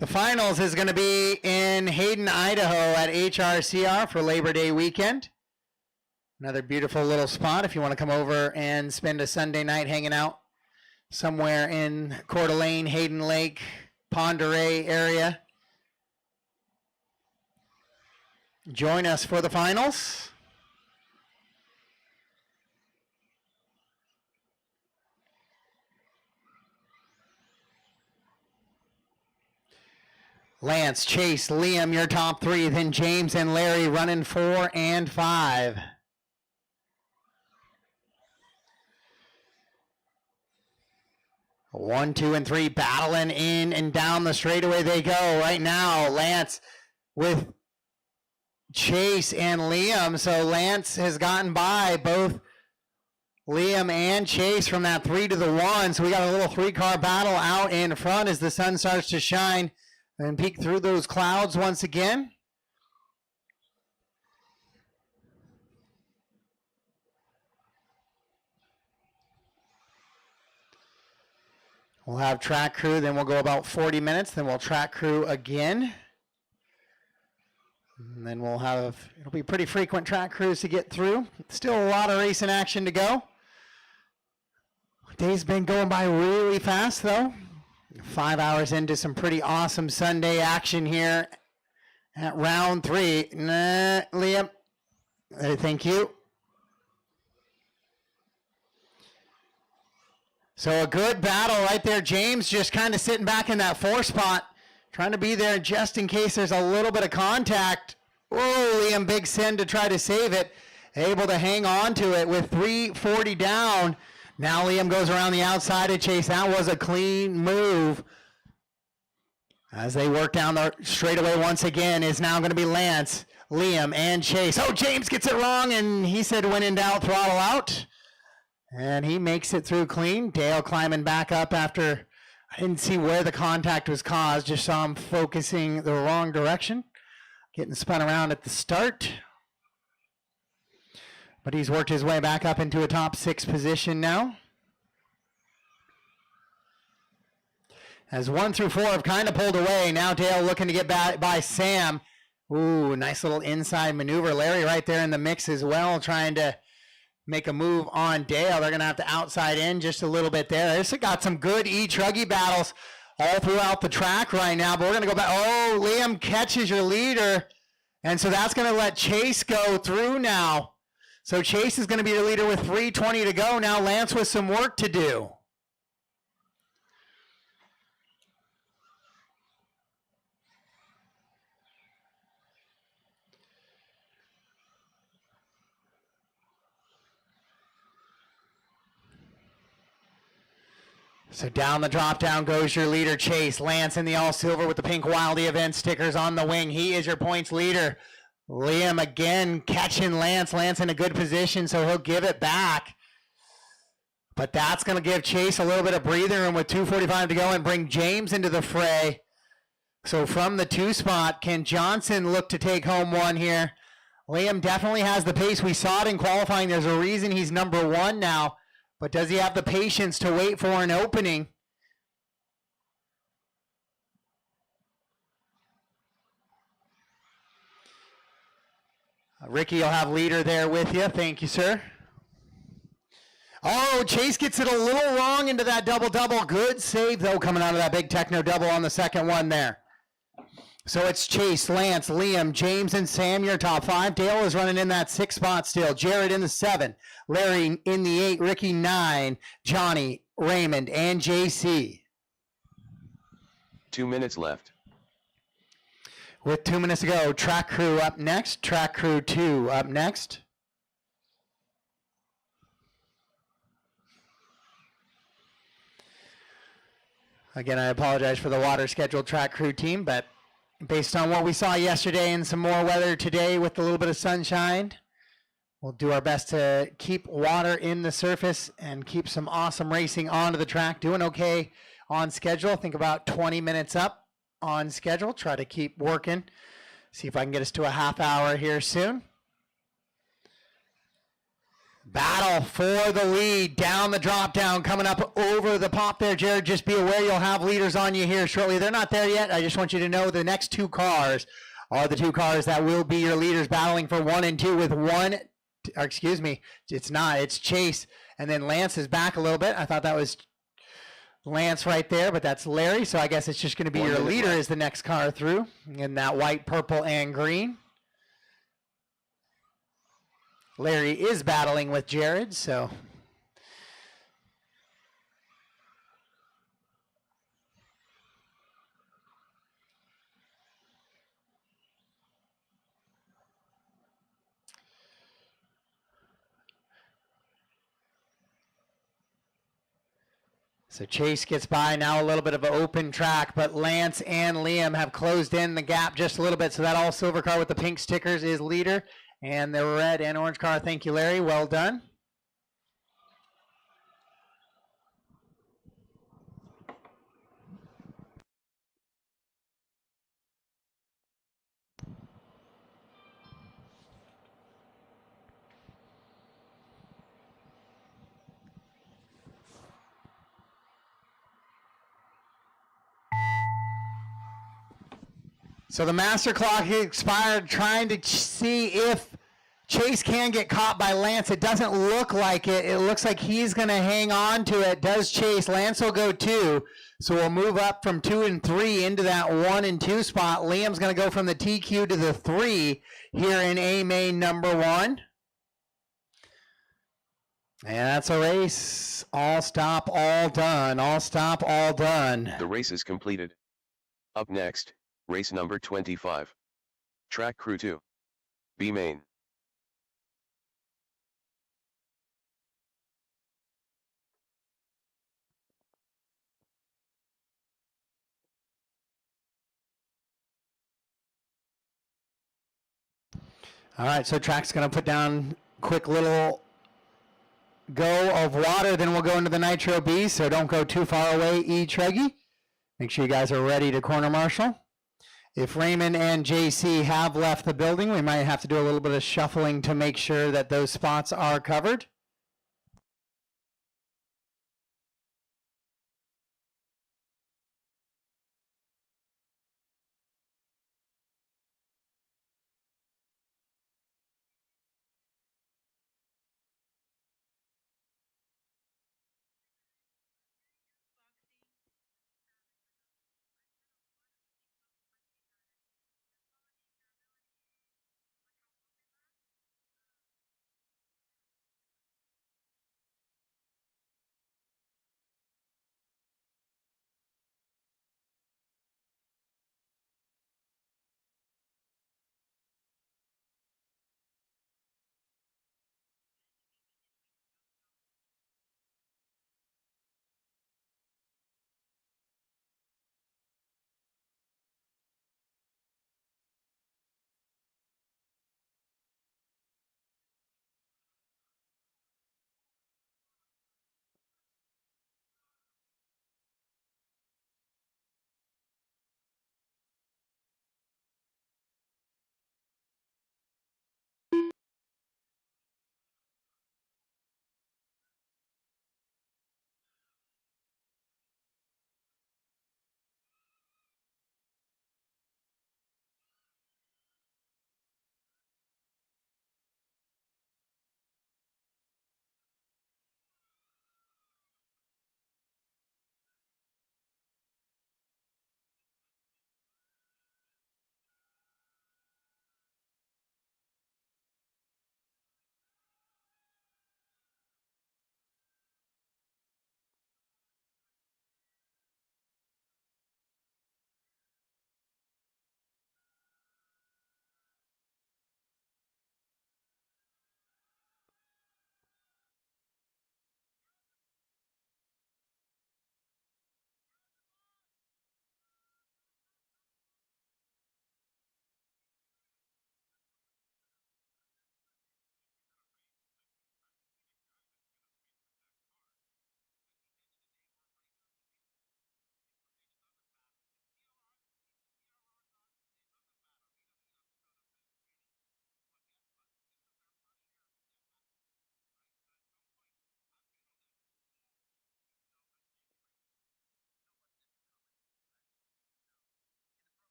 The finals is going to be in Hayden, Idaho at HRCR for Labor Day weekend. Another beautiful little spot if you want to come over and spend a Sunday night hanging out somewhere in Coeur d'Alene, Hayden Lake, Pend Oreille area. Join us for the finals. Lance, Chase, Liam, your top 3. Then James and Larry running 4 and 5. 1, 2, and 3 battling in and down the straightaway they go right now. Lance with Chase and Liam. So Lance has gotten by both Liam and Chase from that 3 to the 1. So we got a little 3-car battle out in front as the sun starts to shine and peek through those clouds once again. We'll have track crew, then we'll go about 40 minutes, then we'll track crew again. And then we'll have, it'll be pretty frequent track crews to get through. Still a lot of racing action to go. Day's been going by really fast though. 5 hours into some pretty awesome Sunday action here at round 3. Liam, thank you. So a good battle right there. James just kind of sitting back in that 4 spot, trying to be there just in case there's a little bit of contact. Oh, Liam, big send to try to save it. Able to hang on to it with 3:40 down. Now Liam goes around the outside of Chase. That was a clean move. As they work down the straightaway once again is now going to be Lance, Liam, and Chase. Oh, James gets it wrong, and he said when in doubt, throttle out. And he makes it through clean. Dale climbing back up after, I didn't see where the contact was caused, just saw him focusing the wrong direction. Getting spun around at the start. But he's worked his way back up into a top 6 position now. As 1 through 4 have kind of pulled away. Now Dale looking to get back by Sam. Ooh, nice little inside maneuver. Larry right there in the mix as well, trying to make a move on Dale. They're going to have to outside in just a little bit there. This has got some good E-Truggy battles all throughout the track right now, but we're going to go back. Oh, Liam catches your leader, and so that's going to let Chase go through now. So Chase is going to be the leader with 3:20 to go. Now Lance with some work to do. So down the drop down goes your leader, Chase. Lance in the all silver with the pink Wildy event stickers on the wing. He is your points leader. Liam again catching Lance. Lance in a good position, so he'll give it back. But that's going to give Chase a little bit of breather room with 2:45 to go and bring James into the fray. So from the 2 spot, can Johnson look to take home 1 here? Liam definitely has the pace. We saw it in qualifying. There's a reason he's number 1 now. But does he have the patience to wait for an opening? Ricky, you'll have leader there with you. Thank you, sir. Oh, Chase gets it a little wrong into that double-double. Good save, though, coming out of that big techno double on the second one there. So it's Chase, Lance, Liam, James, and Sam, your top 5. Dale is running in that 6 spot still. Jared in the 7. Larry in the 8. Ricky 9. Johnny, Raymond, and JC. 2 minutes left. With 2 minutes to go, track crew up next. Track crew 2 up next. Again, I apologize for the water scheduled track crew team, but based on what we saw yesterday and some more weather today with a little bit of sunshine, we'll do our best to keep water in the surface and keep some awesome racing onto the track. Doing okay on schedule. I think about 20 minutes up on schedule. Try to keep working. See if I can get us to a half hour here soon. Battle for the lead, down the drop down, coming up over the pop there, Jared. Just be aware you'll have leaders on you here shortly. They're not there yet. I just want you to know the next two cars are the two cars that will be your leaders, battling for 1 and 2 with one, or excuse me, it's not, it's Chase. And then Lance is back a little bit. I thought that was Lance right there, but that's Larry. So I guess it's just going to be your leader is the next car through in that white, purple, and green. Larry is battling with Jared, so. So Chase gets by now, a little bit of an open track, but Lance and Liam have closed in the gap just a little bit. So that all silver car with the pink stickers is leader, and the red and orange car. Thank you, Larry. Well done. So the master clock expired, trying to see if Chase can get caught by Lance. It doesn't look like it. It looks like he's going to hang on to it. Does Chase. Lance will go 2. So we'll move up from 2 and 3 into that 1 and 2 spot. Liam's going to go from the TQ to the 3 here in A main number 1. And that's a race. All stop, all done. All stop, all done. The race is completed. Up next, race number 25. Track crew 2. B main. All right, so track's going to put down quick little go of water, then we'll go into the Nitro B, so don't go too far away, Treggy. Make sure you guys are ready to corner marshal. If Raymond and JC have left the building, we might have to do a little bit of shuffling to make sure that those spots are covered.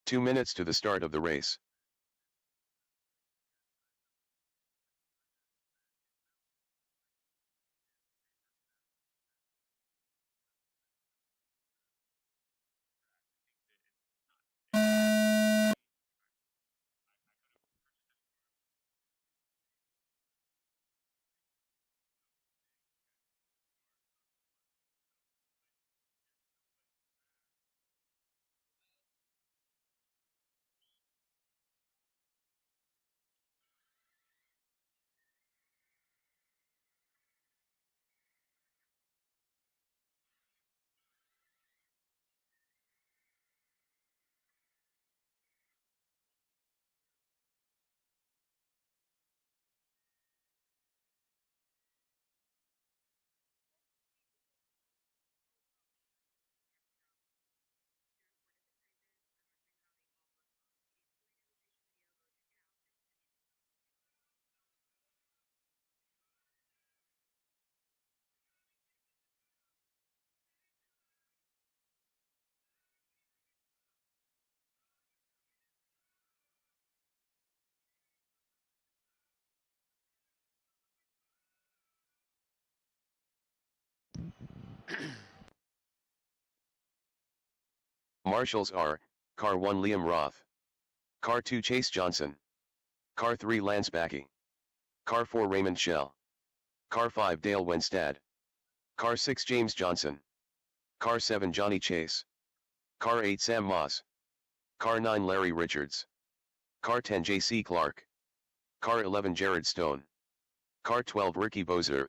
2 minutes to the start of the race. Marshals are, Car 1 Liam Roth. Car 2 Chase Johnson. Car 3 Lance Backey. Car 4 Raymond Shell. Car 5 Dale Wenstad. Car 6 James Johnson. Car 7 Johnny Chase. Car 8 Sam Moss. Car 9 Larry Richards. Car 10 J.C. Clark. Car 11 Jared Stone. Car 12 Ricky Bozer.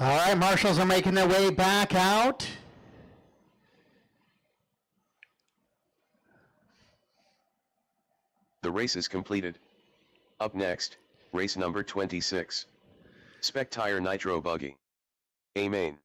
All right, marshals are making their way back out. The race is completed. Up next, race number 26. Spectire Nitro Buggy. A main.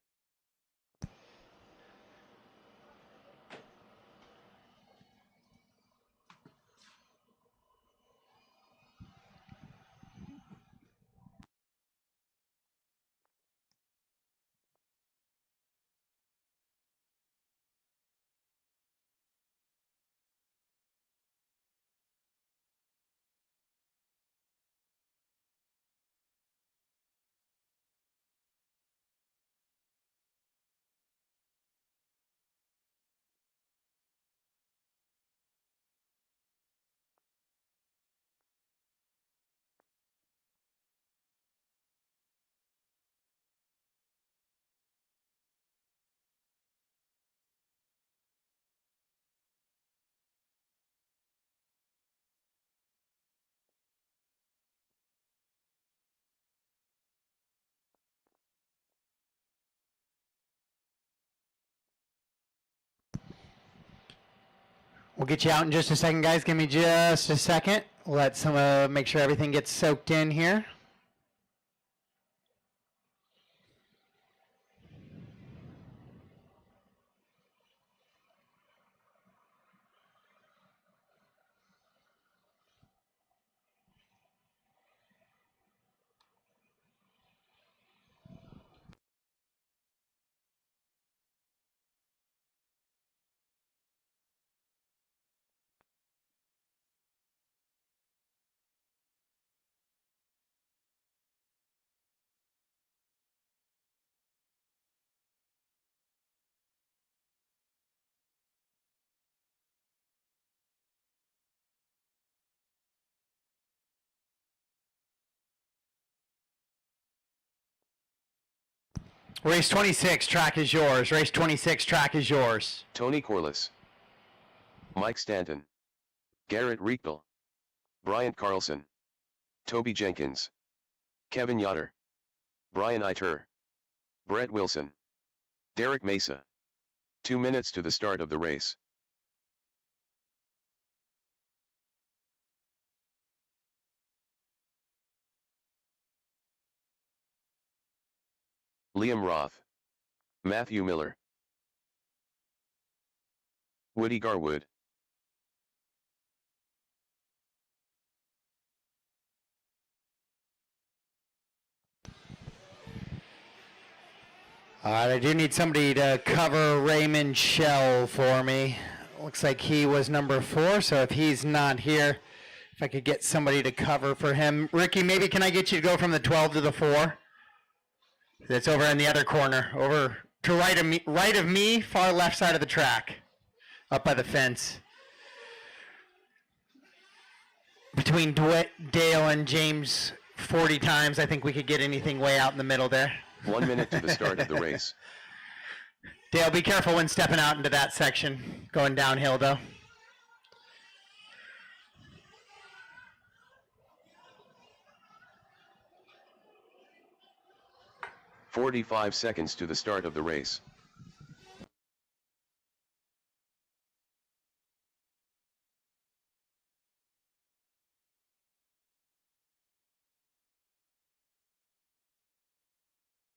We'll get you out in just a second, guys. Give me just a second. Let some make sure everything gets soaked in here. Race 26, track is yours. Race 26, track is yours. Tony Corliss. Mike Stanton. Garrett Riechtel. Bryant Carlson. Toby Jenkins. Kevin Yoder. Brian Iter. Brett Wilson. Derek Mesa. 2 minutes to the start of the race. Liam Roth, Matthew Miller, Woody Garwood, I do need somebody to cover Raymond Shell for me. Looks like he was number 4, so if he's not here, if I could get somebody to cover for him. Ricky, maybe can I get you to go from the 12 to the 4? That's over in the other corner, over to right of me, far left side of the track, up by the fence. Between Dale and James 40 times, I think we could get anything way out in the middle there. 1 minute to the start of the race. Dale, be careful when stepping out into that section, going downhill though. "45 seconds to the start of the race.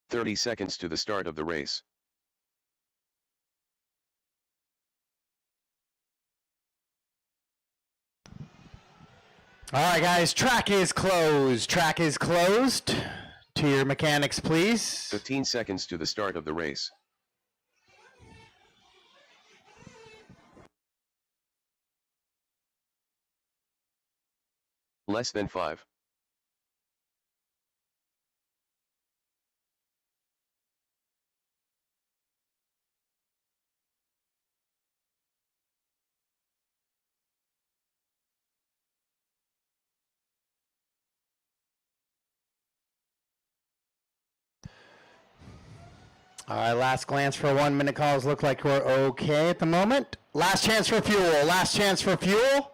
"30 seconds to the start of the race. All right, guys, track is closed. Track is closed. To your mechanics, please. 15 seconds to the start of the race. Less than 5. All right, last glance for 1 minute calls. Look like we're okay at the moment. Last chance for fuel. Last chance for fuel.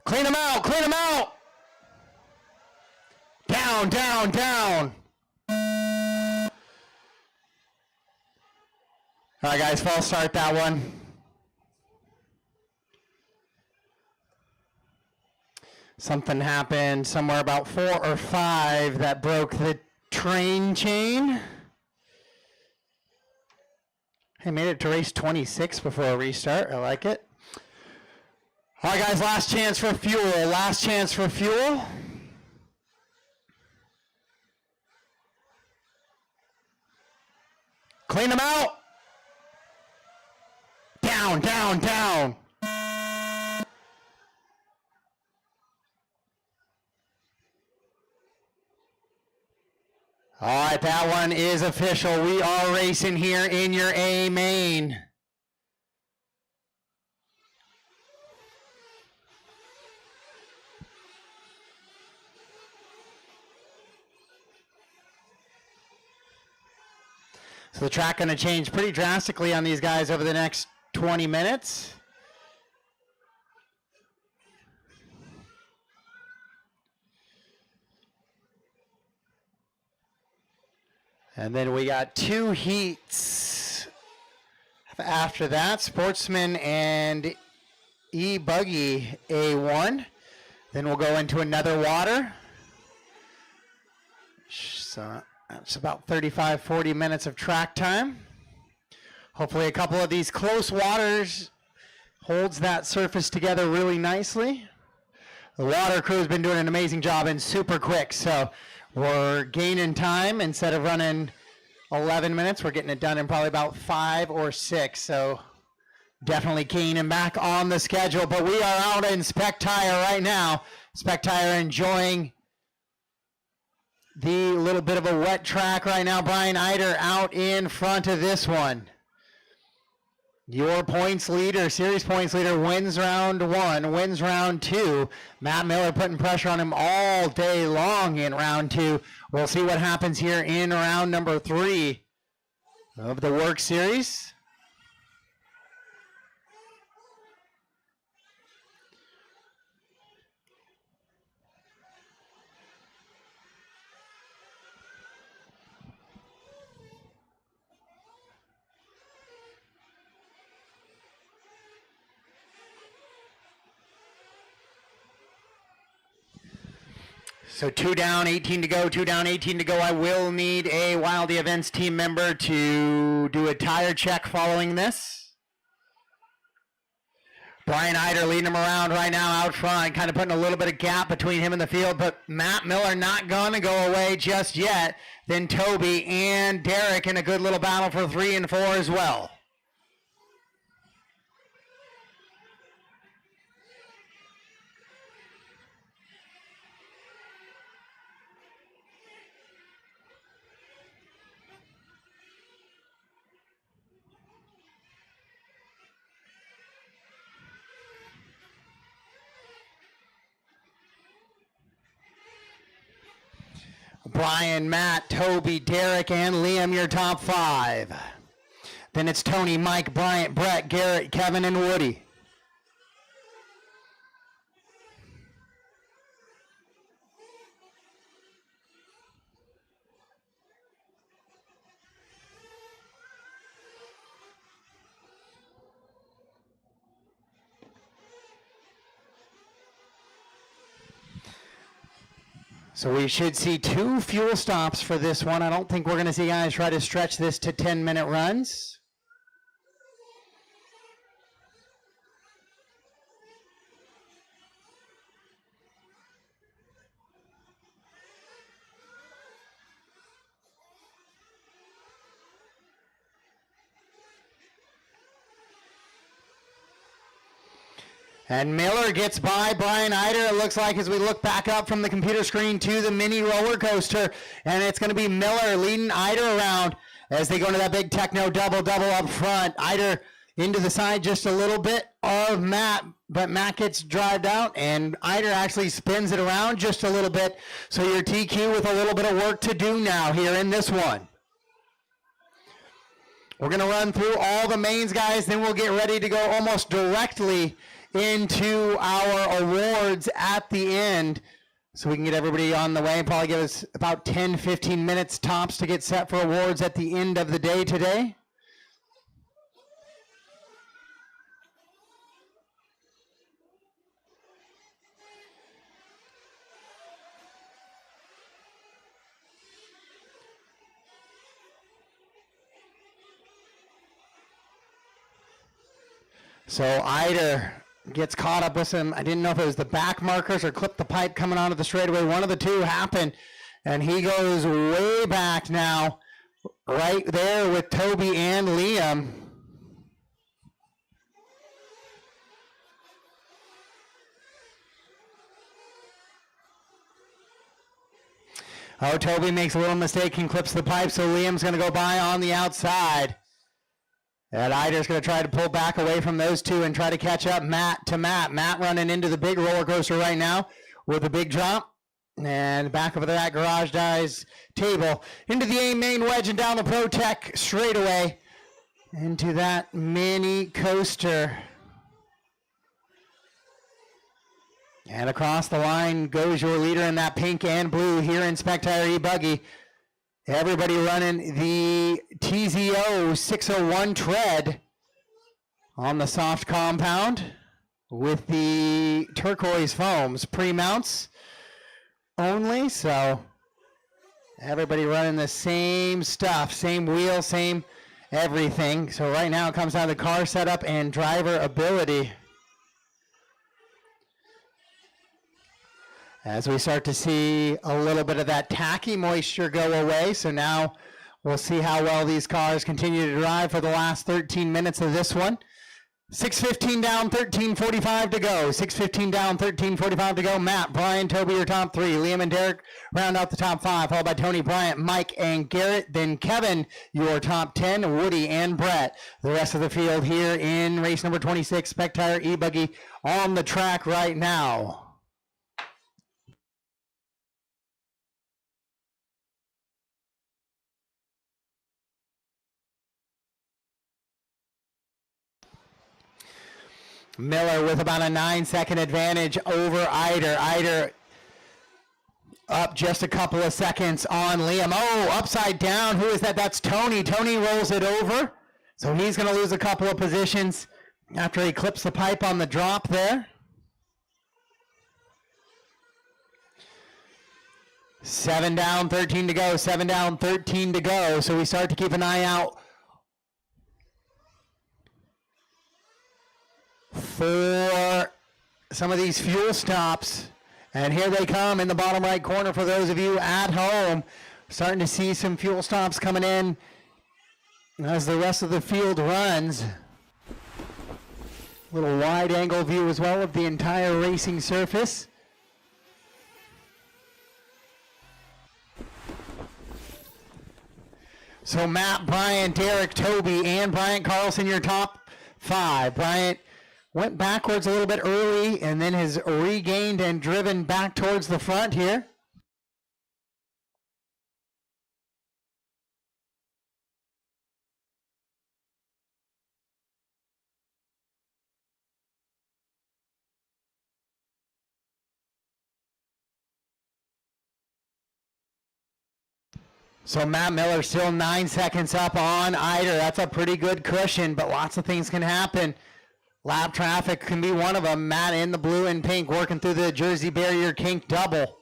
Clean them out. Clean them out. Down, down, down. All right, guys, false start that one. Something happened somewhere about 4 or 5 that broke the train chain. Hey, made it to race 26 before a restart. I like it. All right, guys, last chance for fuel. Last chance for fuel. Clean them out. Down, down, down. All right, that one is official. We are racing here in your A main. So the track going to change pretty drastically on these guys over the next 20 minutes. And then we got 2 heats after that, Sportsman and E-Buggy A1. Then we'll go into another water. So that's about 35, 40 minutes of track time. Hopefully a couple of these close waters holds that surface together really nicely. The water crew's been doing an amazing job and super quick, so we're gaining time. Instead of running 11 minutes, we're getting it done in probably about 5 or 6. So definitely gaining back on the schedule. But we are out in Spec Tire right now. Spec Tire enjoying the little bit of a wet track right now. Brian Eider out in front of this one. Your points leader, series points leader, wins round 1, wins round 2. Matt Miller putting pressure on him all day long in round 2. We'll see what happens here in round number 3 of the WERC series. So 2 down, 18 to go, 2 down, 18 to go. I will need a Wildy Events team member to do a tire check following this. Brian Eider leading him around right now out front, kind of putting a little bit of gap between him and the field, but Matt Miller not going to go away just yet. Then Toby and Derek in a good little battle for 3 and 4 as well. Brian, Matt, Toby, Derek, and Liam, your top 5. Then it's Tony, Mike, Bryant, Brett, Garrett, Kevin, and Woody. So we should see 2 fuel stops for this one. I don't think we're going to see guys try to stretch this to 10-minute runs. And Miller gets by Brian Eider, it looks like, as we look back up from the computer screen to the mini roller coaster. And it's going to be Miller leading Eider around as they go into that big techno double-double up front. Eider into the side just a little bit of Matt, but Matt gets drived out, and Eider actually spins it around just a little bit. So your TQ with a little bit of work to do now here in this one. We're going to run through all the mains, guys, then we'll get ready to go almost directly into our awards at the end, so we can get everybody on the way. Probably give us about 10-15 minutes tops to get set for awards at the end of the day today. So Eider gets caught up with some, I didn't know if it was the back markers or clipped the pipe coming onto the straightaway. One of the two happened, and he goes way back now, right there with Toby and Liam. Oh, Toby makes a little mistake and clips the pipe, so Liam's going to go by on the outside. And Eider's going to try to pull back away from those two and try to catch up Matt to Matt. Matt running into the big roller coaster right now with a big drop. And back over that garage dies table. Into the A main wedge and down the Pro Tech straightaway. Into that mini coaster. And across the line goes your leader in that pink and blue here in Spectire E-Buggy. Everybody running the TZO 601 tread on the soft compound with the turquoise foams. Pre-mounts only, so everybody running the same stuff, same wheel, same everything. So right now it comes down to car setup and driver ability. As we start to see a little bit of that tacky moisture go away. So now we'll see how well these cars continue to drive for the last 13 minutes of this one. 6:15 down, 13:45 to go. 6:15 down, 13:45 to go. Matt, Brian, Toby, your top 3. Liam and Derek round out the top 5, followed by Tony, Bryant, Mike, and Garrett. Then Kevin, your top 10, Woody, and Brett. The rest of the field here in race number 26, Spectire E-Buggy on the track right now. Miller with about a 9-second advantage over Eider. Eider up just a couple of seconds on Liam. Oh, upside down. Who is that? That's Tony. Tony rolls it over. So he's going to lose a couple of positions after he clips the pipe on the drop there. 7 down, 13 to go. 7 down, 13 to go. So we start to keep an eye out for some of these fuel stops. And here they come in the bottom right corner for those of you at home. Starting to see some fuel stops coming in as the rest of the field runs. Little wide angle view as well of the entire racing surface. So Matt, Bryant, Derek, Toby, and Bryant Carlson, your top 5. Bryant went backwards a little bit early and then has regained and driven back towards the front here. So Matt Miller still 9 seconds up on Eider. That's a pretty good cushion, but lots of things can happen. Lap traffic can be one of them. Matt in the blue and pink working through the Jersey barrier kink double.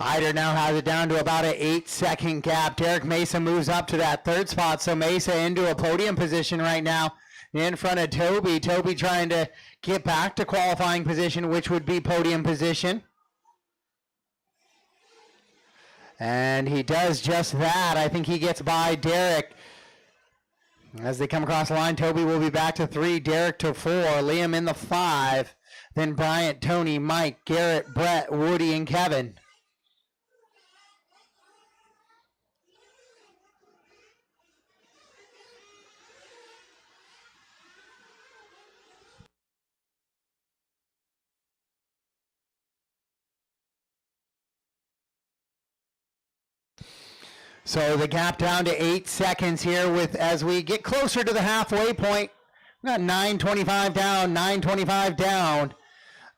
Eider now has it down to about an 8-second gap. Derek Mesa moves up to that 3rd spot. So Mesa into a podium position right now in front of Toby. Toby trying to get back to qualifying position, which would be podium position. And he does just that. I think he gets by Derek. As they come across the line, Toby will be back to 3, Derek to 4, Liam in the 5, then Bryant, Tony, Mike, Garrett, Brett, Woody, and Kevin. So the gap down to 8 seconds here with as we get closer to the halfway point. We got 9:25 down, 9:25 down.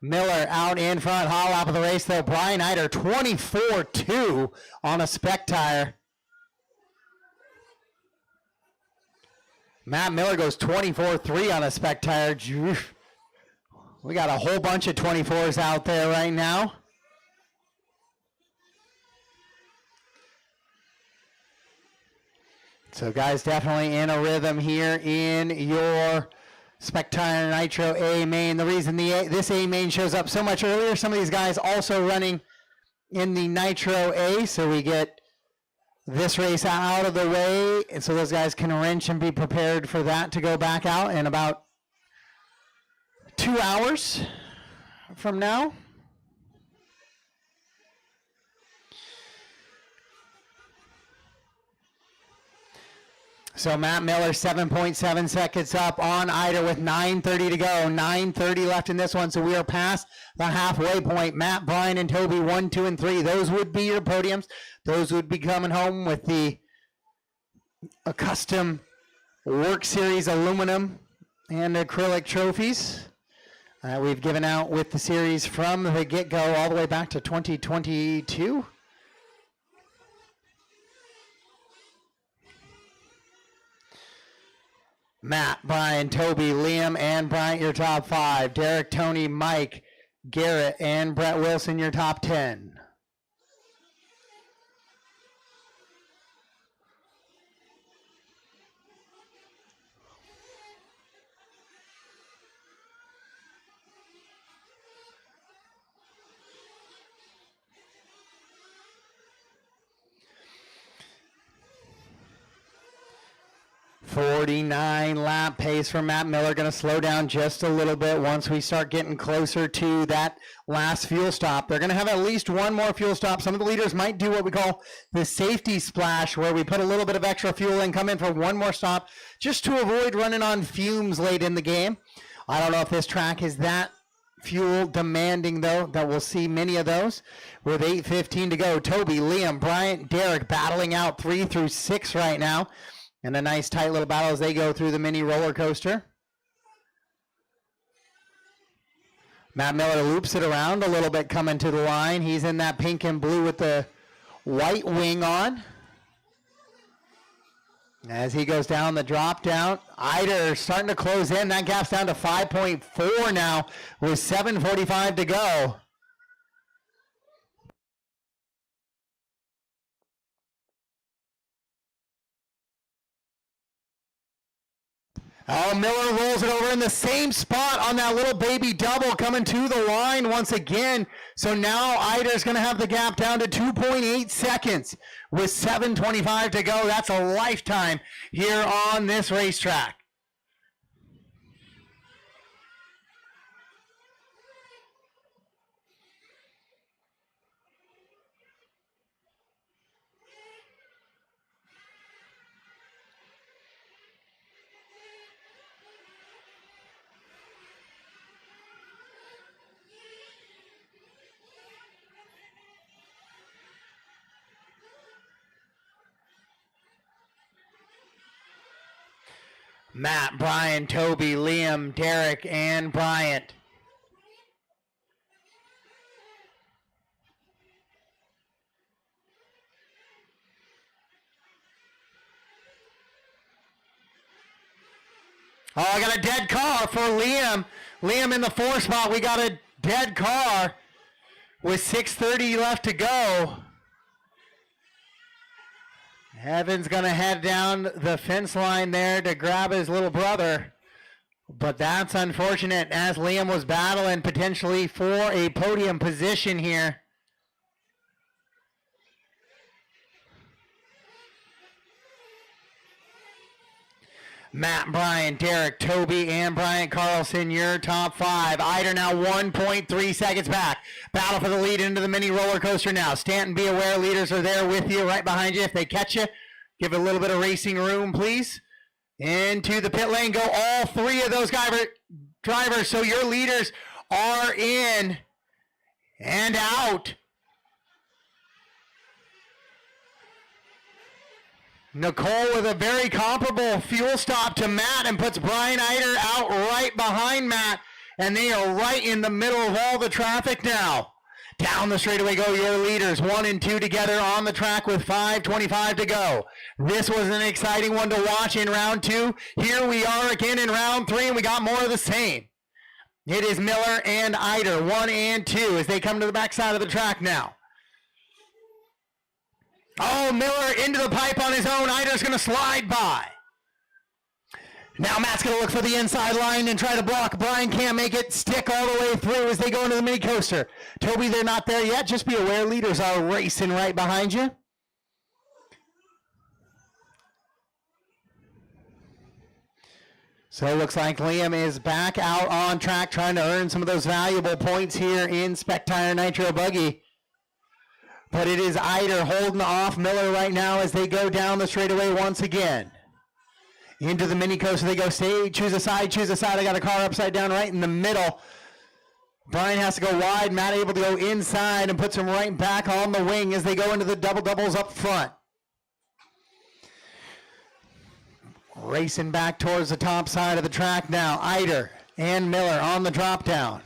Miller out in front, hot lap of the race though. Brian Eider 24-2 on a spec tire. Matt Miller goes 24-3 on a spec tire. We got a whole bunch of 24s out there right now. So guys, definitely in a rhythm here in your Spec Tire Nitro A main. The reason this A main shows up so much earlier, some of these guys also running in the Nitro A, so we get this race out of the way, and so those guys can wrench and be prepared for that to go back out in about 2 hours from now. So Matt Miller 7.7 seconds up on Eider with 9:30 to go. 9:30 left in this one, so we are past the halfway point. Matt, Brian, and Toby 1, 2, and 3. Those would be your podiums. Those would be coming home with the custom WERC Series aluminum and acrylic trophies we've given out with the series from the get-go all the way back to 2022. Matt, Brian, Toby, Liam, and Bryant, your top 5. Derek, Tony, Mike, Garrett, and Brett Wilson, your top 10. .49 lap pace for Matt Miller. Going to slow down just a little bit once we start getting closer to that last fuel stop. They're going to have at least one more fuel stop. Some of the leaders might do what we call the safety splash, where we put a little bit of extra fuel and come in for one more stop just to avoid running on fumes late in the game. I don't know if this track is that fuel demanding, though, that we'll see many of those. With 8:15 to go, Toby, Liam, Bryant, Derek battling out 3 through 6 right now. And a nice tight little battle as they go through the mini roller coaster. Matt Miller loops it around a little bit coming to the line. He's in that pink and blue with the white wing on. As he goes down the drop down, Eider starting to close in. That gap's down to 5.4 now with 7:45 to go. Oh, Miller rolls it over in the same spot on that little baby double coming to the line once again. So now Eider's going to have the gap down to 2.8 seconds with 7:25 to go. That's a lifetime here on this racetrack. Matt, Brian, Toby, Liam, Derek, and Bryant. Oh, I got a dead car for Liam. Liam in the 4 spot. We got a dead car with 6:30 left to go. Evan's going to head down the fence line there to grab his little brother. But that's unfortunate as Liam was battling potentially for a podium position here. Matt, Brian, Derek, Toby, and Bryant Carlson, your top 5. Eider now 1.3 seconds back. Battle for the lead into the mini roller coaster now. Stanton, be aware, leaders are there with you, right behind you. If they catch you, give it a little bit of racing room, please. Into the pit lane go all 3 of those drivers. So your leaders are in and out. Nicole with a very comparable fuel stop to Matt and puts Brian Eider out right behind Matt. And they are right in the middle of all the traffic now. Down the straightaway go your leaders, 1 and 2 together on the track with 5:25 to go. This was an exciting one to watch in round 2. Here we are again in round 3, and we got more of the same. It is Miller and Eider, 1 and 2, as they come to the backside of the track now. Oh, Miller into the pipe on his own. Eider's going to slide by. Now Matt's going to look for the inside line and try to block. Brian can't make it stick all the way through as they go into the mini coaster. Toby, they're not there yet. Just be aware, leaders are racing right behind you. So it looks like Liam is back out on track trying to earn some of those valuable points here in Spectire Nitro Buggy. But it is Eider holding off Miller right now as they go down the straightaway once again. Into the mini coaster they go. Stay, choose a side, choose a side. I got a car upside down right in the middle. Brian has to go wide. Matt able to go inside and puts him right back on the wing as they go into the double doubles up front. Racing back towards the top side of the track now. Eider and Miller on the drop down.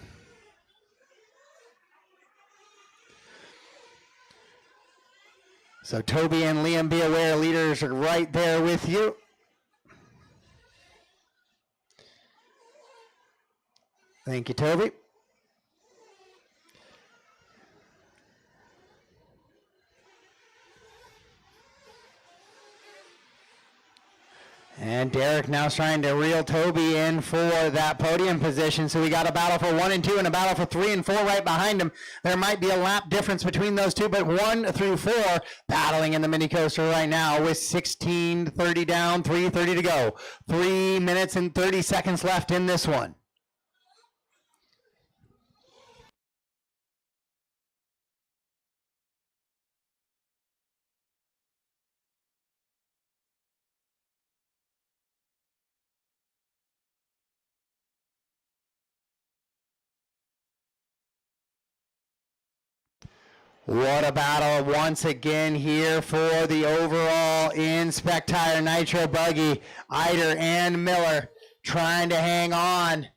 So Toby and Liam, be aware, leaders are right there with you. Thank you, Toby. And Derek now is trying to reel Toby in for that podium position. So we got a battle for 1 and 2 and a battle for 3 and 4 right behind him. There might be a lap difference between those two, but 1 through 4 battling in the mini coaster right now with 16:30 down, 3:30 to go. 3 minutes and 30 seconds left in this one. What a battle once again here for the overall in Spectire Nitro Buggy. Eider and Miller trying to hang on.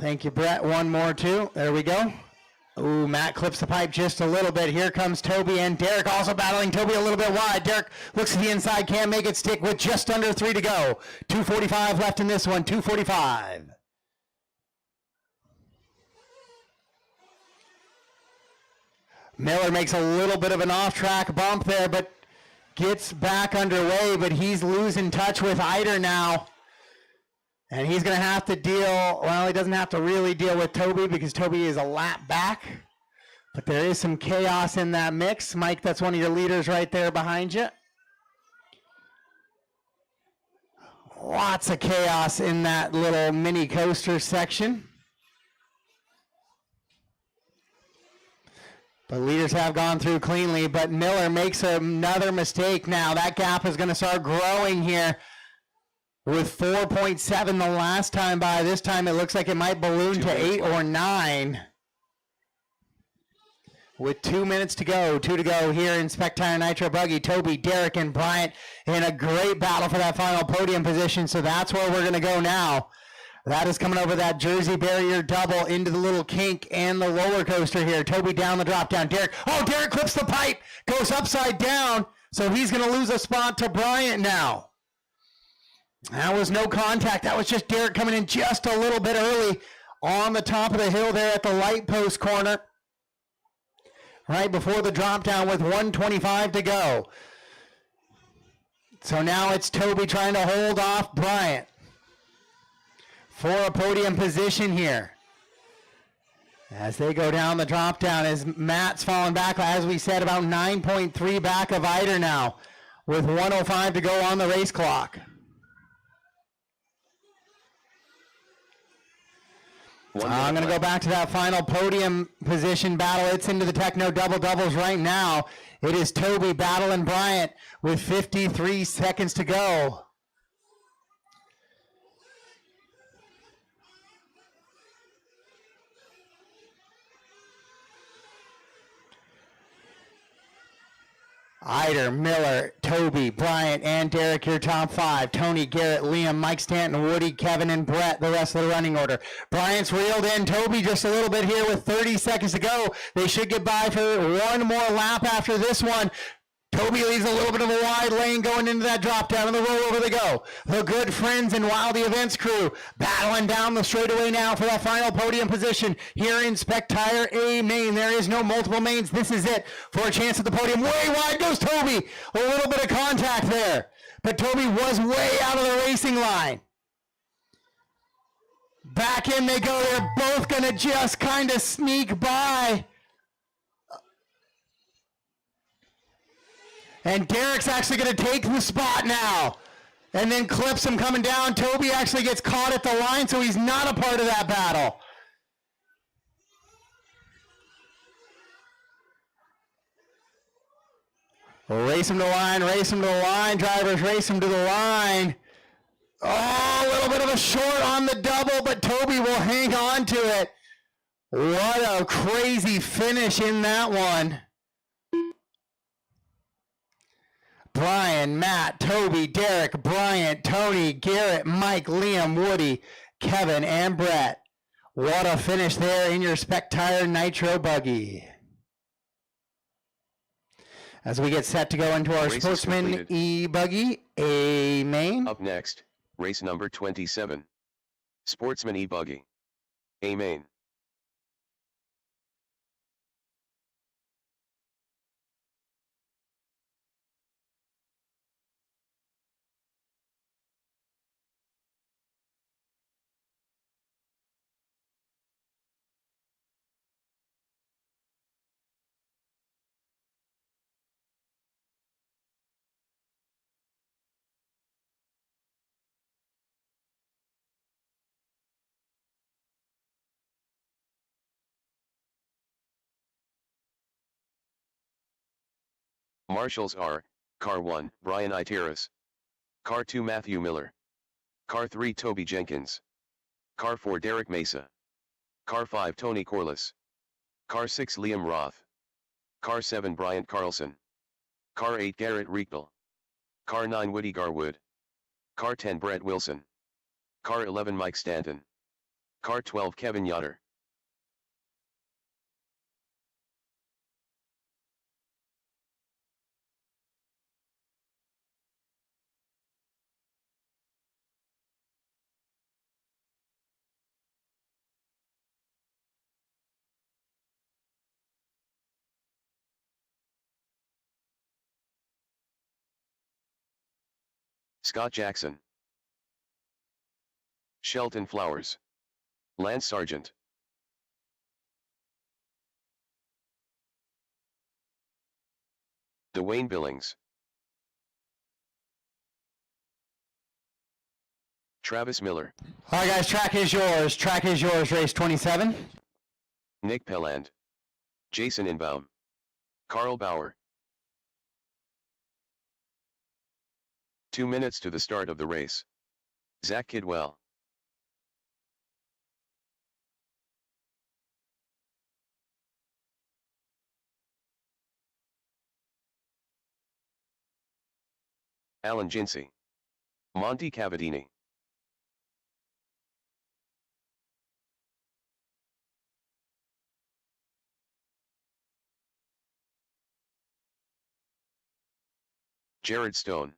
Thank you, Brett. One more, too. There we go. Ooh, Matt clips the pipe just a little bit. Here comes Toby and Derek also battling Toby a little bit wide. Derek looks to the inside, can't make it stick with just under 3 to go. 2:45 left in this one, 2:45. Miller makes a little bit of an off-track bump there, but gets back underway, but he's losing touch with Eider now. And he's going to have to deal, well, he doesn't have to really deal with Toby because Toby is a lap back. But there is some chaos in that mix. Mike, that's one of your leaders right there behind you. Lots of chaos in that little mini coaster section. But leaders have gone through cleanly, but Miller makes another mistake now. That gap is going to start growing here. With 4.7 the last time by, this time it looks like it might balloon to 8 or 9. With 2 minutes to go, 2 to go here in Spectire Nitro Buggy. Toby, Derek, and Bryant in a great battle for that final podium position, so that's where we're going to go now. That is coming over that Jersey barrier double into the little kink and the roller coaster here. Toby down the drop down. Derek, oh, Derek clips the pipe, goes upside down, so he's going to lose a spot to Bryant now. That was no contact. That was just Derek coming in just a little bit early on the top of the hill there at the light post corner. Right before the drop down with 1:25 to go. So now it's Toby trying to hold off Bryant for a podium position here. As they go down the drop down, as Matt's falling back, as we said, about 9.3 back of Eider now with 1:05 to go on the race clock. I'm going to go back to that final podium position battle. It's into the Techno double doubles right now. It is Toby battling Bryant with 53 seconds to go. Eider, Miller, Toby, Bryant, and Derek, your top 5. Tony, Garrett, Liam, Mike Stanton, Woody, Kevin, and Brett, the rest of the running order. Bryant's reeled in. Toby just a little bit here with 30 seconds to go. They should get by for one more lap after this one. Toby leaves a little bit of a wide lane going into that drop down, and the rollover they go. The good friends and Wildy Events crew battling down the straightaway now for that final podium position here in Spectire A main. There is no multiple mains. This is it for a chance at the podium. Way wide goes Toby. A little bit of contact there, but Toby was way out of the racing line. Back in they go. They're both going to just kind of sneak by. And Derek's actually going to take the spot now. And then clips him coming down. Toby actually gets caught at the line, so he's not a part of that battle. Race him to the line, race him to the line. Drivers race him to the line. Oh, a little bit of a short on the double, but Toby will hang on to it. What a crazy finish in that one. Brian, Matt, Toby, Derek, Bryant, Tony, Garrett, Mike, Liam, Woody, Kevin, and Brett. What a finish there in your Spectire Nitro Buggy. As we get set to go into our Sportsman E-Buggy, A main. Up next, race number 27. Sportsman E-Buggy, A main. Marshals are, Car 1, Brian Iteris. Car 2, Matthew Miller. Car 3, Toby Jenkins. Car 4, Derek Mesa. Car 5, Tony Corliss. Car 6, Liam Roth. Car 7, Bryant Carlson. Car 8, Garrett Riechtel. Car 9, Woody Garwood. Car 10, Brett Wilson. Car 11, Mike Stanton. Car 12, Kevin Yoder. Scott Jackson, Shelton Flowers, Lance Sargent, Dwayne Billings, Travis Miller, All right, guys, track is yours. Track is yours, race 27. Nick Pelland, Jason Inbaum, Carl Bauer. 2 minutes to the start of the race. Zach Kidwell, Alan Jinsey, Monty Cavadini, Jared Stone,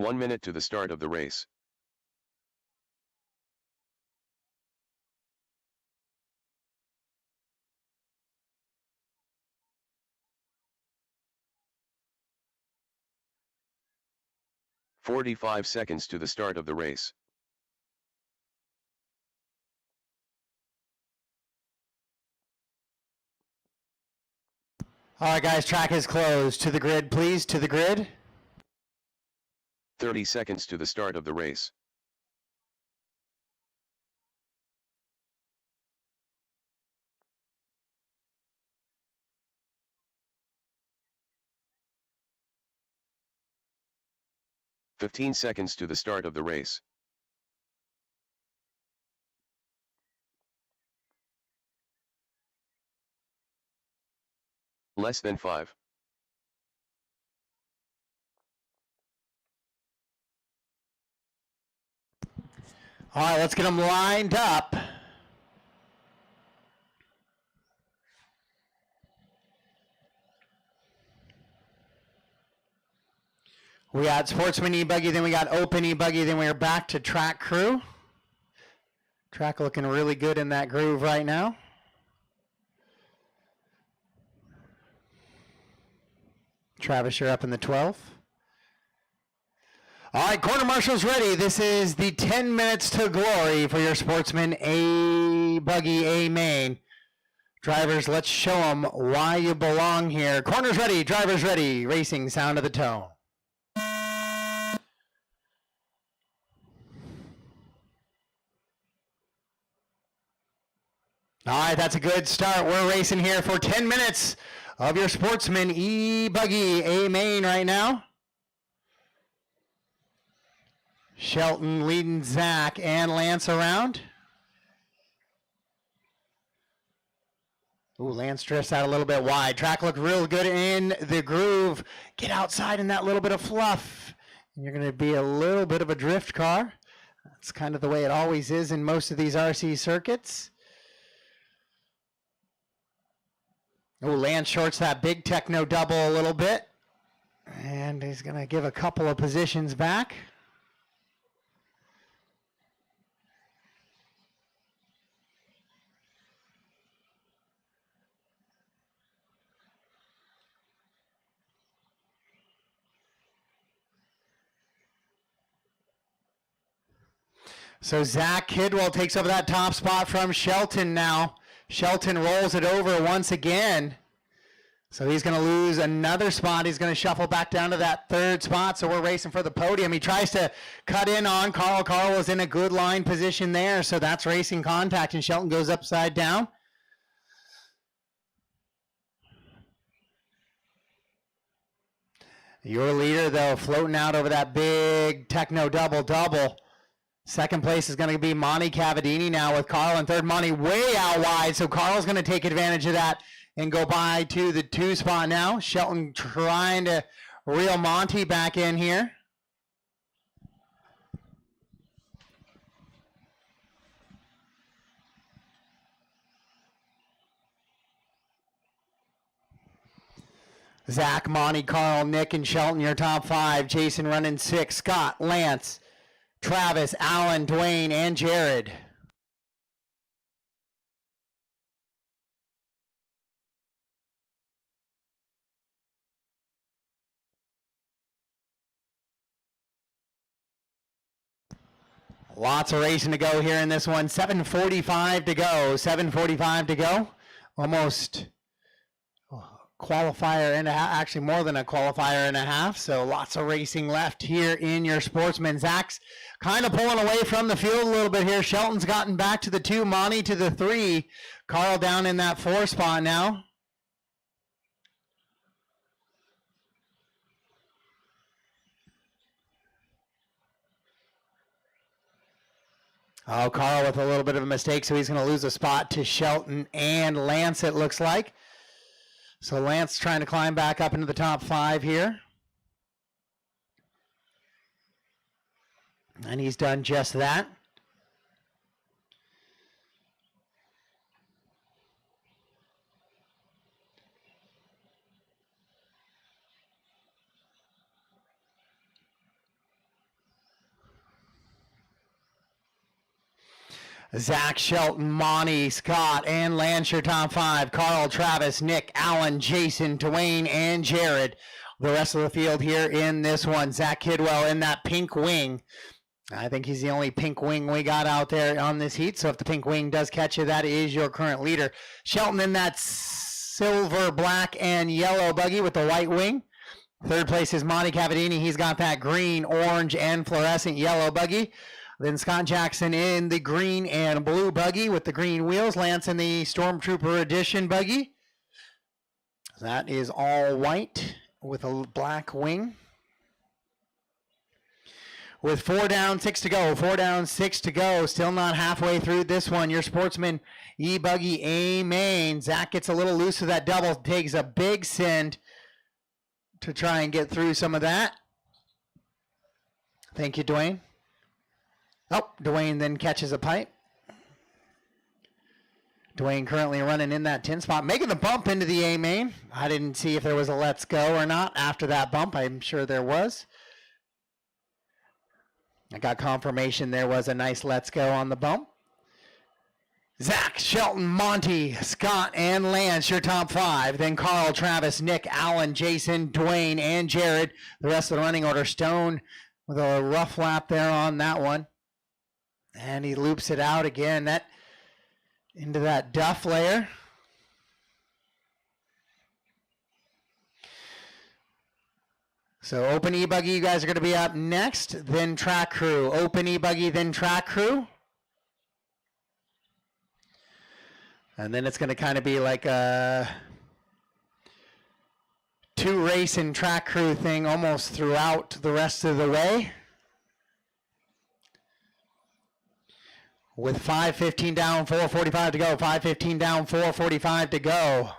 One minute to the start of the race. "45 seconds to the start of the race. All right, guys, track is closed. To the grid, please, to the grid. 30 seconds to the start of the race. "15 seconds to the start of the race. Less than 5. All right, let's get them lined up. We got Sportsman E-Buggy, then we got Open E-Buggy, then we're back to Track Crew. Track looking really good in that groove right now. Travis, you're up in the 12th. All right, quarter marshals ready. This is the 10 minutes to glory for your Sportsman A-Buggy A-Main. Drivers, let's show them why you belong here. Corners ready, drivers ready. Racing, sound of the tone. All right, that's a good start. We're racing here for 10 minutes of your Sportsman E-Buggy A-Main right now. Shelton leading Zach and Lance around. Ooh, Lance drifts out a little bit wide. Track looked real good in the groove. Get outside in that little bit of fluff. And you're going to be a little bit of a drift car. That's kind of the way it always is in most of these RC circuits. Oh, Lance shorts that big techno double a little bit. And he's going to give a couple of positions back. So Zach Kidwell takes over that top spot from Shelton now. Shelton rolls it over once again. So he's going to lose another spot. He's going to shuffle back down to that third spot. So we're racing for the podium. He tries to cut in on Carl. Carl was in a good line position there. So that's racing contact, and Shelton goes upside down. Your leader, though, floating out over that big techno double-double. Second place is going to be Monty Cavadini now with Carl in third. Monty way out wide, so Carl's going to take advantage of that and go by to the 2 spot now. Shelton trying to reel Monty back in here. Zach, Monty, Carl, Nick, and Shelton, your top 5. Jason running 6. Scott, Lance, Travis, Alan, Dwayne, and Jared. Lots of racing to go here in this one. 7:45 to go. 7:45 to go. Almost qualifier and a half, actually more than a qualifier and a half. So lots of racing left here in your Sportsman. Zach's kind of pulling away from the field a little bit here. Shelton's gotten back to the 2, Monty to the 3. Carl down in that 4 spot now. Oh, Carl with a little bit of a mistake, so he's going to lose a spot to Shelton and Lance, it looks like. So Lance trying to climb back up into the top 5 here. And he's done just that. Zach, Shelton, Monty, Scott, and Lance, your top 5. Carl, Travis, Nick, Alan, Jason, Dwayne, and Jared. The rest of the field here in this one. Zach Kidwell in that pink wing. I think he's the only pink wing we got out there on this heat. So if the pink wing does catch you, that is your current leader. Shelton in that silver, black, and yellow buggy with the white wing. Third place is Monty Cavadini. He's got that green, orange, and fluorescent yellow buggy. Then Scott Jackson in the green and blue buggy with the green wheels. Lance in the Stormtrooper Edition buggy. That is all white with a black wing. With 4 down, 6 to go. 4 down, 6 to go. Still not halfway through this one. Your Sportsman E-Buggy A-Main. Zach gets a little loose of that double. Takes a big send to try and get through some of that. Thank you, Dwayne. Oh, Dwayne then catches a pipe. Dwayne currently running in that 10 spot, making the bump into the A-Main. I didn't see if there was a let's go or not after that bump. I'm sure there was. I got confirmation there was a nice let's go on the bump. Zach, Shelton, Monty, Scott, and Lance, your top 5. Then Carl, Travis, Nick, Alan, Jason, Dwayne, and Jared. The rest of the running order. Stone with a rough lap there on that one. And he loops it out again. That into that duff layer. So open E-Buggy, you guys are going to be up next. Then track crew. Open E-Buggy, then track crew. And then it's going to kind of be like a 2 race and track crew thing almost throughout the rest of the way. With 5:15 down, 4:45 to go. 5:15 down, 4:45 to go.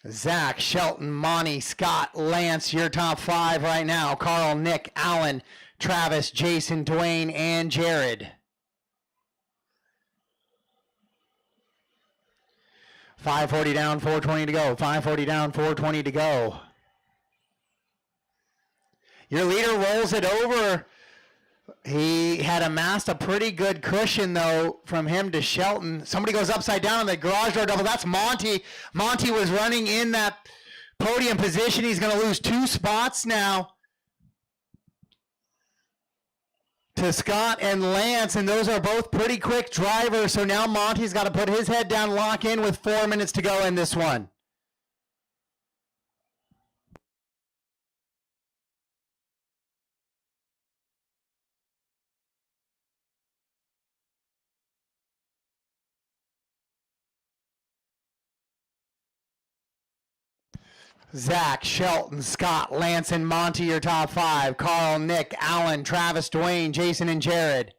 Zach, Shelton, Monty, Scott, Lance, your top 5 right now. Carl, Nick, Alan, Travis, Jason, Dwayne, and Jared. 5:40 down, 4:20 to go. 5:40 down, 4:20 to go. Your leader rolls it over. He had amassed a pretty good cushion, though, from him to Shelton. Somebody goes upside down in the garage door double. That's Monty. Monty was running in that podium position. He's going to lose 2 spots now to Scott and Lance, and those are both pretty quick drivers. So now Monty's got to put his head down, lock in with 4 minutes to go in this one. Zach, Shelton, Scott, Lance, and Monty, your top 5. Carl, Nick, Alan, Travis, Dwayne, Jason, and Jared.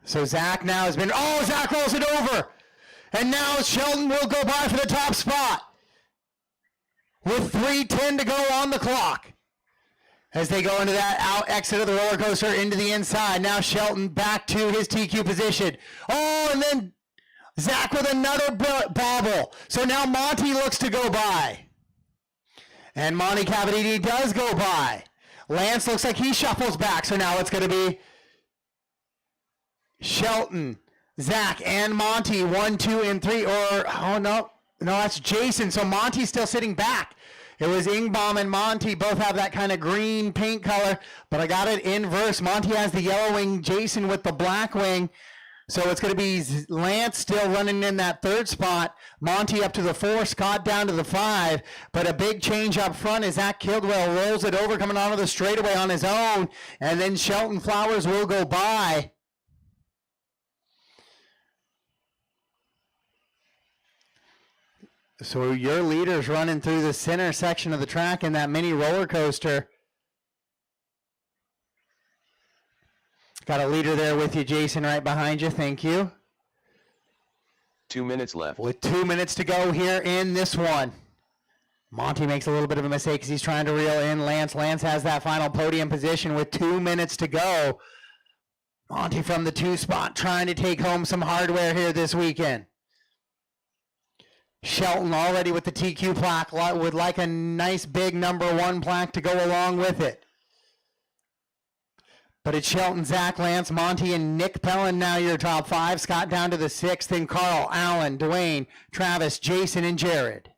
So Zach now has been, oh, Zach rolls it over. And now Shelton will go by for the top spot. With 3:10 to go on the clock. as they go into that out exit of the roller coaster into the inside. Now Shelton back to his TQ position. Oh, and then Zach with another bobble. So now Monty looks to go by. And Monty Cavadini does go by. Lance looks like he shuffles back. So now it's going to be Shelton, Zach, and Monty. 1, 2, and 3. Or, oh, no, that's Jason. So Monty's still sitting back. It was Ingbaum and Monty both have that kind of green paint color, but I got it inverse. Monty has the yellow wing, Jason with the black wing. So it's going to be Lance still running in that third spot, Monty up to the 4, Scott down to the 5, but a big change up front as Zach Kildwell rolls it over coming onto the straightaway on his own, and then Shelton Flowers will go by. So your leader's running through the center section of the track in that mini roller coaster. Got a leader there with you, Jason, right behind you. Thank you. 2 minutes left. With 2 minutes to go here in this one. Monty makes a little bit of a mistake because he's trying to reel in Lance. Lance has that final podium position with 2 minutes to go. Monty from the 2 spot trying to take home some hardware here this weekend. Shelton already with the TQ plaque, would like a nice big #1 plaque to go along with it. But it's Shelton, Zach, Lance, Monty, and Nick Pellin now your top 5. Scott down to the 6th, then Carl, Alan, Dwayne, Travis, Jason, and Jared.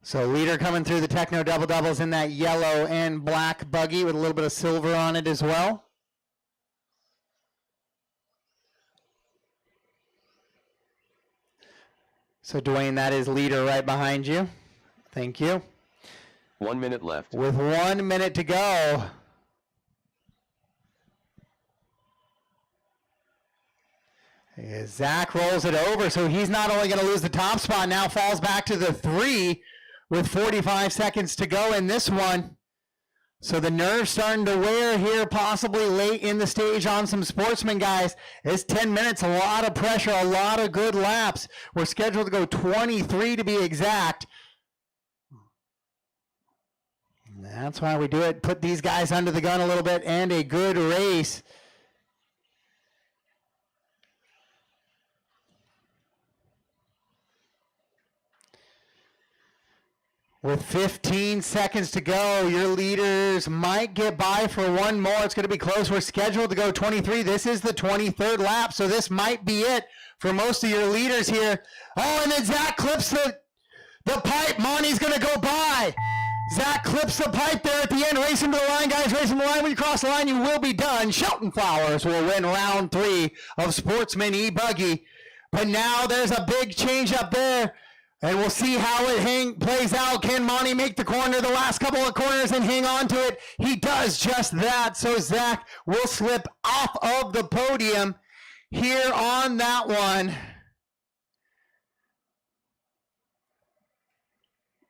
So leader coming through the Techno Double Doubles in that yellow and black buggy with a little bit of silver on it as well. So Dwayne, that is leader right behind you. Thank you. 1 minute left. With 1 minute to go. Zach rolls it over, so he's not only going to lose the top spot, now falls back to the 3 with 45 seconds to go in this one. So the nerves starting to wear here, possibly late in the stage on some sportsmen, guys. It's 10 minutes, a lot of pressure, a lot of good laps. We're scheduled to go 23 to be exact. That's why we do it. Put these guys under the gun a little bit, and a good race. With 15 seconds to go, your leaders might get by for one more. It's going to be close. We're scheduled to go 23. This is the 23rd lap, so this might be it for most of your leaders here. Oh, and then Zach clips the pipe. Monty's going to go by. Zach clips the pipe there at the end. Racing to the line, guys. Racing to the line. When you cross the line, you will be done. Shelton Flowers will win round 3 of Sportsman E-Buggy. But now there's a big change up there. And we'll see how it plays out. Can Monty make the corner, the last couple of corners, and hang on to it? He does just that. So Zach will slip off of the podium here on that one.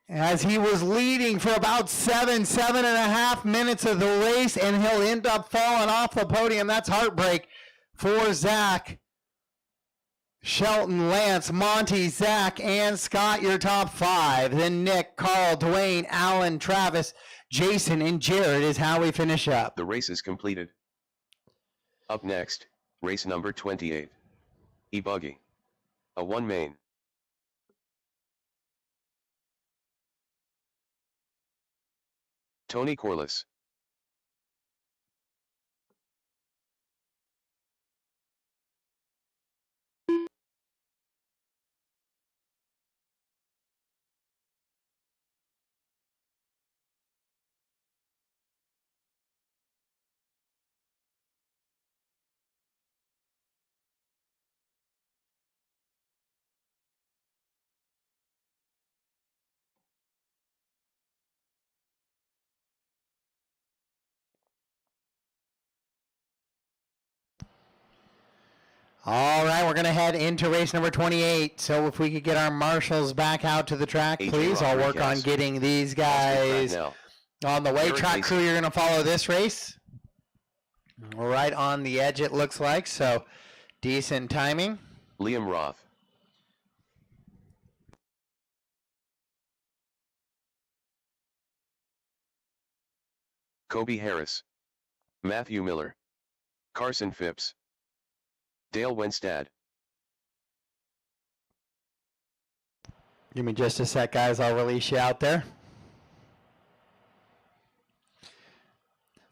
As he was leading for about 7.5 minutes of the race, and he'll end up falling off the podium. That's heartbreak for Zach. Shelton, Lance, Monty, Zach, and Scott, your top 5. Then Nick, Carl, Dwayne, Alan, Travis, Jason, and Jared is how we finish up. The race is completed. Up next, race number 28. E-Buggy. A 1 main. Tony Corliss. All right, we're going to head into race number 28. So if we could get our marshals back out to the track, please. I'll work on getting these guys on the way. Track crew, you're going to follow this race. Right on the edge, it looks like. So Decent timing. Liam Roth. Kobe Harris. Matthew Miller. Carson Phipps. Dale Wenstad. Give me just a sec, guys. I'll release you out there.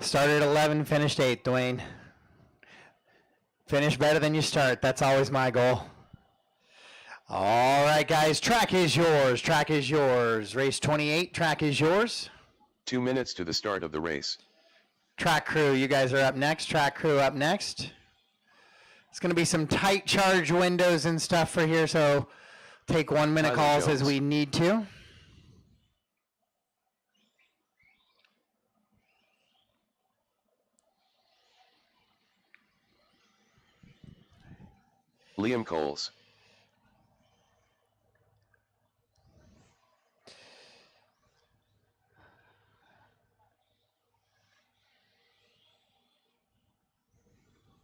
Started 11, finished 8, Dwayne. Finish better than you start. That's always my goal. All right, guys. Track is yours. Track is yours. Race 28. Track is yours. 2 minutes to the start of the race. Track crew, you guys are up next. Track crew up next. It's going to be some tight charge windows and stuff for here, so take 1 minute Tyler calls as Jones. we need to. Liam Coles.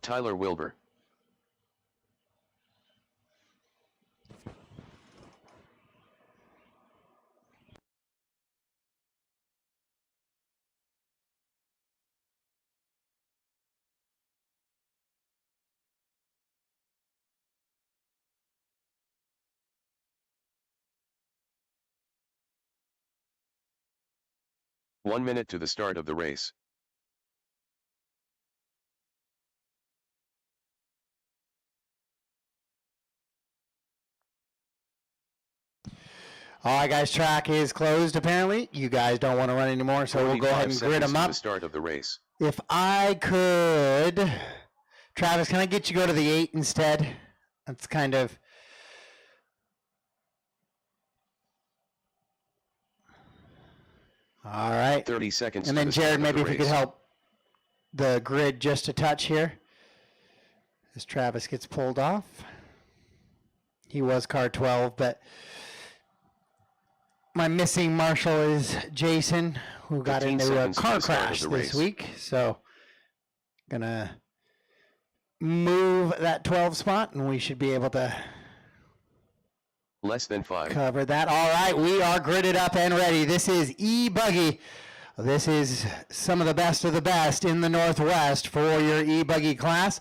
Tyler Wilbur. One minute to the start of the race. All right, guys, track is closed apparently. You guys don't want to run anymore, so we'll go ahead and grid them To up. the start of the race. If I could, Travis, can I get you to go to the 8 instead? That's kind of. All right. 30 seconds. And to then the start Jared, of maybe the if you could race. help the grid just a touch here as Travis gets pulled off. He was car 12, but my missing marshal is Jason, who got 15 into a seconds to car the start of crash the this race. week. So gonna move that 12 spot and we should be able to Less than 5. cover that. All right, we are gridded up and ready. This is E-Buggy. This is some of the best in the Northwest for your E-Buggy class.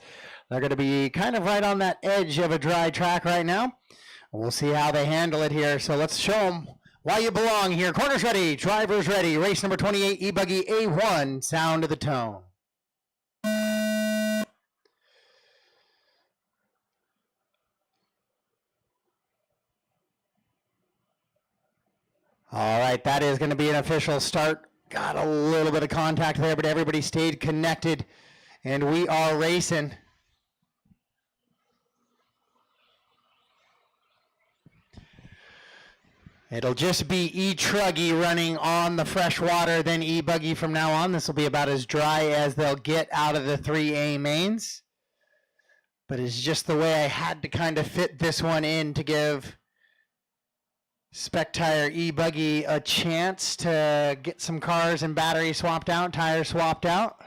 They're going to be kind of right on that edge of a dry track right now. We'll see how they handle it here. So let's show them why you belong here. Corners ready, drivers ready. Race number 28, E-Buggy A1, sound of the tone. All right, that is going to be an official start. Got a little bit of contact there, but everybody stayed connected, and we are racing. It'll just be E-Truggy running on the fresh water, then E-Buggy from now on. This will be about as dry as they'll get out of the 3A mains. But it's just the way I had to kind of fit this one in to give Spec Tire E-Buggy a chance to get some cars and battery swapped out, tires swapped out.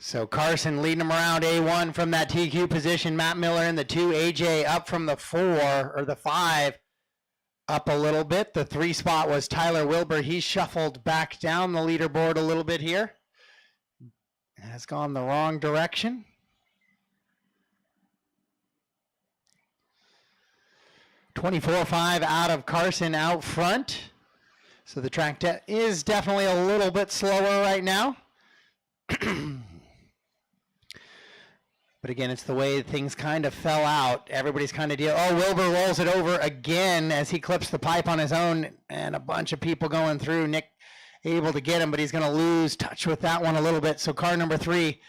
So Carson leading them around A1 from that TQ position. Matt Miller in the 2. AJ up from the 4 or the 5 up a little bit. The 3 spot was Tyler Wilbur. He shuffled back down the leaderboard a little bit here. Has gone the wrong direction. .24.5 out of Carson out front. So the track is definitely a little bit slower right now. But again, it's the way things kind of fell out. Everybody's kind of oh, Wilbur rolls it over again as he clips the pipe on his own, and a bunch of people going through. Nick able to get him, but he's going to lose touch with that one a little bit. So car number 3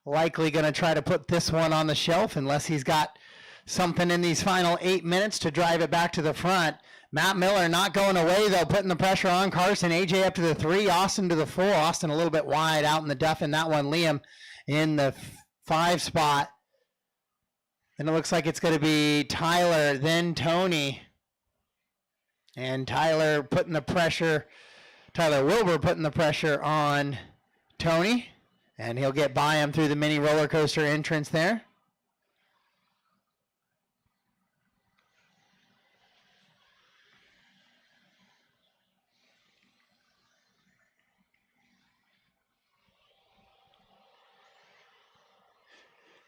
likely going to try to put this one on the shelf unless he's got something in these final 8 minutes to drive it back to the front. Matt Miller not going away, though, putting the pressure on Carson. AJ up to the 3, Austin to the 4. Austin a little bit wide out in the duff in that one. Liam in the 5 spot. And it looks like it's going to be Tyler, then Tony. And Tyler putting the pressure, Tyler Wilbur putting the pressure on Tony. And he'll get by him through the mini roller coaster entrance there.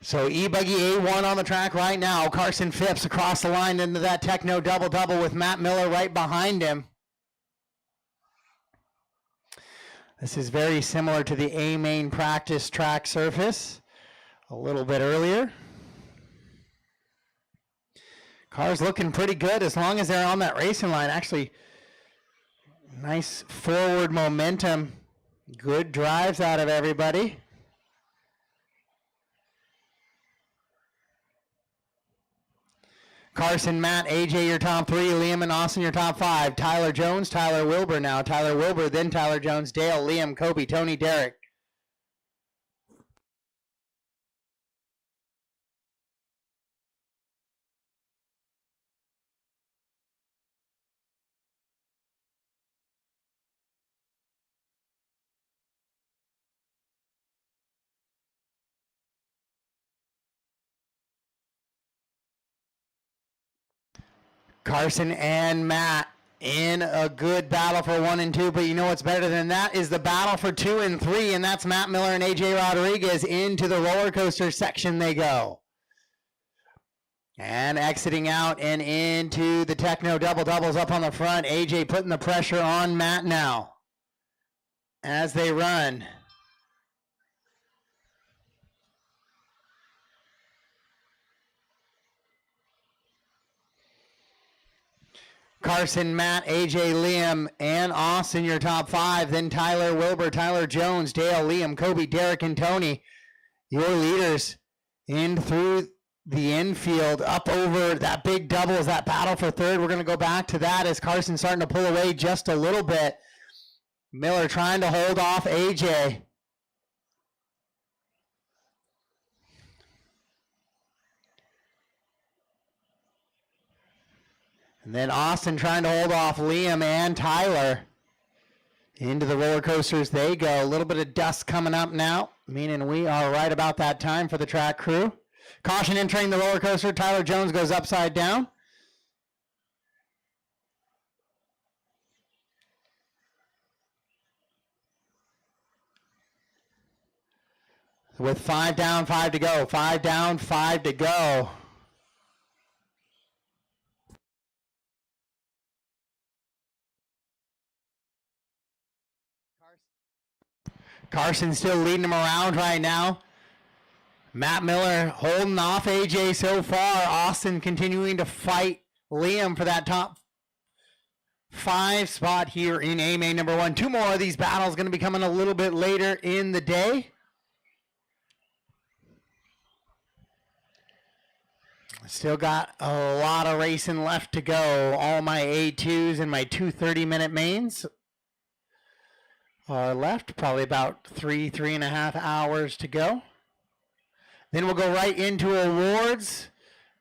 So E-Buggy A1 on the track right now. Carson Phipps across the line into that Techno double-double with Matt Miller right behind him. This is very similar to the A-Main practice track surface a little bit earlier. Car's looking pretty good as long as they're on that racing line. Actually, nice forward momentum. Good drives out of everybody. Carson, Matt, AJ, your top 3. Liam and Austin, your top 5. Tyler Jones, Tyler Wilbur now. Tyler Wilbur, then Tyler Jones, Dale, Liam, Kobe, Tony, Derek. Carson and Matt in a good battle for 1 and 2, but you know what's better than that is the battle for 2 and 3, and that's Matt Miller and AJ Rodriguez. Into the roller coaster section they go. And exiting out and into the Techno double-doubles up on the front. AJ putting the pressure on Matt now as they run. Carson, Matt, AJ, Liam, and Austin, your top 5. Then Tyler Wilbur, Tyler Jones, Dale, Liam, Kobe, Derek, and Tony, your leaders in through the infield, up over that big double is that battle for 3rd. We're going to go back to that as Carson starting to pull away just a little bit. Miller trying to hold off AJ. And then Austin trying to hold off Liam and Tyler. Into the roller coasters they go. A little bit of dust coming up now, meaning we are right about that time for the track crew. Caution entering the roller coaster. Tyler Jones goes upside down. With 5 down, 5 to go. 5 down, 5 to go. Carson still leading him around right now. Matt Miller holding off AJ so far. Austin continuing to fight Liam for that top 5 spot here in A-Main number 1. 2 more of these battles going to be coming a little bit later in the day. Still got a lot of racing left to go. All my A2s and my 2 30-minute mains are left. Probably about 3.5 hours to go. Then we'll go right into awards.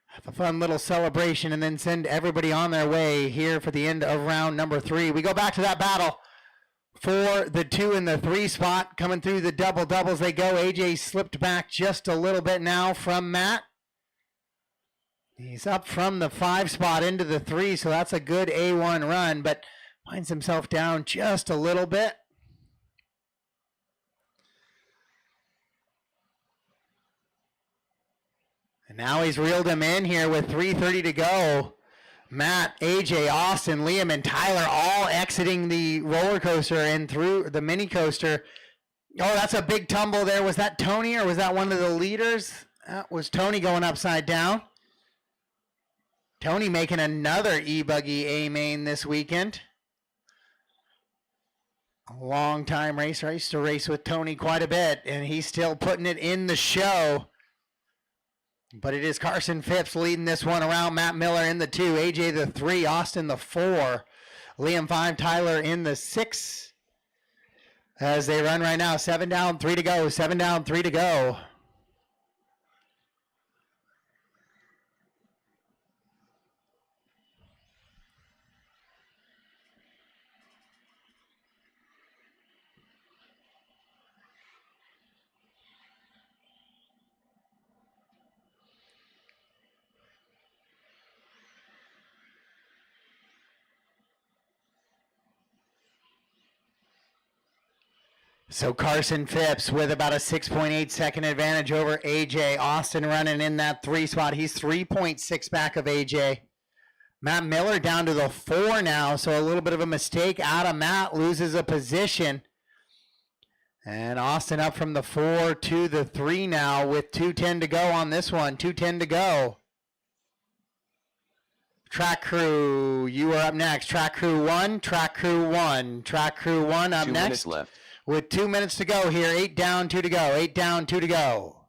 Have a fun little celebration and then send everybody on their way here for the end of round number 3. We go back to that battle for the 2 and the 3 spot. Coming through the double-doubles they go. AJ slipped back just a little bit now from Matt. He's up from the 5 spot into the 3, so that's a good A1 run, but finds himself down just a little bit. And now he's reeled him in here with 3:30 to go. Matt, AJ, Austin, Liam, and Tyler all exiting the roller coaster and through the mini coaster. Oh, that's a big tumble there. Was that Tony or was that one of the leaders? That was Tony going upside down. Tony making another E-Buggy A-Main this weekend. A long-time racer. I used to race with Tony quite a bit, and he's still putting it in the show. But it is Carson Phipps leading this one around. Matt Miller in the 2, AJ the 3, Austin the 4, Liam 5, Tyler in the 6. As they run right now, 7 down, 3 to go, 7 down, 3 to go. So Carson Phipps with about a 6.8 second advantage over AJ. Austin running in that 3 spot. He's 3.6 back of AJ. Matt Miller down to the 4 now, so a little bit of a mistake out of Matt, loses a position. And Austin up from the 4 to the 3 now with 2:10 to go on this one. 2:10 to go. Track crew, you are up next. Track crew 1, track crew 1. Track crew 1 up 2 next. minutes left. With 2 minutes to go here. 8 down, 2 to go. 8 down, 2 to go.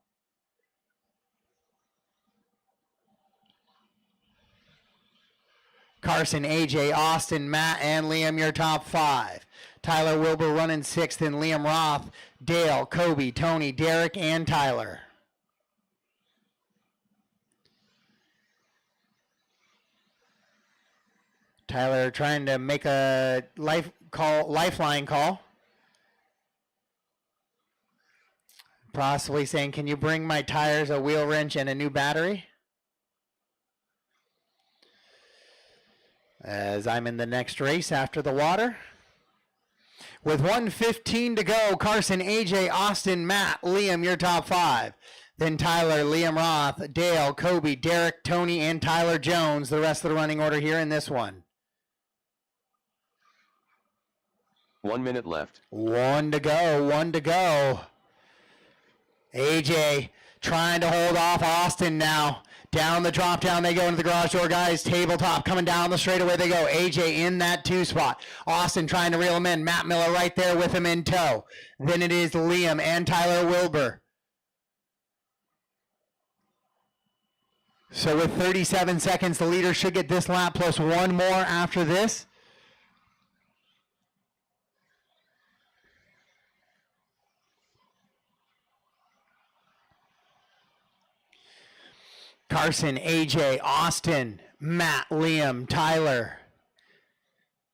Carson, AJ, Austin, Matt, and Liam, your top 5. Tyler Wilbur running 6th, and Liam Roth, Dale, Kobe, Tony, Derek, and Tyler. Tyler trying to make a lifeline call. Possibly saying, can you bring my tires, a wheel wrench, and a new battery? As I'm in the next race after the water. With 1:15 to go, Carson, AJ, Austin, Matt, Liam, your top 5. Then Tyler, Liam Roth, Dale, Kobe, Derek, Tony, and Tyler Jones, the rest of the running order here in this one. 1 minute left. 1 to go, 1 to go. AJ trying to hold off Austin now. Down the drop down they go into the garage door, guys. Tabletop coming down the straightaway they go. AJ in that 2 spot. Austin trying to reel him in. Matt Miller right there with him in tow. Then it is Liam and Tyler Wilbur. So with 37 seconds, the leader should get this lap plus 1 more after this. Carson, AJ, Austin, Matt, Liam, Tyler,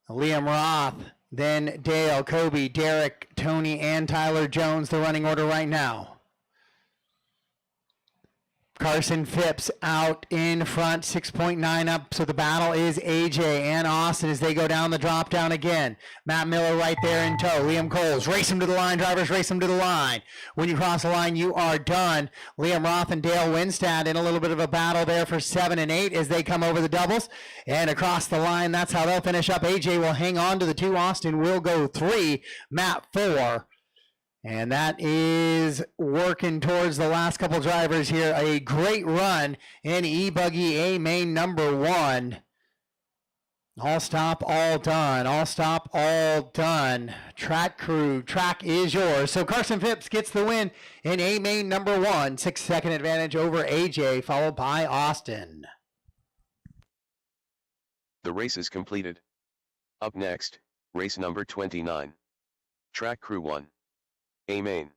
Liam Roth, then Dale, Kobe, Derek, Tony, and Tyler Jones, the running order right now. Carson Phipps out in front, 6.9 up. So the battle is AJ and Austin as they go down the drop down again. Matt Miller right there in tow. Liam Coles, race him to the line. Drivers, race him to the line. When you cross the line, you are done. Liam Roth and Dale Winstad in a little bit of a battle there for 7 and 8 as they come over the doubles. And across the line, that's how they'll finish up. AJ will hang on to the 2. Austin will go 3. Matt 4. And that is working towards the last couple drivers here. A great run in E-Buggy A-Main number 1. All stop, all done. All stop, all done. Track crew, track is yours. So Carson Phipps gets the win in A-Main number 1. 6-second advantage over AJ, followed by Austin. The race is completed. Up next, race number 29. Track crew 1. A-Main.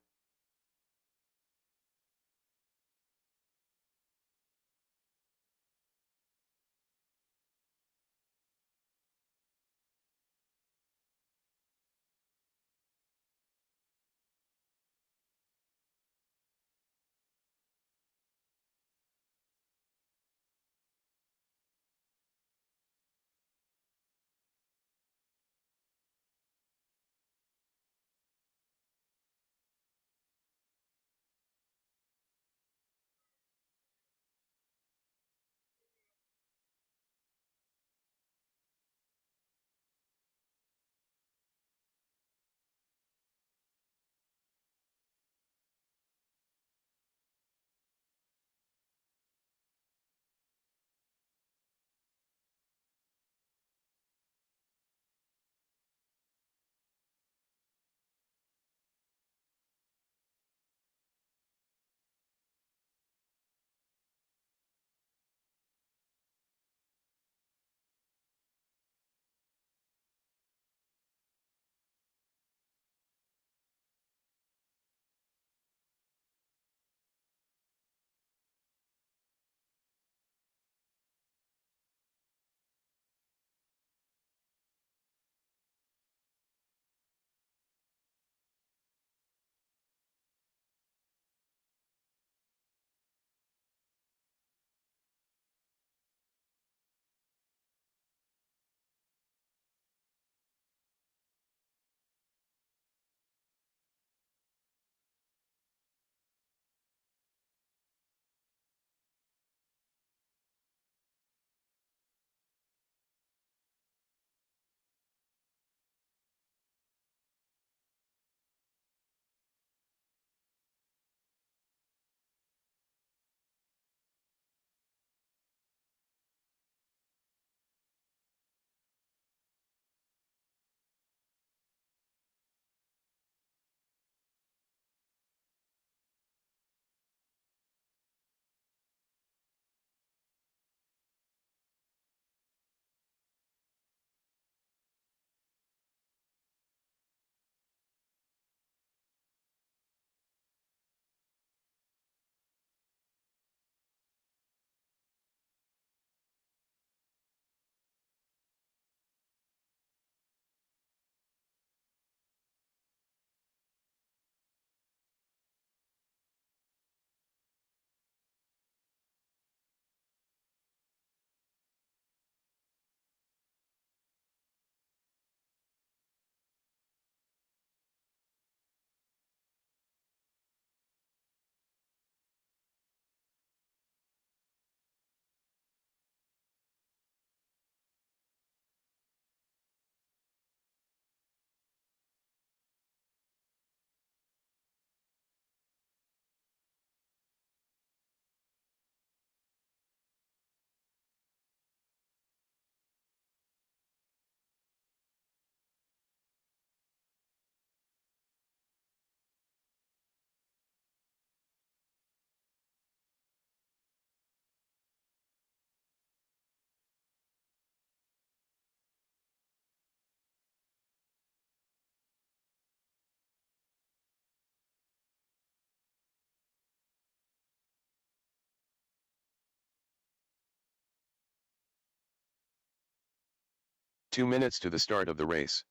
2 minutes to the start of the race.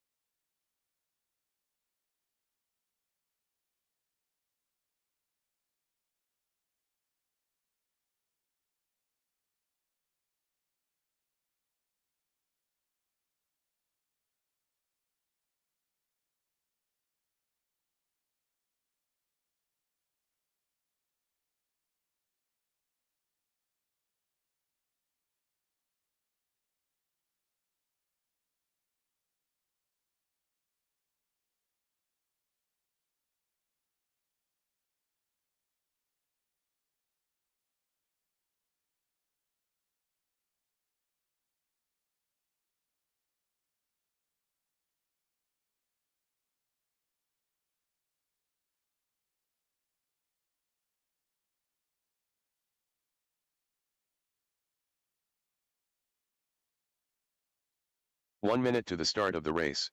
One minute to the start of the race.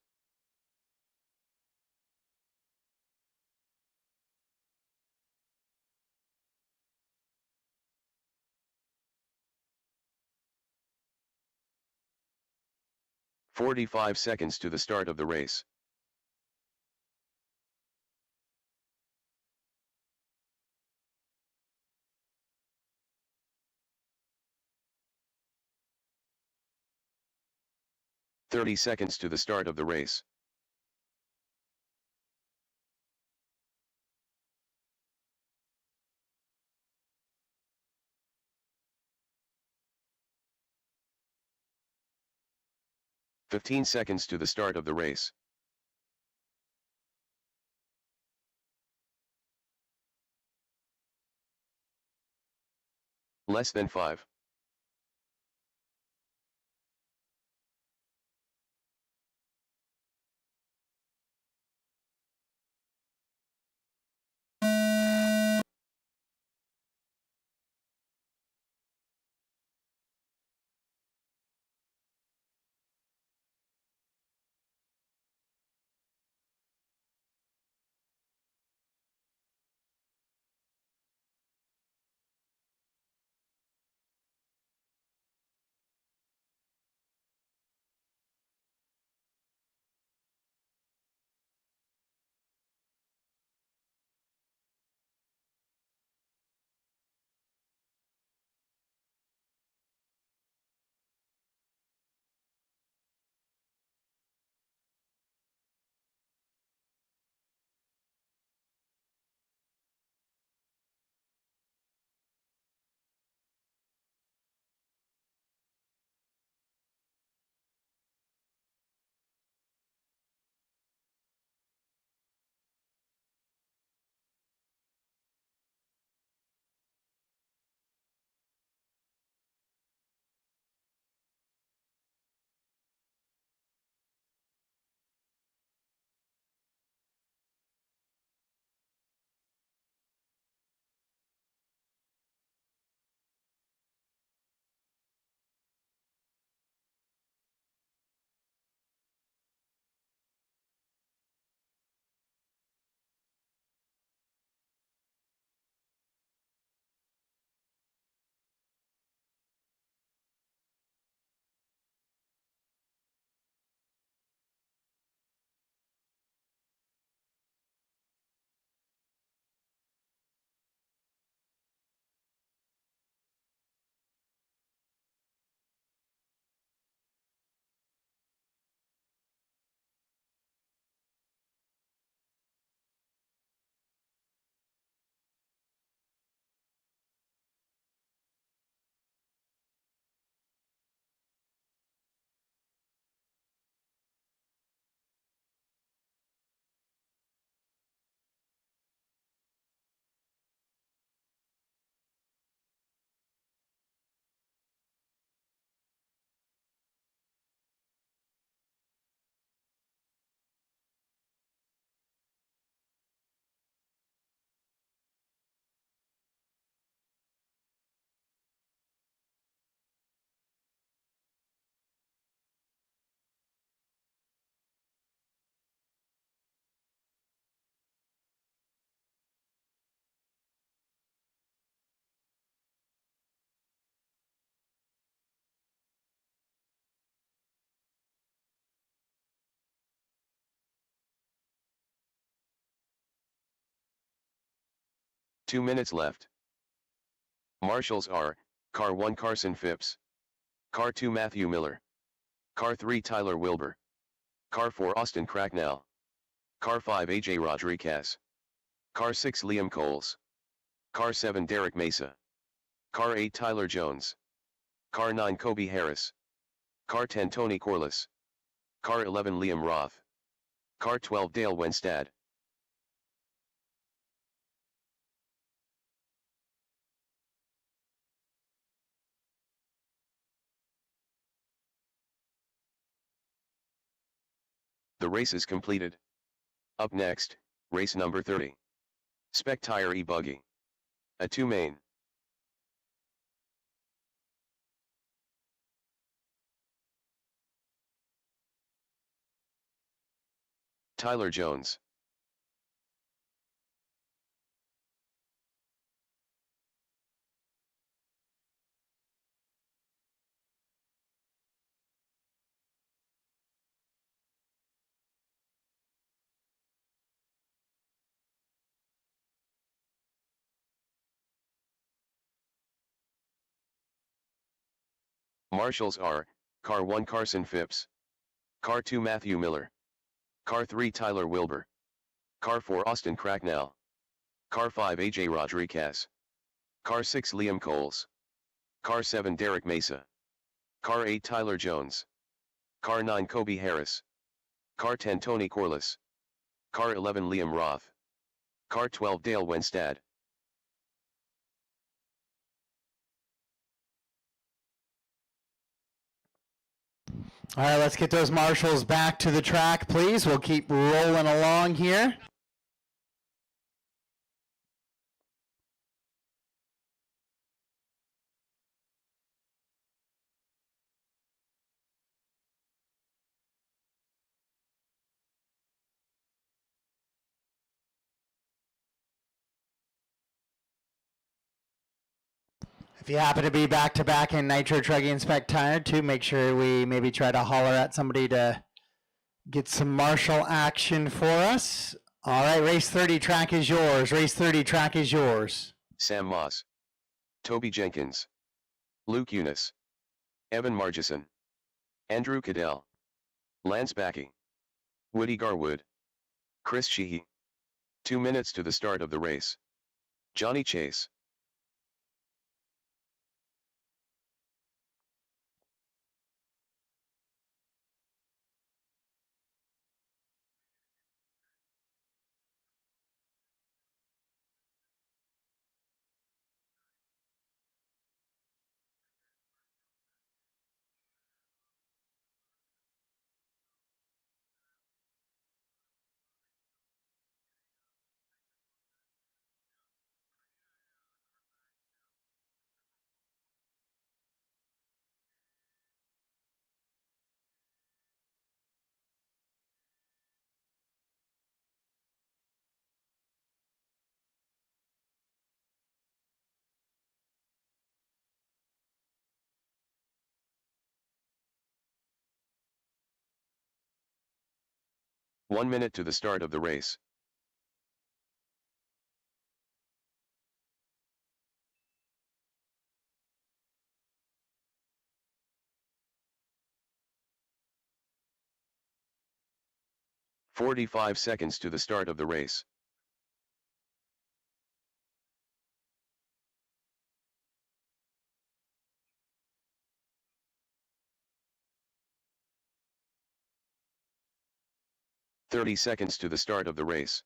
"45 seconds to the start of the race. "30 seconds to the start of the race. "15 seconds to the start of the race. Less than 5. 2 minutes left. Marshals are, Car 1 Carson Phipps. Car 2 Matthew Miller. Car 3 Tyler Wilbur. Car 4 Austin Cracknell. Car 5 AJ Rodriguez. Car 6 Liam Coles. Car 7 Derek Mesa. Car 8 Tyler Jones. Car 9 Kobe Harris. Car 10 Tony Corliss. Car 11 Liam Roth. Car 12 Dale Wenstad. The race is completed. Up next, race number 30. Spec Tire E-Buggy. A 2 main. Tyler Jones. Marshals are, Car 1 Carson Phipps. Car 2 Matthew Miller. Car 3 Tyler Wilbur. Car 4 Austin Cracknell. Car 5 AJ Rodriguez. Car 6 Liam Coles. Car 7 Derek Mesa. Car 8 Tyler Jones. Car 9 Kobe Harris. Car 10 Tony Corliss. Car 11 Liam Roth. Car 12 Dale Wenstad. All right, let's get those marshals back to the track, please. We'll keep rolling along here. If you happen to be back-to-back in Nitro Truggy and Spec Tire, too, make sure we maybe try to holler at somebody to get some marshal action for us. All right, race 30 track is yours. Race 30 track is yours. Sam Moss. Toby Jenkins. Luke Eunice. Evan Margison. Andrew Cadell. Lance Backey. Woody Garwood. Chris Sheehy. 2 minutes to the start of the race. Johnny Chase. One minute to the start of the race. "45 seconds to the start of the race. "30 seconds to the start of the race.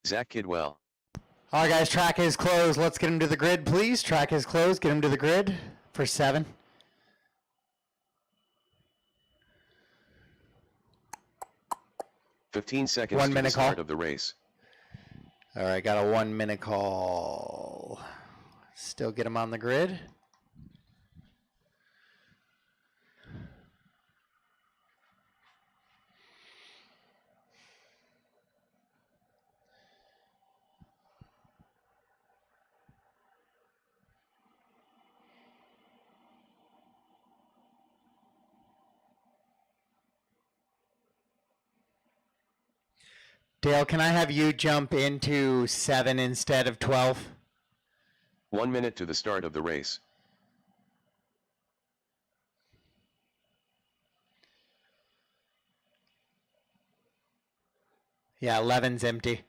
Zach Kidwell. All right, guys, track is closed. Let's get him to the grid, please. Track is closed. Get him to the grid for 7. "15 seconds 1 to the minute start call. of the race. All right, got a 1 minute call. Still get him on the grid. Dale, can I have you jump into 7 instead of 12? 1 minute to the start of the race. Yeah, 11's empty.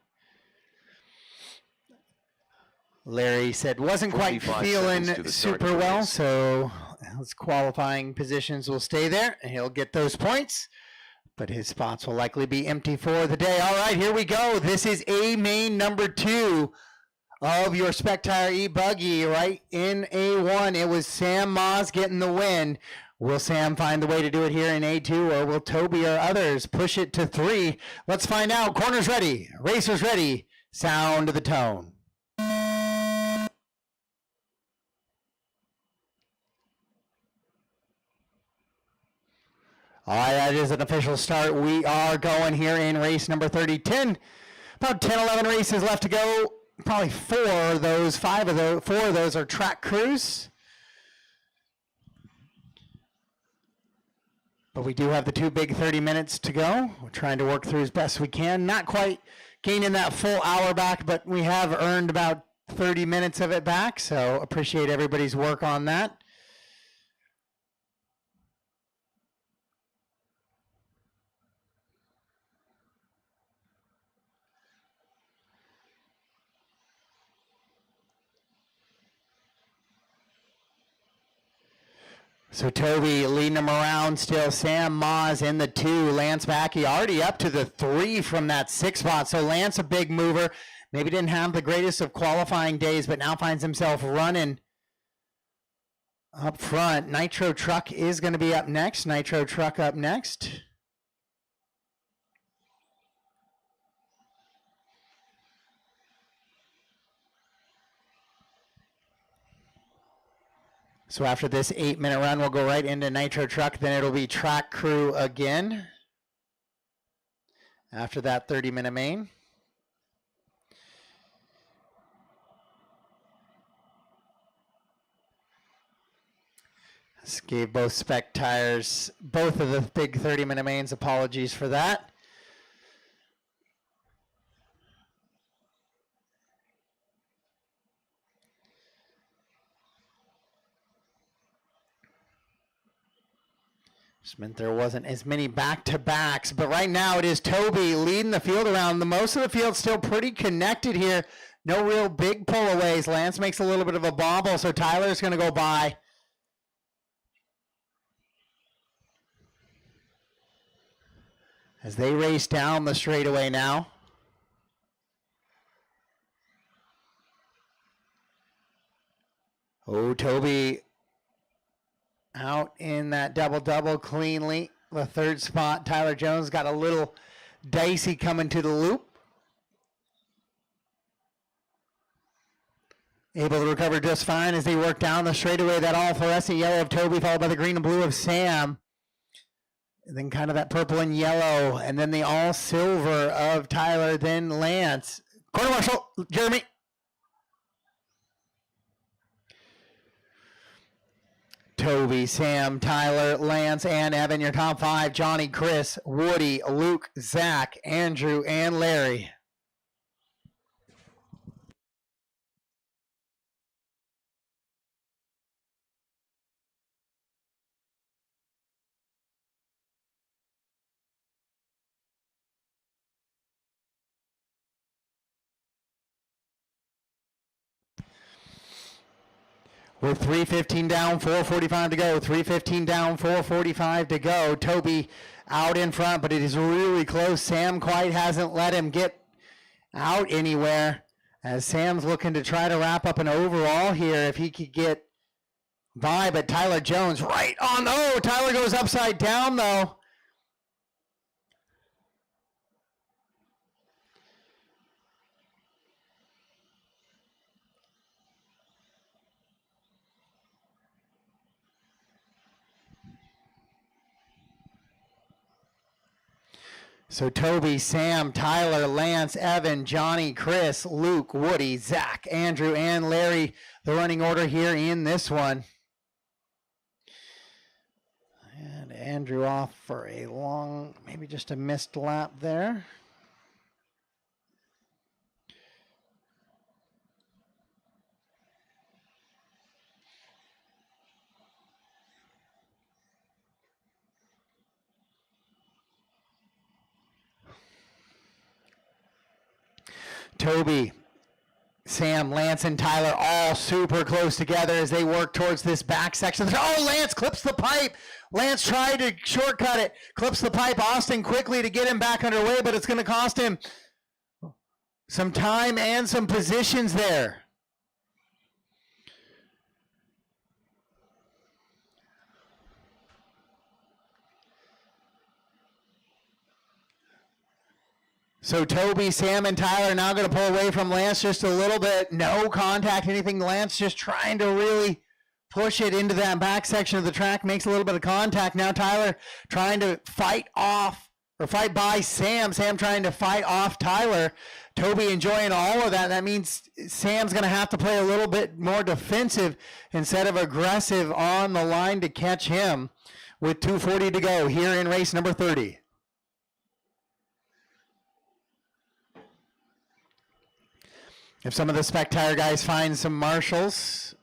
Larry said wasn't quite 45 feeling seconds to the start of super the well, race. so his qualifying positions will stay there, and he'll get those points. But his spots will likely be empty for the day. All right, here we go. This is A main number 2 of your Spec Tire e-buggy, right? In A1, it was Sam Moss getting the win. Will Sam find the way to do it here in A2, or will Toby or others push it to 3? Let's find out. Corners ready, racers ready, sound of the tone. All right, that is an official start. We are going here in race number 30. About 10, 11 races left to go. Probably 4 of those, 4 of those are track crews. But we do have the 2 big 30 minutes to go. We're trying to work through as best we can. Not quite gaining that full hour back, but we have earned about 30 minutes of it back. So appreciate everybody's work on that. So Toby leading him around still. Sam Moss in the 2. Lance Mackey already up to the 3 from that 6 spot. So Lance, a big mover. Maybe didn't have the greatest of qualifying days, but now finds himself running up front. Nitro Truck is going to be up next. Nitro Truck up next. So after this 8-minute run, we'll go right into Nitro Truck. Then it'll be Track Crew again. After that 30-minute main. This gave both Spec Tires, both of the big 30-minute mains, apologies for that. Just meant there wasn't as many back-to-backs, but right now it is Toby leading the field around. The most of the field's still pretty connected here. No real big pullaways. Lance makes a little bit of a bobble, so Tyler's going to go by. As they race down the straightaway now. Oh, Toby out in that double-double cleanly. The 3rd spot, Tyler Jones got a little dicey coming to the loop. Able to recover just fine as they work down the straightaway. That all fluorescent yellow of Toby, followed by the green and blue of Sam. And then kind of that purple and yellow. And then the all silver of Tyler, then Lance. Quarter marshal, Jeremy. Toby, Sam, Tyler, Lance, and Evan, your top 5. Johnny, Chris, Woody, Luke, Zach, Andrew, and Larry. With 3:15 down, 4:45 to go. 3:15 down, 4:45 to go. Toby out in front, but it is really close. Sam quite hasn't let him get out anywhere, as Sam's looking to try to wrap up an overall here if he could get by, but Tyler Jones right on. Oh, Tyler goes upside down though. So Toby, Sam, Tyler, Lance, Evan, Johnny, Chris, Luke, Woody, Zach, Andrew, and Larry, the running order here in this one. And Andrew off for a long, maybe just a missed lap there. Toby, Sam, Lance, and Tyler all super close together as they work towards this back section. Oh, Lance clips the pipe. Lance tried to shortcut it, clips the pipe. Austin quickly to get him back underway, but it's going to cost him some time and some positions there. So Toby, Sam, and Tyler are now going to pull away from Lance just a little bit. No contact, anything. Lance just trying to really push it into that back section of the track. Makes a little bit of contact. Now Tyler trying to fight off or fight by Sam. Sam trying to fight off Tyler. Toby enjoying all of that. That means Sam's going to have to play a little bit more defensive instead of aggressive on the line to catch him with 2:40 to go here in race number 30. If some of the Spec Tire guys find some marshals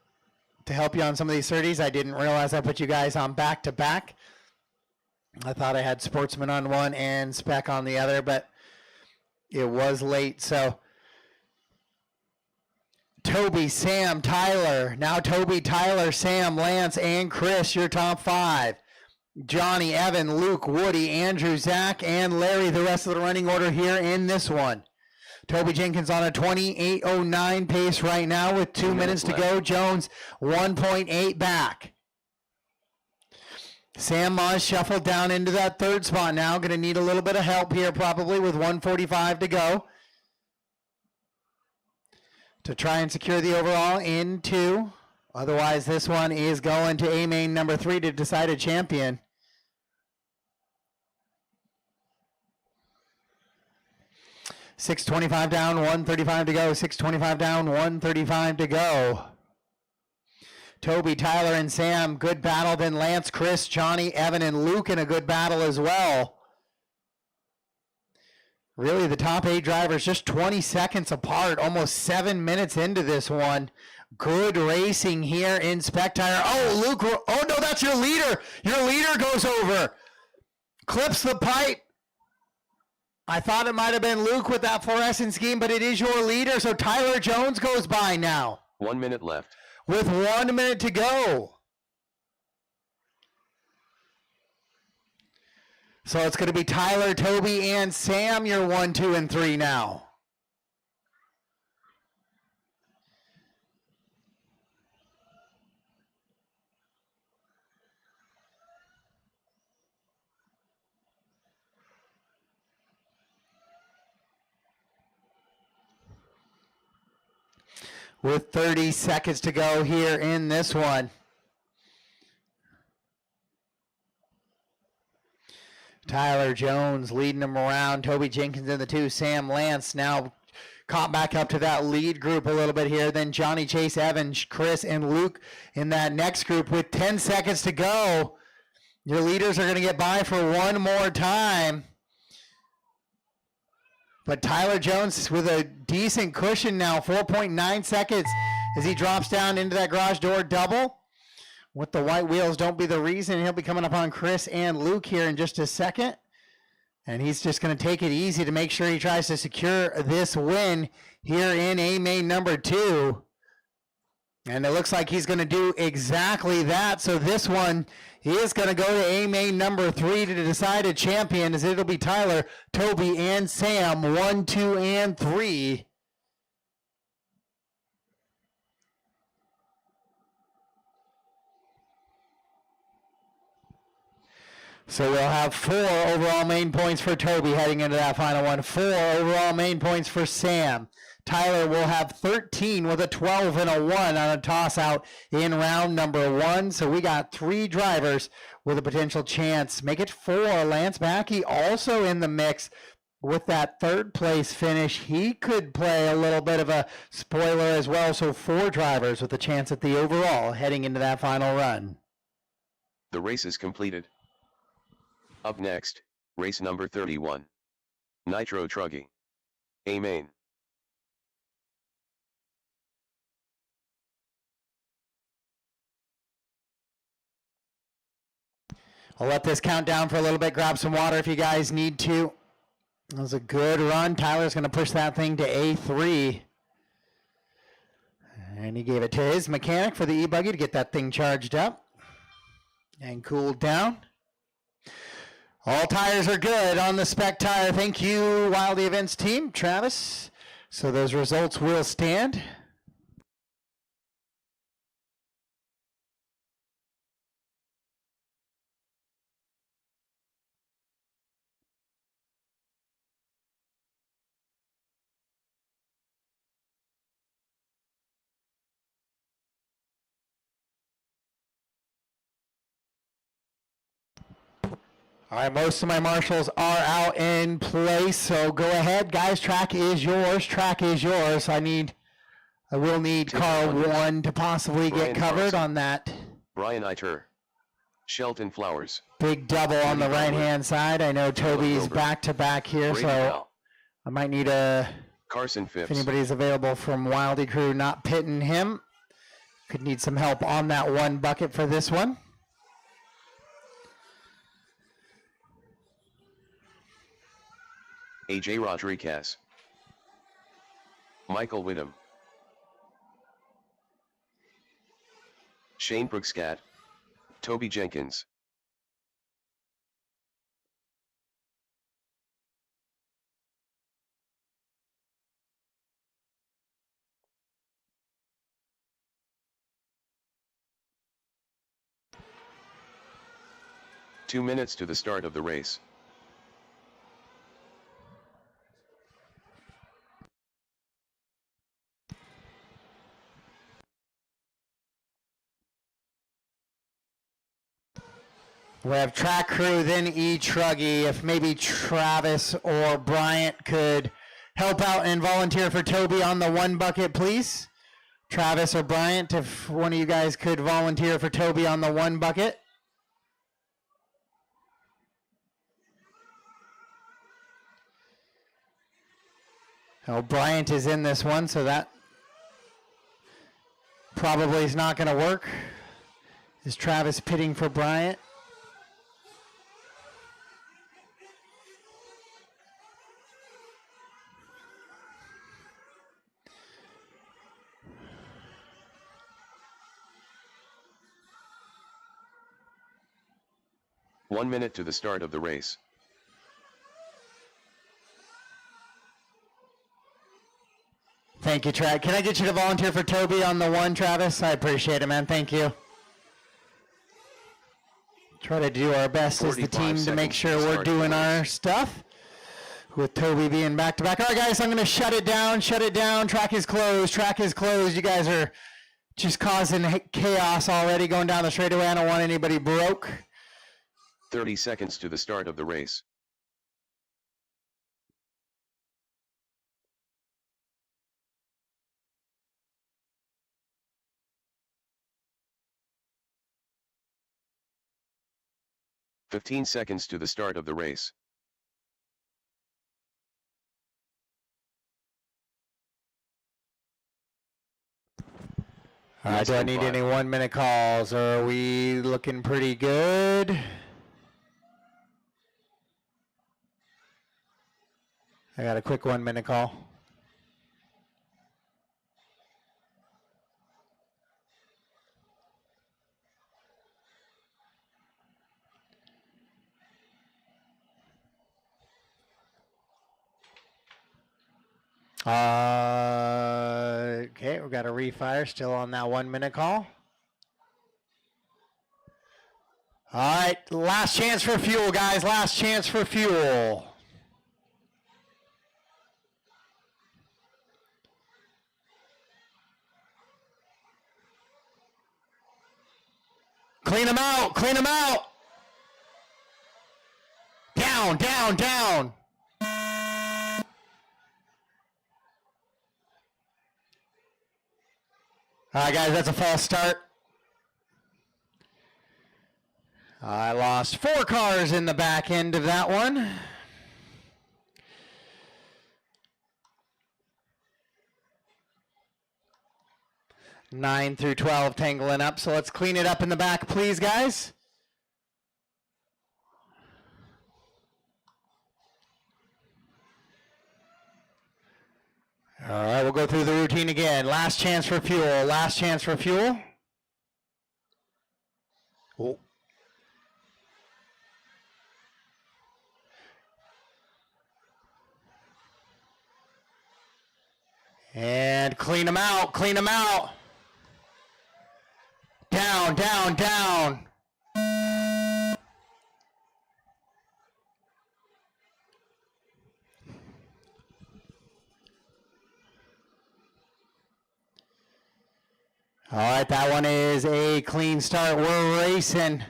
to help you on some of these 30s, I didn't realize I put you guys on back-to-back. I thought I had Sportsman on one and Spec on the other, but it was late. So Toby, Sam, Tyler. Now Toby, Tyler, Sam, Lance, and Chris, your top 5. Johnny, Evan, Luke, Woody, Andrew, Zach, and Larry, the rest of the running order here in this one. Toby Jenkins on a 28:09 pace right now with 2 minutes to go. Jones 1.8 back. Sam Moss shuffled down into that 3rd spot now. Going to need a little bit of help here probably with 1:45 to go to try and secure the overall in 2. Otherwise, this one is going to A main number 3 to decide a champion. 6:25 down, 1:35 to go. 6:25 down, 1:35 to go. Toby, Tyler, and Sam, good battle. Then Lance, Chris, Johnny, Evan, and Luke in a good battle as well. Really, the top 8 drivers just 20 seconds apart, almost 7 minutes into this one. Good racing here in Spec Tire. Oh, Luke, oh no, that's your leader. Your leader goes over. Clips the pipe. I thought it might have been Luke with that fluorescent scheme, but it is your leader. So Tyler Jones goes by now. 1 minute left. With 1 minute to go. So it's going to be Tyler, Toby, and Sam, your 1, 2, and 3 now. With 30 seconds to go here in this one. Tyler Jones leading them around. Toby Jenkins in the 2. Sam Lance now caught back up to that lead group a little bit here. Then Johnny, Chase, Evans, Chris, and Luke in that next group with 10 seconds to go. Your leaders are going to get by for one more time. But Tyler Jones with a decent cushion now, 4.9 seconds as he drops down into that garage door double. With the white wheels, don't be the reason. He'll be coming up on Chris and Luke here in just a second. And he's just going to take it easy to make sure he tries to secure this win here in A main number 2. And it looks like he's going to do exactly that. So this one is going to go to A main number 3 to decide a champion, as it'll be Tyler, Toby, and Sam, 1, 2, and 3. So we'll have 4 overall main points for Toby heading into that final one. 4 overall main points for Sam. Tyler will have 13 with a 12 and a 1 on a toss out in round number 1. So we got 3 drivers with a potential chance. Make it 4. Lance Mackey also in the mix with that 3rd place finish. He could play a little bit of a spoiler as well. So 4 drivers with a chance at the overall heading into that final run. The race is completed. Up next, race number 31. Nitro Truggy. A main. I'll let this count down for a little bit. Grab some water if you guys need to. That was a good run. Tyler's going to push that thing to A3. And he gave it to his mechanic for the e-buggy to get that thing charged up and cooled down. All tires are good on the spec tire. Thank you, Wildy Events team, Travis. So those results will stand. All right, most of my marshals are out in place, so go ahead, guys. Track is yours. Track is yours. I will need car 1 to possibly get covered on that. Brian Iter. Shelton Flowers. Big double on the right-hand side. I know Toby's back-to-back here, so I might need Carson Phipps. If anybody's available from Wildy Crew not pitting him, could need some help on that 1 bucket for this one. AJ Rodriguez. Michael Whittam. Shane Brookscat. Toby Jenkins. Two minutes to the start of the race. We have track crew, then E-Truggy. If maybe Travis or Bryant could help out and volunteer for Toby on the 1 bucket, please. Travis or Bryant, if one of you guys could volunteer for Toby on the 1 bucket. Oh, Bryant is in this one, so that probably is not going to work. Is Travis pitting for Bryant? One minute to the start of the race. Thank you, Trav. Can I get you to volunteer for Toby on the 1, Travis? I appreciate it, man. Thank you. Try to do our best as the team to make sure we're doing our stuff. With Toby being back-to-back. All right, guys, I'm going to shut it down. Shut it down. Track is closed. Track is closed. You guys are just causing chaos already going down the straightaway. I don't want anybody broke. 30 seconds to the start of the race. "15 seconds to the start of the race. All right, do I need any 1-minute calls, or are we looking pretty good? I got a quick 1-minute call. Okay, we got a refire still on that 1-minute call. All right, last chance for fuel, guys. Last chance for fuel. Clean them out, clean them out. Down, down, down. All right, guys, that's a false start. I lost 4 cars in the back end of that one. Nine through 12 tangling up, so let's clean it up in the back, please, guys. we'll go through the routine again. Last chance for fuel. Last chance for fuel. Oh. And clean them out. Clean them out. Down, down, down. All right, that one is a clean start. We're racing.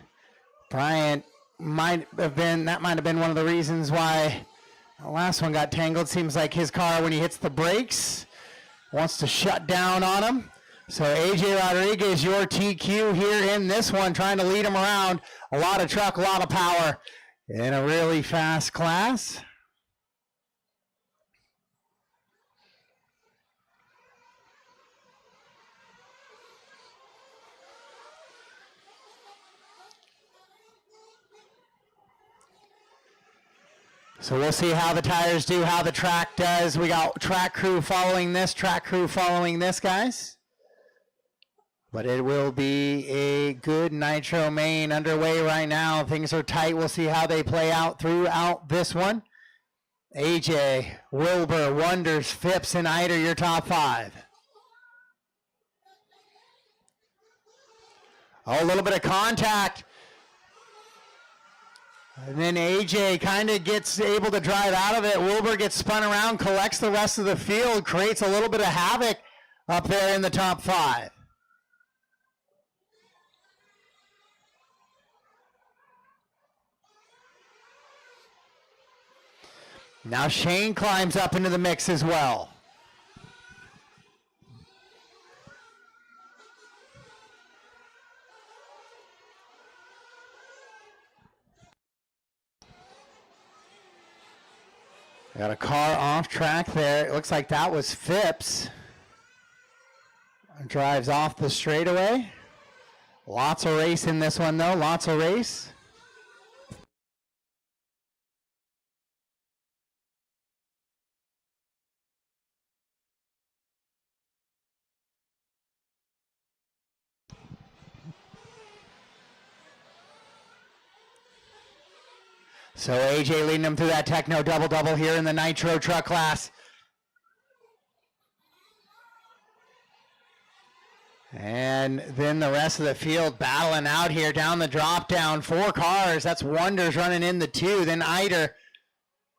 Bryant might have been one of the reasons why the last one got tangled. Seems like his car, when he hits the brakes, wants to shut down on him. So AJ Rodriguez, your TQ here in this one, trying to lead him around. A lot of truck, a lot of power in a really fast class. So we'll see how the tires do, how the track does. We got track crew following this, guys. But it will be a good Nitro main underway right now. Things are tight. We'll see how they play out throughout this one. AJ, Wilbur, Wonders, Phipps, and Eider, your top 5. Oh, a little bit of contact. And then AJ kind of gets able to drive out of it. Wilbur gets spun around, collects the rest of the field, creates a little bit of havoc up there in the top 5. Now Shane climbs up into the mix as well. Got a car off track there. It looks like that was Phipps. Drives off the straightaway. Lots of race in this one though, lots of race. So AJ leading them through that Techno double-double here in the Nitro truck class. And then the rest of the field battling out here down the drop down. 4 cars. That's Wonders running in the 2. Then Eider.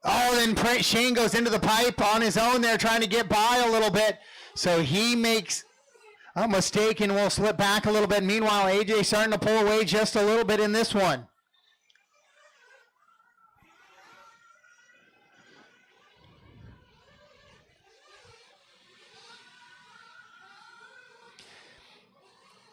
Oh, then Shane goes into the pipe on his own there trying to get by a little bit. So he makes a mistake and will slip back a little bit. Meanwhile, AJ starting to pull away just a little bit in this one.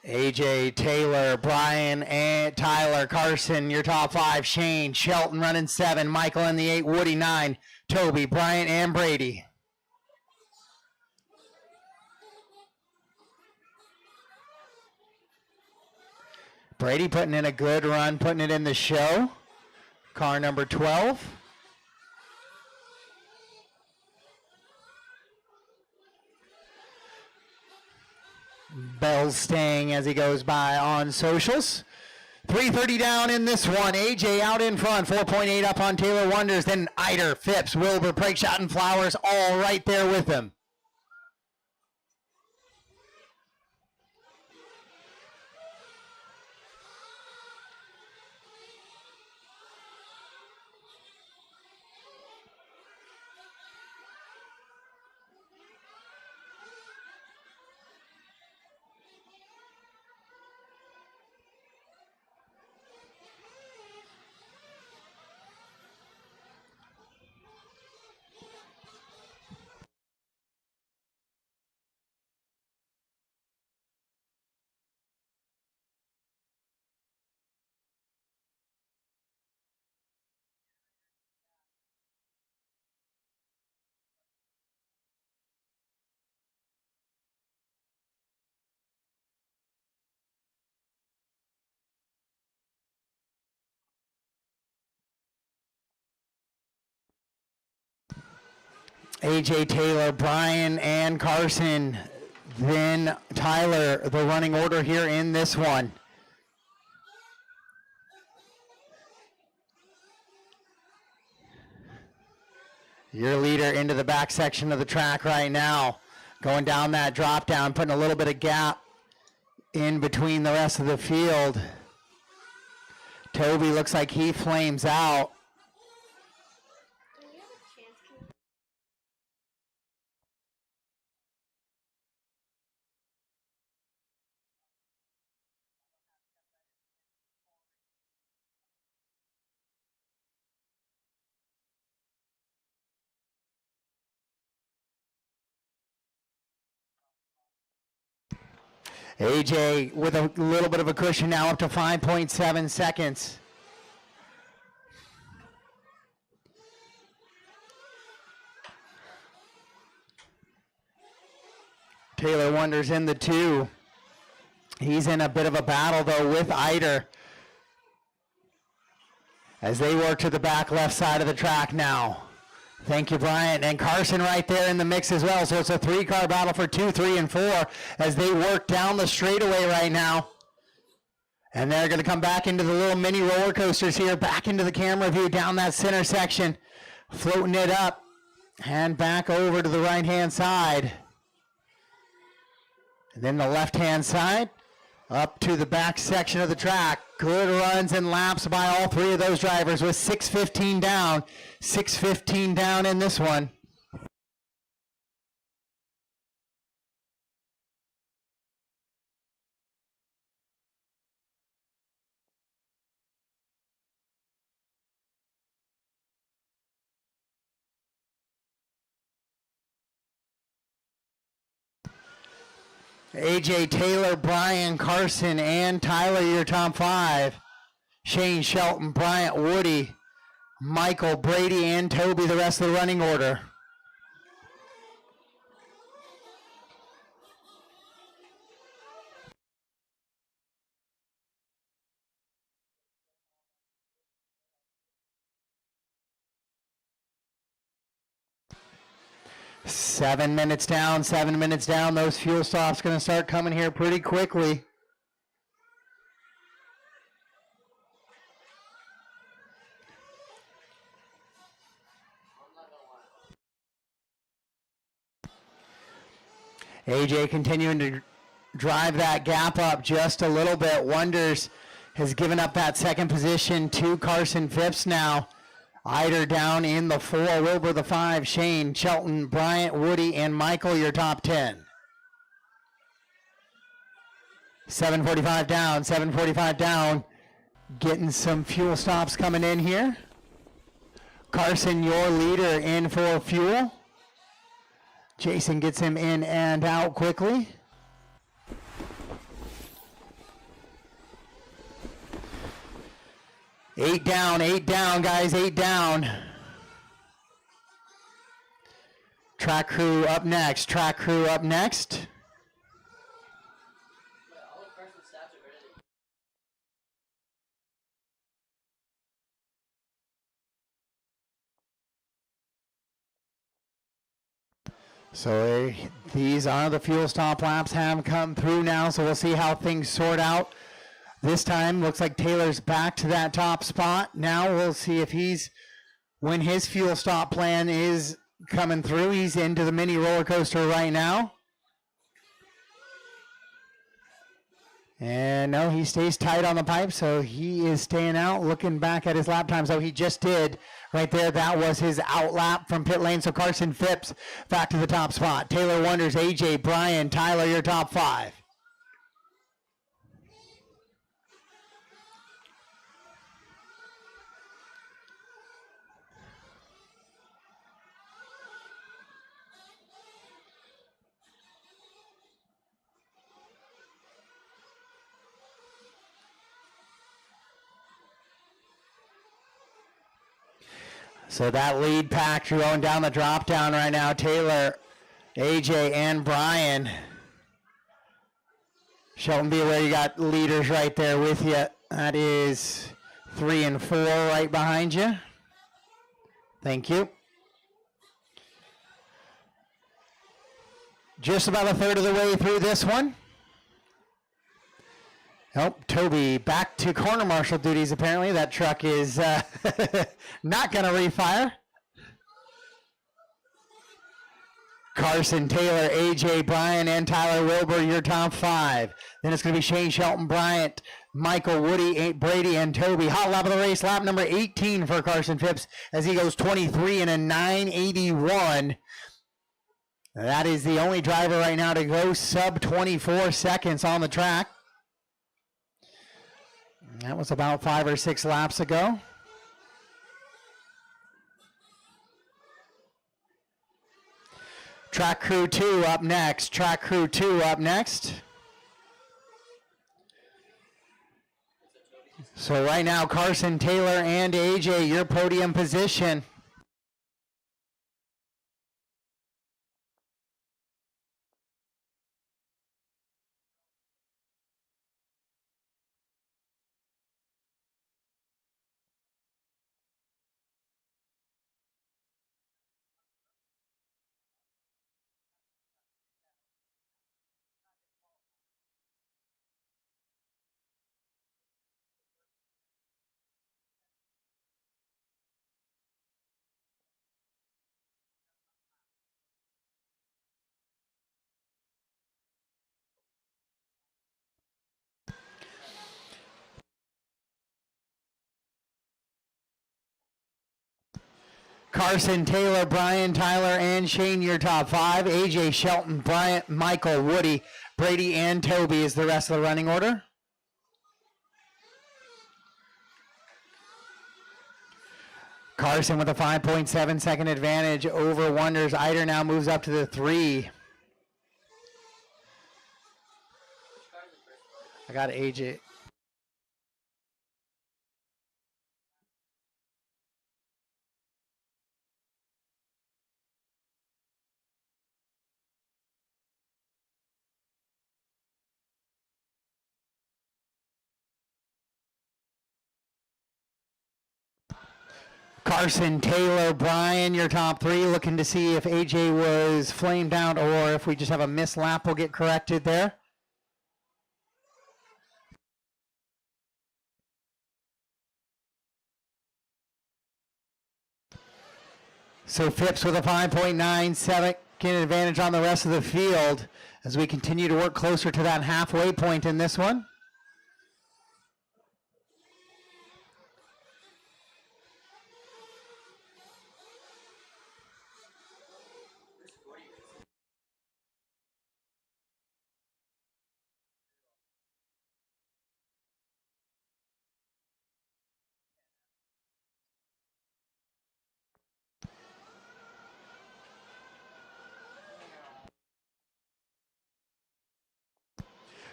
AJ, Taylor, Brian, and Tyler, Carson, your top 5. Shane, Shelton running 7. Michael in the 8. Woody 9. Toby, Bryant, and Brady. Brady putting in a good run, putting it in the show. Car number 12. Bell's staying as he goes by on socials. 3:30 down in this one. AJ out in front. 4.8 up on Taylor Wonders. Then Eider, Phipps, Wilbur, Prakeshot, and Flowers all right there with him. AJ, Taylor, Brian, and Carson. Then Tyler, the running order here in this one. Your leader into the back section of the track right now. Going down that drop down, putting a little bit of gap in between the rest of the field. Toby looks like he flames out. AJ with a little bit of a cushion now, up to 5.7 seconds. Taylor Wonders in the 2. He's in a bit of a battle though with Eider as they work to the back left side of the track now. Thank you, Bryant. And Carson right there in the mix as well. So it's a 3-car battle for 2, 3, and 4 as they work down the straightaway right now. And they're going to come back into the little mini roller coasters here, back into the camera view down that center section, floating it up and back over to the right-hand side. And then the left-hand side up to the back section of the track. Good runs and laps by all 3 of those drivers with 6:15 down. 6:15 down in this one. AJ, Taylor, Brian, Carson, and Tyler, your top 5. Shane, Shelton, Bryant, Woody, Michael, Brady, and Toby, the rest of the running order. Seven minutes down. Those fuel stops going to start coming here pretty quickly. AJ continuing to drive that gap up just a little bit. Wonders has given up that second position to Carson Phipps now. Eider down in the 4, Wilbur the 5, Shane, Shelton, Bryant, Woody, and Michael, your top 10. 7:45 down. Getting some fuel stops coming in here. Carson, your leader, in for fuel. Jason gets him in and out quickly. Eight down, guys, 8 down. Track crew up next. So these are the fuel stop laps have come through now, so we'll see how things sort out. This time, looks like Taylor's back to that top spot. Now we'll see if when his fuel stop plan is coming through. He's into the mini roller coaster right now. And no, he stays tight on the pipe, so he is staying out, looking back at his lap time. So he just did right there. That was his out lap from pit lane. So Carson Phipps back to the top spot. Taylor Wonders, AJ, Brian, Tyler, your top 5. So that lead pack going down the drop down right now. Taylor, AJ, and Brian. Shelton, be aware you got leaders right there with you. That is 3 and 4 right behind you. Thank you. Just about a third of the way through this one. Oh, Toby back to corner marshal duties apparently. That truck is not going to refire. Carson Taylor, AJ Bryan, and Tyler Wilbur, your top 5. Then it's going to be Shane Shelton Bryant, Michael Woody, Brady, and Toby. Hot lap of the race, lap number 18 for Carson Phipps as he goes 23 and a 981. That is the only driver right now to go sub 24 seconds on the track. That was about 5 or 6 laps ago. Track Crew 2 up next. Track Crew 2 up next. So right now, Carson Taylor and AJ, your podium position. Carson, Taylor, Brian, Tyler, and Shane, your top 5. AJ, Shelton, Bryant, Michael, Woody, Brady, and Toby is the rest of the running order. Carson with a 5.7 second advantage over Wonders. Eider now moves up to the 3. I got AJ. Carson, Taylor, Brian, your top 3. Looking to see if AJ was flamed out or if we just have a missed lap will get corrected there. So Phipps with a 5.9 second advantage on the rest of the field as we continue to work closer to that halfway point in this one.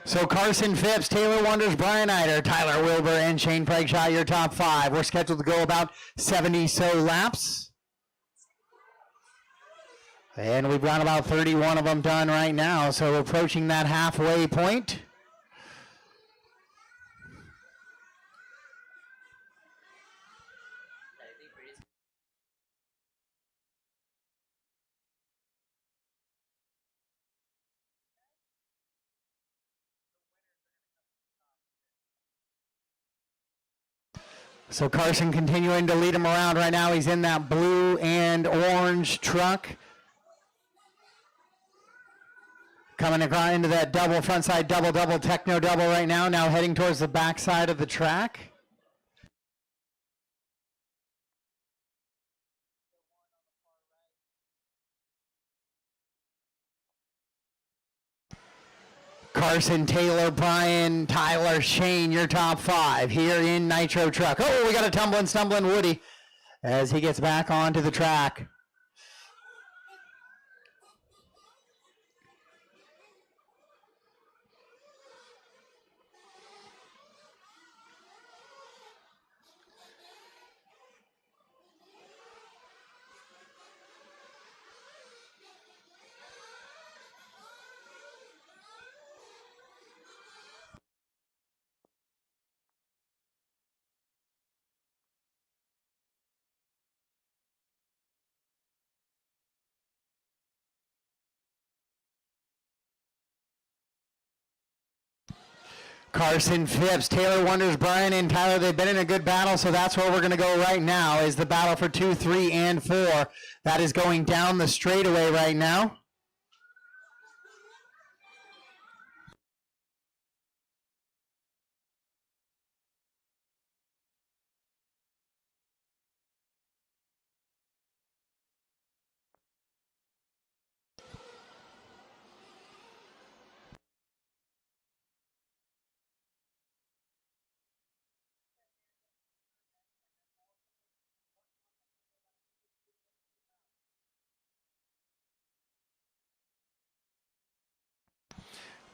So Carson Phipps, Taylor Wonders, Brian Eider, Tyler Wilbur, and Shane Pregshaw, your top 5. We're scheduled to go about 70 so laps. And we've got about 31 of them done right now, so approaching that halfway point. So Carson continuing to lead him around right now. He's in that blue and orange truck. Coming across into that double frontside double techno double right now. Now heading towards the backside of the track. Carson, Taylor, Brian, Tyler, Shane, your top 5 here in Nitro Truck. Oh, we got a tumbling, stumbling Woody as he gets back onto the track. Carson Phipps, Taylor Wonders, Brian and Tyler, they've been in a good battle, so that's where we're going to go right now is the battle for 2, 3, and 4. That is going down the straightaway right now.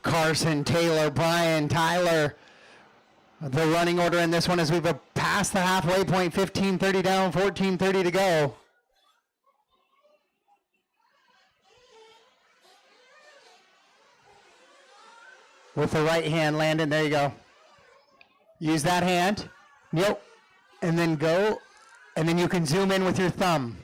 Carson, Taylor, Brian, Tyler. The running order in this one is we've passed the halfway point, 15:30 down, 14:30 to go. With the right hand, Landon, there you go. Use that hand. Yep. And then go. And then you can zoom in with your thumb.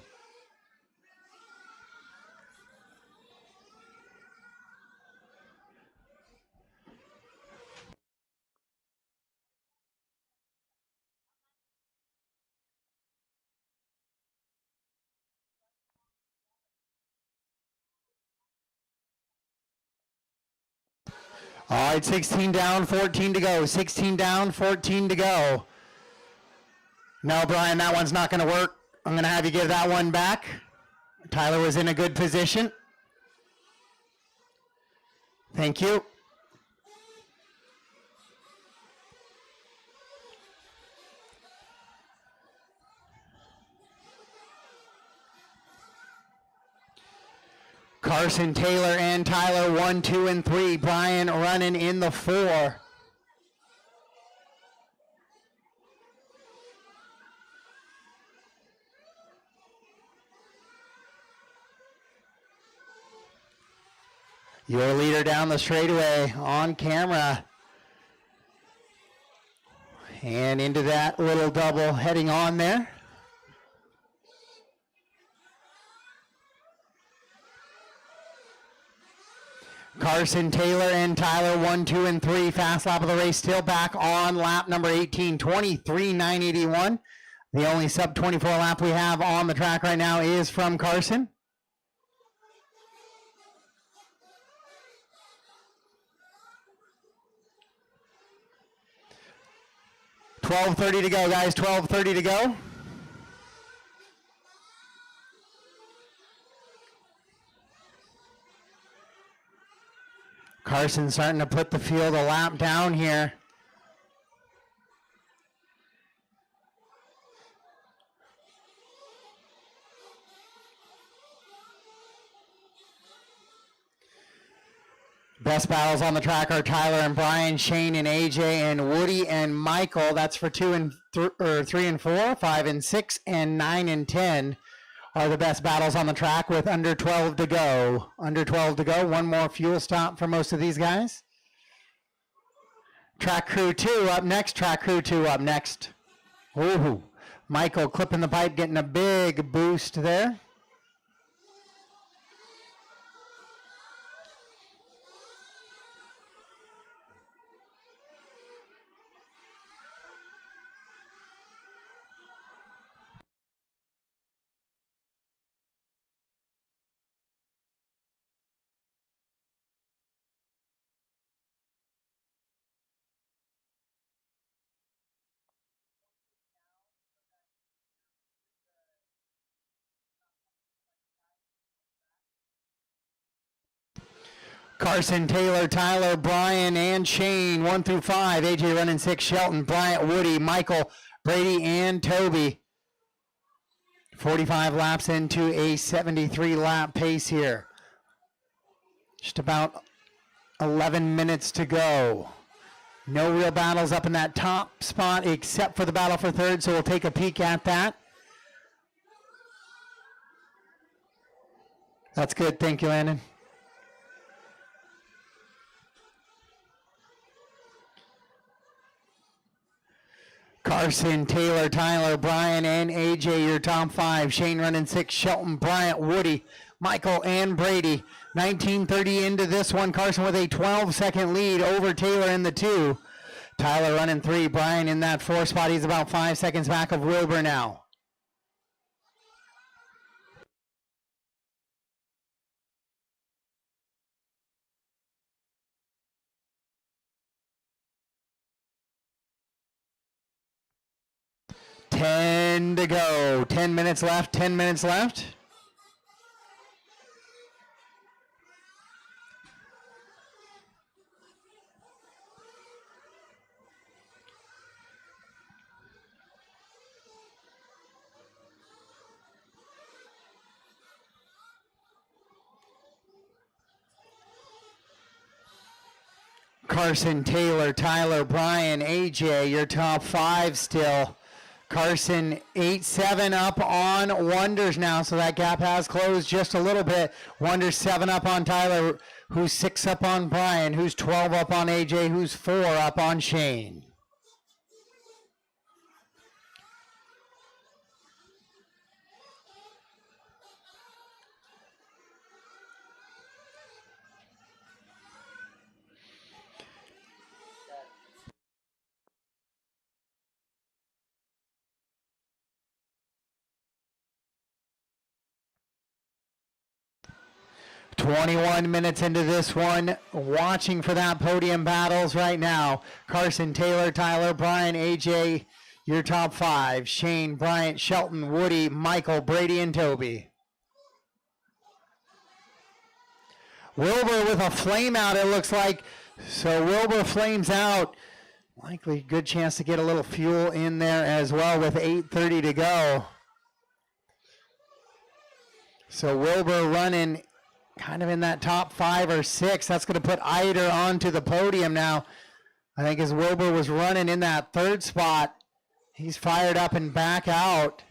All right, 16 down, 14 to go. 16 down, 14 to go. No, Brian, that one's not going to work. I'm going to have you give that one back. Tyler was in a good position. Thank you. Carson, Taylor, and Tyler, 1, 2, and 3. Brian running in the 4. Your leader down the straightaway on camera. And into that little double heading on there. Carson, Taylor, and Tyler, 1, 2, and 3. Fast lap of the race still back on lap number 18, 23.981. The only sub 24 lap we have on the track right now is from Carson. $12:30 to go, guys. $12:30 to go. Carson starting to put the field a lap down here. Best battles on the track are Tyler and Brian, Shane and AJ, and Woody and Michael. That's for 3 and 4, 5 and 6, and 9 and 10 are the best battles on the track with under 12 to go. Under 12 to go. One more fuel stop for most of these guys. Track crew 2 up next. Track crew 2 up next. Ooh, Michael clipping the pipe, getting a big boost there. Carson, Taylor, Tyler, Brian, and Shane, 1 through 5. AJ running 6, Shelton, Bryant, Woody, Michael, Brady, and Toby. 45 laps into a 73 lap pace here. Just about 11 minutes to go. No real battles up in that top spot except for the battle for third, so we'll take a peek at that. That's good. Thank you, Landon. Carson, Taylor, Tyler, Brian, and AJ, your top 5. Shane running 6, Shelton, Bryant, Woody, Michael, and Brady. 19:30 into this one. Carson with a 12-second lead over Taylor in the 2. Tyler running 3. Brian in that 4 spot. He's about 5 seconds back of Wilbur now. Ten to go. 10 minutes left. 10 minutes left. Carson, Taylor, Tyler, Brian, AJ, your top 5 still. Carson 8-7 up on Wonders now, so that gap has closed just a little bit. Wonders 7 up on Tyler, who's 6 up on Brian, who's 12 up on AJ, who's 4 up on Shane. "21 minutes into this one, watching for that podium battles right now. Carson, Taylor, Tyler, Brian, AJ, your top 5. Shane, Bryant, Shelton, Woody, Michael, Brady, and Toby. Wilbur with a flame out, it looks like. So Wilbur flames out. Likely good chance to get a little fuel in there as well with 8:30 to go. So Wilbur running kind of in that top 5 or 6. That's going to put Eider onto the podium now. I think as Wilbur was running in that 3rd spot, he's fired up and back out.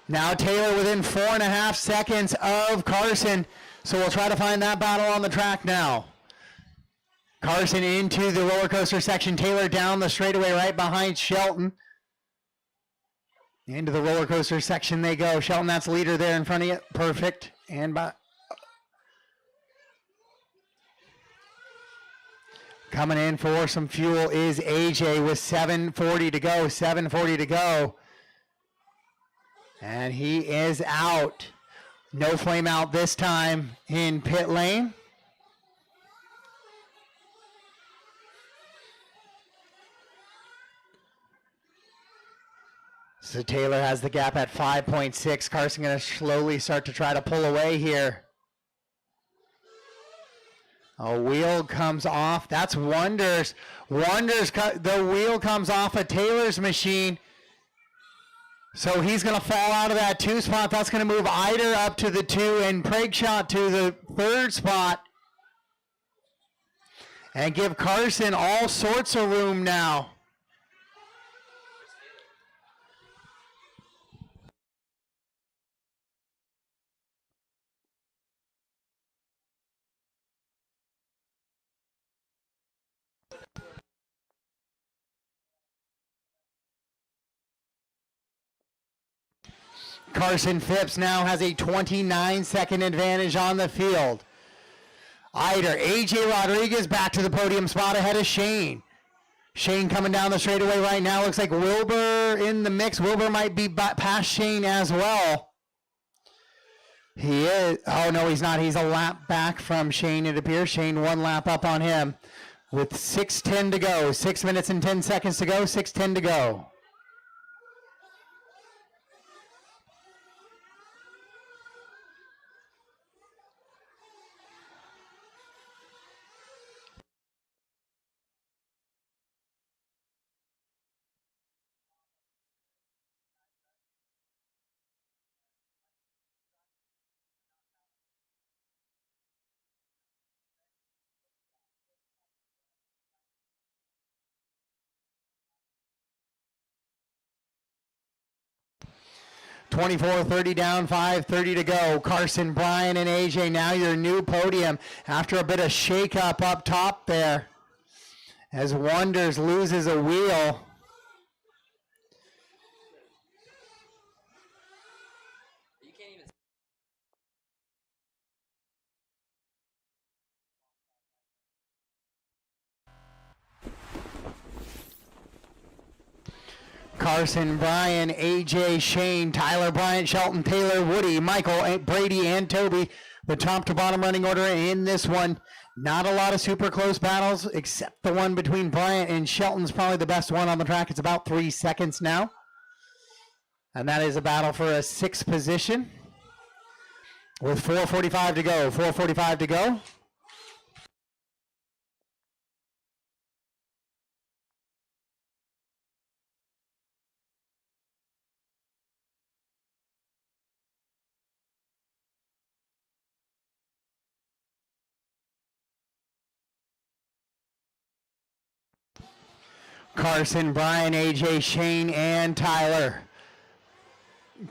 Now Taylor within 4.5 seconds of Carson. So we'll try to find that battle on the track now. Carson into the roller coaster section. Taylor down the straightaway right behind Shelton. Into the roller coaster section they go. Shelton, that's leader there in front of you. Perfect. And by coming in for some fuel is AJ with 7:40 to go. 7:40 to go. And he is out. No flame out this time in pit lane. So Taylor has the gap at 5.6. Carson going to slowly start to try to pull away here. A wheel comes off. That's Wonders. The wheel comes off of Taylor's machine. So he's going to fall out of that 2 spot. That's going to move Eider up to the 2 and Pragueshot to the 3rd spot. And give Carson all sorts of room now. Carson Phipps now has a 29-second advantage on the field. Eider, AJ Rodriguez back to the podium spot ahead of Shane. Shane coming down the straightaway right now. Looks like Wilbur in the mix. Wilbur might be past Shane as well. He is. Oh, no, he's not. He's a lap back from Shane, it appears. Shane 1 lap up on him with 6:10 to go. 6 minutes and 10 seconds to go. 6:10 to go. $24.30 down, $5.30 to go. Carson, Brian, and AJ, now your new podium after a bit of shake-up up top there. As Wonders loses a wheel. Carson, Brian, AJ, Shane, Tyler, Bryant, Shelton, Taylor, Woody, Michael, Brady, and Toby. The top to bottom running order in this one. Not a lot of super close battles, except the one between Bryant and Shelton's probably the best one on the track. It's about 3 seconds now. And that is a battle for a 6th position. With 4:45 to go. 4:45 to go. Carson, Brian, AJ, Shane, and Tyler.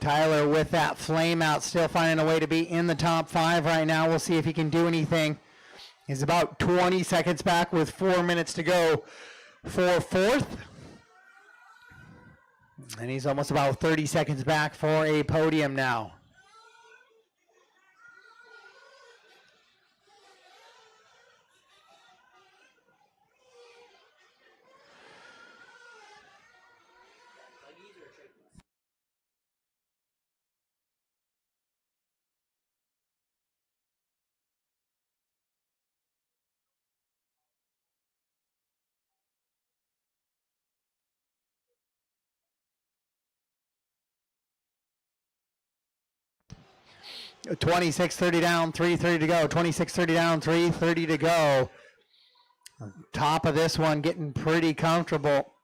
Tyler with that flame out, still finding a way to be in the top 5 right now. We'll see if he can do anything. He's about 20 seconds back with 4 minutes to go for 4th. And he's almost about 30 seconds back for a podium now. $26.30 down, $3.30 to go. $26.30 down, $3.30 to go. Top of this one getting pretty comfortable.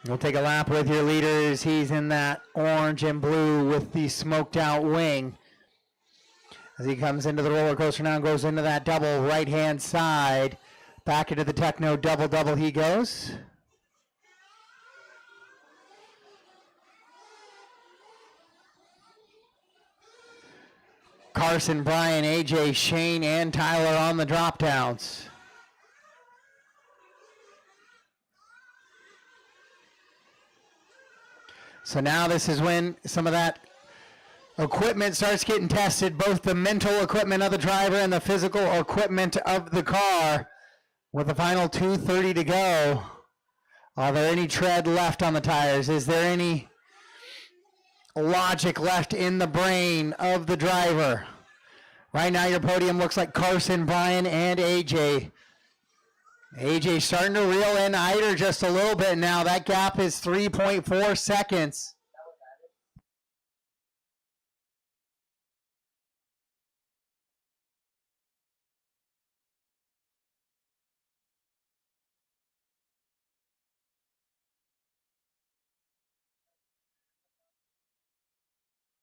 We'll take a lap with your leaders. He's in that orange and blue with the smoked out wing. As he comes into the roller coaster now, goes into that double right hand side. Back into the Techno double he goes. Carson, Brian, AJ, Shane, and Tyler on the drop downs. So now this is when some of that equipment starts getting tested, both the mental equipment of the driver and the physical equipment of the car. With the final 2:30 to go, are there any tread left on the tires? Is there any logic left in the brain of the driver? Right now your podium looks like Carson, Brian, and AJ. AJ starting to reel in Eider just a little bit now. That gap is 3.4 seconds.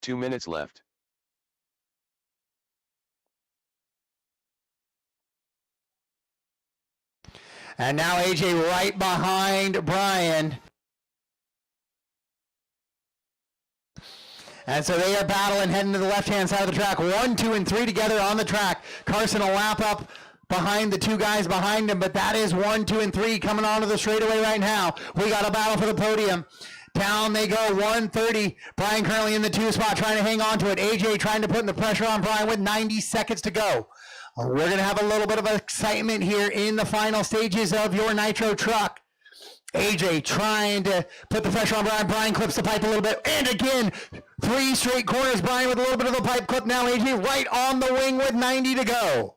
Two minutes left. And now AJ right behind Brian. And so they are battling, heading to the left-hand side of the track. 1, 2, and 3 together on the track. Carson will lap up behind the two guys behind him, but that is 1, 2, and 3 coming onto the straightaway right now. We got a battle for the podium. Down they go, 1:30. Brian currently in the 2 spot, trying to hang on to it. AJ trying to put the pressure on Brian with 90 seconds to go. We're going to have a little bit of excitement here in the final stages of your Nitro truck. AJ trying to put the pressure on Brian. Brian clips the pipe a little bit. And again, 3 straight corners. Brian with a little bit of a pipe clip now. AJ right on the wing with 90 to go.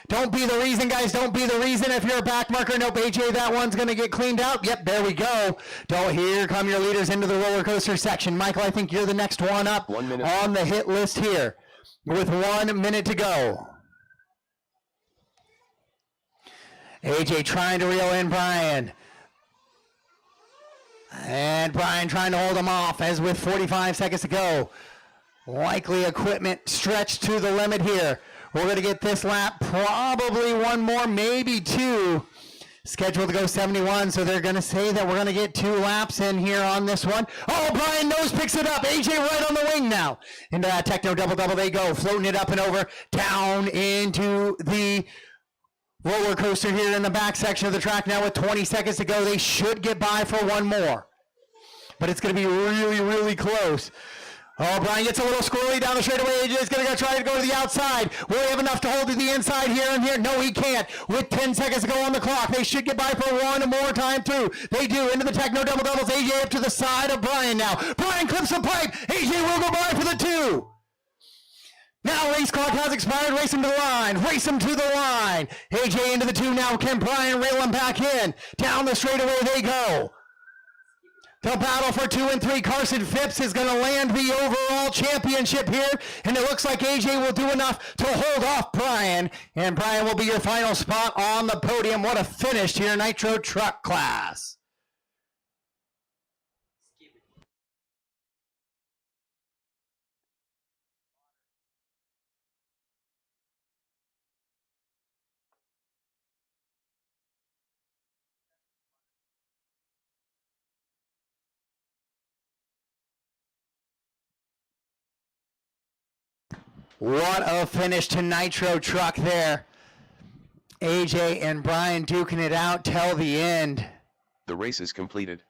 Don't be the reason, guys. Don't be the reason. If you're a back marker, nope, AJ, that one's going to get cleaned out. Yep, there we go. Here come your leaders into the roller coaster section. Michael, I think you're the next one up 1 minute on the hit list here with 1 minute to go. AJ trying to reel in Brian. And Brian trying to hold him off as with 45 seconds to go. Likely equipment stretched to the limit here. We're going to get this lap, probably 1 more, maybe 2. Scheduled to go 71, so they're going to say that we're going to get 2 laps in here on this one. Oh, Brian nose picks it up. AJ right on the wing now. Into that Techno double they go, floating it up and over, down into the roller coaster here in the back section of the track now with 20 seconds to go. They should get by for 1 more. But it's going to be really, really close. Oh, Brian gets a little squirrely down the straightaway. AJ's going to try to go to the outside. Will he have enough to hold to the inside here and here? No, he can't. With 10 seconds to go on the clock, they should get by for one more time through. They do. Into the tech, no double doubles. AJ up to the side of Brian now. Brian clips the pipe. AJ will go by for the 2. Now race clock has expired. Race him to the line. Race him to the line. AJ into the 2 now. Can Brian reel him back in? Down the straightaway they go. They'll battle for 2 and 3. Carson Phipps is going to land the overall championship here, and it looks like AJ will do enough to hold off Brian, and Brian will be your final spot on the podium. What a finish to your Nitro Truck class. What a finish to Nitro Truck there. AJ and Brian duking it out till the end. The race is completed.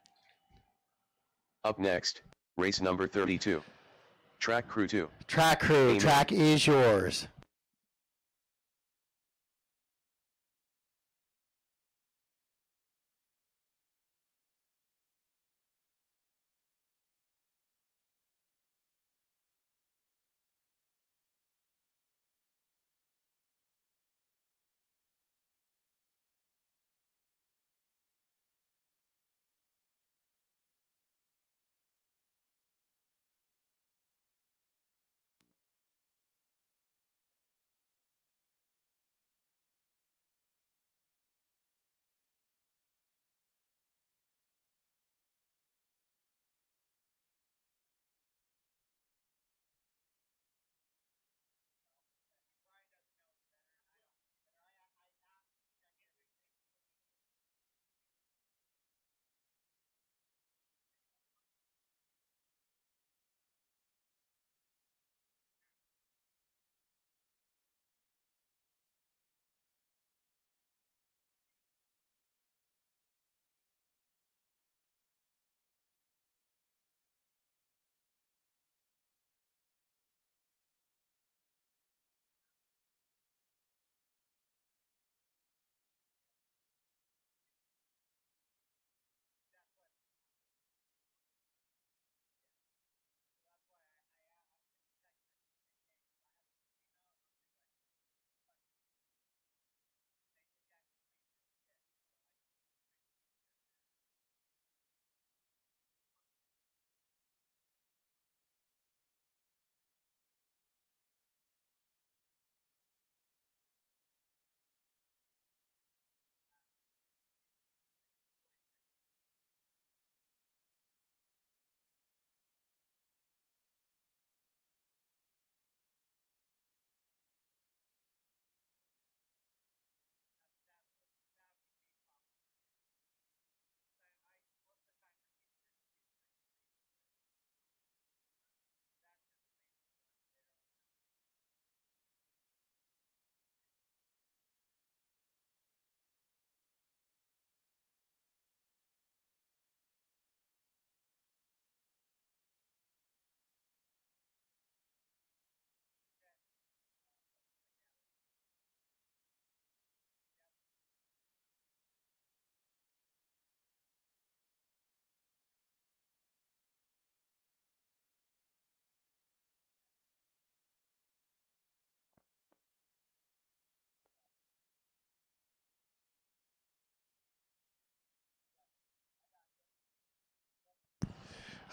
Up next, race number 32. Track Crew 2. Track Crew, Amen. track is yours.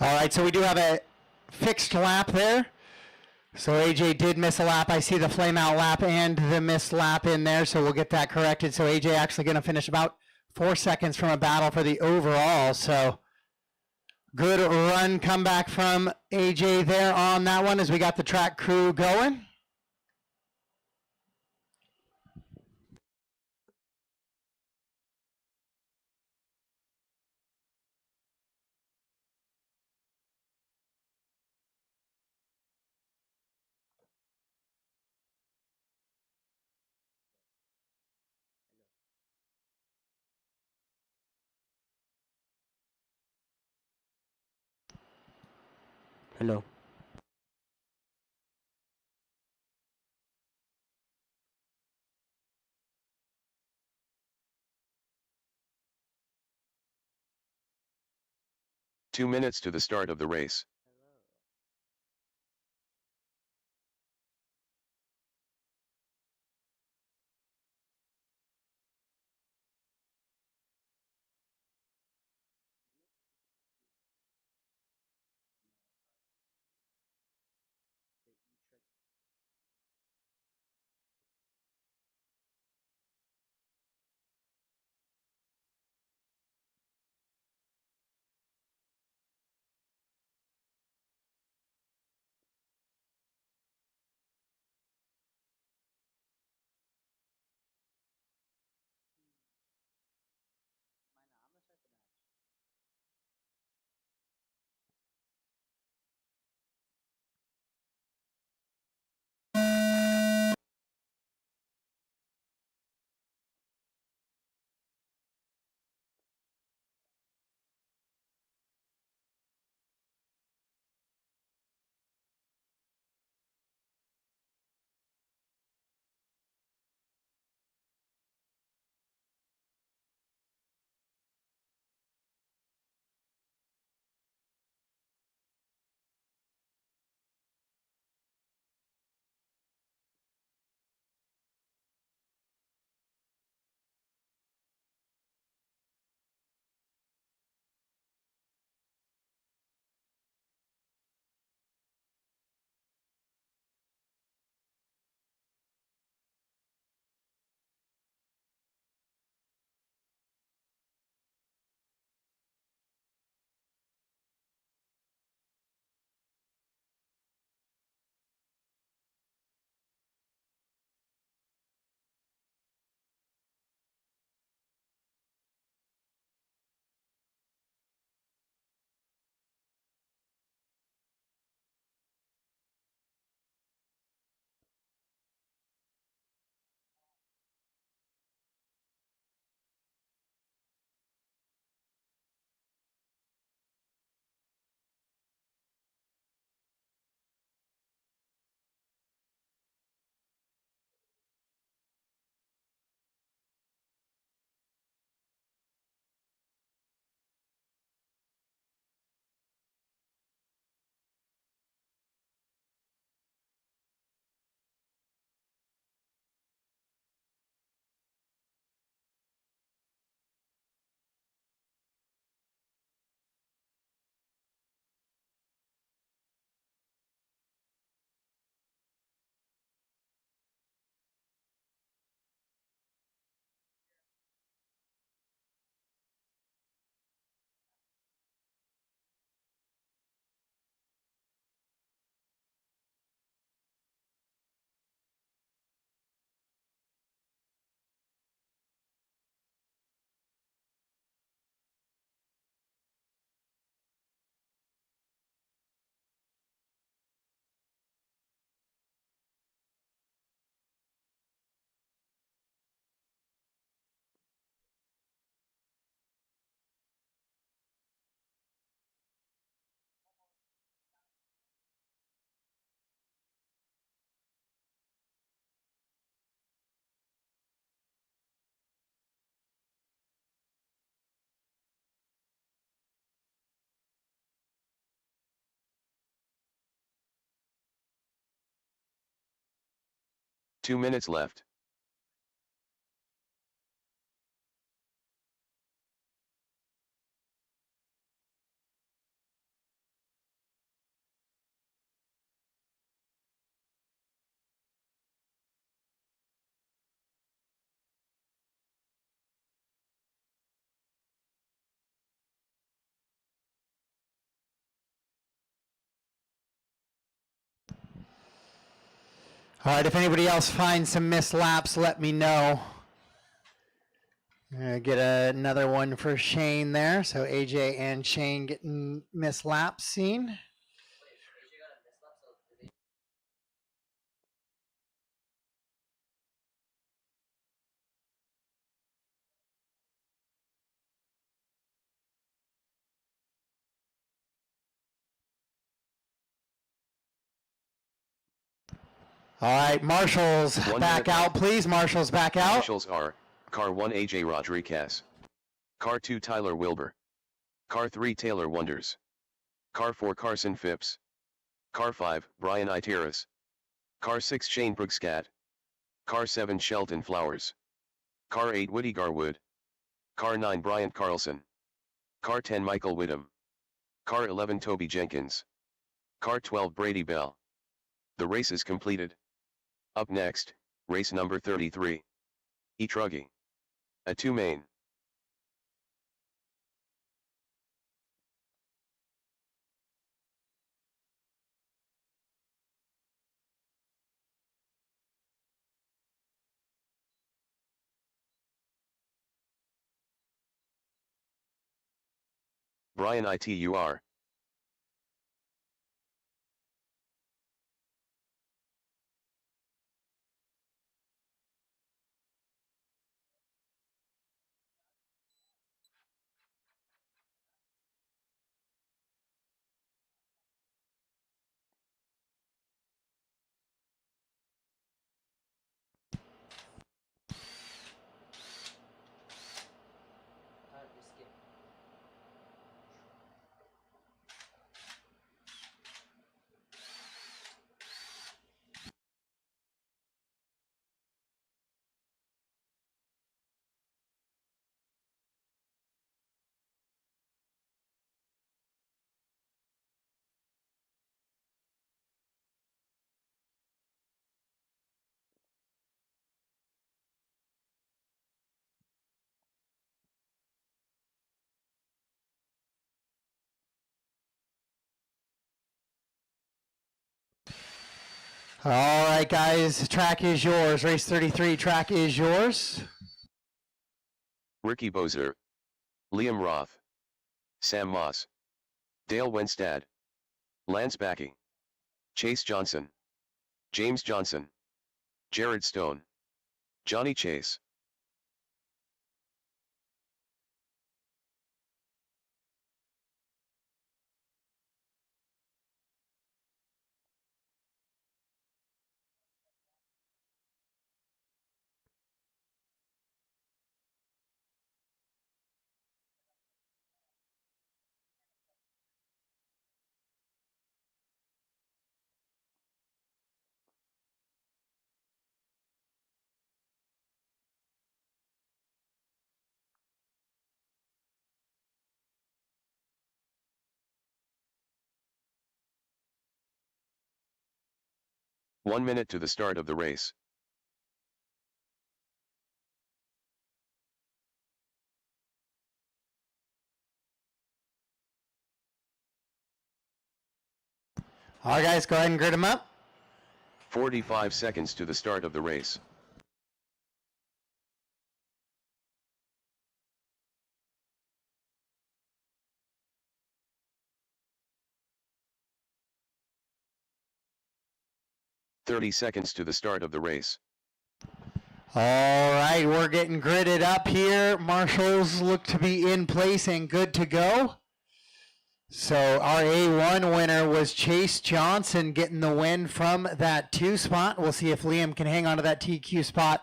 All right, so we do have a fixed lap there. So AJ did miss a lap. I see the flame out lap and the missed lap in there, so we'll get that corrected. So AJ actually going to finish about 4 seconds from a battle for the overall. So good run comeback from AJ there on that one as we got the track crew going. Hello. 2 minutes to the start of the race. Two minutes left. All right, if anybody else finds some missed laps, let me know. Get another one for Shane there. So AJ and Shane getting missed laps seen. All right, Marshall's back out, please. Marshall's back out. Marshals are Car 1 AJ Rodriguez, Car 2 Tyler Wilbur, Car 3 Taylor Wonders. Car 4 Carson Phipps. Car 5 Brian Iteris. Car 6 Shane Brookscat. Car 7 Shelton Flowers. Car 8 Woody Garwood. Car 9 Bryant Carlson. Car 10 Michael Whittam. Car 11 Toby Jenkins. Car 12 Brady Bell. The race is completed. Up next, race number 33. Etruggy. A 2 main. Brian Itur. All right, guys, track is yours. Race 33, track is yours. Ricky Bozer. Liam Roth. Sam Moss. Dale Wenstad. Lance Backey. Chase Johnson. James Johnson. Jared Stone. Johnny Chase. One minute to the start of the race. All right, guys, go ahead and grid them up. 45 seconds to the start of the race. $30 to the start of the race. All right, we're getting gridded up here. Marshals look to be in place and good to go. So our A1 winner was Chase Johnson getting the win from that 2 spot. We'll see if Liam can hang on to that TQ spot.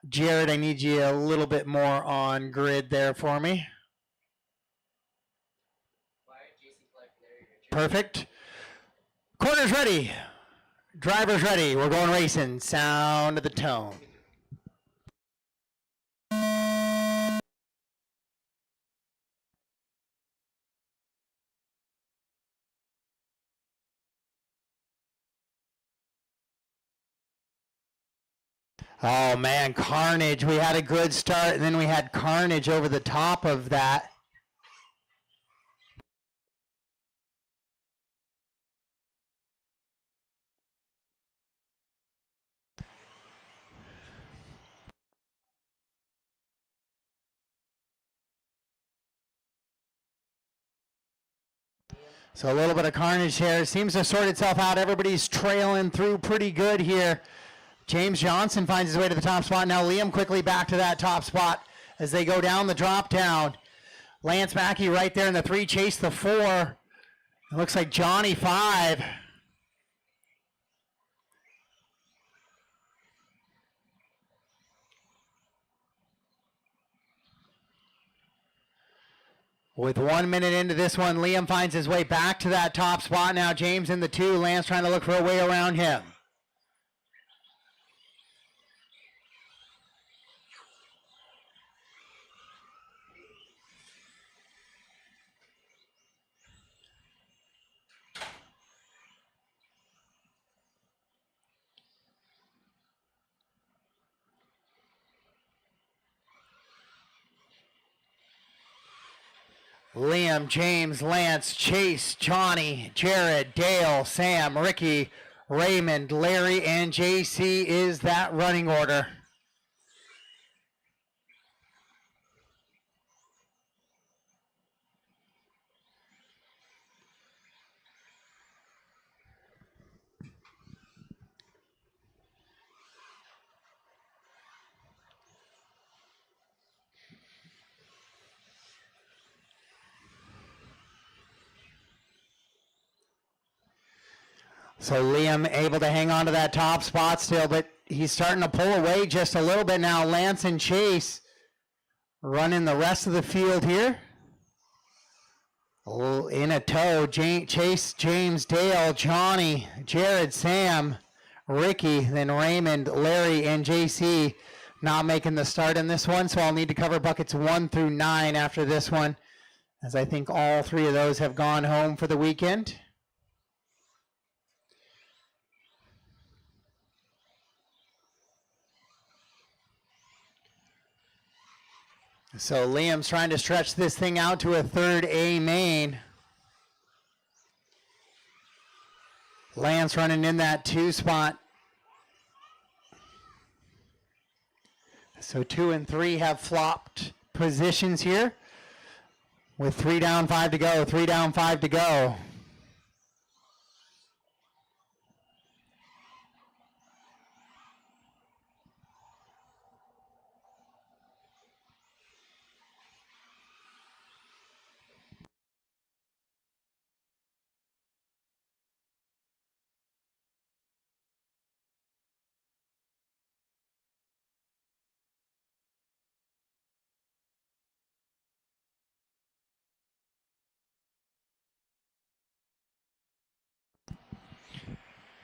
Jared, I need you a little bit more on grid there for me. Perfect. Corners ready. Drivers ready. We're going racing. Sound of the tone. Oh man, carnage. We had a good start and then we had carnage over the top of that. So a little bit of carnage here. Seems to sort itself out. Everybody's trailing through pretty good here. James Johnson finds his way to the top spot. Now Liam quickly back to that top spot as they go down the drop down. Lance Mackey right there in the 3, chase the 4. It looks like Johnny 5. With 1 minute into this one, Liam finds his way back to that top spot. Now James in the 2. Lance trying to look for a way around him. Liam, James, Lance, Chase, Johnny, Jared, Dale, Sam, Ricky, Raymond, Larry, and JC is that running order. So Liam able to hang on to that top spot still, but he's starting to pull away just a little bit now. Lance and Chase running the rest of the field here. In a tow, Chase, James, Dale, Johnny, Jared, Sam, Ricky, then Raymond, Larry, and JC not making the start in this one, so I'll need to cover buckets 1 through 9 after this one, as I think all 3 of those have gone home for the weekend. So Liam's trying to stretch this thing out to a third A main. Lance running in that 2 spot. So 2 and 3 have flopped positions here with 3 down, 5 to go, 3 down, 5 to go.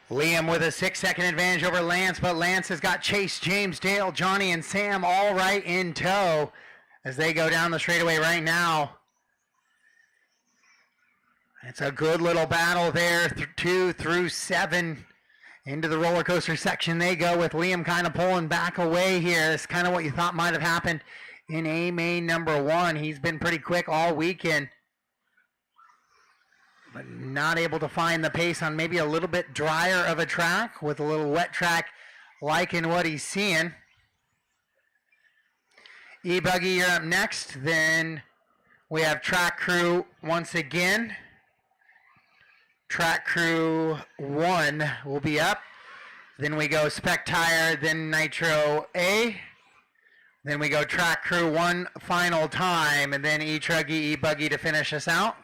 Liam with a 6-second advantage over Lance, but Lance has got Chase, James, Dale, Johnny, and Sam all right in tow as they go down the straightaway right now. It's a good little battle there, 2 through 7. Into the roller coaster section they go, with Liam kind of pulling back away here. It's kind of what you thought might have happened in A main number 1. He's been pretty quick all weekend, but not able to find the pace on maybe a little bit drier of a track, with a little wet track liking what he's seeing. E-Buggy, you're up next. Then we have Track Crew once again. Track Crew 1 will be up. Then we go Spec Tire, then Nitro A. Then we go Track Crew 1 final time, and then E-Truggy, E-Buggy to finish us out.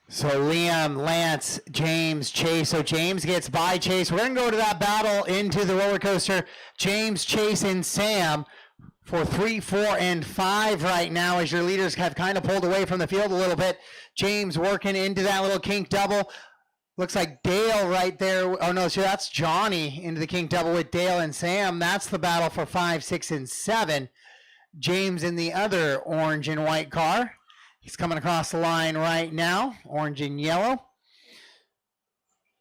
So Liam, Lance, James, Chase. So James gets by Chase. We're going to go to that battle into the roller coaster. James, Chase, and Sam for 3, 4, and 5 right now, as your leaders have kind of pulled away from the field a little bit. James working into that little kink double. Looks like Dale right there. Oh, no, so that's Johnny into the kink double with Dale and Sam. That's the battle for 5, 6, and 7. James in the other orange and white car. He's coming across the line right now, orange and yellow.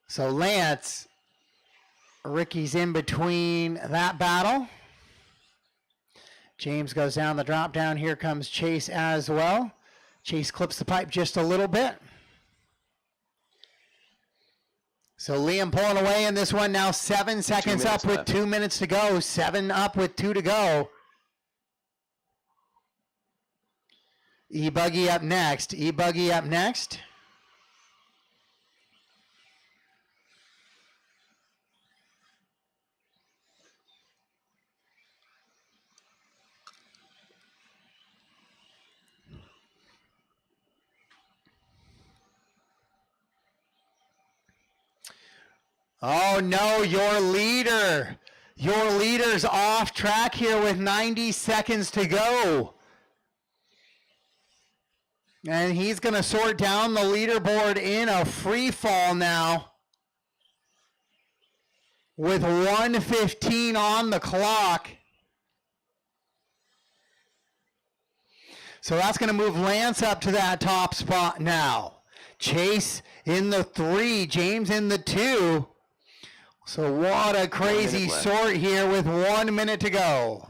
So Lance, Ricky's in between that battle. James goes down the drop down. Here comes Chase as well. Chase clips the pipe just a little bit. So Liam pulling away in this one now. 7 seconds up with left. 2 minutes to go. 7 up with 2 to go. E-Buggy up next. E-Buggy up next. Oh no, your leader's off track here with 90 seconds to go. And he's going to sort down the leaderboard in a free fall now. With 1:15 on the clock. So that's going to move Lance up to that top spot now. Chase in the 3, James in the 2. So what a crazy sort here with 1 minute to go.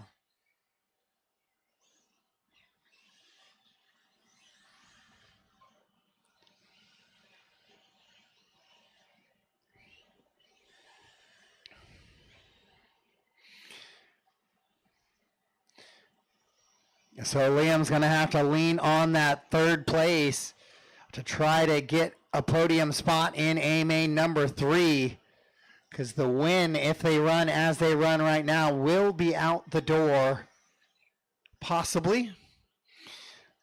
So Liam's going to have to lean on that 3rd place to try to get a podium spot in A main number 3. Because the win, if they run as they run right now, will be out the door, possibly.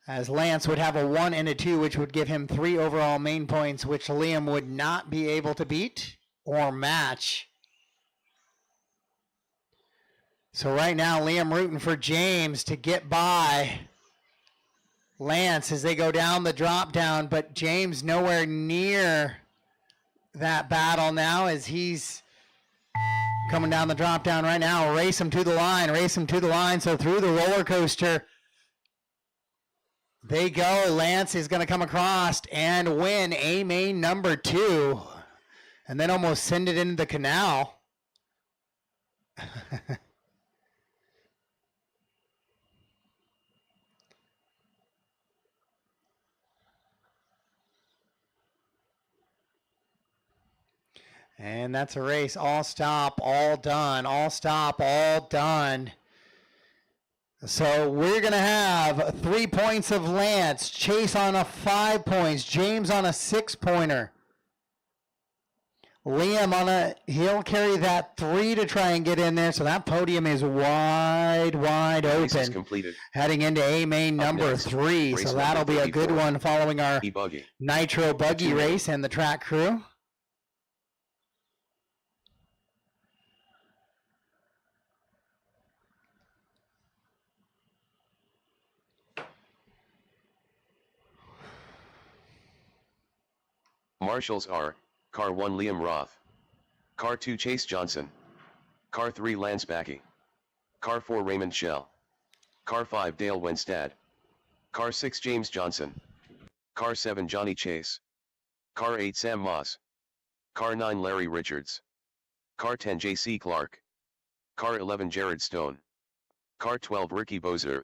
As Lance would have a 1 and a 2, which would give him 3 overall main points, which Liam would not be able to beat or match. So right now, Liam rooting for James to get by Lance as they go down the drop down, but James nowhere near that battle now as he's coming down the drop down right now. Race him to the line, So through the roller coaster they go. Lance is going to come across and win A main number 2 and then almost send it into the canal. And that's a race. All stop, all done. All stop, all done. So we're going to have 3 points of Lance. Chase on a 5 points. James on a 6-pointer. Liam on he'll carry that 3 to try and get in there. So that podium is wide open. Race is completed. Heading into A main number 3. So that'll be a good one following our E-Buggy. Nitro Buggy race and the track crew. Marshals are, Car 1 Liam Roth. Car 2 Chase Johnson. Car 3 Lance Backey. Car 4 Raymond Shell. Car 5 Dale Wenstad. Car 6 James Johnson. Car 7 Johnny Chase. Car 8 Sam Moss. Car 9 Larry Richards. Car 10 J.C. Clark. Car 11 Jared Stone. Car 12 Ricky Bozer.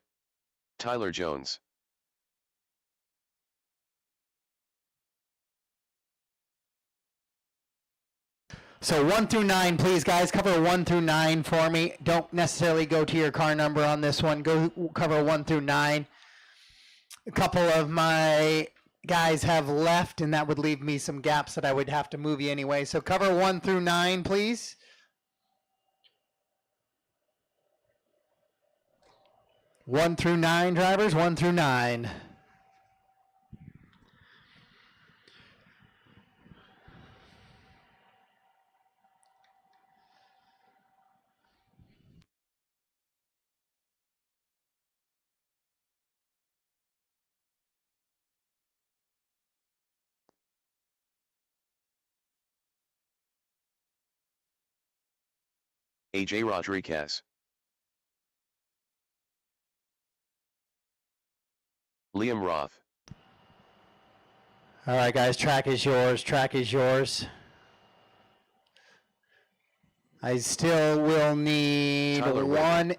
Tyler Jones. So 1 through 9, please, guys. Cover 1 through 9 for me. Don't necessarily go to your car number on this one. Go cover 1 through 9. A couple of my guys have left, and that would leave me some gaps that I would have to move you anyway. So cover 1 through 9, please. One through 9, drivers. 1 through 9. A.J. Rodriguez. Liam Roth. All right, guys. Track is yours. Track is yours. I still will need Tyler 1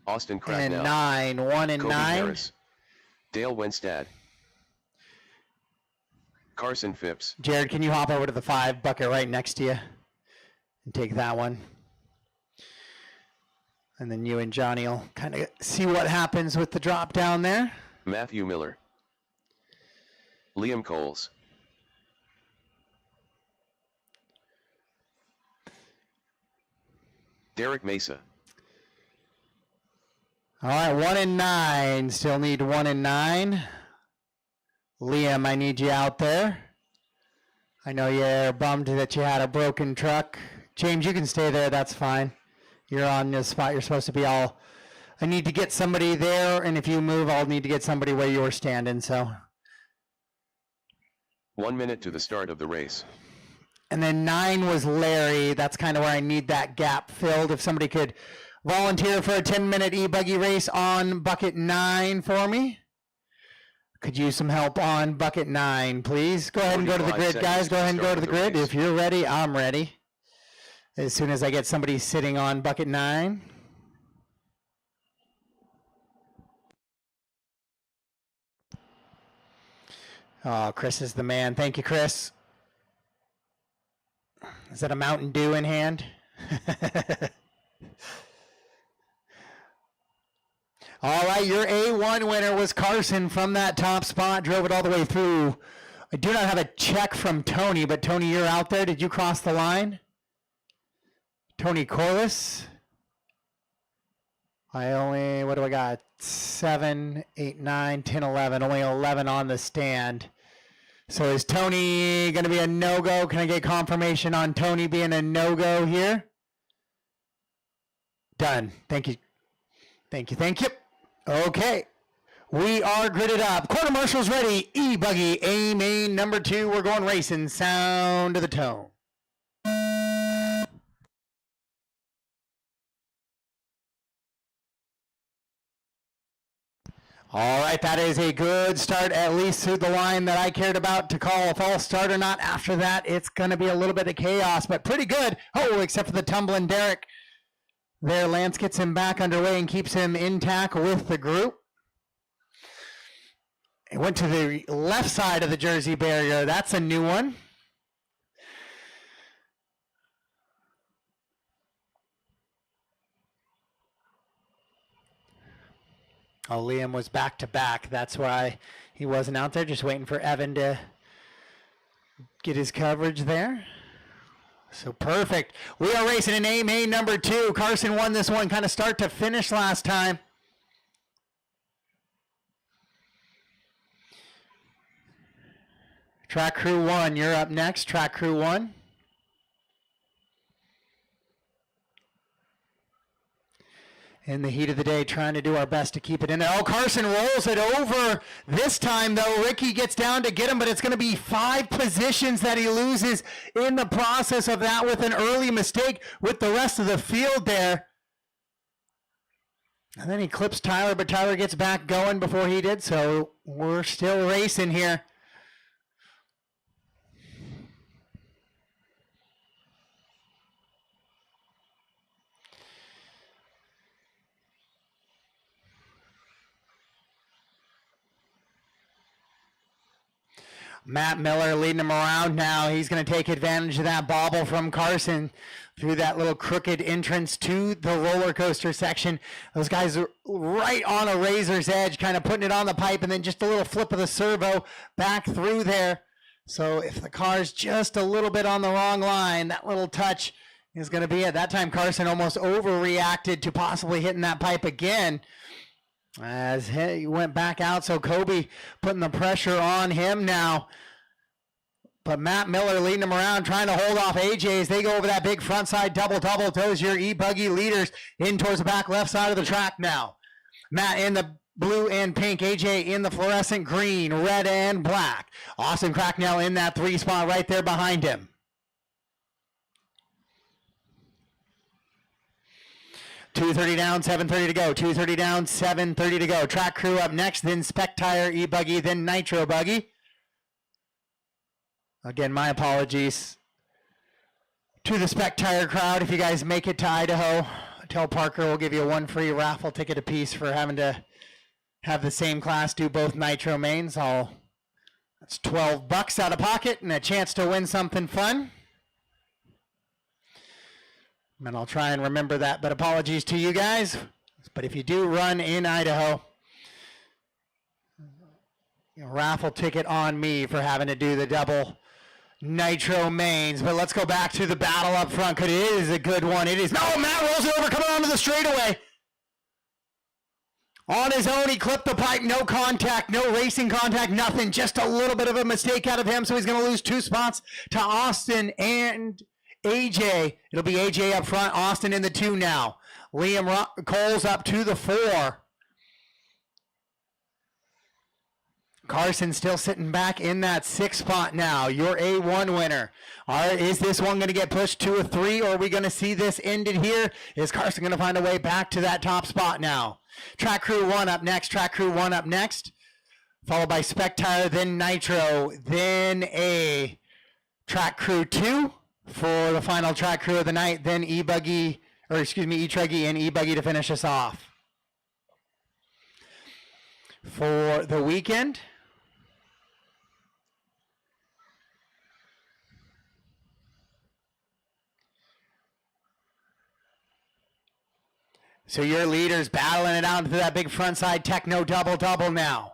Austin and Cracknell. 9. 1 and Kobe 9. Harris. Dale Wenstad. Carson Phipps. Jared, can you hop over to the 5 bucket right next to you and take that one? And then you and Johnny will kind of see what happens with the drop down there. Matthew Miller. Liam Coles. Derek Mesa. All right, 1 and 9. Still need 1 and 9. Liam, I need you out there. I know you're bummed that you had a broken truck. James, you can stay there. That's fine. You're on the spot. You're supposed to be all. I need to get somebody there, and if you move, I'll need to get somebody where you were standing. So. 1 minute to the start of the race. And then 9 was Larry. That's kind of where I need that gap filled. If somebody could volunteer for a 10-minute e-buggy race on bucket 9 for me. Could use some help on bucket 9, please. Go ahead and go to the grid, guys. Go ahead and go to the grid. If you're ready, I'm ready. As soon as I get somebody sitting on bucket 9. Oh, Chris is the man. Thank you, Chris. Is that a Mountain Dew in hand? All right, your A1 winner was Carson from that top spot, drove it all the way through. I do not have a check from Tony, but Tony, you're out there. Did you cross the line? Tony Corliss. I only, what do I got? 7, 8, 9, 10, 11. Only 11 on the stand. So is Tony going to be a no-go? Can I get confirmation on Tony being a no-go here? Done. Thank you. Thank you. Thank you. Okay. We are gridded up. Quarter marshals ready. E-buggy, A main number 2. We're going racing. Sound of the tone. All right, that is a good start, at least through the line that I cared about to call a false start or not. After that, it's going to be a little bit of chaos, but pretty good. Oh, except for the tumbling Derek. There, Lance gets him back underway and keeps him intact with the group. It went to the left side of the Jersey barrier. That's a new one. Oh, Liam was back to back. That's why he wasn't out there, just waiting for Evan to get his coverage there. So perfect. We are racing in A main number 2. Carson won this one kind of start to finish last time. Track crew 1, you're up next. Track crew 1. In the heat of the day, trying to do our best to keep it in there. Oh, Carson rolls it over. This time, though, Ricky gets down to get him, but it's going to be 5 positions that he loses in the process of that with an early mistake with the rest of the field there. And then he clips Tyler, but Tyler gets back going before he did, so we're still racing here. Matt Miller leading him around now. He's going to take advantage of that bobble from Carson through that little crooked entrance to the roller coaster section. Those guys are right on a razor's edge, kind of putting it on the pipe, and then just a little flip of the servo back through there. So if the car's just a little bit on the wrong line, that little touch is going to be it. That time Carson almost overreacted to possibly hitting that pipe again. As he went back out, so Kobe putting the pressure on him now. But Matt Miller leading him around, trying to hold off AJ as they go over that big front side double-double. Those your e-buggy leaders in towards the back left side of the track now. Matt in the blue and pink, AJ in the fluorescent green, red and black. Austin Cracknell in that 3 spot right there behind him. .230 down, 7:30 to go. 2:30 down, 7:30 to go. Track crew up next, then Spec Tire e-buggy, then Nitro buggy. Again, my apologies to the Spec Tire crowd. If you guys make it to Idaho, tell Parker we'll give you 1 free raffle ticket apiece for having to have the same class do both Nitro mains. I'll That's $12 out of pocket and a chance to win something fun. And I'll try and remember that, but apologies to you guys. But if you do run in Idaho, raffle ticket on me for having to do the double nitro mains. But let's go back to the battle up front, because it is a good one. It is. No, Matt rolls it over, coming onto the straightaway. On his own, he clipped the pipe. No contact, no racing contact, nothing. Just a little bit of a mistake out of him, so he's going to lose 2 spots to Austin and AJ. It'll be AJ up front, Austin in the 2 now. Liam Cole's up to the 4. Carson still sitting back in that 6 spot now. Your A1 winner. All right, is this one going to get pushed to a 3, or are we going to see this ended here? Is Carson going to find a way back to that top spot now? Track Crew 1 up next. Track Crew 1 up next. Followed by Spec Tire, then Nitro, then a Track Crew 2 for the final Track Crew of the night. Then E-Truggy and E-Buggy to finish us off. For the weekend, so your leaders battling it out into that big front side techno double now.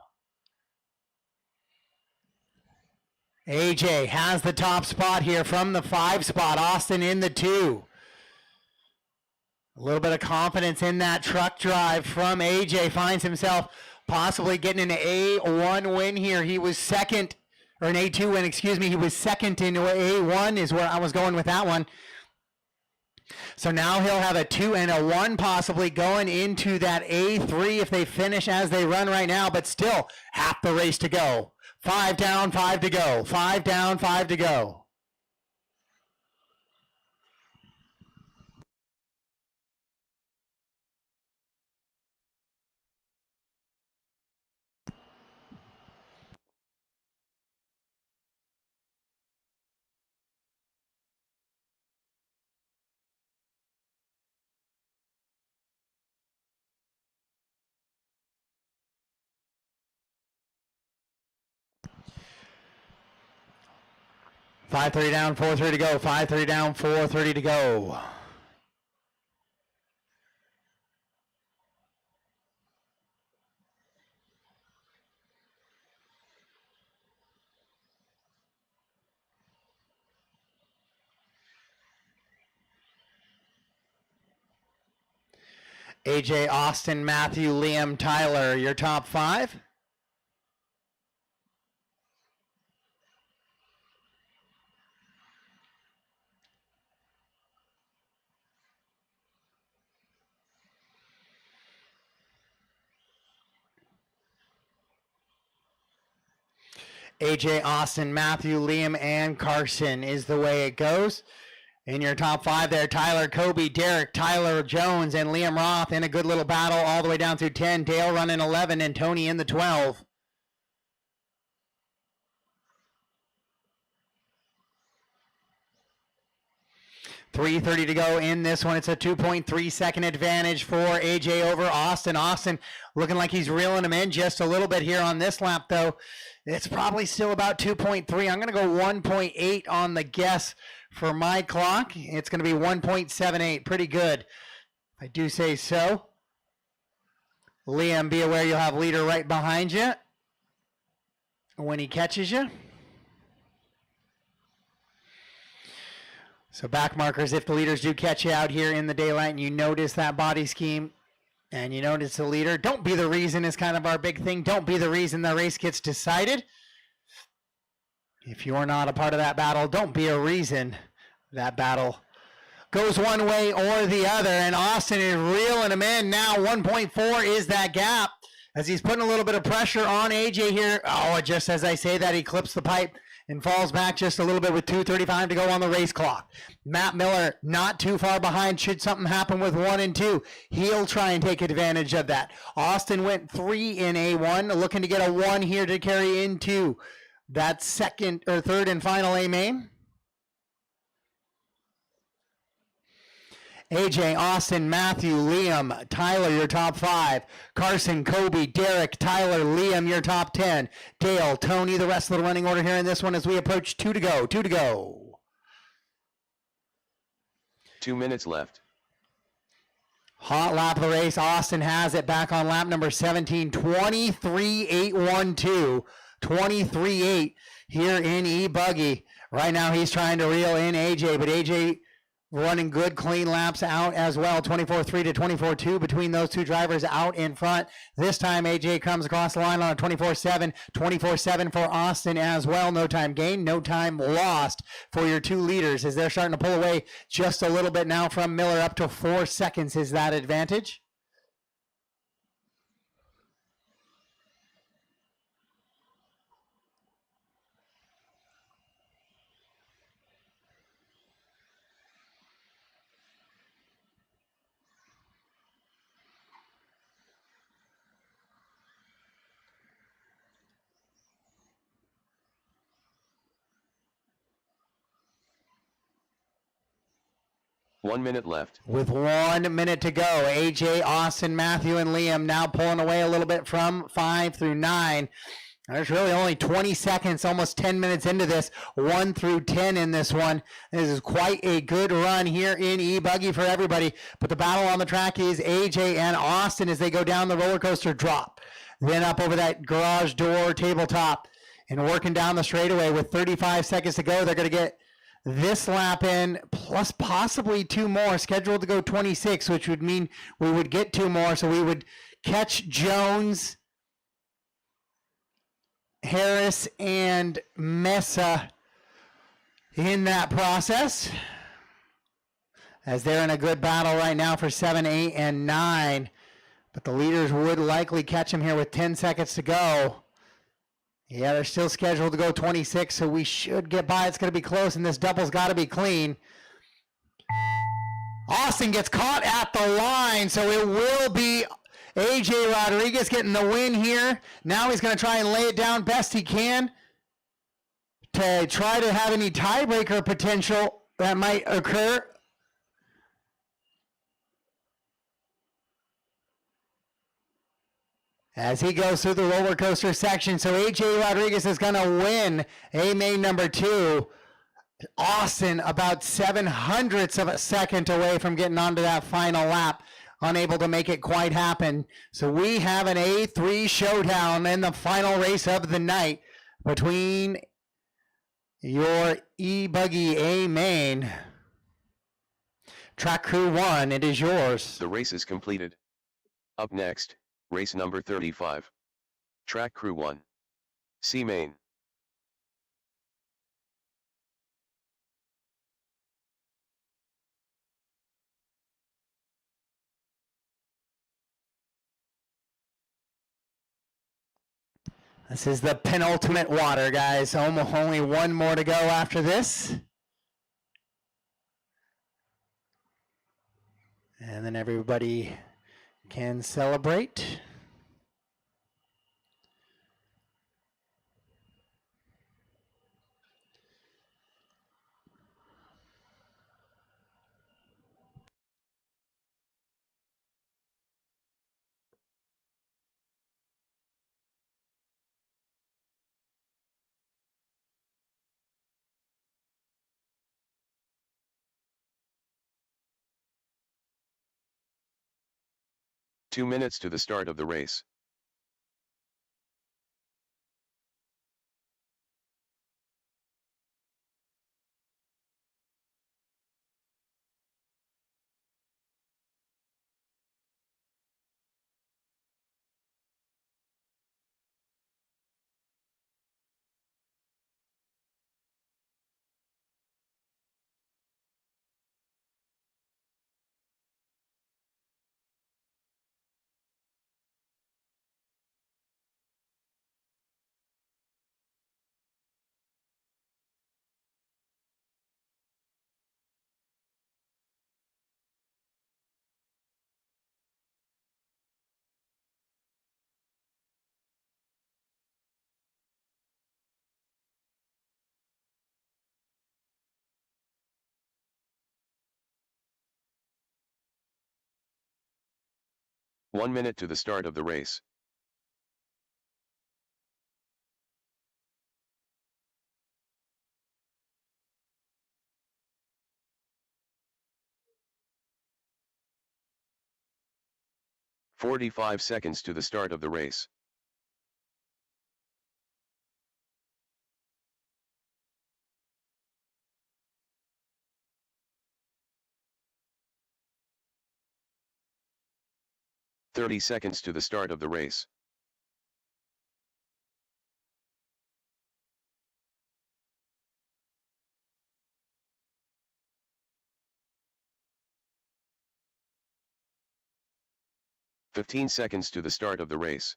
AJ has the top spot here from the 5 spot. Austin in the 2. A little bit of confidence in that truck drive from AJ. Finds himself possibly getting an A1 win here. He was second, or an A2 win, excuse me. He was second in A1 is where I was going with that one. So now he'll have a 2 and a 1 possibly going into that A3 if they finish as they run right now, but still half the race to go. 5 down, 5 to go. 5 down, 5 to go. $5:30 down, 4:30 to go. 5:30 down, 4:30 to go. AJ, Austin, Matthew, Liam, Tyler, your top 5. AJ, Austin, Matthew, Liam, and Carson is the way it goes. In your top 5 there, Tyler, Kobe, Derek, Tyler Jones, and Liam Roth in a good little battle all the way down through 10. Dale running 11 and Tony in the 12. $3:30 to go in this one. It's a 2.3 second advantage for AJ over Austin. Austin looking like he's reeling him in just a little bit here on this lap, though. It's probably still about 2.3. I'm going to go 1.8 on the guess for my clock. It's going to be 1.78. Pretty good, if I do say so. Liam, be aware you'll have leader right behind you when he catches you. So back markers, if the leaders do catch you out here in the daylight and you notice that body scheme and you notice the leader, don't be the reason is kind of our big thing. Don't be the reason the race gets decided. If you're not a part of that battle, don't be a reason that battle goes one way or the other. And Austin is reeling him in now. 1.4 is that gap as he's putting a little bit of pressure on AJ here. Oh, just as I say that, he clips the pipe and falls back just a little bit with 2:35 to go on the race clock. Matt Miller not too far behind should something happen with 1 and 2. He'll try and take advantage of that. Austin went 3 in A1, looking to get a 1 here to carry into that second or third and final A main. AJ, Austin, Matthew, Liam, Tyler, your top 5. Carson, Kobe, Derek, Tyler, Liam, your top 10. Dale, Tony, the rest of the running order here in this one as we approach 2 to go. 2 to go. 2 minutes left. Hot lap of the race. Austin has it back on lap number 17. 23.812. 23.8 here in E-Buggy. Right now he's trying to reel in AJ, but AJ running good, clean laps out as well. 24.3 to 24.2 between those two drivers out in front. This time AJ comes across the line on a 24.7. 24.7 for Austin as well. No time gained, no time lost for your two leaders as they're starting to pull away just a little bit now from Miller. Up to 4 seconds is that advantage. One minute left. With 1 minute to go, AJ, Austin, Matthew, and Liam now pulling away a little bit from 5 through 9. There's really only 20 seconds, almost 10 minutes into this, 1 through 10 in this one. This is quite a good run here in E-Buggy for everybody. But the battle on the track is AJ and Austin as they go down the roller coaster drop. Then up over that garage door tabletop and working down the straightaway with 35 seconds to go. They're going to get this lap in, plus possibly 2 more, scheduled to go 26, which would mean we would get 2 more. So we would catch Jones, Harris, and Mesa in that process, as they're in a good battle right now for 7, 8, and 9. But the leaders would likely catch him here with 10 seconds to go. Yeah, they're still scheduled to go 26, so we should get by. It's going to be close, and this double's got to be clean. Austin gets caught at the line, so it will be AJ Rodriguez getting the win here. Now he's going to try and lay it down best he can to try to have any tiebreaker potential that might occur. As he goes through the roller coaster section. So AJ Rodriguez is going to win A main number 2. Austin about 7/100ths of a second away from getting onto that final lap. Unable to make it quite happen. So we have an A3 showdown in the final race of the night between your E-Buggy A main. Track Crew 1, it is yours. The race is completed. Up next, race number 35. Track Crew 1. C main. This is the penultimate water, guys. Almost only 1 more to go after this. And then everybody can celebrate. Two minutes to the start of the race. 1 minute to the start of the race. "45 seconds to the start of the race. "30 seconds to the start of the race. "15 seconds to the start of the race.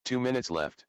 "2 minutes left.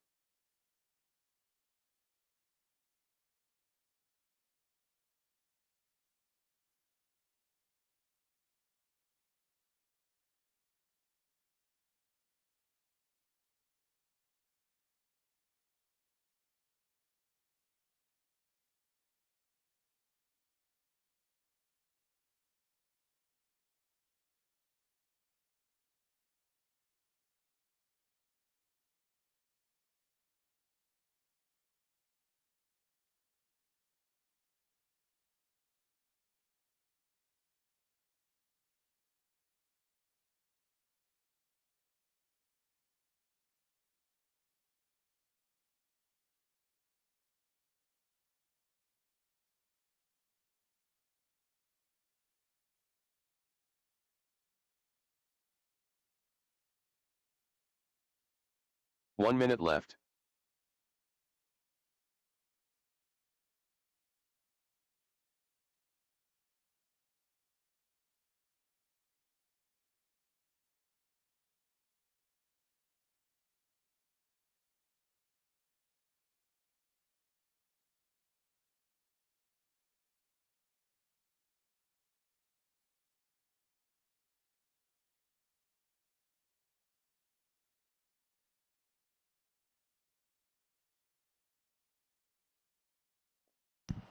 "1 minute left.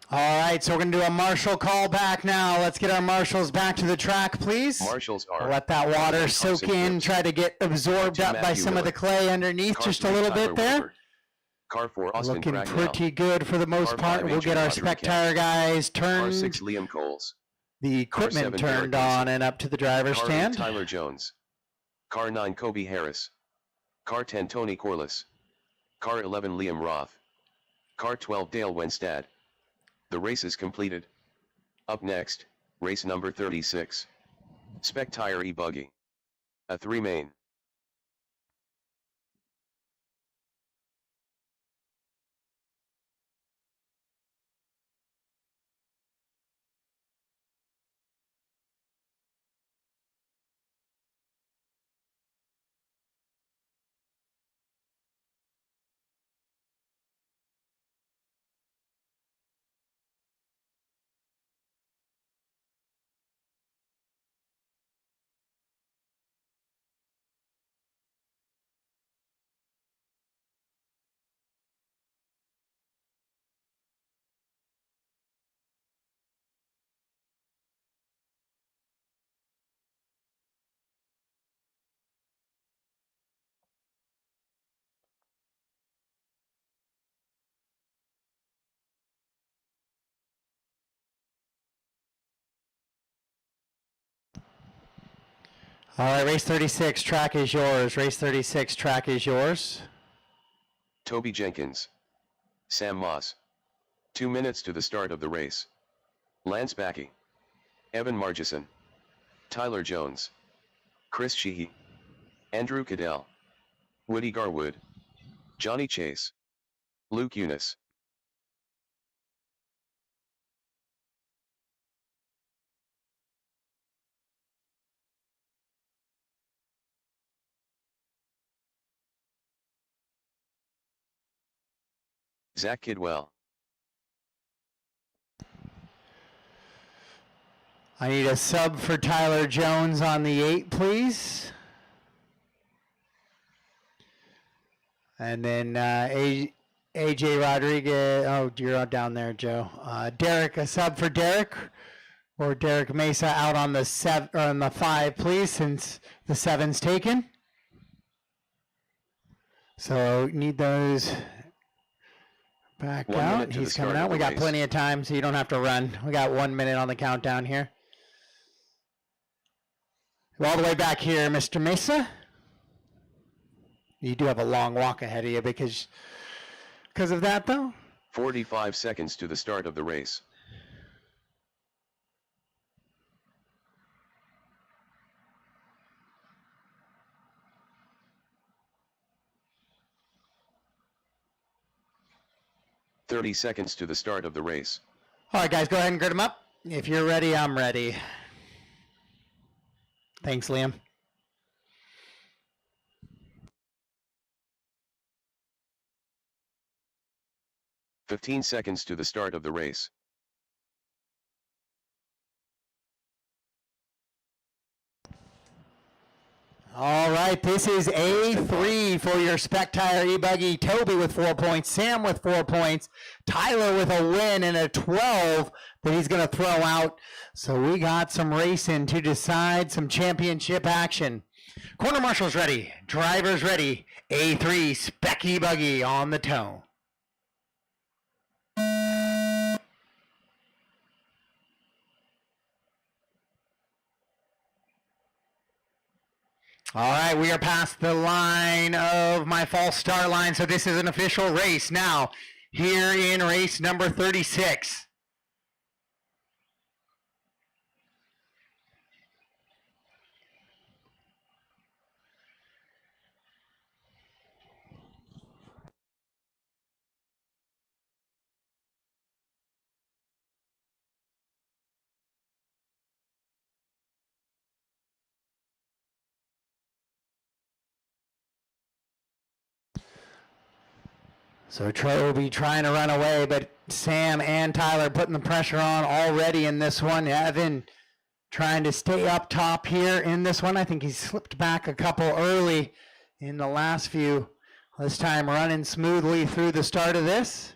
All right, so we're going to do a marshal call back now. Let's get our marshals back to the track, please. Marshals are Let that water soak in, try to get absorbed up by some of the clay underneath just a little bit there. Car 4 Austin Looking Bracknell. pretty good for the most Car part. 5 We'll get our Adrian spec Rodriguez. tire guys Car 6 turned, Liam Coles. the Car equipment 7 turned Derek on Mason. and up to the driver's Car 8 stand. Tyler Jones. Car 9 Kobe Harris. Car 10 Tony Corliss. Car 11 Liam Roth. Car 12 Dale Wenstad. The race is completed. Up next, race number 36. Spec Tire E-Buggy. A 3 main. All right, race 36, track is yours. Race 36, track is yours. Toby Jenkins. Sam Moss. 2 minutes to the start of the race. Lance Backey. Evan Margison. Tyler Jones. Chris Sheehy. Andrew Cadell. Woody Garwood. Johnny Chase. Luke Eunice. Zach Kidwell. I need a sub for Tyler Jones on the 8, please. And then AJ Rodriguez. Oh, you're down there, Joe. Derek, a sub for Derek, or Derek Mesa out on the 7 or on the 5, please, since the 7's taken. So need those back 1 out. minute to the He's coming start out. of the We got race. plenty of time, so you don't have to run. We got 1 minute on the countdown here. All the way back here, Mr. Mesa. You do have a long walk ahead of you because of that, though. 45 seconds to the start of the race. "30 seconds to the start of the race. All right, guys, go ahead and grid them up. If you're ready, I'm ready. Thanks, Liam. "15 seconds to the start of the race. All right, this is A3 for your Spec Tire E-Buggy. Toby with 4 points, Sam with 4 points, Tyler with a win and a 12 that he's going to throw out. So we got some racing to decide, some championship action. Corner marshals ready, drivers ready. A3 Spec E-Buggy on the tone. All right, we are past the line of my false start line, so this is an official race now here in race number 36. So Troy will be trying to run away, but Sam and Tyler putting the pressure on already in this one. Evan trying to stay up top here in this one. I think he slipped back a couple early in the last few. This time running smoothly through the start of this.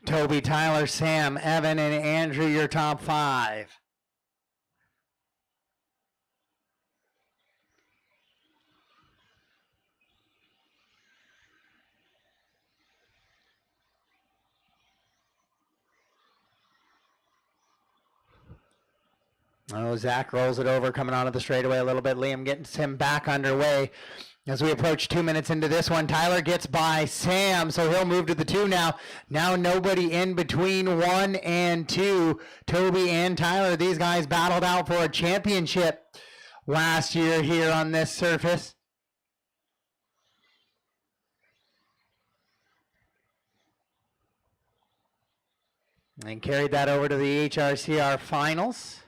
Toby, Tyler, Sam, Evan, and Andrew, your top 5. Oh, Zach rolls it over, coming onto the straightaway a little bit. Liam gets him back underway. As we approach 2 minutes into this one, Tyler gets by Sam, so he'll move to the 2 now. Now nobody in between 1 and 2. Toby and Tyler, these guys battled out for a championship last year here on this surface. And carried that over to the HRCR finals.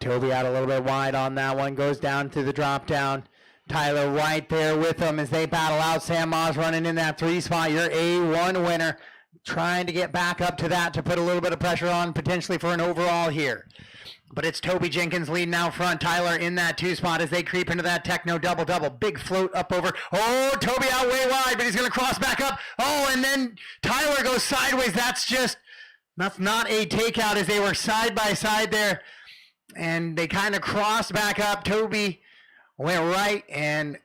Toby out a little bit wide on that one, goes down through the drop down. Tyler right there with them as they battle out. Sam Moss running in that 3 spot. Your A1 winner, trying to get back up to that to put a little bit of pressure on potentially for an overall here. But it's Toby Jenkins leading out front. Tyler in that 2 spot as they creep into that techno double-double. Big float up over. Oh, Toby out way wide, but he's going to cross back up. Oh, and then Tyler goes sideways. That's not a takeout as they were side by side there. And they kind of crossed back up. Toby went right and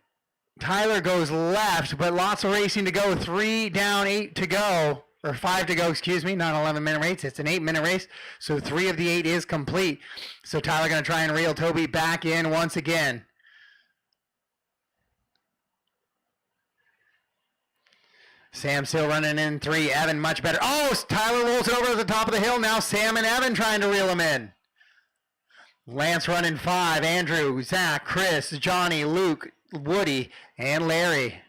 Tyler goes left, but lots of racing to go. 3 down, 8 to go, or 5 to go, excuse me, not 11-minute race. It's an 8-minute race, so 3 of the 8 is complete. So Tyler going to try and reel Toby back in once again. Sam still running in 3. Evan much better. Oh, Tyler rolls it over to the top of the hill. Now Sam and Evan trying to reel him in. Lance running 5, Andrew, Zach, Chris, Johnny, Luke, Woody, and Larry.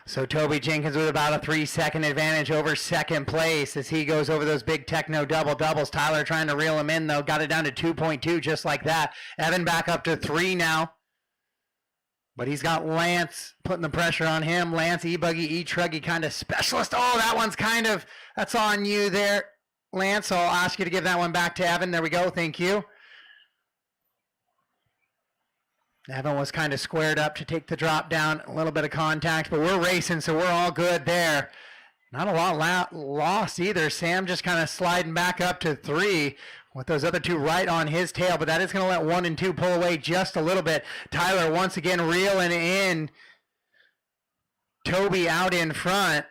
So Toby Jenkins with about a 3-second advantage over second place as he goes over those big techno double-doubles. Tyler trying to reel him in, though. Got it down to 2.2 just like that. Evan back up to 3 now. But he's got Lance putting the pressure on him. Lance, E-Buggy, E-Truggy kind of specialist. Oh, that one's that's on you there, Lance. So I'll ask you to give that one back to Evan. There we go. Thank you. Evan was kind of squared up to take the drop down, a little bit of contact, but we're racing, so we're all good there. Not a lot lost either. Sam just kind of sliding back up to 3 with those other 2 right on his tail, but that is going to let 1 and 2 pull away just a little bit. Tyler once again reeling in. Toby out in front.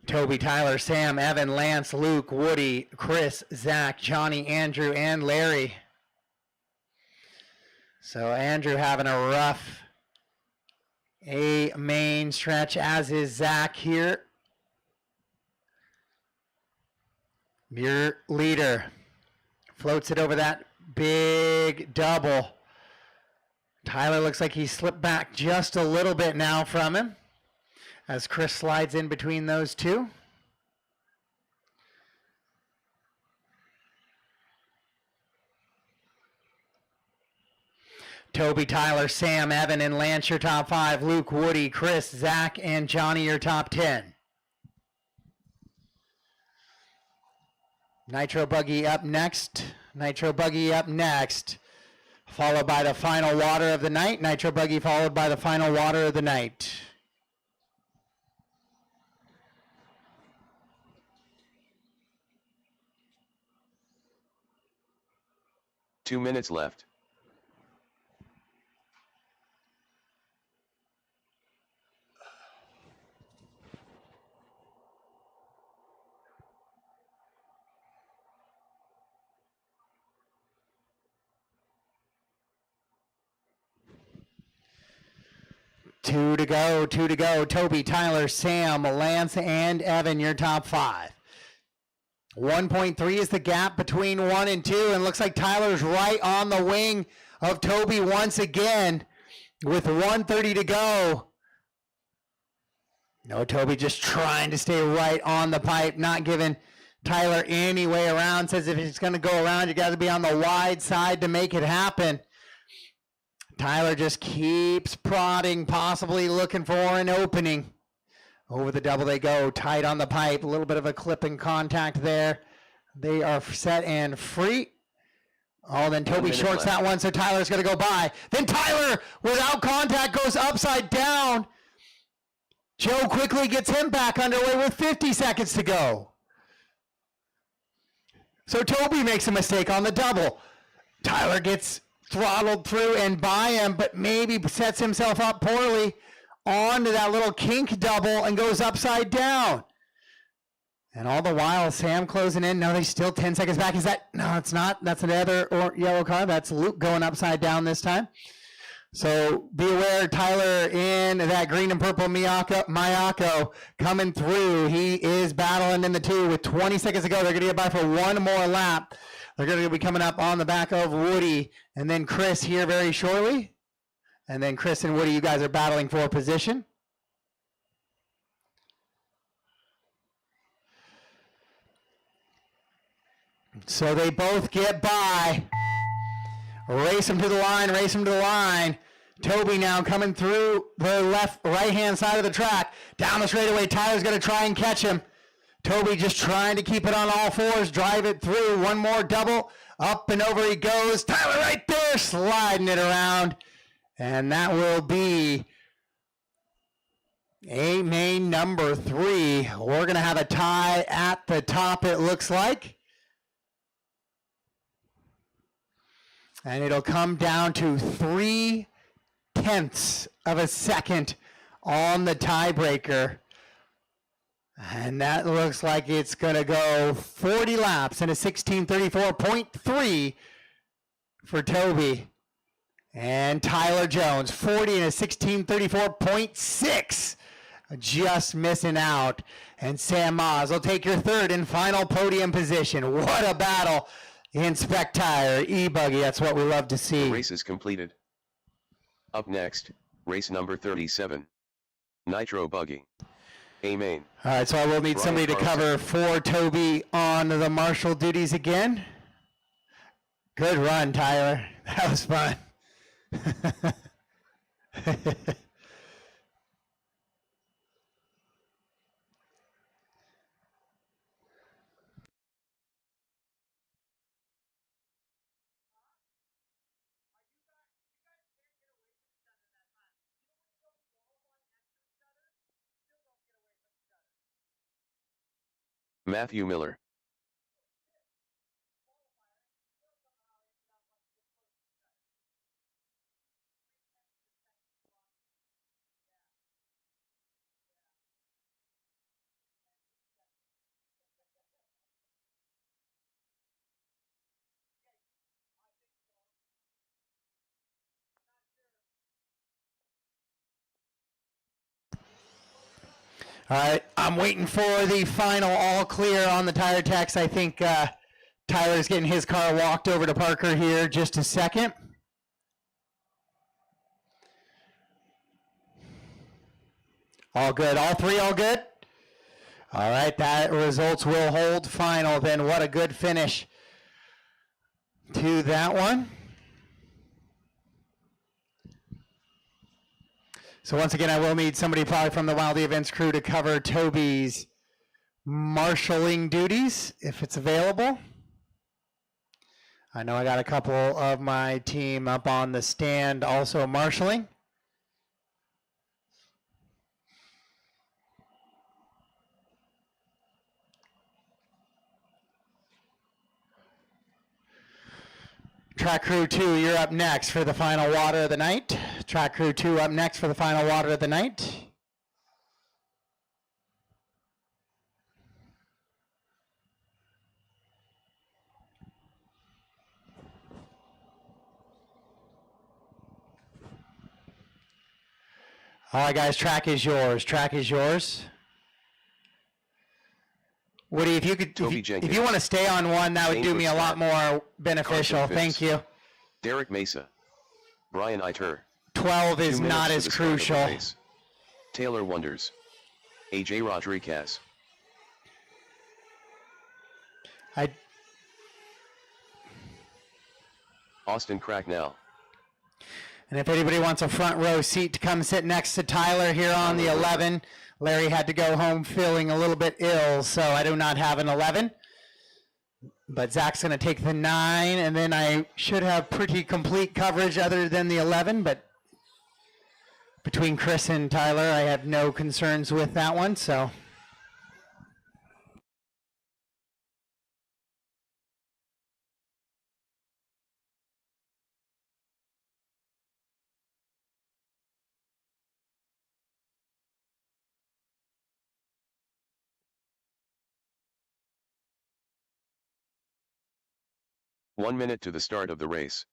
Toby, Tyler, Sam, Evan, Lance, Luke, Woody, Chris, Zach, Johnny, Andrew, and Larry. So Andrew having a rough main stretch, as is Zach here. Your leader floats it over that big double. Tyler looks like he slipped back just a little bit now from him, as Chris slides in between those 2. Toby, Tyler, Sam, Evan, and Lance, your top 5. Luke, Woody, Chris, Zach, and Johnny, your top 10. Nitro Buggy up next. Nitro Buggy up next. Followed by the final water of the night. Nitro Buggy followed by the final water of the night. Two minutes left. Two to go. Toby, Tyler, Sam, Lance, and Evan, your top 5. 1.3 is the gap between 1 and 2, and looks like Tyler's right on the wing of Toby once again with 1:30 to go. No, Toby just trying to stay right on the pipe, not giving Tyler any way around. Says if it's going to go around, you got to be on the wide side to make it happen. Tyler just keeps prodding, possibly looking for an opening. Over the double they go, tight on the pipe, a little bit of a clip and contact there. They are set and free. Oh, then Toby shorts that one, so Tyler's going to go by. Then Tyler, without contact, goes upside down. Joe quickly gets him back underway with 50 seconds to go. So Toby makes a mistake on the double. Tyler gets throttled through and by him, but maybe sets himself up poorly onto that little kink double and goes upside down. And all the while, Sam closing in. No, he's still 10 seconds back. Is that? No, it's not. That's another yellow card. That's Luke going upside down this time. So be aware, Tyler in that green and purple Miyako coming through. He is battling in the 2 with 20 seconds to go. They're going to get by for one more lap. They're going to be coming up on the back of Woody and then Chris here very shortly. And then Chris and Woody, you guys are battling for position. So they both get by. Race them to the line, race them to the line. Toby now coming through the right-hand side of the track. Down the straightaway, Tyler's going to try and catch him. Toby just trying to keep it on all fours, drive it through. One more double. Up and over he goes. Tyler right there, sliding it around. And that will be a main number 3. We're going to have a tie at the top, it looks like. And it'll come down to 0.3 of a second on the tiebreaker. And that looks like it's going to go 40 laps in a 16:34.3 for Toby. And Tyler Jones, 40 in a 16:34.6, just missing out. And Sam Moss will take your third and final podium position. What a battle in Spectire E-Buggy. That's what we love to see. The race is completed. Up next, race number 37. Nitro Buggy. Amen. All right, so I will need somebody to cover for Toby on the marshal duties again. Good run, Tyler. That was fun. Matthew Miller. All right, I'm waiting for the final all clear on the tire techs. I think Tyler's getting his car walked over to Parker here just a second. All good, all three all good? All right, that results will hold final then. What a good finish to that one. So once again, I will need somebody probably from the Wildy Events crew to cover Toby's marshaling duties, if it's available. I know I got a couple of my team up on the stand also marshaling. Track Crew 2, you're up next for the final water of the night. Track Crew 2 up next for the final water of the night. All right, guys, track is yours. Track is yours. Woody, if you could, Toby if you Jenkins. want to stay on one, that would do Shane me a lot more beneficial. Carson Thank Phipps. you. Derek Mesa. Brian Iter. 12 2 is minutes not to as the start of the crucial. race. Taylor Wonders. AJ Rodriguez. Austin Cracknell. And if anybody wants a front row seat to come sit next to Tyler here on the 11, Larry had to go home feeling a little bit ill, so I do not have an 11. But Zach's going to take the 9, and then I should have pretty complete coverage other than the 11, but between Chris and Tyler, I have no concerns with that one, so. One minute to the start of the race.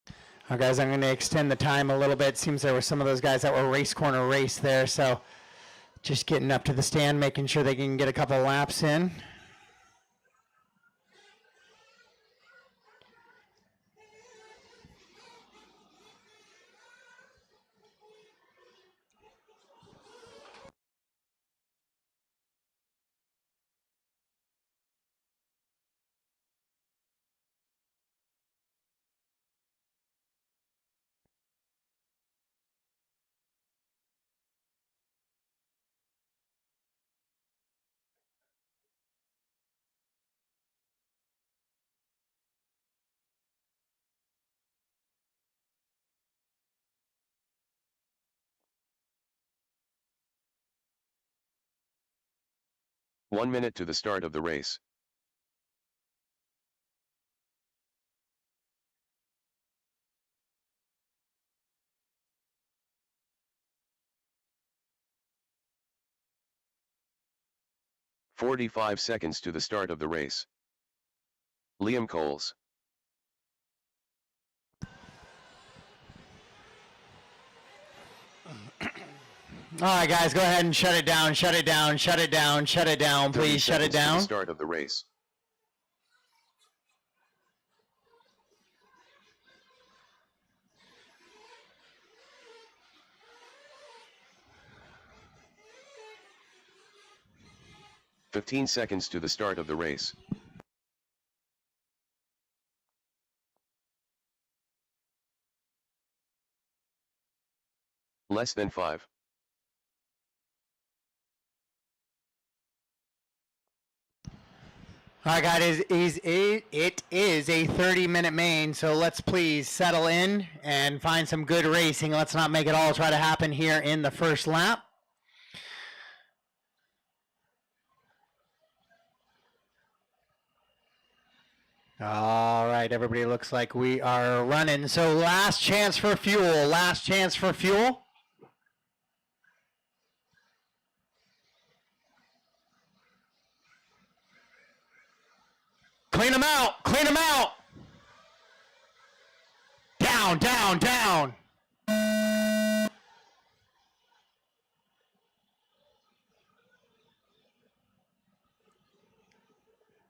All right, guys, I'm going to extend the time a little bit. Seems there were some of those guys that were race corner race there, so just getting up to the stand, making sure they can get a couple laps in. One minute to the start of the race. "45 seconds to the start of the race. Liam Coles. All right, guys, go ahead and shut it down, shut it down, shut it down, shut it down. 30 Please shut it seconds to the down. start of the race. "15 seconds to the start of the race. Less than 5. All right, guys, it is a 30-minute main, so let's please settle in and find some good racing. Let's not make it all try to happen here in the first lap. All right, everybody, looks like we are running. So last chance for fuel, last chance for fuel. Clean them out, clean them out. Down, down, down.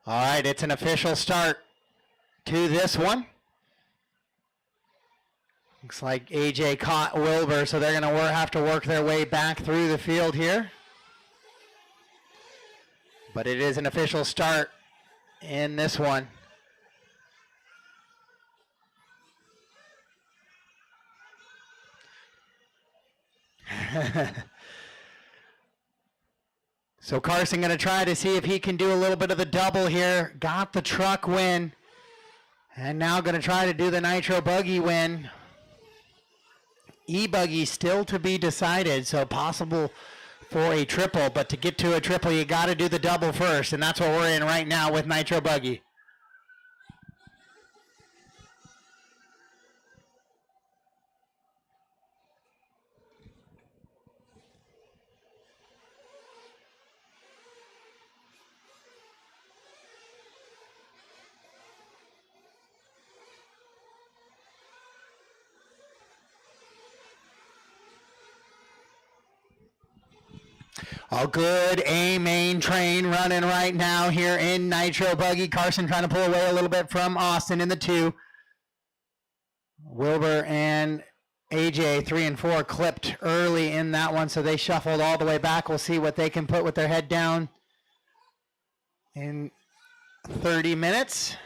All right, it's an official start to this one. Looks like AJ caught Wilbur, so they're going to have to work their way back through the field here. But it is an official start in this one. So Carson going to try to see if he can do a little bit of the double here. Got the truck win. And now going to try to do the nitro buggy win. E-buggy still to be decided, so possible for a triple. But to get to a triple, you got to do the double first. And that's what we're in right now with nitro buggy. A good A-main train running right now here in Nitro Buggy. Carson trying to pull away a little bit from Austin in the 2. Wilbur and AJ 3 and 4 clipped early in that one, so they shuffled all the way back. We'll see what they can put with their head down in 30 minutes.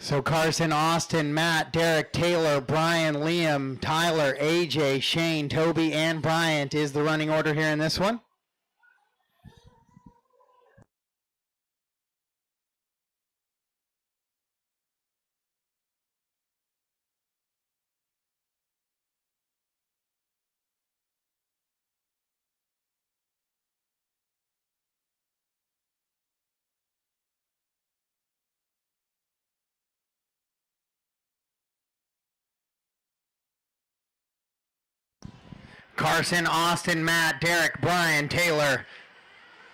So Carson, Austin, Matt, Derek, Taylor, Brian, Liam, Tyler, AJ, Shane, Toby, and Bryant is the running order here in this one. Carson, Austin, Matt, Derek, Brian, Taylor,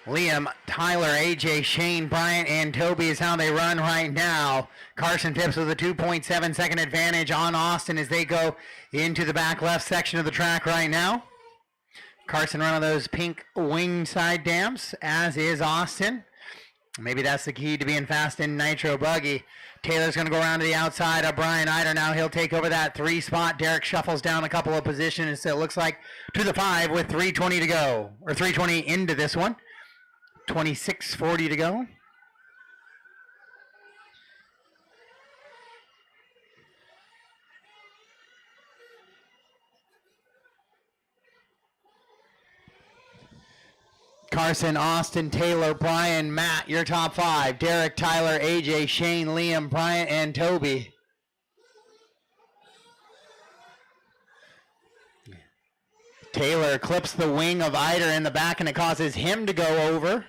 Liam, Tyler, AJ, Shane, Bryant, and Toby is how they run right now. Carson Phipps with a 2.7 second advantage on Austin as they go into the back left section of the track right now. Carson running those pink wing side dams, as is Austin. Maybe that's the key to being fast in Nitro Buggy. Taylor's going to go around to the outside of Brian Eider now. He'll take over that 3 spot. Derek shuffles down a couple of positions. So it looks like to the 5 with 3:20 to go, or 3:20 into this one. 26:40 to go. Carson, Austin, Taylor, Brian, Matt, your top 5. Derek, Tyler, AJ, Shane, Liam, Bryant, and Toby. Taylor clips the wing of Eider in the back, and it causes him to go over.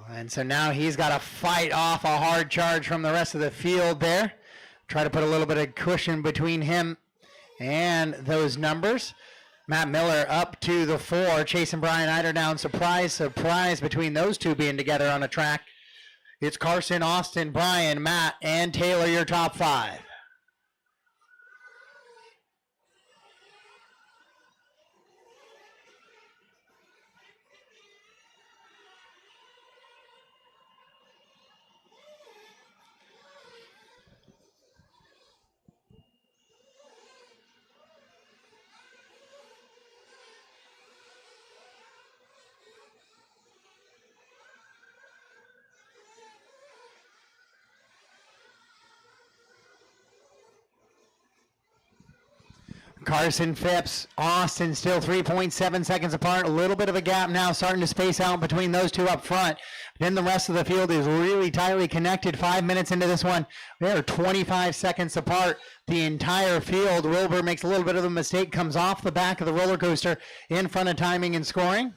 And so now he's got to fight off a hard charge from the rest of the field there. Try to put a little bit of cushion between him and those numbers. Matt Miller up to the 4, chasing Brian Eider down. Surprise, surprise between those two being together on a track. It's Carson, Austin, Brian, Matt, and Taylor, your top 5. Carson Phipps, Austin still 3.7 seconds apart. A little bit of a gap now, starting to space out between those two up front. Then the rest of the field is really tightly connected. 5 minutes into this one, they're 25 seconds apart. The entire field. Wilbur makes a little bit of a mistake, comes off the back of the roller coaster in front of timing and scoring.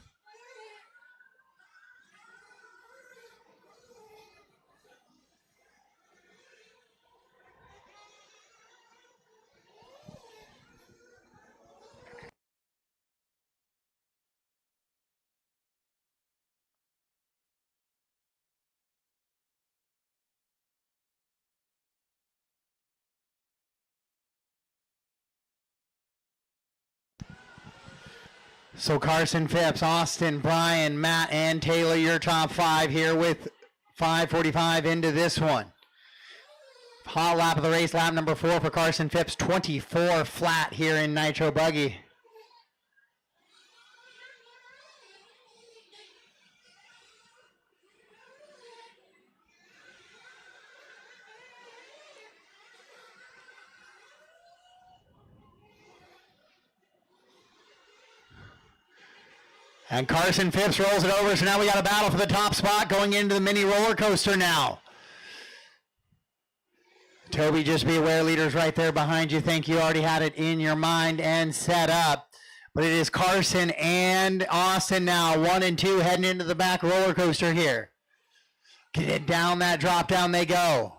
So Carson Phipps, Austin, Brian, Matt, and Taylor, your top 5 here with 5:45 into this one. Hot lap of the race, lap number 4 for Carson Phipps, 24 flat here in Nitro Buggy. And Carson Phipps rolls it over, so now we got a battle for the top spot going into the mini roller coaster now. Toby, just be aware, leaders right there behind you. Think you already had it in your mind and set up. But it is Carson and Austin now, 1 and 2, heading into the back roller coaster here. Get it down that drop down they go.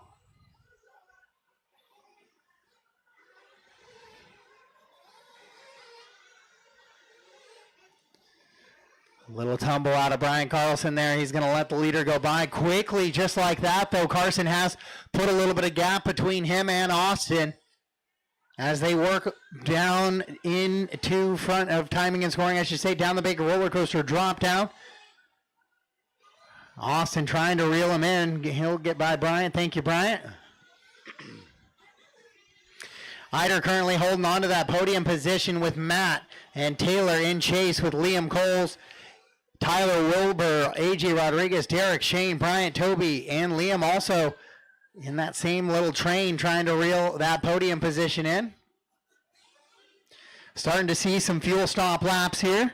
Little tumble out of Brian Carlson there. He's going to let the leader go by quickly, just like that, though. Carson has put a little bit of gap between him and Austin as they work down into front of timing and scoring, I should say, down the big roller coaster drop down. Austin trying to reel him in. He'll get by Bryant. Thank you, Bryant. Eider currently holding on to that podium position with Matt and Taylor in chase with Liam Coles, Tyler Wilbur, AJ Rodriguez, Derek Shane, Bryant, Toby, and Liam also in that same little train trying to reel that podium position in. Starting to see some fuel stop laps here.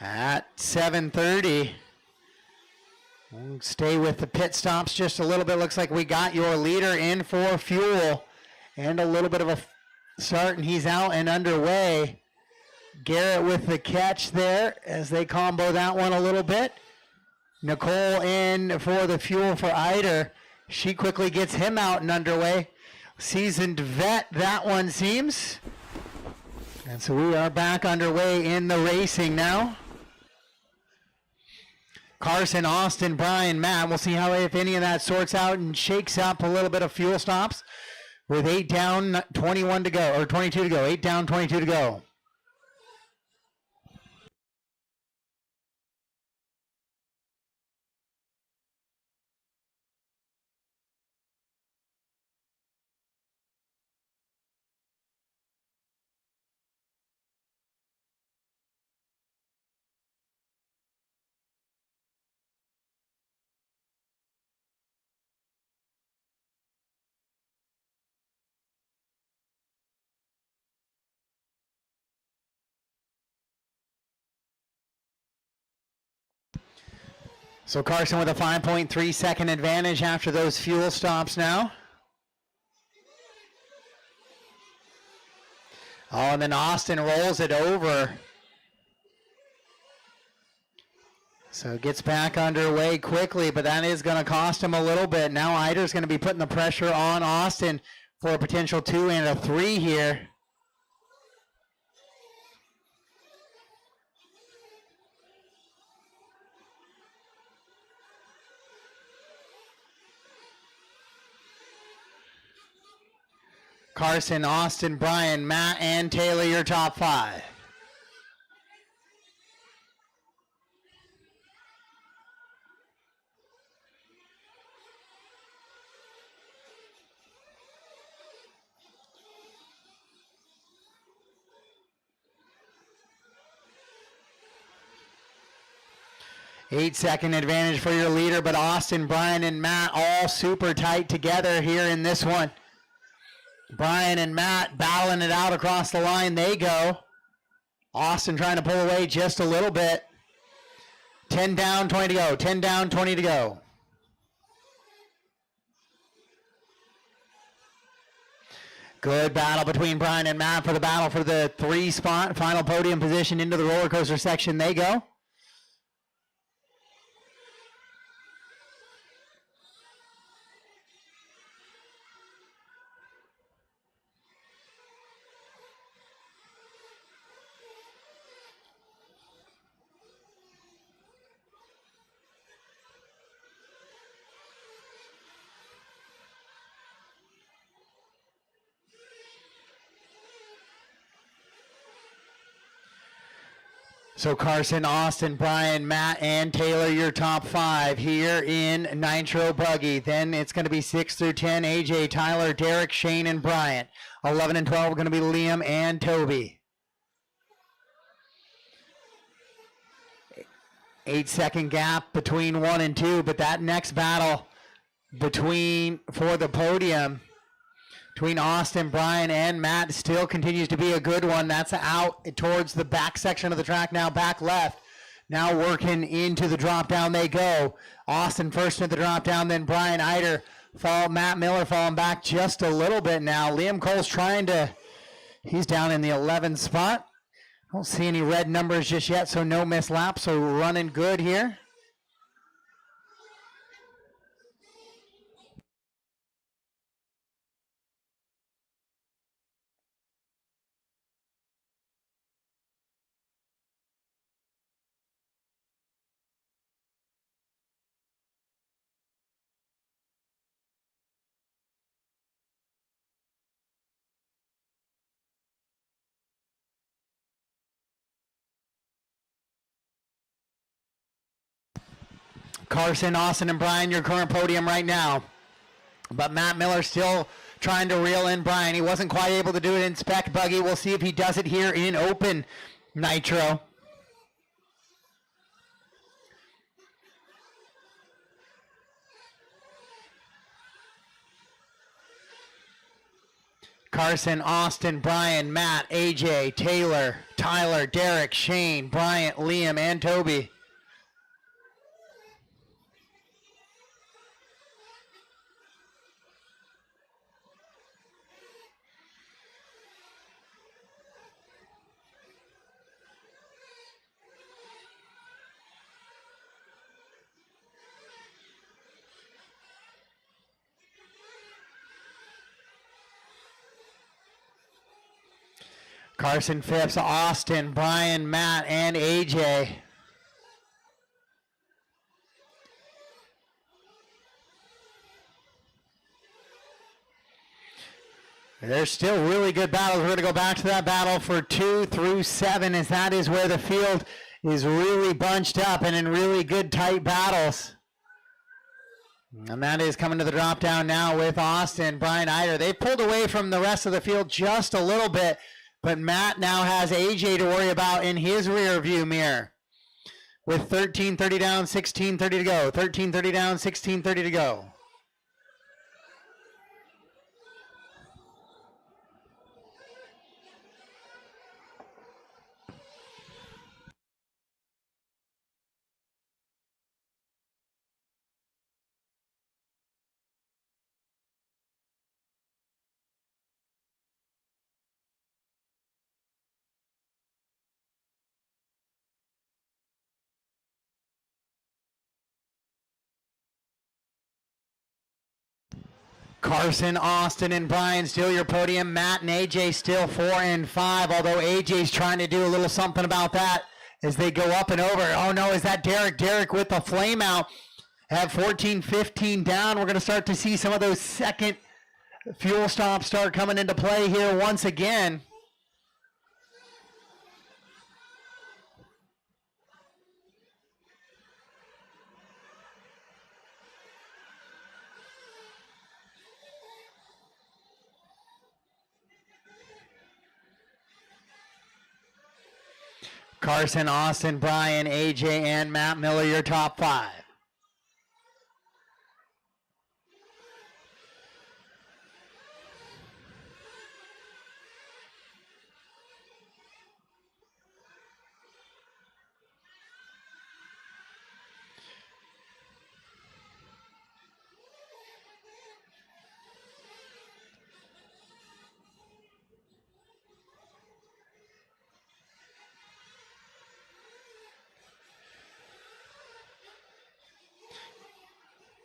At 7:30. We'll stay with the pit stops just a little bit. Looks like we got your leader in for fuel and a little bit of a start, and he's out and underway. Garrett with the catch there as they combo that one a little bit. Nicole in for the fuel for Eider. She quickly gets him out and underway. Seasoned vet, that one seems. And so we are back underway in the racing now. Carson, Austin, Brian, Matt. We'll see how, if any of that sorts out and shakes up a little bit of fuel stops with 8 down, 21 to go, or 22 to go. 8 down, 22 to go. So Carson with a 5.3 second advantage after those fuel stops now. Oh, and then Austin rolls it over. So it gets back underway quickly, but that is going to cost him a little bit. Now Eider's going to be putting the pressure on Austin for a potential 2 and a 3 here. Carson, Austin, Brian, Matt, and Taylor, your top 5. Eight-second advantage for your leader, but Austin, Brian, and Matt all super tight together here in this one. Brian and Matt battling it out across the line. They go. Austin trying to pull away just a little bit. 10 down, 20 to go. 10 down, 20 to go. Good battle between Brian and Matt for the battle for the 3-spot final podium position into the roller coaster section. They go. So Carson, Austin, Brian, Matt, and Taylor, your top 5 here in Nitro Buggy. Then it's going to be 6 through 10, AJ, Tyler, Derek, Shane, and Bryant. 11 and 12 are going to be Liam and Toby. 8-second gap between 1 and 2, but that next battle for the podium between Austin, Brian, and Matt still continues to be a good one. That's out towards the back section of the track now, back left. now working into the drop down they go. Austin first into the drop down, then Brian Eider. Matt Miller falling back just a little bit now. Liam Cole's trying to, he's down in the 11th spot. Don't see any red numbers just yet, so no missed laps, so running good here. Carson, Austin, and Brian, your current podium right now. But Matt Miller still trying to reel in Brian. He wasn't quite able to do it in spec buggy. We'll see if he does it here in open nitro. Carson, Austin, Brian, Matt, AJ, Taylor, Tyler, Derek, Shane, Bryant, Liam, and Toby. Carson Phipps, Austin, Brian, Matt, and AJ. There's still really good battles. We're going to go back to that battle for 2 through 7, as that is where the field is really bunched up and in really good tight battles. And that is coming to the drop down now with Austin, Brian Eider. They pulled away from the rest of the field just a little bit. But Matt now has AJ to worry about in his rear view mirror. With 13:30 down, 16:30 to go. 13:30 down, 16:30 to go. Carson, Austin, and Brian still your podium. Matt and AJ still 4 and 5, although AJ's trying to do a little something about that as they go up and over. Oh no, is that Derek? Derek with the flame out. Have 14-15 down. We're going to start to see some of those second fuel stops start coming into play here once again. Carson, Austin, Brian, AJ, and Matt Miller, your top 5.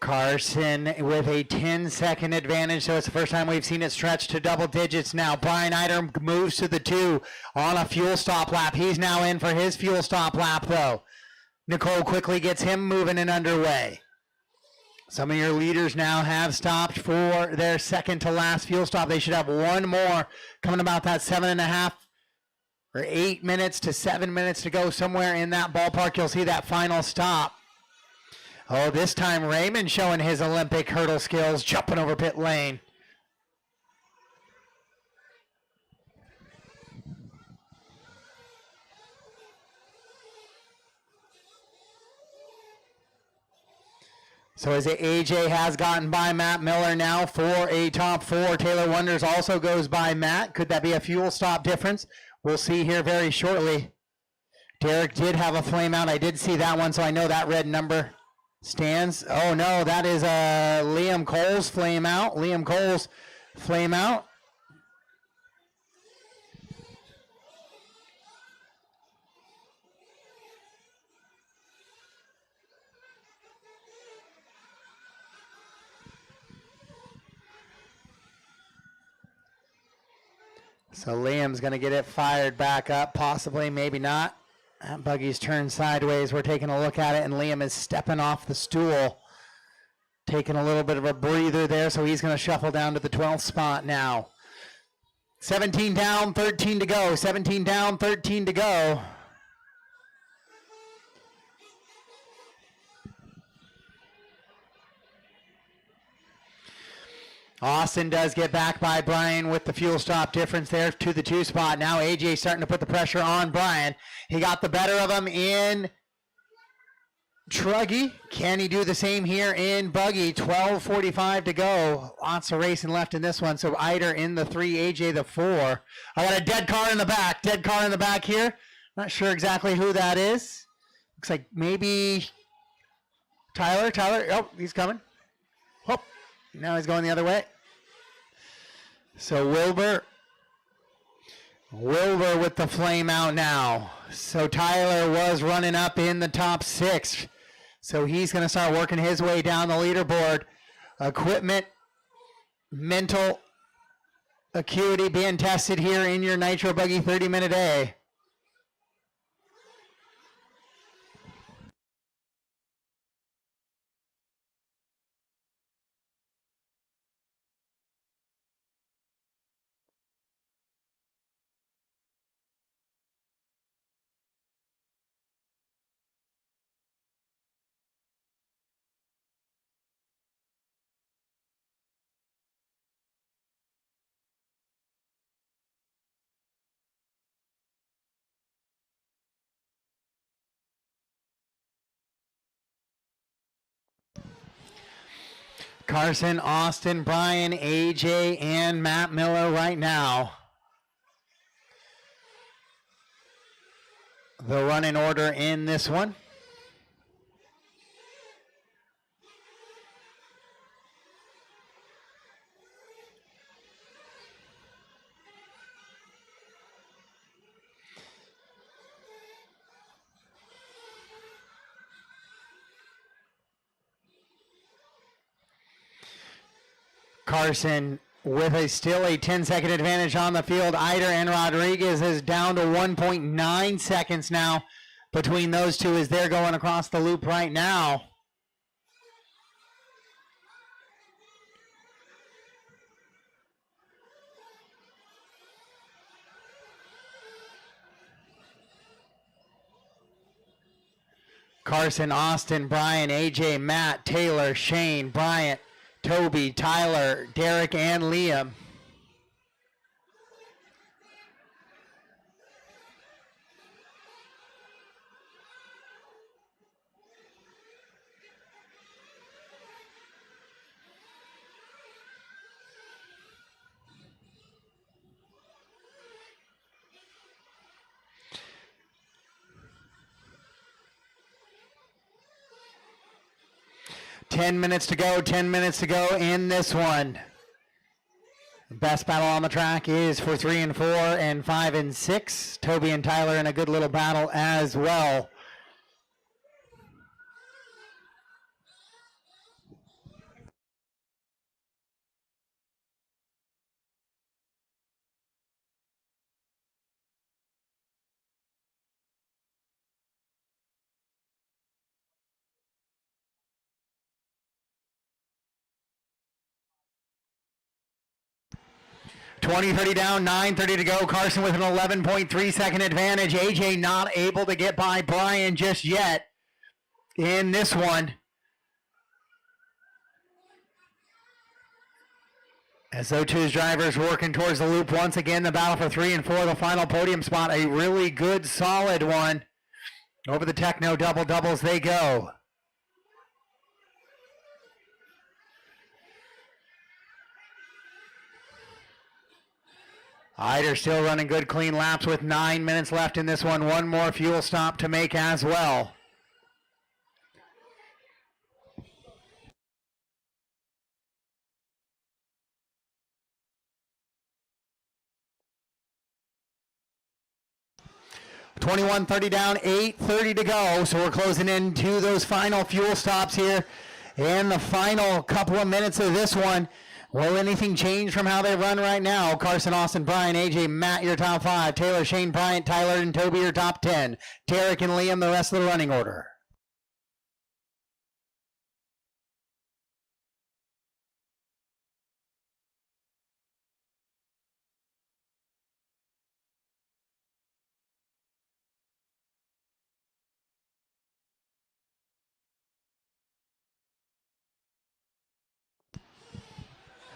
Carson with a 10-second advantage, so it's the first time we've seen it stretch to double digits now. Brian Eider moves to the 2 on a fuel stop lap. He's now in for his fuel stop lap, though. Nicole quickly gets him moving and underway. Some of your leaders now have stopped for their second to last fuel stop. They should have one more coming about that 7.5 or 8 minutes to 7 minutes to go, somewhere in that ballpark. You'll see that final stop. Oh, this time Raymond showing his Olympic hurdle skills, jumping over pit lane. So as AJ has gotten by Matt Miller now for a top 4. Taylor Wonders also goes by Matt. Could that be a fuel stop difference? We'll see here very shortly. Derek did have a flame out. I did see that one, so I know that red number stands. Oh no, that is Liam Cole's flame out. Liam Cole's flame out. So Liam's going to get it fired back up, possibly, maybe not. That buggy's turned sideways. We're taking a look at it, and Liam is stepping off the stool, taking a little bit of a breather there, so he's going to shuffle down to the 12th spot now. 17 down, 13 to go. 17 down, 13 to go. Austin does get back by Brian with the fuel stop difference there to the 2 spot. Now AJ starting to put the pressure on Brian. He got the better of him in Truggy. Can he do the same here in Buggy? 12:45 to go. Lots of racing left in this one. So Eider in the 3, AJ the 4. I got a dead car in the back. Dead car in the back here. Not sure exactly who that is. Looks like maybe Tyler. Oh, he's coming. Oh. Now he's going the other way. So Wilbur with the flame out now. So Tyler was running up in the top 6. So he's going to start working his way down the leaderboard. Equipment, mental acuity being tested here in your Nitro Buggy 30-minute A. Carson, Austin, Brian, AJ, and Matt Miller right now. The running order in this one. Carson with still a 10-second advantage on the field. Eider and Rodriguez is down to 1.9 seconds now between those two as they're going across the loop right now. Carson, Austin, Brian, AJ, Matt, Taylor, Shane, Bryant, Toby, Tyler, Derek, and Liam. Ten minutes to go in this one. Best battle on the track is for 3 and 4 and 5 and 6. Toby and Tyler in a good little battle as well. .20:30 down, 9:30 to go. Carson with an 11.3 second advantage. AJ not able to get by Brian just yet in this one. As O2's drivers working towards the loop once again, the battle for 3 and 4, the final podium spot, a really good, solid one. Over the Techno double-doubles they go. Eider still running good clean laps with 9 minutes left in this one. One more fuel stop to make as well. $21.30 down, $8.30 to go. So we're closing into those final fuel stops here in the final couple of minutes of this one. Will anything change from how they run right now? Carson, Austin, Brian, AJ, Matt, your top 5. Taylor, Shane, Bryant, Tyler, and Toby, your top 10. Tarek and Liam, the rest of the running order.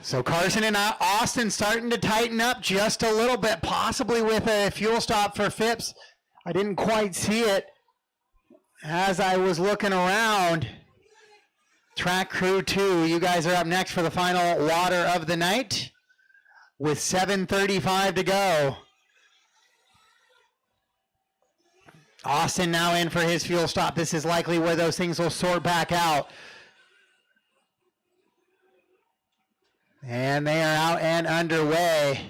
So Carson and Austin starting to tighten up just a little bit, possibly with a fuel stop for Phipps. I didn't quite see it as I was looking around. Track crew 2, you guys are up next for the final water of the night with 7:35 to go. Austin now in for his fuel stop. This is likely where those things will sort back out. And they are out and underway.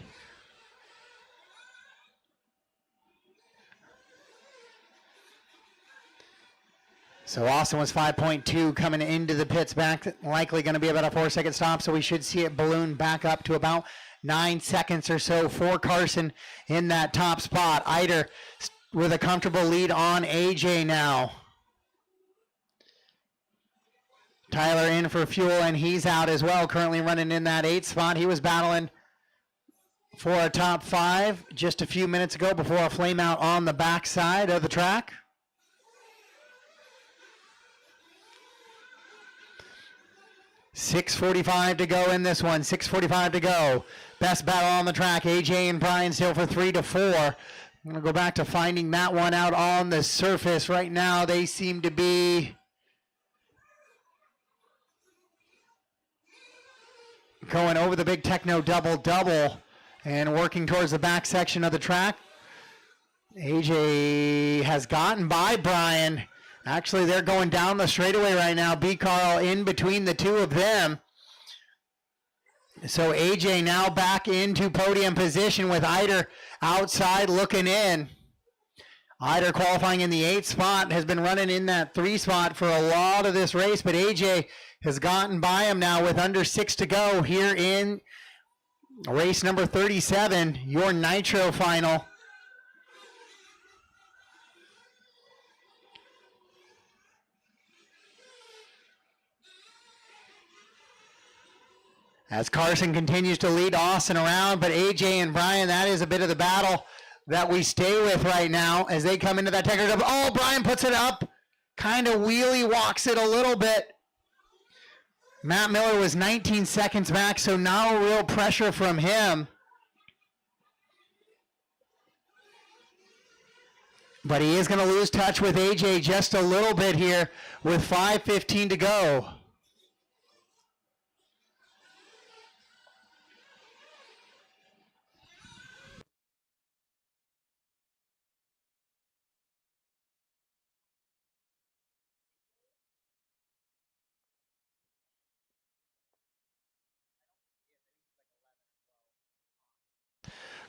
So Austin was 5.2 coming into the pits back, likely going to be about a 4-second stop, so we should see it balloon back up to about 9 seconds or so for Carson in that top spot. Eider with a comfortable lead on AJ now. Tyler in for fuel, and he's out as well, currently running in that 8th spot. He was battling for a top 5 just a few minutes ago before a flame out on the backside of the track. $6:45 to go in this one. $6:45 to go. Best battle on the track. AJ and Brian still for 3 to 4. I'm going to go back to finding that one out on the surface. Right now, they seem to be going over the big techno double-double and working towards the back section of the track. AJ has gotten by Brian. Actually, they're going down the straightaway right now. B. Carl in between the two of them. So AJ now back into podium position with Eider outside looking in. Eider qualifying in the 8th spot, has been running in that 3 spot for a lot of this race, but AJ has gotten by him now with under 6 to go here in race number 37, your Nitro final. As Carson continues to lead Austin around, but AJ and Brian, that is a bit of the battle that we stay with right now as they come into that technical double. Oh, Brian puts it up, kind of wheelie walks it a little bit. Matt Miller was 19 seconds back, so no real pressure from him. But he is going to lose touch with AJ just a little bit here with 5:15 to go.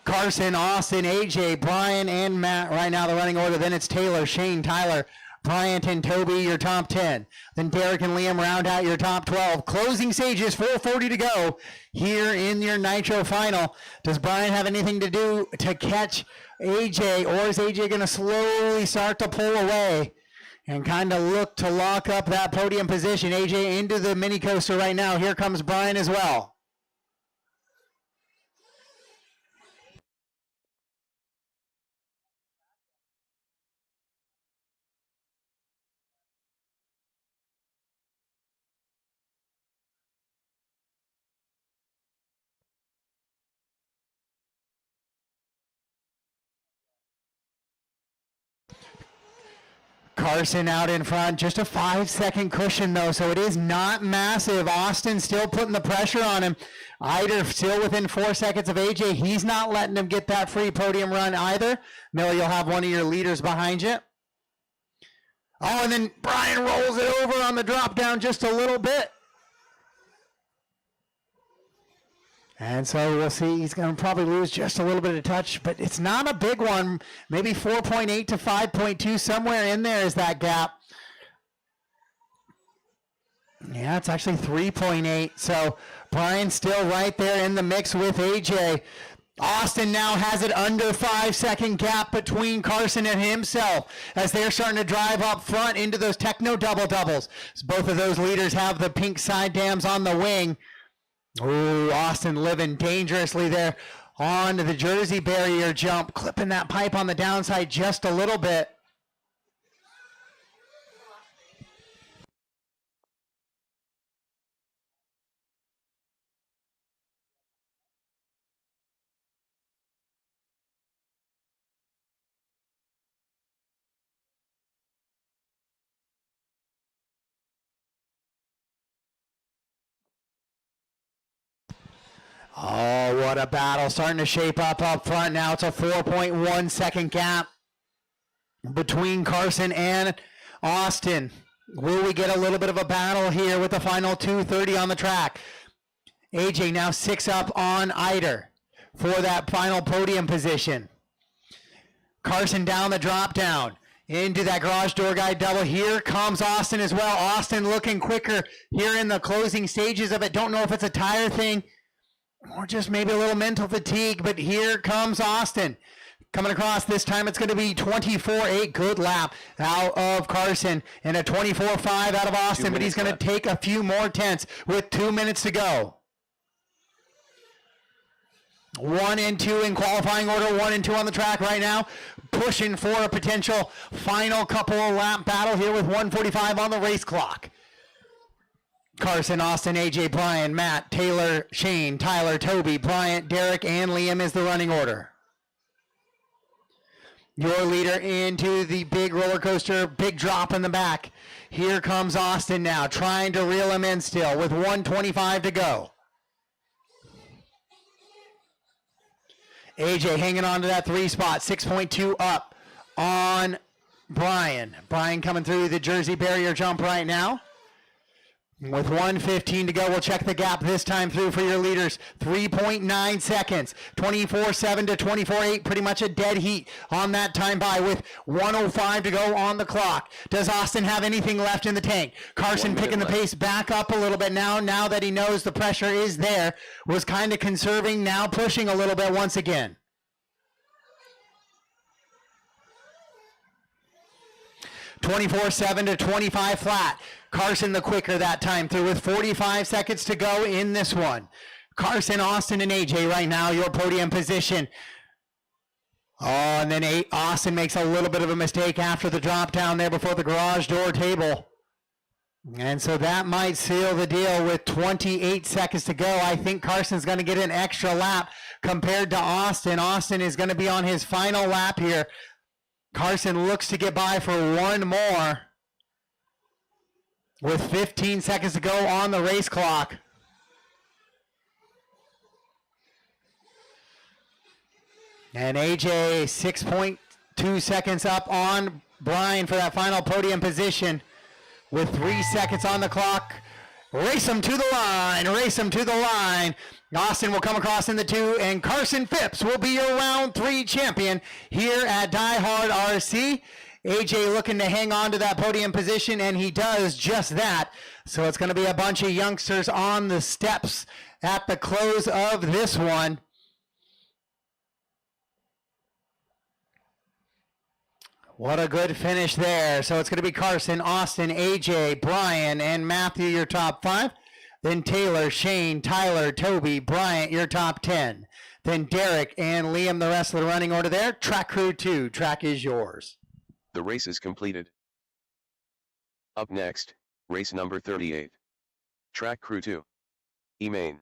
Carson, Austin, AJ, Brian, and Matt right now the running order. Then it's Taylor, Shane, Tyler, Bryant, and Toby, your top 10. Then Derek and Liam round out your top 12. Closing stages, 4:40 to go here in your Nitro final. Does Brian have anything to do to catch AJ, or is AJ going to slowly start to pull away and kind of look to lock up that podium position? AJ into the mini coaster right now. Here comes Brian as well. Carson out in front, just a 5-second cushion though, so it is not massive. Austin still putting the pressure on him. Eider still within 4 seconds of AJ. He's not letting him get that free podium run either. Millie, you'll have one of your leaders behind you. Oh, and then Brian rolls it over on the drop down just a little bit. And so we'll see, he's going to probably lose just a little bit of touch, but it's not a big one. Maybe 4.8 to 5.2, somewhere in there is that gap. Yeah, it's actually 3.8. So Brian's still right there in the mix with AJ. Austin now has it under 5-second gap between Carson and himself as they're starting to drive up front into those techno double-doubles. So both of those leaders have the pink side dams on the wing. Ooh, Austin living dangerously there on the Jersey barrier jump, clipping that pipe on the downside just a little bit. Oh, what a battle starting to shape up front now. It's a 4.1 second gap between Carson and Austin. Will we get a little bit of a battle here with the final 2:30 on the track? AJ now 6 up on Eider for that final podium position. Carson down the drop down into that garage door guide double. Here comes Austin as well. Austin looking quicker here in the closing stages of it. Don't know if it's a tire thing or just maybe a little mental fatigue, but here comes Austin. Coming across, this time it's going to be 24.8. Good lap out of Carson and a 24.5 out of Austin, but he's going to take a few more tenths with 2 minutes to go. 1 and 2 in qualifying order, 1 and 2 on the track right now. Pushing for a potential final couple of lap battle here with 1:45 on the race clock. Carson, Austin, AJ, Brian, Matt, Taylor, Shane, Tyler, Toby, Bryant, Derek, and Liam is the running order. Your leader into the big roller coaster, big drop in the back. Here comes Austin now, trying to reel him in still with 1:25 to go. AJ hanging on to that 3 spot, 6.2 up on Brian. Brian coming through the Jersey barrier jump right now. With 1:15 to go, we'll check the gap this time through for your leaders. 3.9 seconds, 24.7 to 24.8, pretty much a dead heat on that time by with 1:05 to go on the clock. Does Austin have anything left in the tank? Carson picking the pace back up a little bit now that he knows the pressure is there. Was kind of conserving, now pushing a little bit once again. (24.7 to 25 flat. Carson the quicker that time through with 45 seconds to go in this one. Carson, Austin, and AJ right now, your podium position. Oh, and then Austin makes a little bit of a mistake after the drop down there before the garage door table. And so that might seal the deal with 28 seconds to go. I think Carson's going to get an extra lap compared to Austin. Austin is going to be on his final lap here. Carson looks to get by for one more with 15 seconds to go on the race clock. And AJ 6.2 seconds up on Brian for that final podium position with 3 seconds on the clock. Race him to the line, race him to the line. Austin will come across in the 2, and Carson Phipps will be your round 3 champion here at DieHard RC. AJ looking to hang on to that podium position, and he does just that. So it's going to be a bunch of youngsters on the steps at the close of this one. What a good finish there. So it's going to be Carson, Austin, AJ, Brian, and Matthew, your top 5. Then Taylor, Shane, Tyler, Toby, Bryant, your top 10. Then Derek and Liam, the rest of the running order there. Track crew 2, track is yours. The race is completed. Up next, race number 38. Track crew 2. E-Main.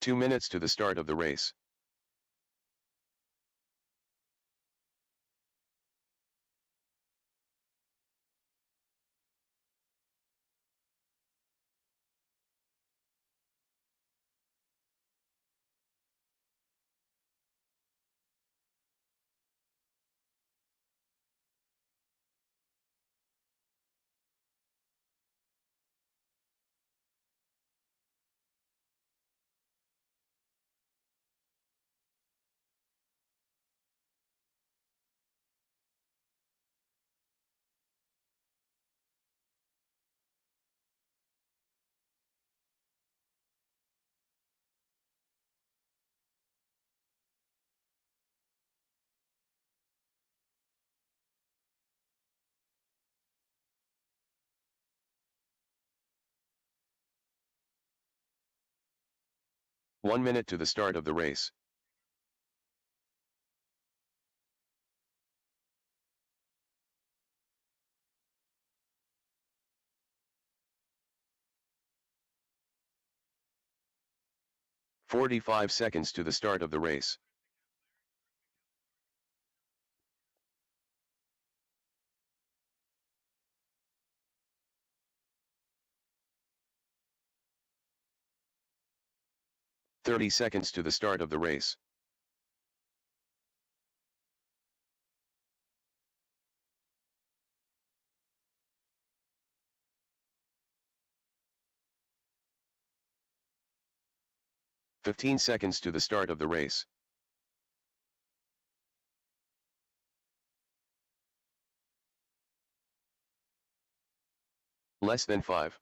2 minutes to the start of the race. One minute to the start of the race. "45 seconds to the start of the race. "30 seconds to the start of the race. "15 seconds to the start of the race. Less than 5.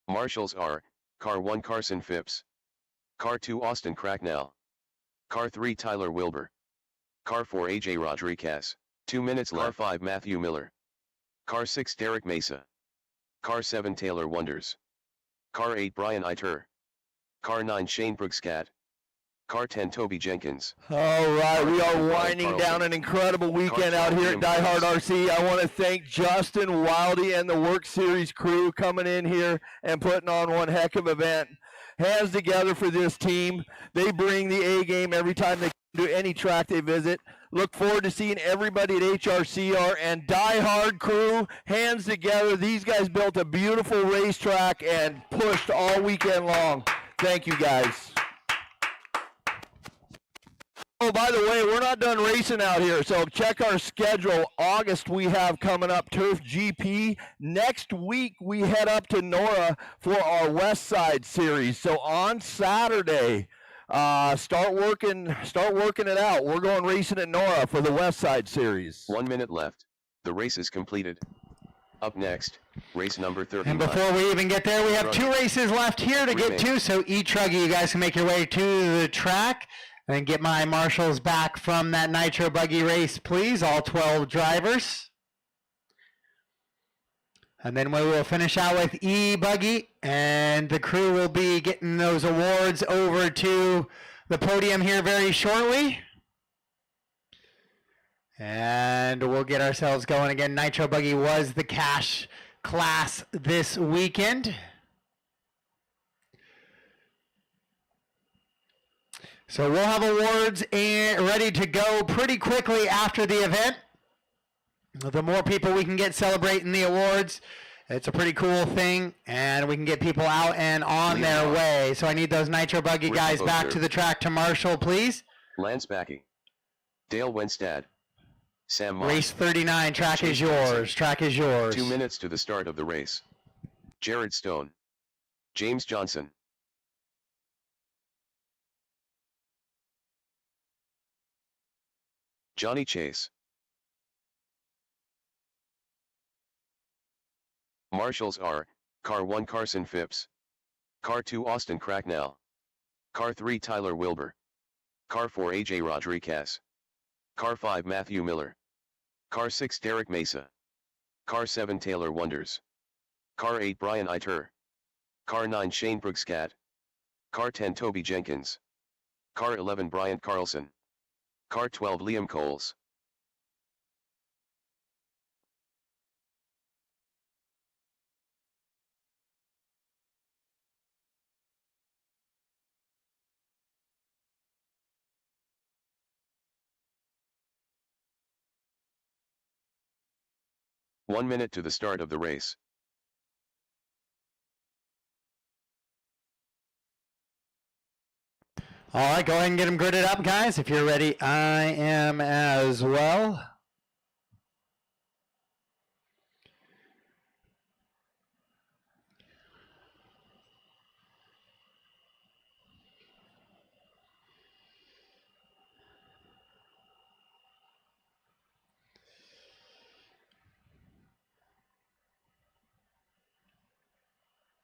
Marshals are: Car 1 Carson Phipps, Car 2 Austin Cracknell, Car 3 Tyler Wilbur, Car 4 AJ Rodriguez. 2 minutes left. Car 5 Matthew Miller. Car 6 Derek Mesa. Car 7 Taylor Wonders. Car 8 Brian Iter. Car 9 Shane Brookscat. Car 10 Toby Jenkins. All right, we are Brian winding Carlson. down an incredible weekend Car out 12 here at Liam DieHard Coles. RC. I want to thank Justin Wildy and the WERC Series crew coming in here and putting on one heck of an event. Hands together for this team. They bring the A game every time they do any track they visit. Look forward to seeing everybody at HRCR and DieHard crew. Hands together. These guys built a beautiful racetrack and pushed all weekend long. Thank you, guys. Oh, by the way, we're not done racing out here, so check our schedule. August we have coming up Turf GP. Next week we head up to Nora for our West Side Series. So on Saturday, start working it out. We're going racing at Nora for the West Side Series. 1 minute left. The race is completed. Up next, race number 39. And before we even get there, we have 2 races left here to get to. So e-truggy, you guys can make your way to the track and get my marshals back from that nitro buggy race, please, all 12 drivers. And then we will finish out with e-buggy, and the crew will be getting those awards over to the podium here very shortly. And we'll get ourselves going again. Nitro buggy was the cash class this weekend. So we'll have awards ready to go pretty quickly after the event. The more people we can get celebrating the awards, it's a pretty cool thing, and we can get people out and on their way. So I need those Nitro Buggy guys back to the track to marshal, please. Lance Backey. Dale Wenstad. Sam Moss. Race 39, track is yours. Track is yours. 2 minutes to the start of the race. Jared Stone. James Johnson. Johnny Chase. Marshals are, Car 1 Carson Phipps. Car 2 Austin Cracknell. Car 3 Tyler Wilbur. Car 4 AJ Rodriguez. Car 5 Matthew Miller. Car 6 Derek Mesa. Car 7 Taylor Wonders. Car 8 Brian Iter. Car 9 Shane Brookscat. Car 10 Toby Jenkins. Car 11 Bryant Carlson. Car 12 Liam Coles. One minute to the start of the race. All right, go ahead and get them gridded up, guys. If you're ready, I am as well.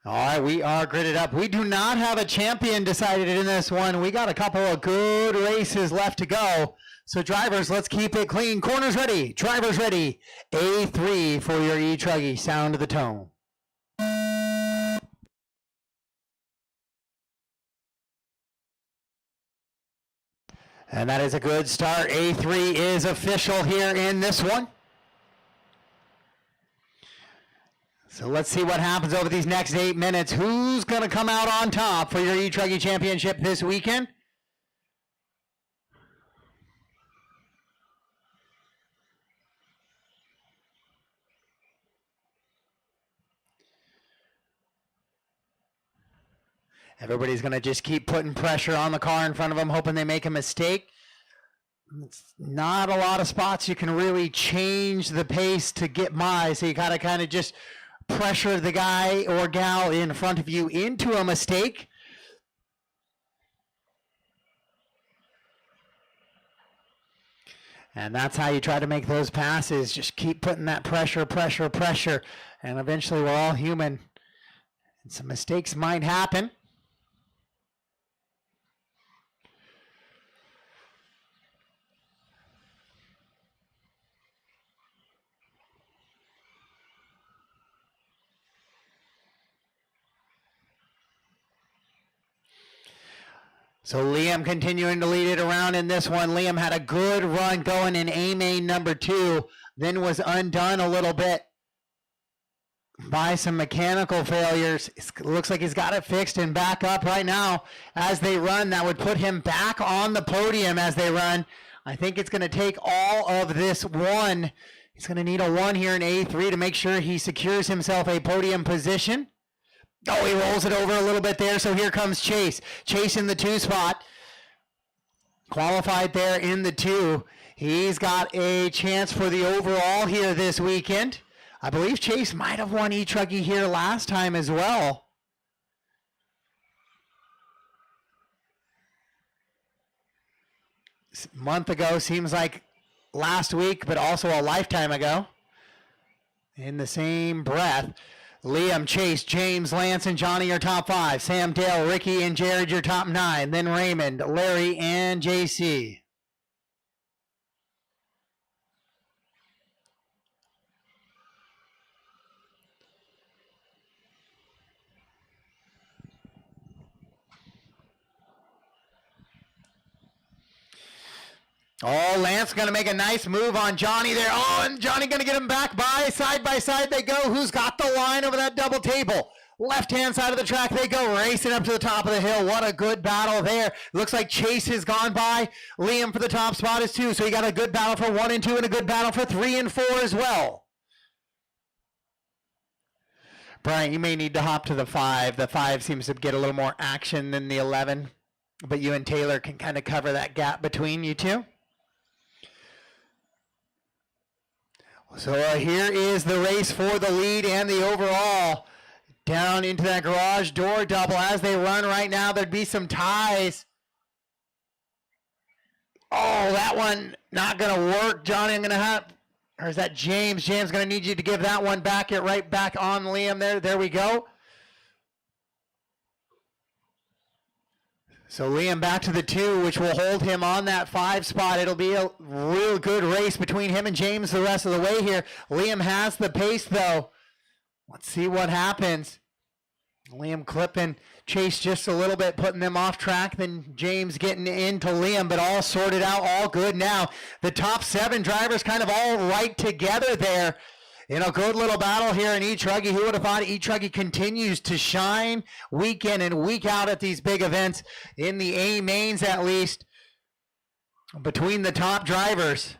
All right, we are gridded up. We do not have a champion decided in this one. We got a couple of good races left to go. So drivers, let's keep it clean. Corners ready, drivers ready. A3 for your e-truggy. Sound the tone. And that is a good start. A3 is official here in this one. So let's see what happens over these next 8 minutes. Who's going to come out on top for your e-truggy championship this weekend? Everybody's going to just keep putting pressure on the car in front of them, hoping they make a mistake. It's not a lot of spots you can really change the pace to get by, so you gotta kind of just pressure the guy or gal in front of you into a mistake. And that's how you try to make those passes. Just keep putting that pressure, pressure, pressure. And eventually we're all human. And some mistakes might happen. So Liam continuing to lead it around in this one. Liam had a good run going in A main number 2, then was undone a little bit by some mechanical failures. It looks like he's got it fixed and back up right now as they run. That would put him back on the podium as they run. I think it's going to take all of this one. He's going to need a 1 here in A3 to make sure he secures himself a podium position. Oh, he rolls it over a little bit there, so here comes Chase. Chase in the 2 spot. Qualified there in the 2. He's got a chance for the overall here this weekend. I believe Chase might have won E-Truckee here last time as well. A month ago, seems like last week, but also a lifetime ago. In the same breath. Liam, Chase, James, Lance, and Johnny are top 5. Sam, Dale, Ricky, and Jared your top 9. Then Raymond, Larry, and JC. Oh, Lance going to make a nice move on Johnny there. Oh, and Johnny going to get him back by side they go. Who's got the line over that double table? Left-hand side of the track they go, racing up to the top of the hill. What a good battle there. Looks like Chase has gone by. Liam for the top spot is 2, so you got a good battle for 1 and 2 and a good battle for 3 and 4 as well. Brian, you may need to hop to the 5. The 5 seems to get a little more action than the 11, but you and Taylor can kind of cover that gap between you two. So here is the race for the lead and the overall. Down into that garage door double as they run right now. There'd be some ties. Oh, that one not going to work. Johnny, I'm going to have, or is that James? James going to need you to give that one back. It right back on Liam there. There we go. So Liam back to the 2, which will hold him on that 5 spot. It'll be a real good race between him and James the rest of the way here. Liam has the pace, though. Let's see what happens. Liam clipping Chase just a little bit, putting them off track. Then James getting into Liam, but all sorted out, all good now. The top 7 drivers kind of all right together there. In a good little battle here in E-Truckee. Who would have thought E-Truckee continues to shine week in and week out at these big events, in the A mains at least, between the top drivers.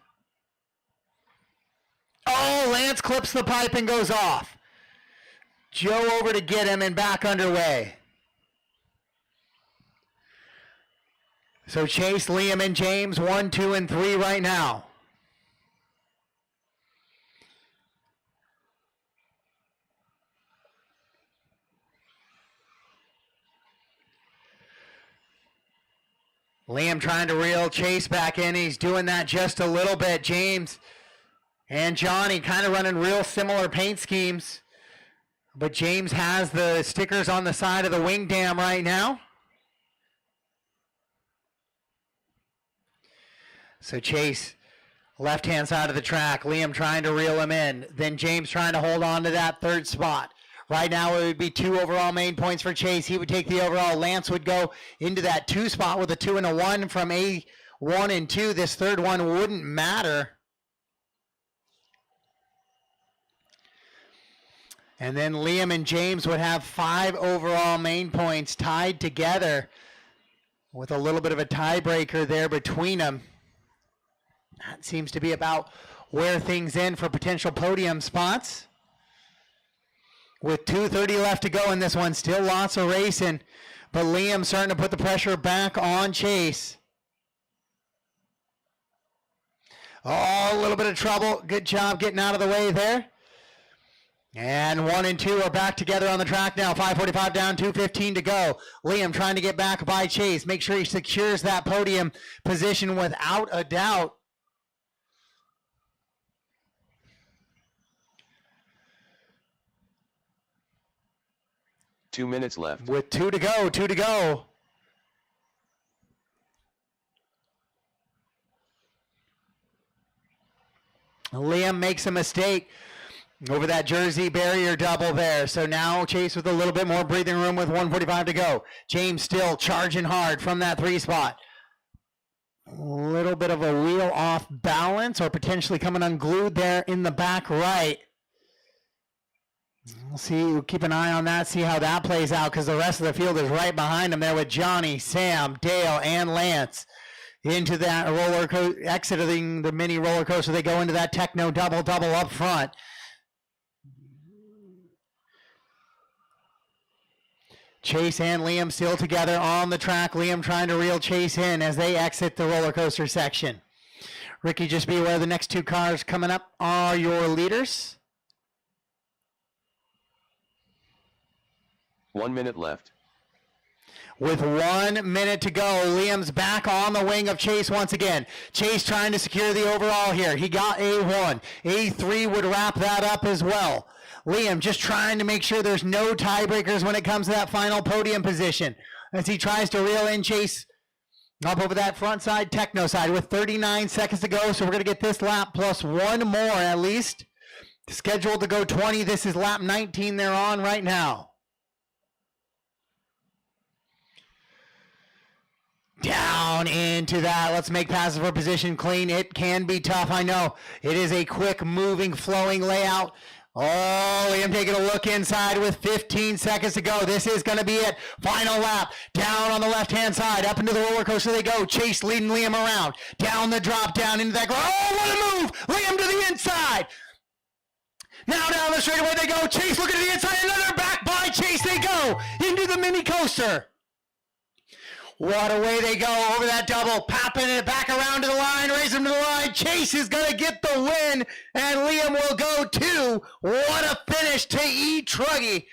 Oh, Lance clips the pipe and goes off. Joe over to get him and back underway. So Chase, Liam, and James 1, 2, and 3 right now. Liam trying to reel Chase back in. He's doing that just a little bit. James and Johnny kind of running real similar paint schemes. But James has the stickers on the side of the wing dam right now. So Chase, left-hand side of the track. Liam trying to reel him in. Then James trying to hold on to that 3rd spot. Right now it would be 2 overall main points for Chase. He would take the overall. Lance would go into that 2 spot with a 2 and a 1 from A1 and 2. This 3rd one wouldn't matter. And then Liam and James would have 5 overall main points tied together with a little bit of a tiebreaker there between them. That seems to be about where things end for potential podium spots. With 2:30 left to go in this one, still lots of racing, but Liam starting to put the pressure back on Chase. Oh, a little bit of trouble. Good job getting out of the way there. And 1 and 2 are back together on the track now. 5:45 down, 2:15 to go. Liam trying to get back by Chase. Make sure he secures that podium position without a doubt. Two minutes left. With 2 to go, 2 to go. Liam makes a mistake. over that Jersey barrier double there. So now Chase with a little bit more breathing room with 1:45 to go. James still charging hard from that 3 spot. A little bit of a wheel off balance or potentially coming unglued there in the back right. We'll see. We'll keep an eye on that, see how that plays out, because the rest of the field is right behind him there with Johnny, Sam, Dale, and Lance. Into that roller coaster, exiting the mini roller coaster, they go into that techno double up front. Chase and Liam still together on the track. Liam trying to reel Chase in as they exit the roller coaster section. Ricky, just be aware the next 2 cars coming up are your leaders. 1 minute left. With 1 minute to go, Liam's back on the wing of Chase once again. Chase trying to secure the overall here. He got A1. A3 would wrap that up as well. Liam just trying to make sure there's no tiebreakers when it comes to that final podium position as he tries to reel in Chase up over that front side, techno side with 39 seconds to go. So we're going to get this lap plus 1 more at least. Scheduled to go 20. This is lap 19 they're on right now. Down into that. Let's make passes for position clean. It can be tough, I know. It is a quick moving, flowing layout. Oh, Liam taking a look inside with 15 seconds to go. This is going to be it. Final lap. Down on the left-hand side. Up into the roller coaster they go. Chase leading Liam around. Down the drop, down into that. Oh, what a move. Liam to the inside. Now down the straightaway they go. Chase looking to the inside. Another back by Chase they go. Into the mini coaster. What a way they go over that double, popping it back around to the line, raise him to the line. Chase is going to get the win, and Liam will go 2. What a finish to E. Truggy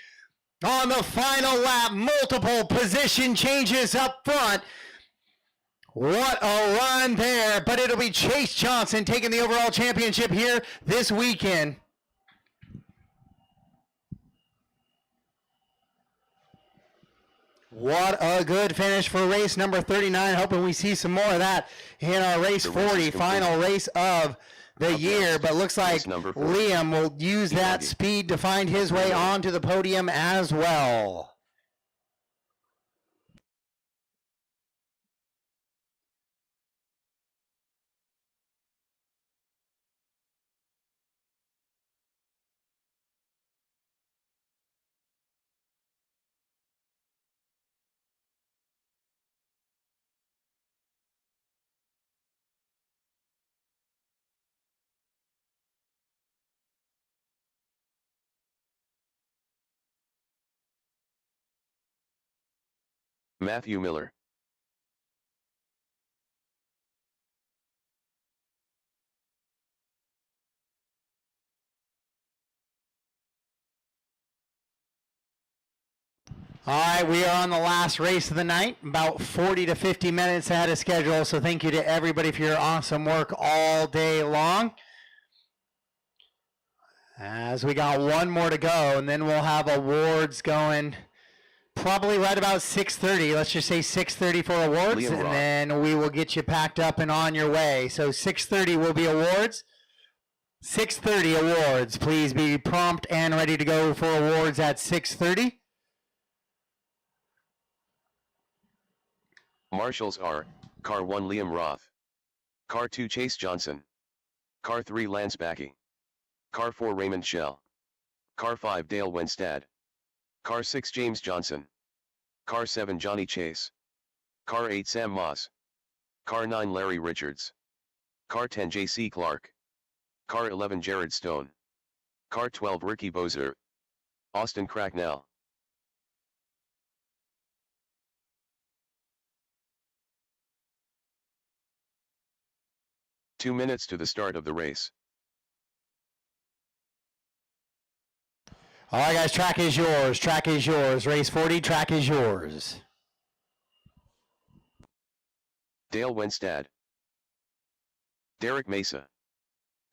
on the final lap. Multiple position changes up front. What a run there, but it'll be Chase Johnson taking the overall championship here this weekend. What a good finish for race number 39. Hoping we see some more of that in our race 40, final race of the year. But looks like Liam will use that speed to find his way onto the podium as well. Matthew Miller. All right, we are on the last race of the night, about 40 to 50 minutes ahead of schedule. So thank you to everybody for your awesome work all day long. As we got 1 more to go, and then we'll have awards going probably right about 6:30. Let's just say 6:30 for awards, and then we will get you packed up and on your way. So 6:30 will be awards. 6:30 awards. Please be prompt and ready to go for awards at 6:30. Marshals are, Car 1 Liam Roth. Car 2 Chase Johnson. Car 3 Lance Backey. Car 4 Raymond Schell. Car 5 Dale Wenstad. Car 6 James Johnson. Car 7 Johnny Chase. Car 8 Sam Moss. Car 9 Larry Richards. Car 10 J.C. Clark. Car 11 Jared Stone. Car 12 Ricky Bozer. Austin Cracknell. Two minutes to the start of the race. All right, guys, track is yours. Track is yours. Race 40, track is yours. Dale Wenstad. Derek Mesa.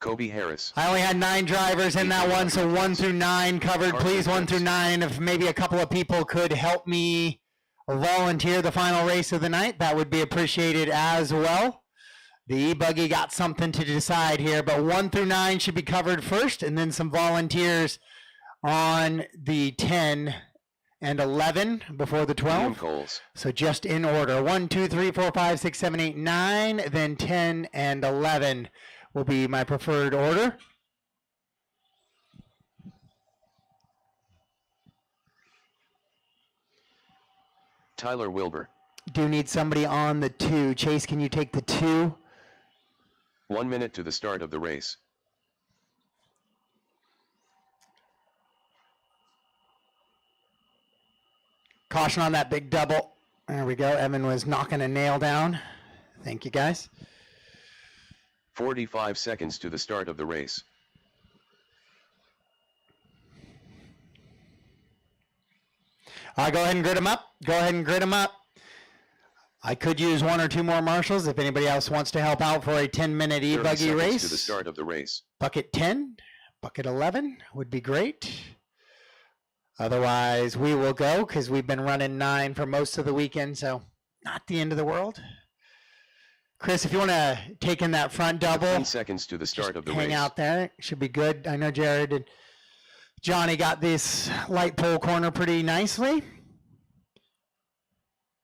Kobe Harris. I only had 9 drivers in that one, so 1 through 9 covered. Please, 1 through 9. If maybe a couple of people could help me volunteer the final race of the night, that would be appreciated as well. The E-Buggy got something to decide here, but 1 through 9 should be covered first, and then some volunteers on the 10 and 11 before the 12. Coles. So just in order. 1, 2, 3, 4, 5, 6, 7, 8, 9, then 10 and 11 will be my preferred order. Tyler Wilbur. Do need somebody on the 2. Chase, can you take the 2? 1 minute to the start of the race. Caution on that big double. There we go. Evan was knocking a nail down. Thank you, guys. 45 seconds to the start of the race. Go ahead and grid them up. Go ahead and grid them up. I could use 1 or 2 more marshals if anybody else wants to help out for a 10-minute 30 E-Buggy seconds race. to the start of the race. Bucket 10, bucket 11 would be great. Otherwise, we will go because we've been running 9 for most of the weekend, so not the end of the world. Chris, if you want to take in that front double, 10 seconds to the start of the hang race. out there. Should be good. I know Jared and Johnny got this light pole corner pretty nicely.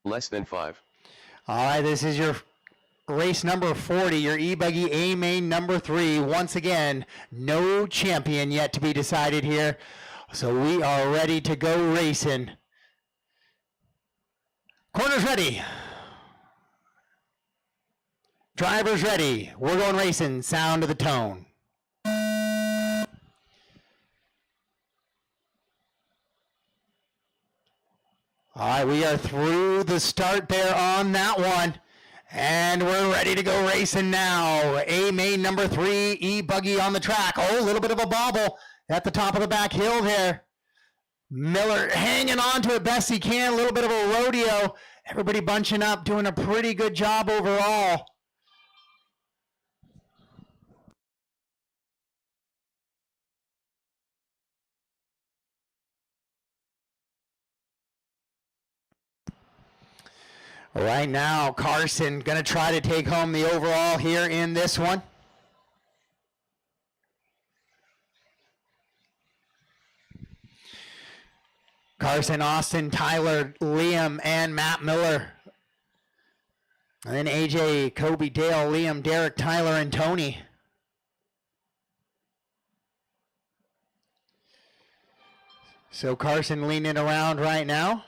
Less than 5. All right, this is your race number 40, your E-Buggy A-Main number 3. Once again, no champion yet to be decided here. So we are ready to go racing. Corners ready. Drivers ready. We're going racing. Sound of the tone. All right, we are through the start there on that one. And we're ready to go racing now. A-Main number 3, E-Buggy on the track. Oh, a little bit of a bobble at the top of the back hill there. Miller hanging on to it best he can. A little bit of a rodeo. Everybody bunching up, doing a pretty good job overall. Right now, Carson going to try to take home the overall here in this one. Carson, Austin, Tyler, Liam, and Matt Miller. And then AJ, Kobe, Dale, Liam, Derek, Tyler, and Tony. So Carson leaning around right now.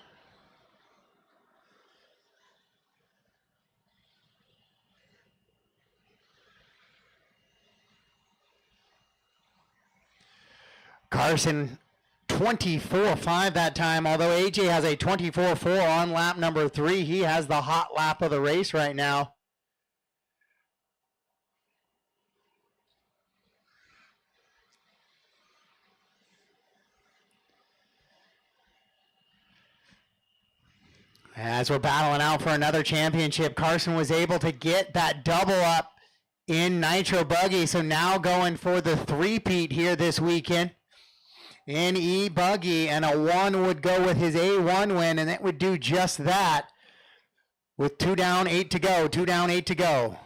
Carson 24.5 that time, although AJ has a 24.4 on lap number 3. He has the hot lap of the race right now. As we're battling out for another championship, Carson was able to get that double up in Nitro Buggy, so now going for the three-peat here this weekend in E-Buggy, and a 1 would go with his A1 win, and it would do just that with 2 down, 8 to go. 2 down, 8 to go.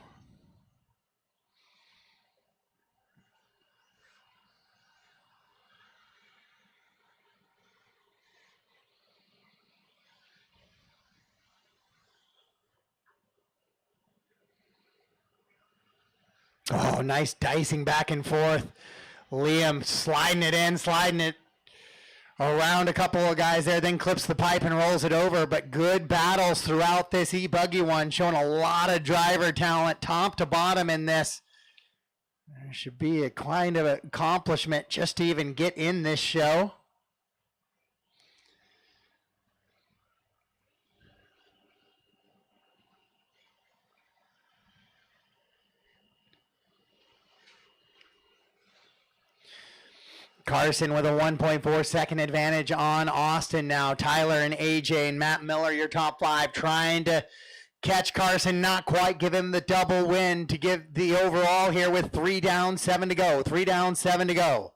Oh, nice dicing back and forth. Liam sliding it in, sliding it around a couple of guys there, then clips the pipe and rolls it over. But good battles throughout this E-Buggy one, showing a lot of driver talent top to bottom in this. There should be a kind of accomplishment just to even get in this show. Carson with a 1.4 second advantage on Austin now. Tyler and AJ and Matt Miller, your top 5, trying to catch Carson, not quite give him the double win to give the overall here with 3 down, 7 to go. 3 down, 7 to go.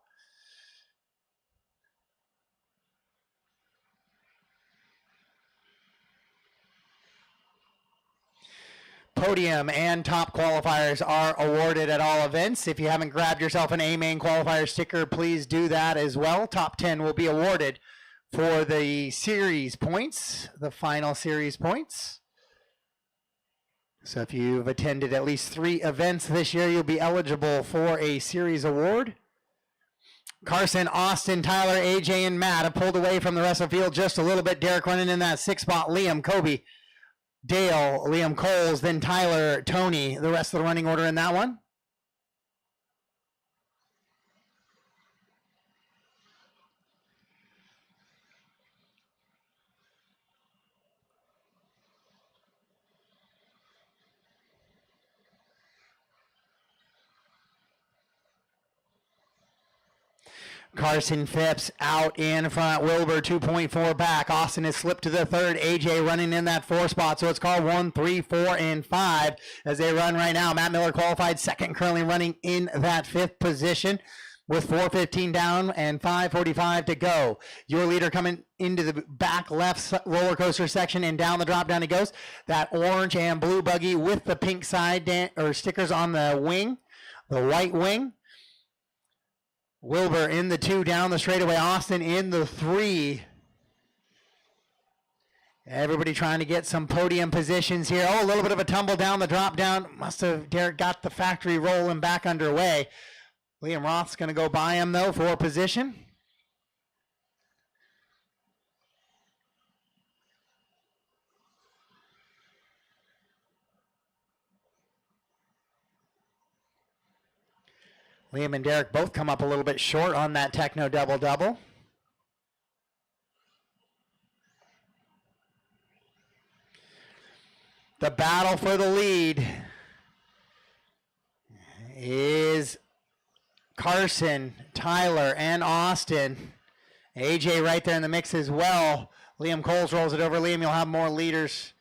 Podium and top qualifiers are awarded at all events. If you haven't grabbed yourself an A main qualifier sticker, please do that as well. Top 10 will be awarded for the series points, the final series points. So if you've attended at least 3 events this year, you'll be eligible for a series award. Carson, Austin, Tyler, AJ, and Matt have pulled away from the rest of the field just a little bit. Derek running in that 6th spot. Liam, Kobe, Dale, Liam Coles, then Tyler, Tony, the rest of the running order in that one. Carson Phipps out in front. Wilbur 2.4 back. Austin has slipped to the 3rd. AJ running in that 4 spot. So it's car 1, 3, 4, and 5 as they run right now. Matt Miller qualified 2nd, currently running in that 5th position with 4:15 down and 5:45 to go. Your leader coming into the back left roller coaster section, and down the drop down he goes. That orange and blue buggy with the pink side or stickers on the wing, the white wing. Wilbur in the 2 down the straightaway. Austin in the 3. Everybody trying to get some podium positions here. Oh, a little bit of a tumble down the drop down. Must have Derek got the factory rolling back underway. Liam Roth's going to go by him though for position. Liam and Derek both come up a little bit short on that Techno double-double. The battle for the lead is Carson, Tyler, and Austin. AJ right there in the mix as well. Liam Coles rolls it over. Liam, you'll have more leaders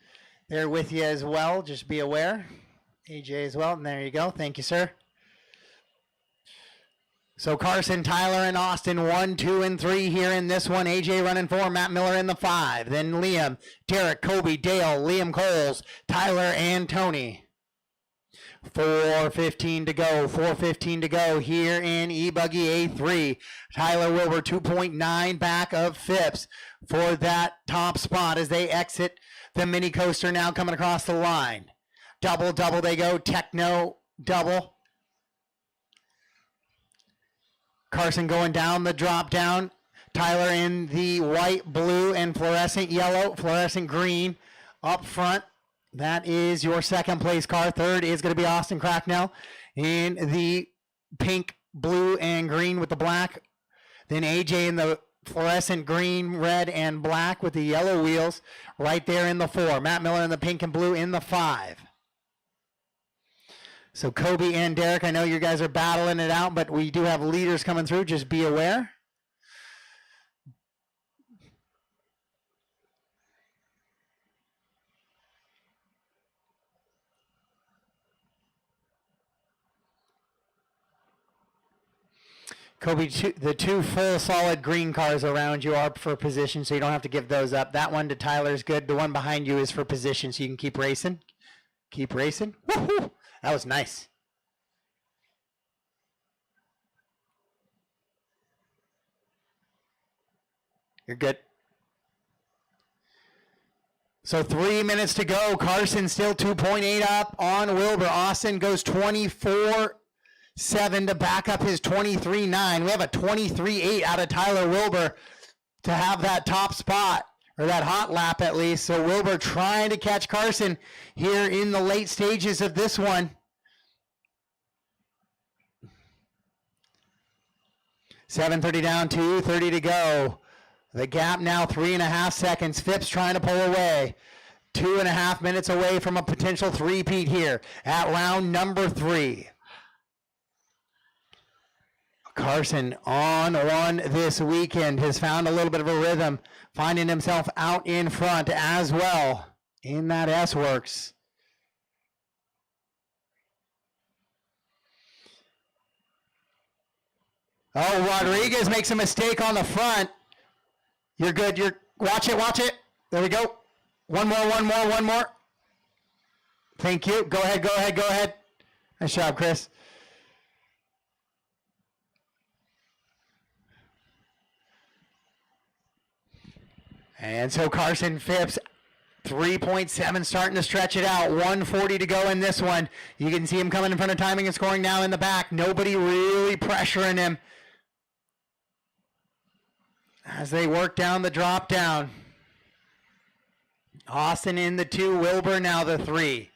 there with you as well. Just be aware. AJ as well. And there you go. Thank you, sir. So Carson, Tyler, and Austin 1, 2, and 3 here in this one. AJ running 4, Matt Miller in the 5. Then Liam, Derek, Kobe, Dale, Liam Coles, Tyler, and Tony. 4:15 to go. 4:15 to go here in E-Buggy A3. Tyler Wilbur 2.9 back of Phipps for that top spot as they exit the mini coaster now coming across the line. Double they go. Techno double. Carson going down the drop down. Tyler in the white, blue, and fluorescent yellow, fluorescent green up front. That is your 2nd place car. 3rd is going to be Austin Cracknell in the pink, blue, and green with the black. Then AJ in the fluorescent green, red, and black with the yellow wheels right there in the 4. Matt Miller in the pink and blue in the 5. So Kobe and Derek, I know you guys are battling it out, but we do have leaders coming through. Just be aware. Kobe, the 2 full solid green cars around you are for position, so you don't have to give those up. That one to Tyler is good. The one behind you is for position, so you can keep racing. Keep racing. Woohoo! That was nice. You're good. So 3 minutes to go. Carson still 2.8 up on Wilbur. Austin goes 24.7 to back up his 23.9. We have a 23.8 out of Tyler Wilbur to have that top spot, or that hot lap at least. So Wilbur trying to catch Carson here in the late stages of this one. 7:30 down, 2:30 to go. The gap now 3.5 seconds. Phipps trying to pull away. 2.5 minutes away from a potential three-peat here at round number 3. Carson on one this weekend has found a little bit of a rhythm, finding himself out in front as well in that S-Works. Oh, Rodriguez makes a mistake on the front. You're good. Watch it. There we go. One more. Thank you. Go ahead, go ahead, go ahead. Nice job, Chris. And so Carson Phipps, 3.7, starting to stretch it out. 1:40 to go in this one. You can see him coming in front of timing and scoring now in the back. Nobody really pressuring him as they work down the drop down. Austin in the 2, Wilbur now the 3.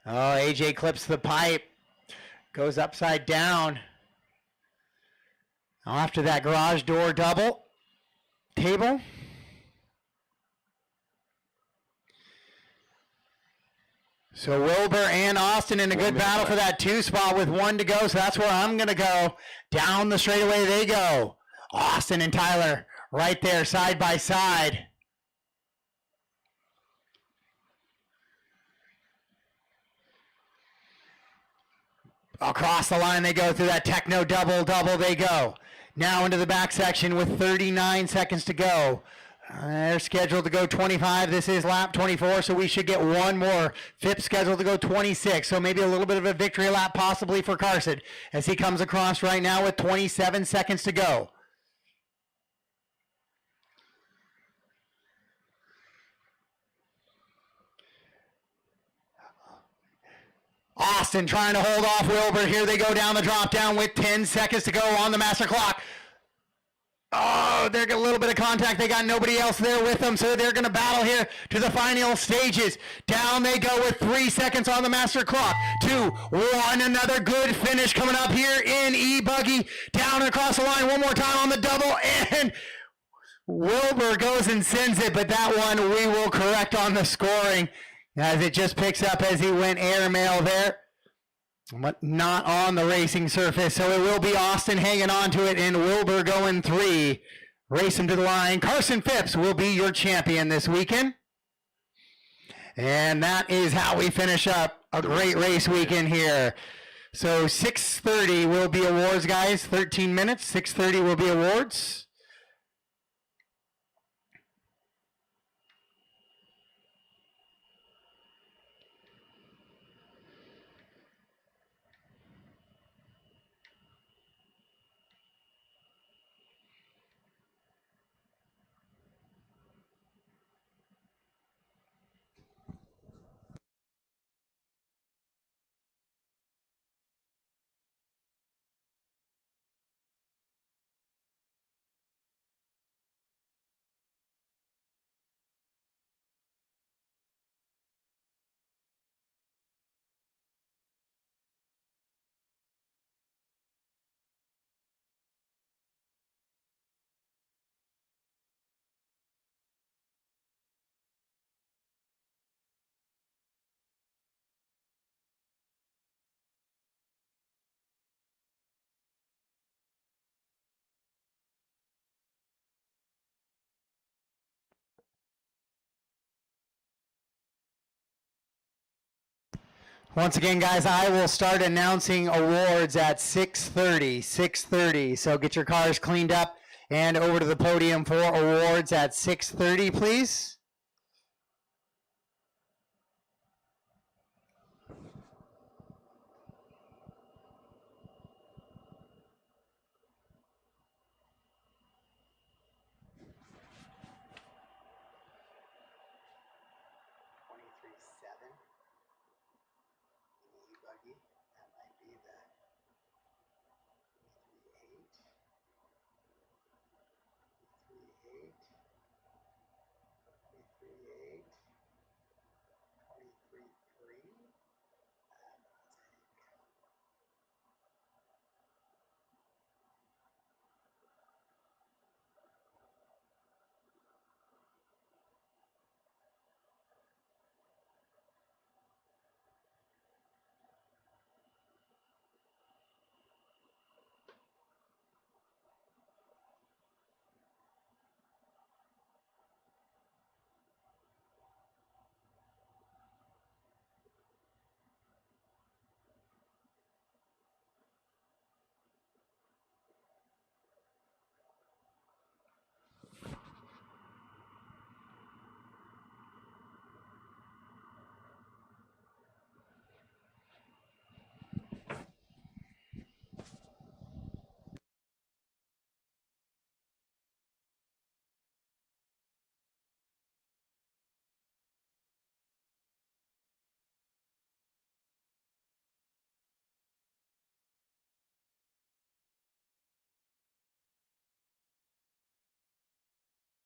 Oh, AJ clips the pipe, goes upside down. After that garage door double table. So Wilbur and Austin in a good battle for that 2 spot with 1 to go. So that's where I'm going to go. Down the straightaway they go. Austin and Tyler right there side by side. Across the line they go through that techno double they go. Now into the back section with 39 seconds to go. They're scheduled to go 25. This is lap 24, so we should get 1 more. Phipps scheduled to go 26, so maybe a little bit of a victory lap possibly for Carson as he comes across right now with 27 seconds to go. Austin trying to hold off Wilbur. Here they go down the drop down with 10 seconds to go on the master clock. Oh, they're getting a little bit of contact. They got nobody else there with them, so they're going to battle here to the final stages. Down they go with 3 seconds on the master clock. 2, 1, another good finish coming up here in E-Buggy. Down across the line one more time on the double, and Wilbur goes and sends it, but that one we will correct on the scoring as it just picks up as he went airmail there, but not on the racing surface. So it will be Austin hanging on to it and Wilbur going 3. Racing to the line. Carson Phipps will be your champion this weekend. And that is how we finish up a great race weekend here. So 6:30 will be awards, guys. 13 minutes. 6:30 will be awards. Once again, guys, I will start announcing awards at 6:30. 6:30. So get your cars cleaned up and over to the podium for awards at 6:30, please.